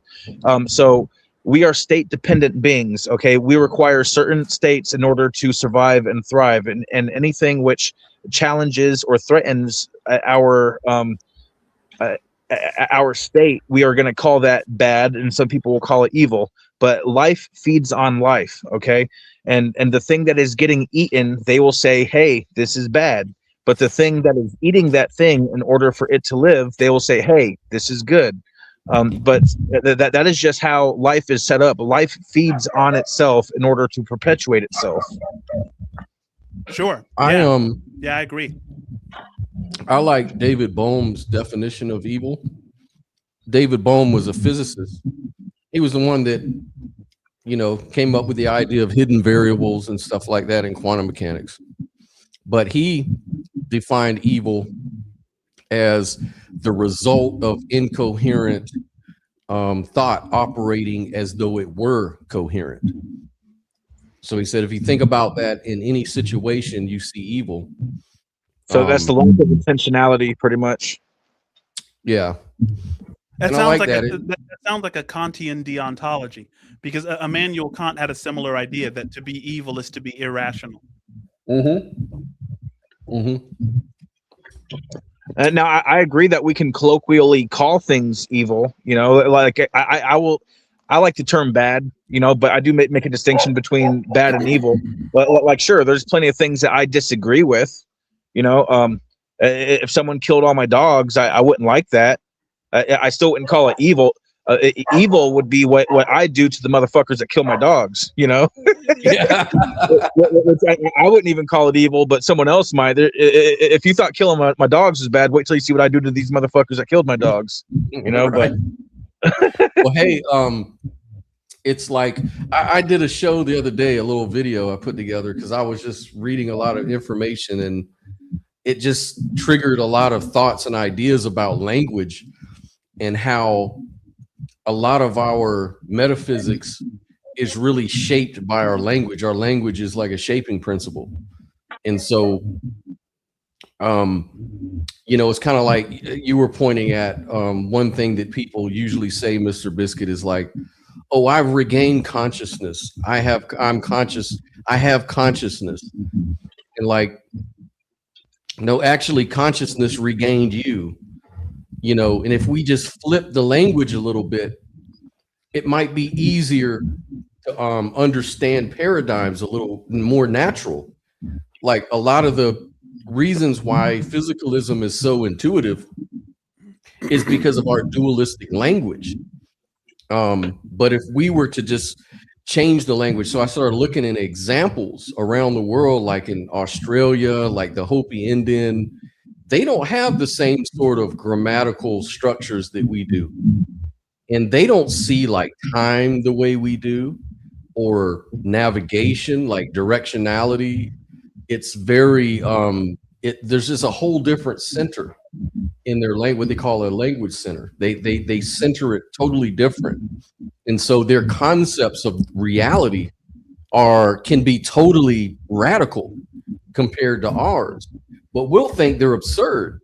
So we are state dependent beings, okay? We require certain states in order to survive and thrive, and anything which challenges or threatens our state, we are going to call that bad, and some people will call it evil. But life feeds on life, okay? And the thing that is getting eaten, they will say, hey, this is bad. But the thing that is eating that thing, in order for it to live, they will say, hey, this is good. But that is just how life is set up. Life feeds on itself in order to perpetuate itself. Sure. Yeah. I agree. I like David Bohm's definition of evil. David Bohm was a physicist. He was the one that, came up with the idea of hidden variables and stuff like that in quantum mechanics. But he defined evil as the result of incoherent thought operating as though it were coherent. So he said, if you think about that in any situation, you see evil. So that's the lack of intentionality, pretty much. Yeah. That sounds like a Kantian deontology, because Immanuel Kant had a similar idea that to be evil is to be irrational. Now, I agree that we can colloquially call things evil. Like I like the term bad, but I do make a distinction between bad and evil. But like, sure, there's plenty of things that I disagree with. If someone killed all my dogs, I wouldn't like that. I still wouldn't call it evil. Evil would be what I do to the motherfuckers that kill my dogs, you know? Yeah. I wouldn't even call it evil, but someone else might. If you thought killing my dogs is bad, wait till you see what I do to these motherfuckers that killed my dogs, you know? Right. Well, hey, it's like I did a show the other day, a little video I put together because I was just reading a lot of information, and it just triggered a lot of thoughts and ideas about language and how a lot of our metaphysics is really shaped by our language. Our language is like a shaping principle. And so, you know, it's kind of like you were pointing at one thing that people usually say, Mr. Biscuit, is like, oh, I've regained consciousness. I'm conscious. I have consciousness. And like, no, actually consciousness regained you, you know, and if we just flip the language a little bit, it might be easier to understand paradigms a little more natural. Like a lot of the reasons why physicalism is so intuitive is because of our dualistic language. But if we were to just change the language, so I started looking at examples around the world, like in Australia, like the Hopi Indian, they don't have the same sort of grammatical structures that we do. And they don't see like time the way we do, or navigation, like directionality. It's very, there's just a whole different center in their language, what they call a language center. They center it totally different. And so their concepts of reality can be totally radical compared to ours. But we'll think they're absurd,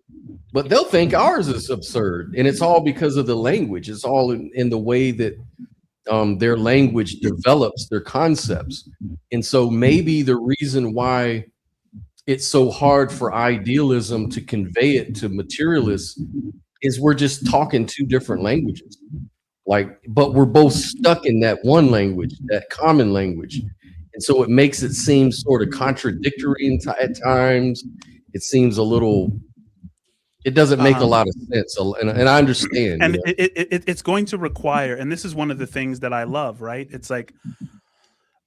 but they'll think ours is absurd. And it's all because of the language. It's all in the way that their language develops their concepts. And so maybe the reason why it's so hard for idealism to convey it to materialists is we're just talking two different languages. Like, but we're both stuck in that one language, that common language. And so it makes it seem sort of contradictory at times. It seems a little, it doesn't make a lot of sense. And I understand. And you know? it's going to require, and this is one of the things that I love, right? It's like,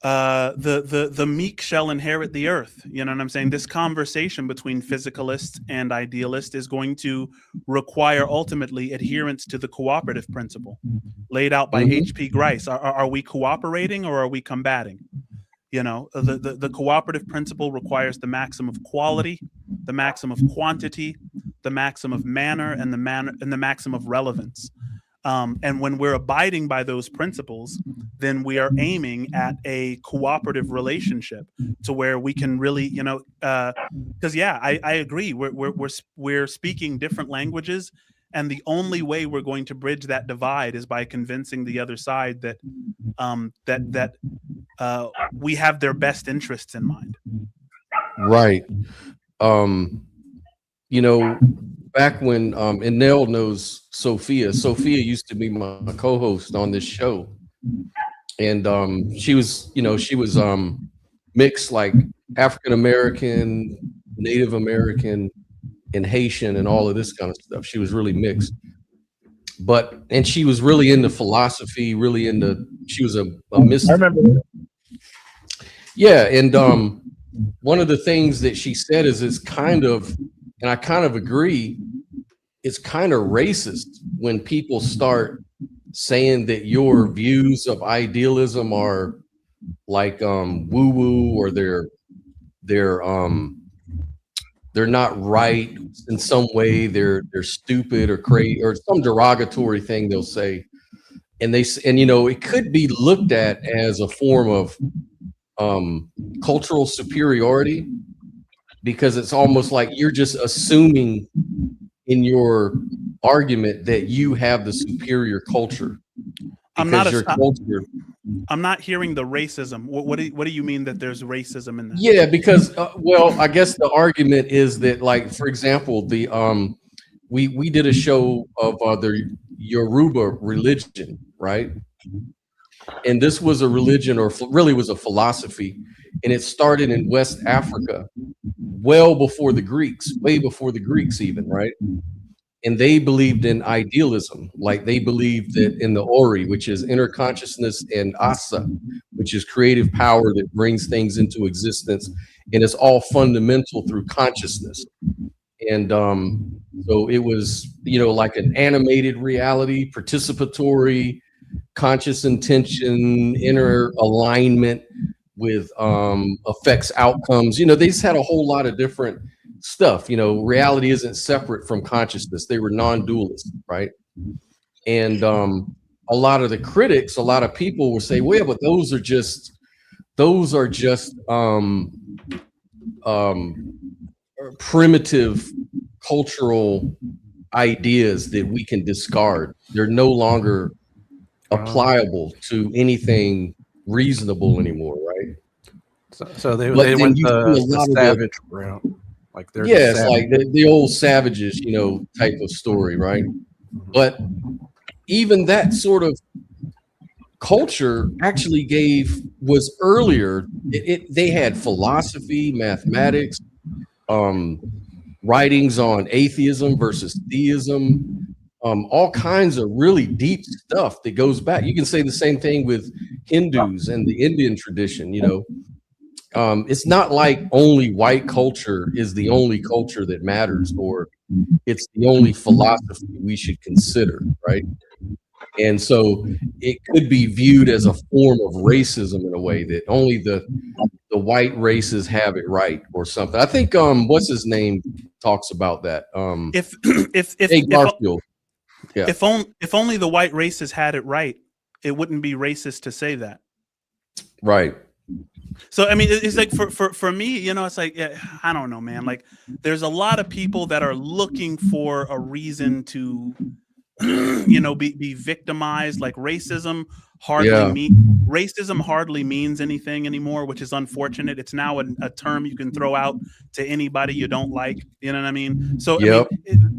the meek shall inherit the earth. You know what I'm saying? This conversation between physicalists and idealists is going to require ultimately adherence to the cooperative principle laid out by H.P. Grice. Are we cooperating or are we combating? You know, the cooperative principle requires the maximum of quality, the maximum of quantity, the maximum of manner, and the maximum of relevance. And when we're abiding by those principles, then we are aiming at a cooperative relationship to where we can really, you know, because I agree. We're speaking different languages, and the only way we're going to bridge that divide is by convincing the other side that we have their best interests in mind. Right. You know, back when and Nell knows Sophia. Sophia used to be my co-host on this show, and she was mixed, like African American, Native American, and Haitian, and all of this kind of stuff. She was really mixed, and she was really into philosophy, really into. She was a mystic. I remember. Yeah, and one of the things that she said is kind of, and I kind of agree, it's kind of racist when people start saying that your views of idealism are like woo-woo, or they're not right in some way, they're stupid or crazy or some derogatory thing they'll say. And you know, it could be looked at as a form of cultural superiority, because it's almost like you're just assuming in your argument that you have the superior culture. I'm not hearing the racism. What do you mean that there's racism in that? Yeah, because well, I guess the argument is that, like, for example, the we did a show of the Yoruba religion, right? And this was a religion, or really was a philosophy, and it started in West Africa well before the Greeks, way before the Greeks even, right? and they believed in idealism. Like they believed that in the Ori, which is inner consciousness, and Asa, which is creative power that brings things into existence, and it's all fundamental through consciousness. And so it was, like an animated reality, participatory, conscious intention, inner alignment with effects, outcomes. They just had a whole lot of different stuff. Reality isn't separate from consciousness. They were non-dualist, right? And a lot of the critics, a lot of people will say, well, but those are just primitive cultural ideas that we can discard. They're no longer applicable to anything reasonable anymore, right? So they went the savage route. Like they're it's like the old savages, type of story, right? But even that sort of culture actually was earlier. They had philosophy, mathematics, writings on atheism versus theism, all kinds of really deep stuff that goes back. You can say the same thing with Hindus and the Indian tradition. It's not like only white culture is the only culture that matters, or it's the only philosophy we should consider, right? And so it could be viewed as a form of racism in a way that only the white races have it right or something. I think what's his name talks about that. If Garfield. Yeah. If only the white races had it right, it wouldn't be racist to say that. Right. So I mean, it's like for me, it's like, I don't know, man. Like, there's a lot of people that are looking for a reason to, be victimized. Like racism hardly means anything anymore, which is unfortunate. It's now a term you can throw out to anybody you don't like. You know what I mean? So I mean,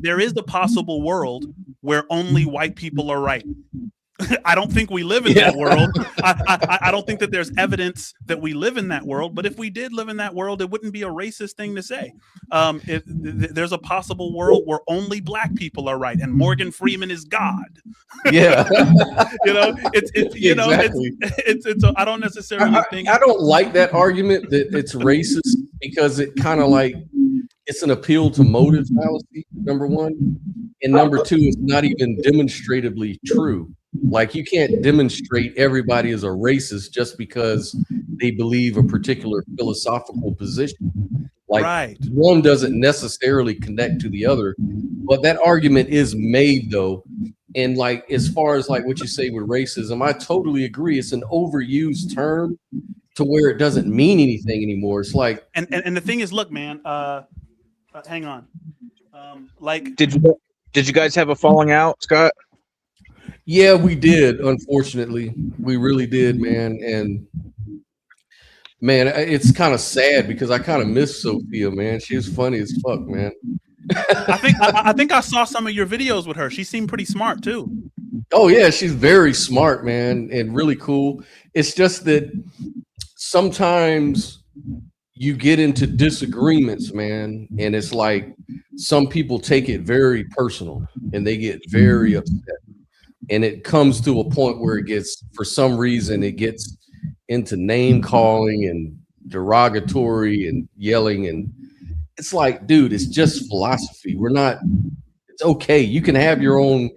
there is a possible world where only white people are right. I don't think we live in that world. I don't think that there's evidence that we live in that world. But if we did live in that world, it wouldn't be a racist thing to say. There's a possible world where only black people are right, and Morgan Freeman is God. Yeah, it's. I don't necessarily think. I don't like that argument that it's racist, because it kind of like it's an appeal to motive fallacy. Number one, and number two, it's not even demonstratively true. Like, you can't demonstrate everybody is a racist just because they believe a particular philosophical position. Like, one doesn't necessarily connect to the other, but that argument is made though. And like, as far as like what you say with racism, I totally agree. It's an overused term to where it doesn't mean anything anymore. It's like, and the thing is, look, man, hang on. Did you guys have a falling out, Scott? Yeah, we did. Unfortunately, we really did, man. And man, it's kind of sad because I kind of miss Sophia, man. She was funny as fuck, man. I think I saw some of your videos with her. She seemed pretty smart too. Oh yeah, she's very smart, man, and really cool. It's just that sometimes you get into disagreements, man, and it's like some people take it very personal and they get very upset. And it comes to a point where it gets, for some reason, it gets into name calling and derogatory and yelling. And it's like, dude, it's just philosophy. It's okay. You can have your own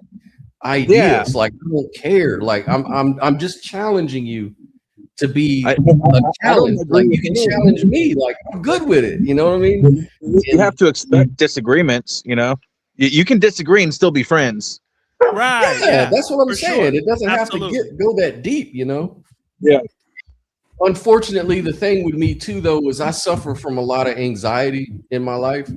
ideas. Yeah. Like, I don't care. Like, I'm just challenging you to be a challenge. Like, you can challenge me. Like, I'm good with it. You know what I mean? You have to expect disagreements, You can disagree and still be friends. Right. Yeah, that's what I'm saying. Sure. It doesn't have to go that deep, Yeah. Unfortunately, the thing with me too, though, is I suffer from a lot of anxiety in my life.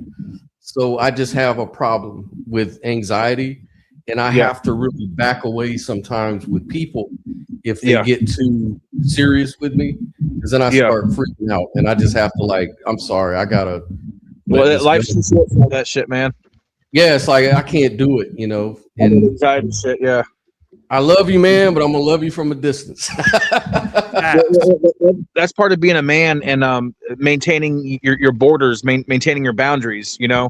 So I just have a problem with anxiety, and I have to really back away sometimes with people if they get too serious with me, because then I start freaking out, and I just have to I'm sorry, I gotta. Well, life's too short for that shit, man. Yeah, it's like I can't do it, And anxiety shit, yeah. I love you, man, but I'm gonna love you from a distance. fast. That's part of being a man, and maintaining your borders, maintaining your boundaries. Yeah,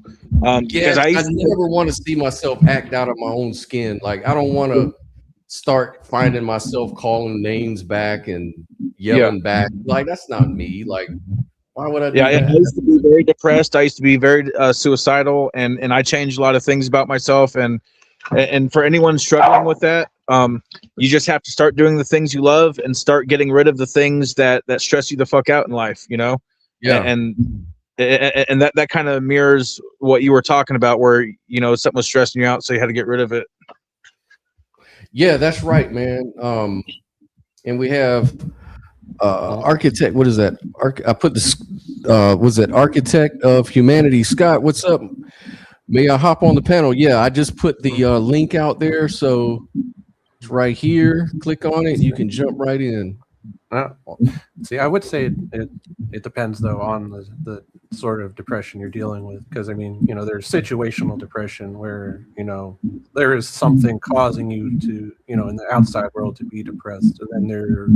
Because I never want to see myself act out of my own skin. Like, I don't want to start finding myself calling names back and yelling back. Like, that's not me. Like, why would I do that? I used to be very depressed. I used to be very suicidal, and I changed a lot of things about myself. And for anyone struggling with that, you just have to start doing the things you love and start getting rid of the things that stress you the fuck out in life. Yeah. And that kind of mirrors what you were talking about, where something was stressing you out, so you had to get rid of it. Yeah, that's right, man. And we have architect. What is that? I put this. Was that architect of humanity? Scott, what's up? May I hop on the panel? Yeah, I just put the link out there, so it's right here. Click on it. You can jump right in. See, I would say it depends though on the sort of depression you're dealing with, because I mean, there's situational depression where there is something causing you to in the outside world to be depressed, and then there's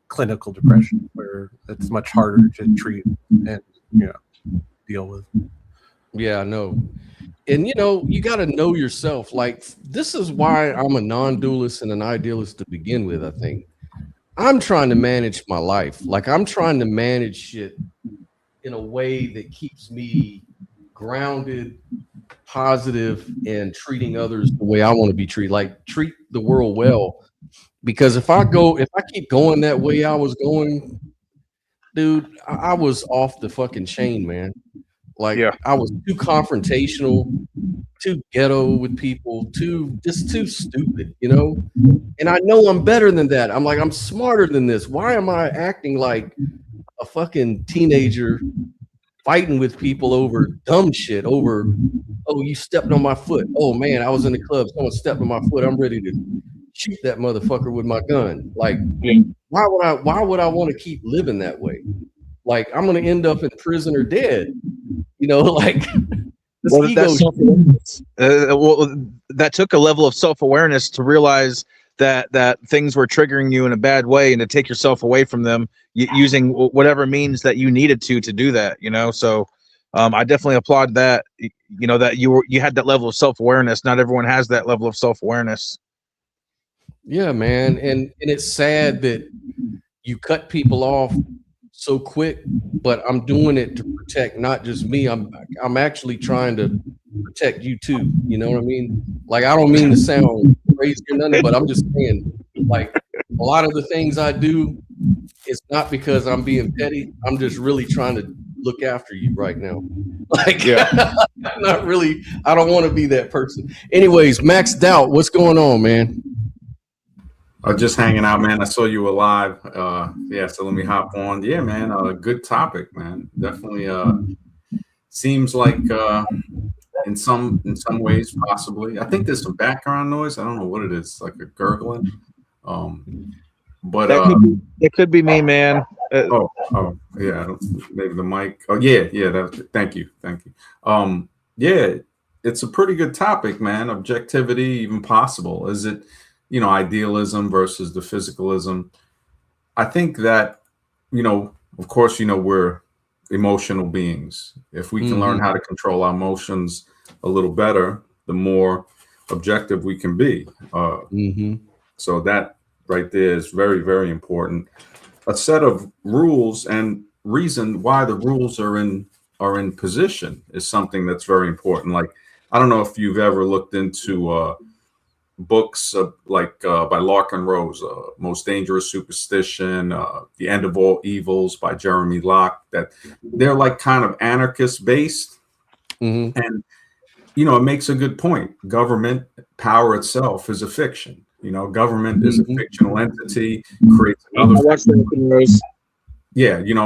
clinical depression where it's much harder to treat and deal with. Yeah, I know. And you got to know yourself. Like, this is why I'm a non-dualist and an idealist to begin with. I think I'm trying to manage my life. Like, I'm trying to manage shit in a way that keeps me grounded, positive, and treating others the way I want to be treated. Like, treat the world well. Because if I keep going that way I was going, dude, I was off the fucking chain, man. Like, I was too confrontational, too ghetto with people, too stupid, And I know I'm better than that. I'm like, I'm smarter than this. Why am I acting like a fucking teenager fighting with people over dumb shit? Over, oh, you stepped on my foot. Oh man, I was in the club. Someone stepped on my foot. I'm ready to shoot that motherfucker with my gun. Like, why would I want to keep living that way? Like, I'm gonna end up in prison or dead. Like, this ego. That took a level of self-awareness to realize that things were triggering you in a bad way, and to take yourself away from them using whatever means that you needed to do that. So I definitely applaud that. That you had that level of self-awareness. Not everyone has that level of self-awareness. Yeah, man, and it's sad that you cut people off so quick, but I'm doing it to protect not just me. I'm actually trying to protect you too. You know what I mean? Like, I don't mean to sound crazy or nothing, but I'm just saying, like, a lot of the things I do, it's not because I'm being petty. I'm just really trying to look after you right now. Like, not really. I don't want to be that person. Anyways, Max Doubt, what's going on, man? Just hanging out, man. I saw you were live. So let me hop on. Yeah, man. Good topic, man. Definitely seems like in some ways, possibly. I think there's some background noise. I don't know what it is, like a gurgling. But it could be me, man. Yeah. Maybe the mic. Oh, yeah. Thank you. Yeah, it's a pretty good topic, man. Objectivity, even possible. Is it? Idealism versus the physicalism. I think that, of course, we're emotional beings. If we can learn how to control our emotions a little better, the more objective we can be. So that right there is very, very important. A set of rules and reason why the rules are in position is something that's very important. Like, I don't know if you've ever looked into books by Larkin Rose, Most Dangerous Superstition, The End of All Evils by Jeremy Locke, that they're like kind of anarchist based. And, it makes a good point. Government power itself is a fiction. Government is a fictional entity, creates another.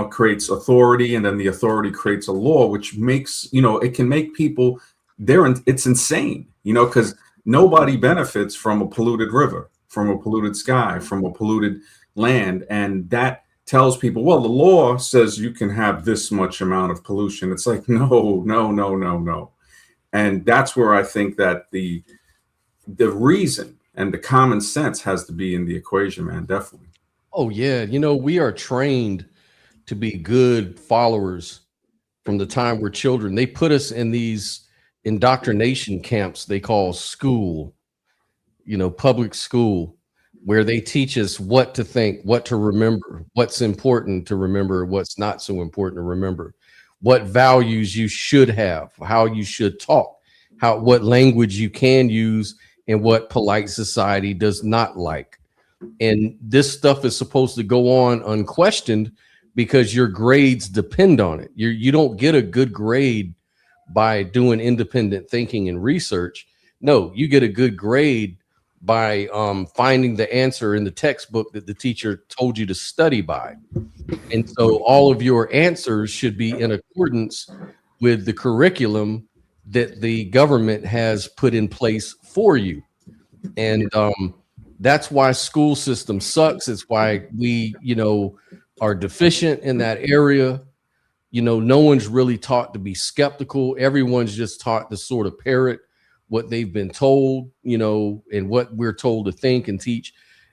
Creates authority, and then the authority creates a law, which makes, it can make people it's insane, because nobody benefits from a polluted river, from a polluted sky, from a polluted land. And that tells people, well, the law says you can have this much amount of pollution. It's like, no. And that's where I think that the reason and the common sense has to be in the equation, man. Definitely. Oh yeah, we are trained to be good followers from the time we're children. They put us in these indoctrination camps they call school, public school, where they teach us what to think, what to remember, what's important to remember, what's not so important to remember, what values you should have, how you should talk, what language you can use, and what polite society does not like. And this stuff is supposed to go on unquestioned because your grades depend on it. You don't get a good grade by doing independent thinking and research. No, you get a good grade by finding the answer in the textbook that the teacher told you to study by. And so all of your answers should be in accordance with the curriculum that the government has put in place for you. And that's why school system sucks. It's why we, are deficient in that area. No one's really taught to be skeptical. Everyone's just taught to sort of parrot what they've been told, and what we're told to think and teach.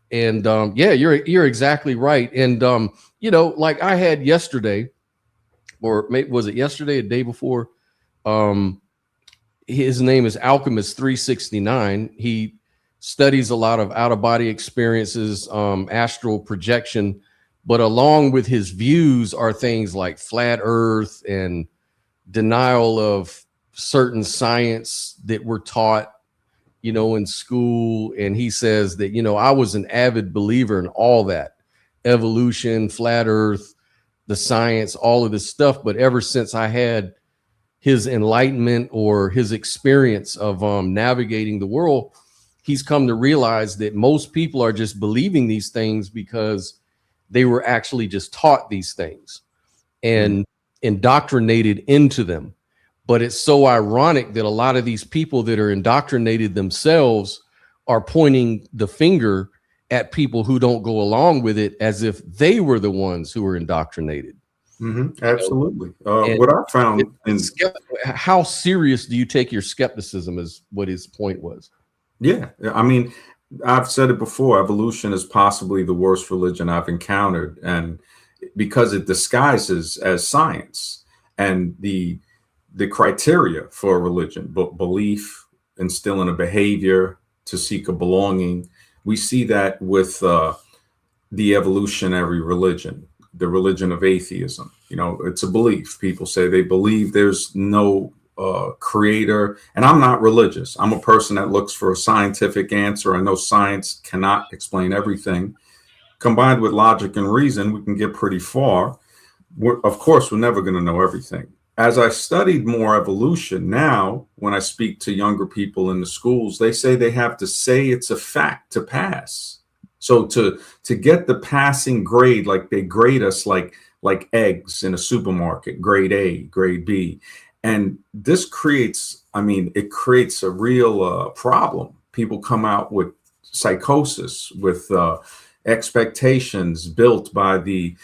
And yeah, you're exactly right. And like I had yesterday, or maybe was it yesterday, a day before? His name is Alchemist 369. He studies a lot of out-of-body experiences, astral projection, but along with his views are things like flat earth and denial of certain science that we're taught, in school. And he says that, I was an avid believer in all that, evolution, flat earth, the science, all of this stuff. But ever since I had his enlightenment or his experience of navigating the world, he's come to realize that most people are just believing these things because they were actually just taught these things and indoctrinated into them. But it's so ironic that a lot of these people that are indoctrinated themselves are pointing the finger at people who don't go along with it as if they were the ones who were indoctrinated. Absolutely. What I found how serious do you take your skepticism is what his point was. Yeah. I mean, I've said it before, evolution is possibly the worst religion I've encountered. And because it disguises as science, and the criteria for a religion, but belief, instilling a behavior to seek a belonging. We see that with the evolutionary religion, the religion of atheism. It's a belief. People say they believe there's no creator. And I'm not religious. I'm a person that looks for a scientific answer. I know science cannot explain everything. Combined with logic and reason, we can get pretty far. Of course, we're never going to know everything. As I studied more evolution, now when I speak to younger people in the schools, they say they have to say it's a fact to pass. So to get the passing grade, like they grade us like eggs in a supermarket, grade A, grade B. And this creates, it creates a real problem. People come out with psychosis, with expectations built by the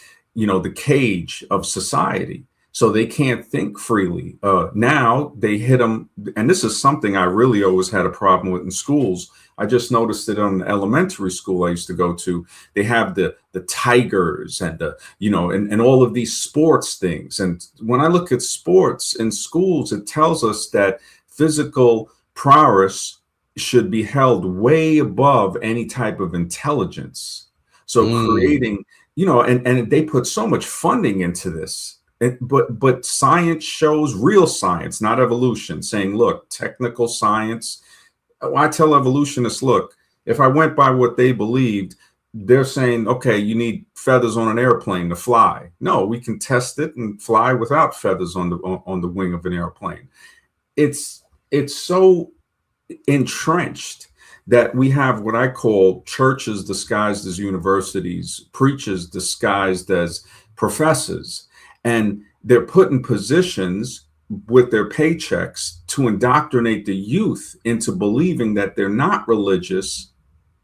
cage of society. So they can't think freely. Now they hit them. And this is something I really always had a problem with in schools. I just noticed it on the elementary school I used to go to. They have the tigers and and all of these sports things. And when I look at sports in schools, it tells us that physical prowess should be held way above any type of intelligence. So creating, and they put so much funding into this. But science shows real science, not evolution, saying, look, technical science. I tell evolutionists, look, if I went by what they believed, they're saying, okay, you need feathers on an airplane to fly. No, we can test it and fly without feathers on the wing of an airplane. It's so entrenched that we have what I call churches disguised as universities, preachers disguised as professors. And they're put in positions with their paychecks to indoctrinate the youth into believing that they're not religious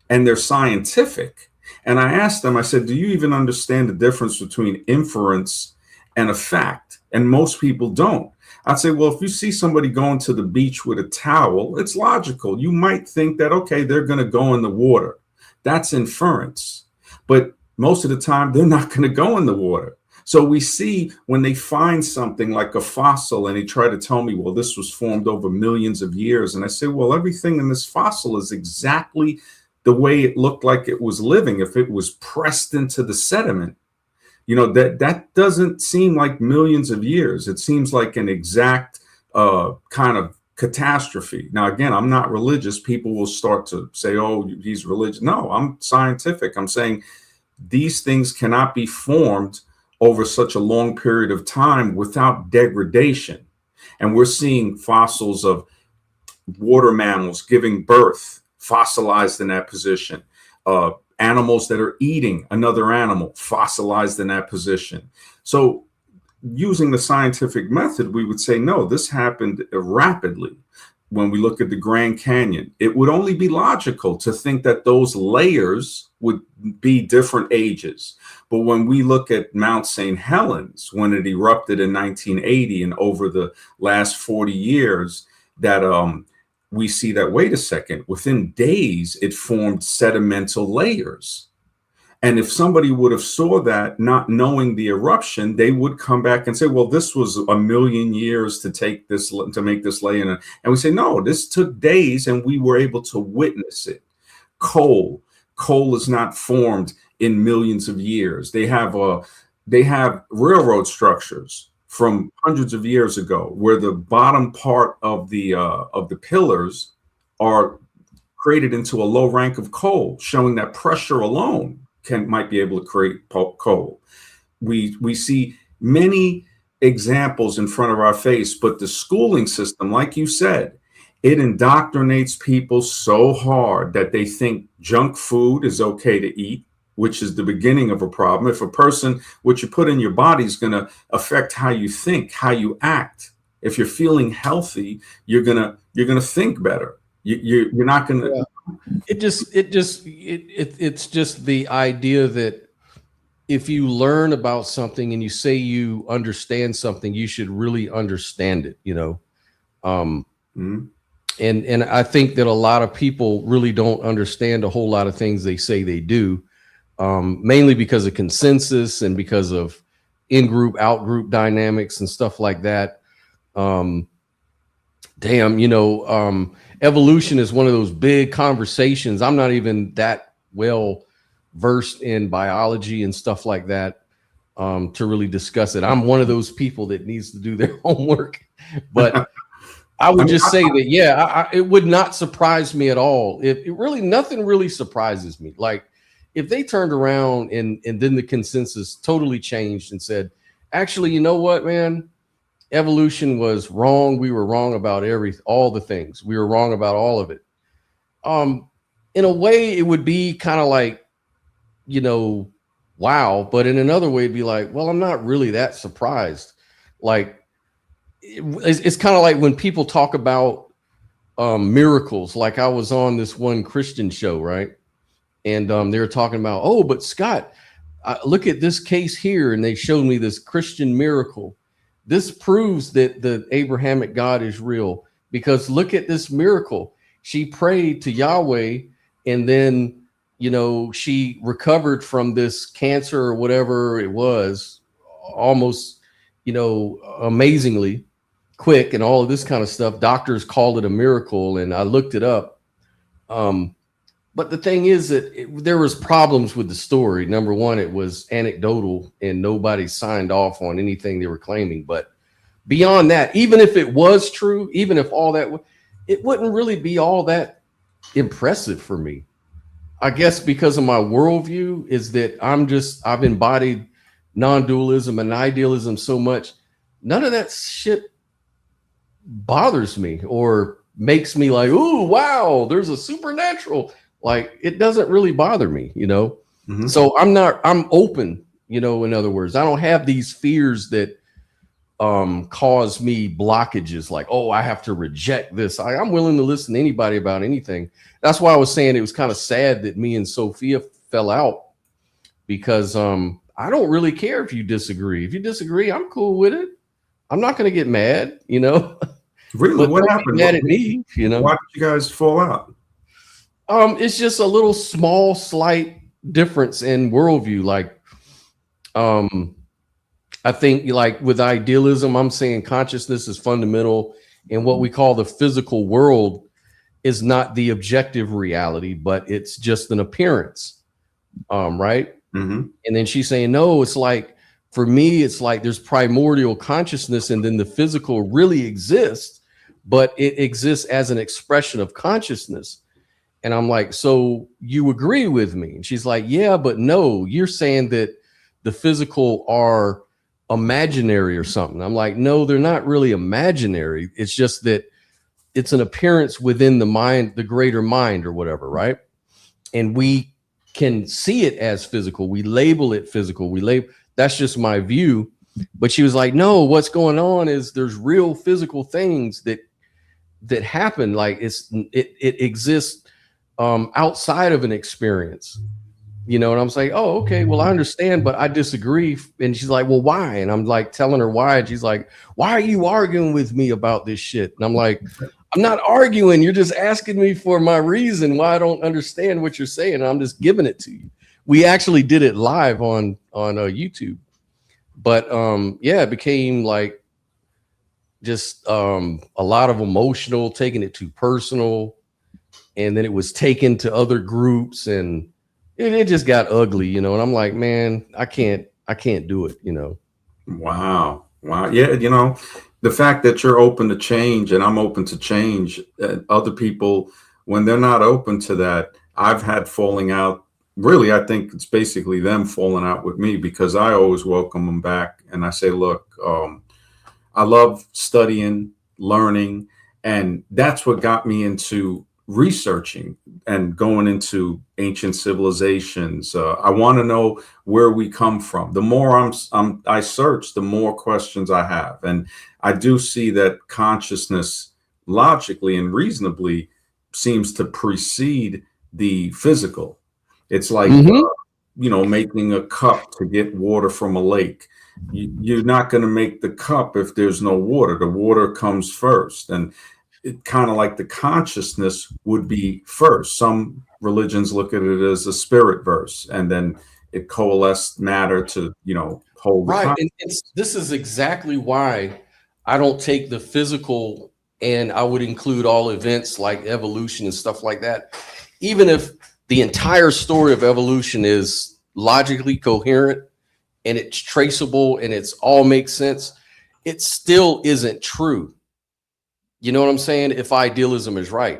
and they're scientific. And I asked them, I said, do you even understand the difference between inference and a fact? And most people don't. I'd say, well, if you see somebody going to the beach with a towel, it's logical. You might think that, okay, they're going to go in the water. That's inference. But most of the time they're not going to go in the water. So we see when they find something like a fossil and they try to tell me, well, this was formed over millions of years. And I say, well, everything in this fossil is exactly the way it looked like it was living if it was pressed into the sediment. You know, that doesn't seem like millions of years. It seems like an exact kind of catastrophe. Now, again, I'm not religious. People will start to say, oh, he's religious. No, I'm scientific. I'm saying these things cannot be formed over such a long period of time without degradation. And we're seeing fossils of water mammals giving birth, fossilized in that position. Animals that are eating another animal, fossilized in that position. So using the scientific method, we would say, no, this happened rapidly. When we look at the Grand Canyon, it would only be logical to think that those layers would be different ages. But when we look at Mount St. Helens, when it erupted in 1980 and over the last 40 years, that we see that, wait a second, within days, it formed sedimental layers. And if somebody would have saw that, not knowing the eruption, they would come back and say, well, this was 1 million years to make this layer. And we say, no, this took days and we were able to witness it. Coal is not formed in millions of years. They have railroad structures from hundreds of years ago where the bottom part of the pillars are created into a low rank of coal, showing that pressure alone might be able to create coal. We see many examples in front of our face, but the schooling system, like you said, it indoctrinates people so hard that they think junk food is okay to eat, which is the beginning of a problem. If a person, what you put in your body is going to affect how you think, how you act. If you're feeling healthy, you're gonna think better. You're not going to. It's just the idea that if you learn about something and you say you understand something, you should really understand it, you know. And I think that a lot of people really don't understand a whole lot of things they say they do, mainly because of consensus and because of in-group, out-group dynamics and stuff like that. Evolution is one of those big conversations. I'm not even that well versed in biology and stuff like that to really discuss it. I'm one of those people that needs to do their homework. But I would just say that, yeah, it would not surprise me at all. Nothing really surprises me. Like if they turned around and then the consensus totally changed and said, actually, you know what, man? Evolution was wrong. We were wrong about all the things. We were wrong about all of it. In a way, it would be kind of like, you know, wow. But in another way, it'd be like, well, I'm not really that surprised. Like, it's kind of like when people talk about miracles. Like I was on this one Christian show, right? And they were talking about, oh, but Scott, look at this case here. And they showed me this Christian miracle. This proves that the Abrahamic God is real because look at this miracle. She prayed to Yahweh and then, you know, she recovered from this cancer or whatever it was almost, you know, amazingly quick and all of this kind of stuff. Doctors called it a miracle and I looked it up. But the thing is that there was problems with the story. Number one, it was anecdotal and nobody signed off on anything they were claiming. But beyond that, even if it was true, even if all that, it wouldn't really be all that impressive for me. I guess because of my worldview is that I've embodied non-dualism and idealism so much. None of that shit bothers me or makes me like, ooh, wow, there's a supernatural. Like it doesn't really bother me, you know? Mm-hmm. So I'm open, you know, in other words, I don't have these fears that cause me blockages like, oh, I have to reject this. I'm willing to listen to anybody about anything. That's why I was saying it was kind of sad that me and Sophia fell out because I don't really care if you disagree. If you disagree, I'm cool with it. I'm not going to get mad, you know? Really? What happened? Mad at me, you know? Why did you guys fall out? It's just a little small, slight difference in worldview. Like, I think like with idealism, I'm saying consciousness is fundamental, and what we call the physical world is not the objective reality, but it's just an appearance. Right. Mm-hmm. And then she's saying, no, it's like, for me, it's like there's primordial consciousness, and then the physical really exists, but it exists as an expression of consciousness. And I'm like, so you agree with me? And she's like, yeah, but no, you're saying that the physical are imaginary or something. I'm like, no, they're not really imaginary. It's just that it's an appearance within the mind, the greater mind or whatever, right? And we can see it as physical. We label it physical. That's just my view. But she was like, no, what's going on is there's real physical things that happen. Like it exists outside of an experience. You know, and I'm saying, oh, okay, well, I understand, but I disagree. And she's like, well, why? And I'm like telling her why. And she's like, why are you arguing with me about this shit? And I'm like, I'm not arguing. You're just asking me for my reason why I don't understand what you're saying. I'm just giving it to you. We actually did it live on YouTube. But yeah, it became like just a lot of emotional, taking it too personal. And then it was taken to other groups, and it just got ugly, you know. And I'm like, man, I can't do it, you know. Wow. Yeah, you know, the fact that you're open to change and I'm open to change, other people, when they're not open to that, I've had falling out. Really, I think it's basically them falling out with me, because I always welcome them back. And I say, look, I love studying, learning, and that's what got me into researching and going into ancient civilizations. I want to know where we come from. The more I search, the more questions I have. And I do see that consciousness logically and reasonably seems to precede the physical. It's like, you know, making a cup to get water from a lake. You're not going to make the cup if there's no water. The water comes first. And it kind of like the consciousness would be first. Some religions look at it as a spirit verse, and then it coalesced matter to, you know, hold. Right. And this is exactly why I don't take the physical, and I would include all events like evolution and stuff like that. Even if the entire story of evolution is logically coherent and it's traceable and it's all makes sense, it still isn't true. You know what I'm saying? If idealism is right,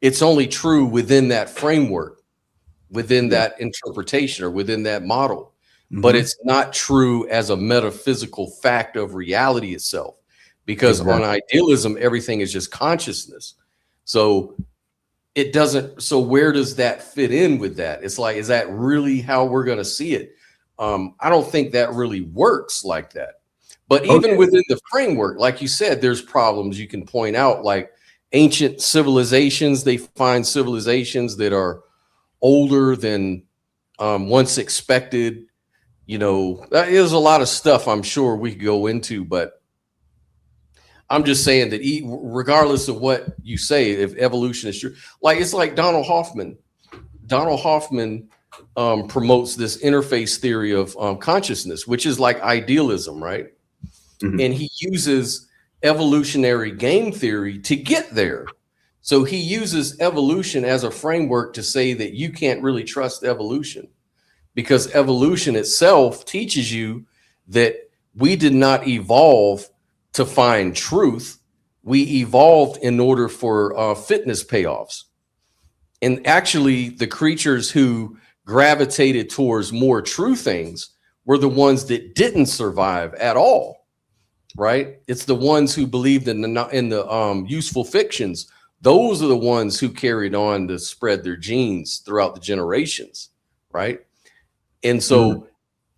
it's only true within that framework, within that interpretation, or within that model. But it's not true as a metaphysical fact of reality itself, because on idealism, everything is just consciousness. So it doesn't. So where does that fit in with that? It's like, is that really how we're going to see it? I don't think that really works like that. But even within the framework, like you said, there's problems you can point out, like ancient civilizations. They find civilizations that are older than once expected. You know, there's a lot of stuff I'm sure we could go into, but I'm just saying that regardless of what you say, if evolution is true, like it's like Donald Hoffman. Donald Hoffman promotes this interface theory of consciousness, which is like idealism, right? And he uses evolutionary game theory to get there. So he uses evolution as a framework to say that you can't really trust evolution, because evolution itself teaches you that we did not evolve to find truth. We evolved in order for fitness payoffs. And actually, the creatures who gravitated towards more true things were the ones that didn't survive at all. Right? It's the ones who believed in the useful fictions. Those are the ones who carried on to spread their genes throughout the generations. Right? And so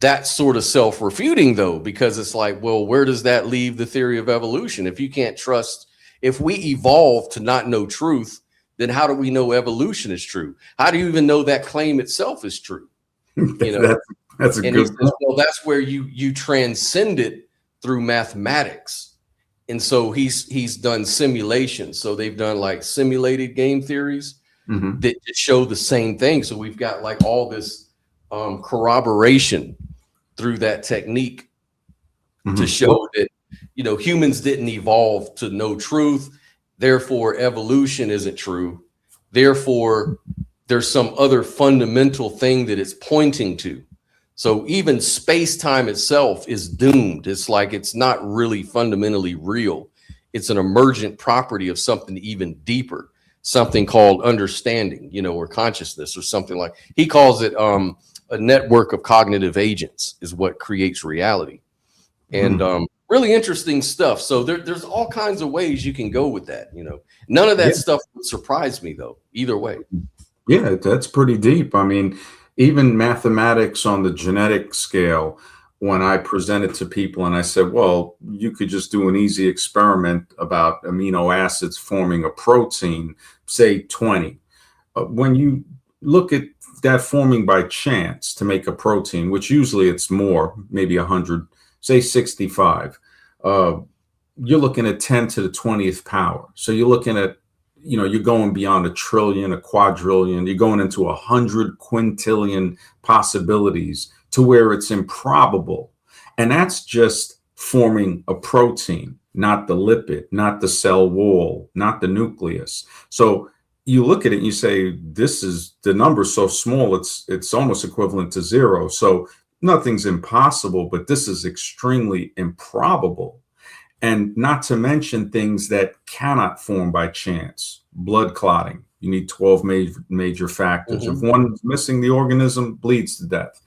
that's sort of self-refuting, though, because it's like, well, where does that leave the theory of evolution? If you can't trust, if we evolve to not know truth, then how do we know evolution is true? How do you even know that claim itself is true? You know, that's a good point. Well, that's where you transcend it through mathematics. And so he's done simulations. So they've done like simulated game theories that show the same thing. So we've got like all this corroboration through that technique to show that, you know, humans didn't evolve to know truth. Therefore, evolution isn't true. Therefore, there's some other fundamental thing that it's pointing to. So even space-time itself is doomed. It's like it's not really fundamentally real. It's an emergent property of something even deeper, something called understanding, you know, or consciousness, or something like, he calls it a network of cognitive agents is what creates reality. And really interesting stuff. So there's all kinds of ways you can go with that, you know. None of that stuff would surprise me, though, either way. Yeah, that's pretty deep. I mean, even mathematics on the genetic scale, when I presented to people and I said, well, you could just do an easy experiment about amino acids forming a protein, say 20. When you look at that forming by chance to make a protein, which usually it's more, maybe 100, say 65, you're looking at 10 to the 20th power. So you're looking at, you know, you're going beyond a trillion, a quadrillion, you're going into 100 quintillion possibilities to where it's improbable. And that's just forming a protein, not the lipid, not the cell wall, not the nucleus. So you look at it and you say, this is, the number's so small, it's almost equivalent to zero. So nothing's impossible, but this is extremely improbable. And not to mention things that cannot form by chance. Blood clotting. You need 12 major factors. If one's missing, the organism bleeds to death.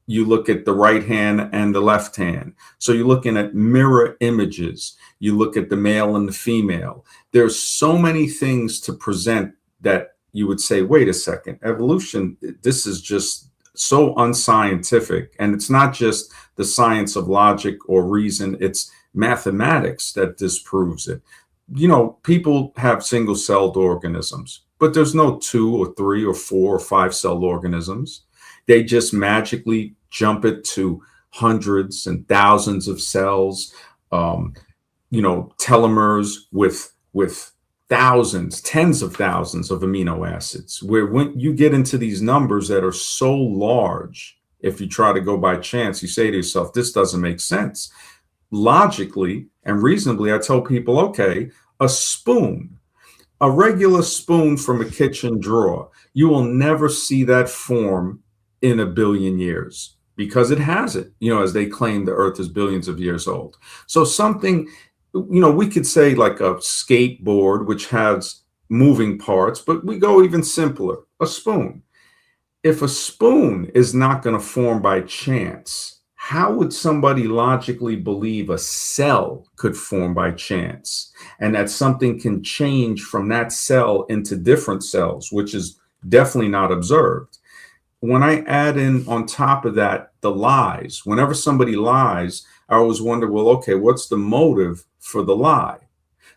You look at the right hand and the left hand. So you're looking at mirror images. You look at the male and the female. There's so many things to present that you would say, wait a second, evolution, this is just so unscientific. And it's not just the science of logic or reason. It's mathematics that disproves it. You know, people have single-celled organisms, but there's no 2 or 3 or 4 or 5-celled organisms. They just magically jump it to hundreds and thousands of cells, you know, telomeres with thousands, tens of thousands of amino acids, where when you get into these numbers that are so large, if you try to go by chance, you say to yourself, this doesn't make sense. Logically and reasonably, I tell people, okay, a spoon, a regular spoon from a kitchen drawer, you will never see that form in a billion years because it hasn't, you know, as they claim the earth is billions of years old. So something, you know, we could say like a skateboard, which has moving parts, but we go even simpler, a spoon. If a spoon is not going to form by chance, how would somebody logically believe a cell could form by chance and that something can change from that cell into different cells, which is definitely not observed? When I add in on top of that, the lies, whenever somebody lies, I always wonder, well, okay, what's the motive for the lie?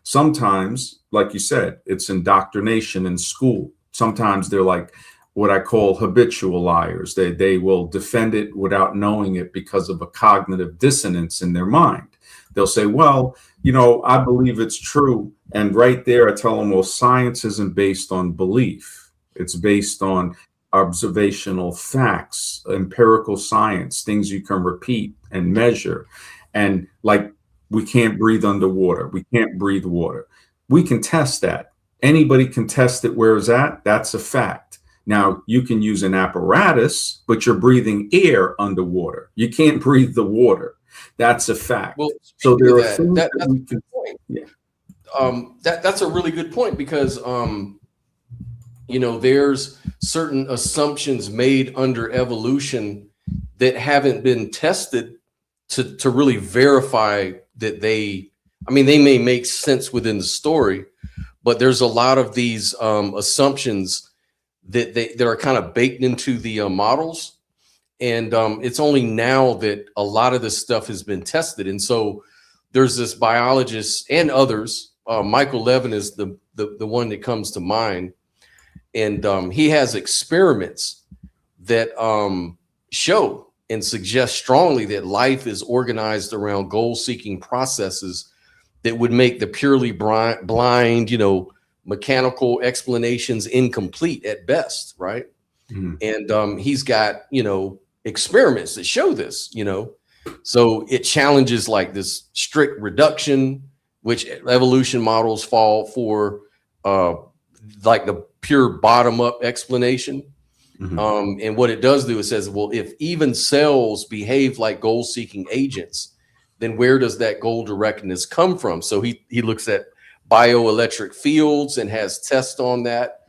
Sometimes, like you said, it's indoctrination in school. Sometimes they're like what I call habitual liars. They will defend it without knowing it because of a cognitive dissonance in their mind. They'll say, well, you know, I believe it's true. And right there, I tell them, well, science isn't based on belief. It's based on observational facts, empirical science, things you can repeat and measure. And like, we can't breathe underwater. We can't breathe water. We can test that. Anybody can test it where it's at. That's a fact. Now, you can use an apparatus, but you're breathing air underwater. You can't breathe the water. That's a fact. Well, so there are that's things a that we good can, point. yeah. That's a really good point because, you know, there's certain assumptions made under evolution that haven't been tested to really verify that they may make sense within the story, but there's a lot of these assumptions that are kind of baked into the models. And it's only now that a lot of this stuff has been tested. And so there's this biologist and others, Michael Levin is the one that comes to mind. And he has experiments that show and suggest strongly that life is organized around goal-seeking processes that would make the purely blind, you know, mechanical explanations incomplete at best, right? And he's got, you know, experiments that show this, you know. So it challenges like this strict reduction, which evolution models fall for, like the pure bottom-up explanation. And what it does do, it says, well, if even cells behave like goal-seeking agents, then where does that goal directness come from? So he looks at bioelectric fields and has tests on that,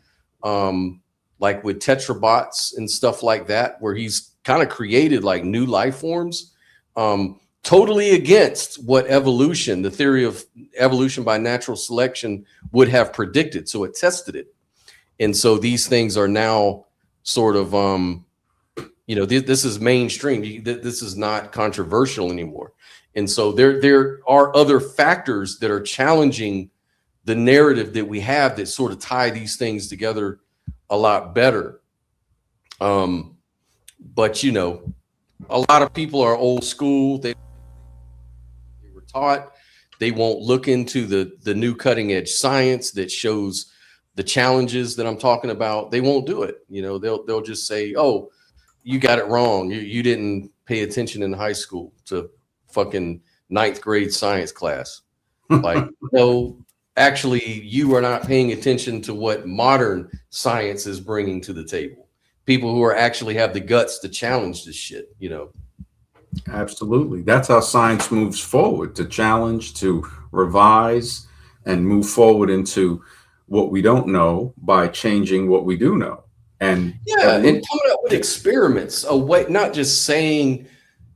like with tetrabots and stuff like that, where he's kind of created like new life forms, totally against what evolution, the theory of evolution by natural selection, would have predicted. So it tested it. And so these things are now sort of, you know, this is mainstream. This is not controversial anymore. And so there are other factors that are challenging the narrative that we have that sort of tie these things together a lot better. But, you know, a lot of people are old school. They were taught. They won't look into the new cutting edge science that shows the challenges that I'm talking about. They won't do it. You know, they'll just say, oh, you got it wrong. You didn't pay attention in high school to fucking 9th grade science class. Like, no, actually, you are not paying attention to what modern science is bringing to the table. People who are actually have the guts to challenge this shit, you know. Absolutely. That's how science moves forward, to challenge, to revise, and move forward into what we don't know by changing what we do know. And yeah, and coming up with experiments, a way, not just saying,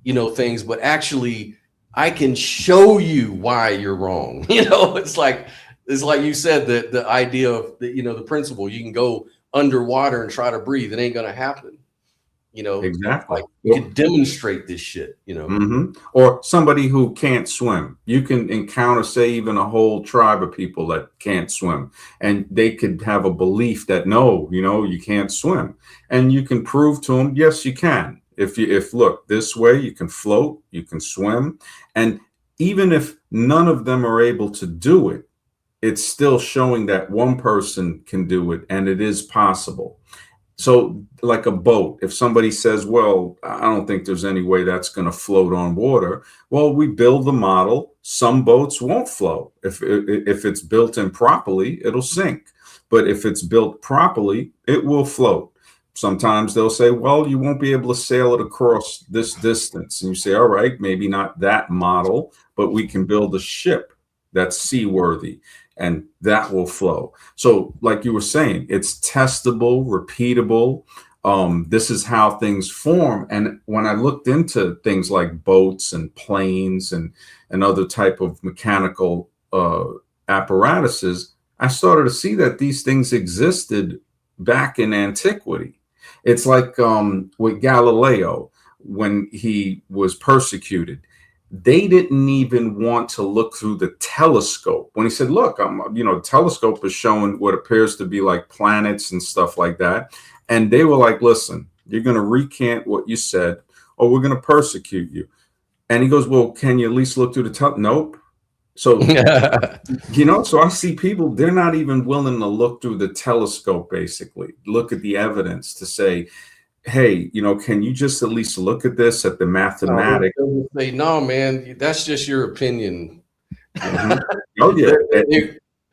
you know, things, but actually I can show you why you're wrong. You know, it's like you said, the idea of the, you know, the principle, you can go underwater and try to breathe. It ain't gonna happen. You know, exactly. Like you can demonstrate this shit, you know. Or somebody who can't swim. You can encounter, say, even a whole tribe of people that can't swim, and they could have a belief that no, you know, you can't swim, and you can prove to them, yes, you can. If look this way, you can float, you can swim, and even if none of them are able to do it, it's still showing that one person can do it, and it is possible. So like a boat, if somebody says, well, I don't think there's any way that's going to float on water. Well, we build the model. Some boats won't float. If it's built improperly, it'll sink. But if it's built properly, it will float. Sometimes they'll say, well, you won't be able to sail it across this distance. And you say, all right, maybe not that model, but we can build a ship that's seaworthy, and that will flow. So like you were saying, it's testable, repeatable. This is how things form. And when I looked into things like boats and planes and other type of mechanical apparatuses, I started to see that these things existed back in antiquity. It's like with Galileo, when he was persecuted, they didn't even want to look through the telescope. When he said, look, you know, the telescope is showing what appears to be like planets and stuff like that. And they were like, listen, you're going to recant what you said, or we're going to persecute you. And he goes, well, can you at least look through the telescope? Nope. So, you know, so I see people, they're not even willing to look through the telescope, basically, look at the evidence to say, hey, you know, can you just at least look at this, at the mathematics? Say, no, man, that's just your opinion. Oh, yeah.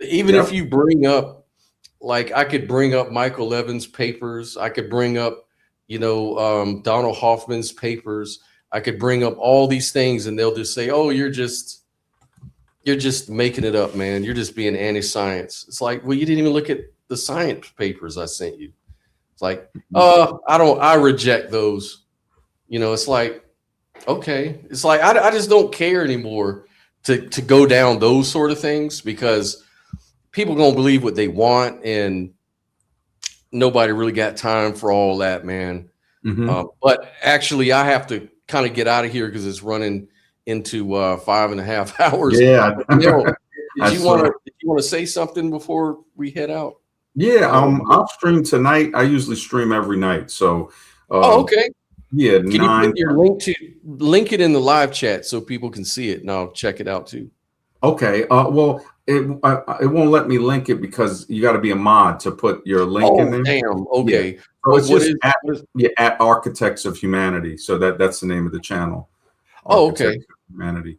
Even if you bring up, like, I could bring up Michael Levin's papers. I could bring up, you know, Donald Hoffman's papers. I could bring up all these things, and they'll just say, oh, you're just making it up, man. You're just being anti-science. It's like, well, you didn't even look at the science papers I sent you. It's like, I reject those. You know, it's like, okay. It's like, I just don't care anymore to go down those sort of things, because people are going to believe what they want, and nobody really got time for all that, man. But actually, I have to kind of get out of here because it's running into 5.5 hours. Yeah. Did you want to say something before we head out? Yeah, I'll stream tonight. I usually stream every night. So okay. Yeah, can you put your link it in the live chat so people can see it, and I'll check it out too. Okay. Well, it won't let me link it because you got to be a mod to put your link in Oh, there. damn. Okay. Yeah. So it's What just is? at Architects of Humanity. So that's the name of the channel. Oh, okay. Architects of Humanity.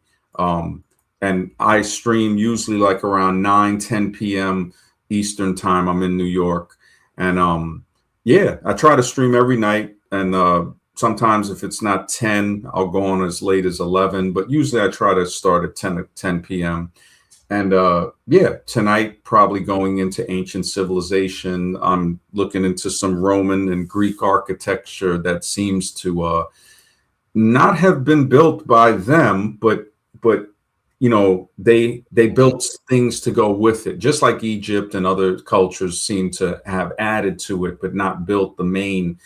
And I stream usually like around 9-10 p.m. Eastern time. I'm in New York, and yeah, I try to stream every night. And sometimes if it's not 10, I'll go on as late as 11. But usually I try to start at 10 p.m. And yeah, tonight probably going into ancient civilization. I'm looking into some Roman and Greek architecture that seems to not have been built by them, but you know, they built things to go with it, just like Egypt and other cultures seem to have added to it, but not built the main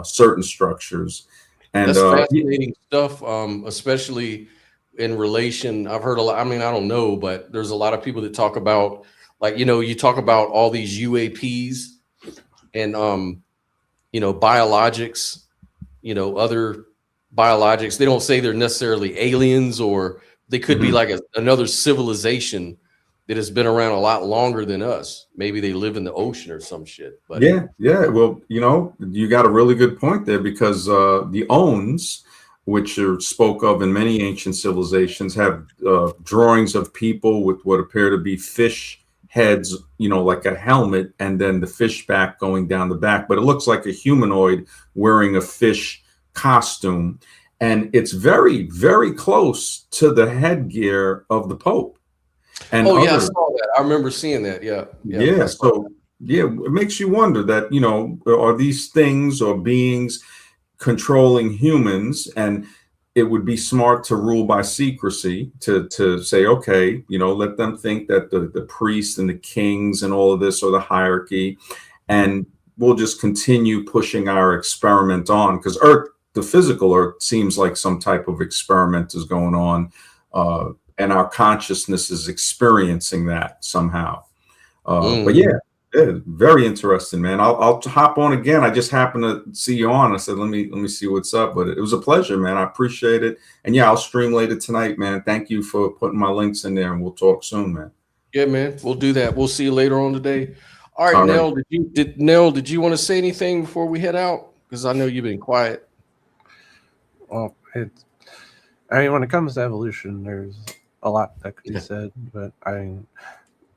certain structures. And That's fascinating stuff, especially in relation. I've heard a lot. I mean, I don't know, but there's a lot of people that talk about, like, you know, you talk about all these UAPs and, you know, biologics, you know, other biologics. They don't say they're necessarily aliens, or they could be like another civilization that has been around a lot longer than us. Maybe they live in the ocean or some shit. But yeah. Well, you know, you got a really good point there, because the Ons, which are spoke of in many ancient civilizations, have drawings of people with what appear to be fish heads, you know, like a helmet, and then the fish back going down the back. But it looks like a humanoid wearing a fish costume. And it's very, very close to the headgear of the Pope. And I saw that. I remember seeing that. Yeah. So yeah, it makes you wonder that, you know, are these things or beings controlling humans? And it would be smart to rule by secrecy, to say, okay, you know, let them think that the priests and the kings and all of this are the hierarchy, and we'll just continue pushing our experiment on, because Earth, the physical Earth, seems like some type of experiment is going on, and our consciousness is experiencing that somehow. But yeah, very interesting, man. I'll hop on again. I just happened to see you on. I said, let me see what's up. But it was a pleasure, man. I appreciate it. And yeah, I'll stream later tonight, man. Thank you for putting my links in there, and we'll talk soon, man. Yeah, man. We'll do that. We'll see you later on today. All right, Nell. Nell, did you want to say anything before we head out? Because I know you've been quiet. Well, I mean, when it comes to evolution, there's a lot that could be said, but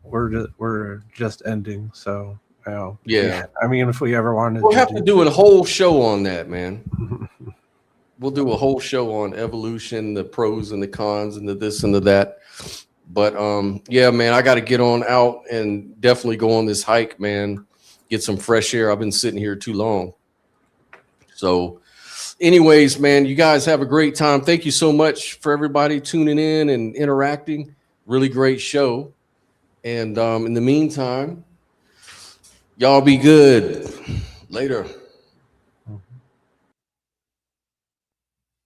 we're just ending, so you know, yeah. I mean, if we ever wanted, we'll have to do a whole show on that, man. We'll do a whole show on evolution, the pros and the cons, and the this and the that. But yeah, man, I got to get on out and definitely go on this hike, man. Get some fresh air. I've been sitting here too long. So, anyways, man, you guys have a great time. Thank you so much for everybody tuning in and interacting. Really great show. And in the meantime, y'all be good. Later.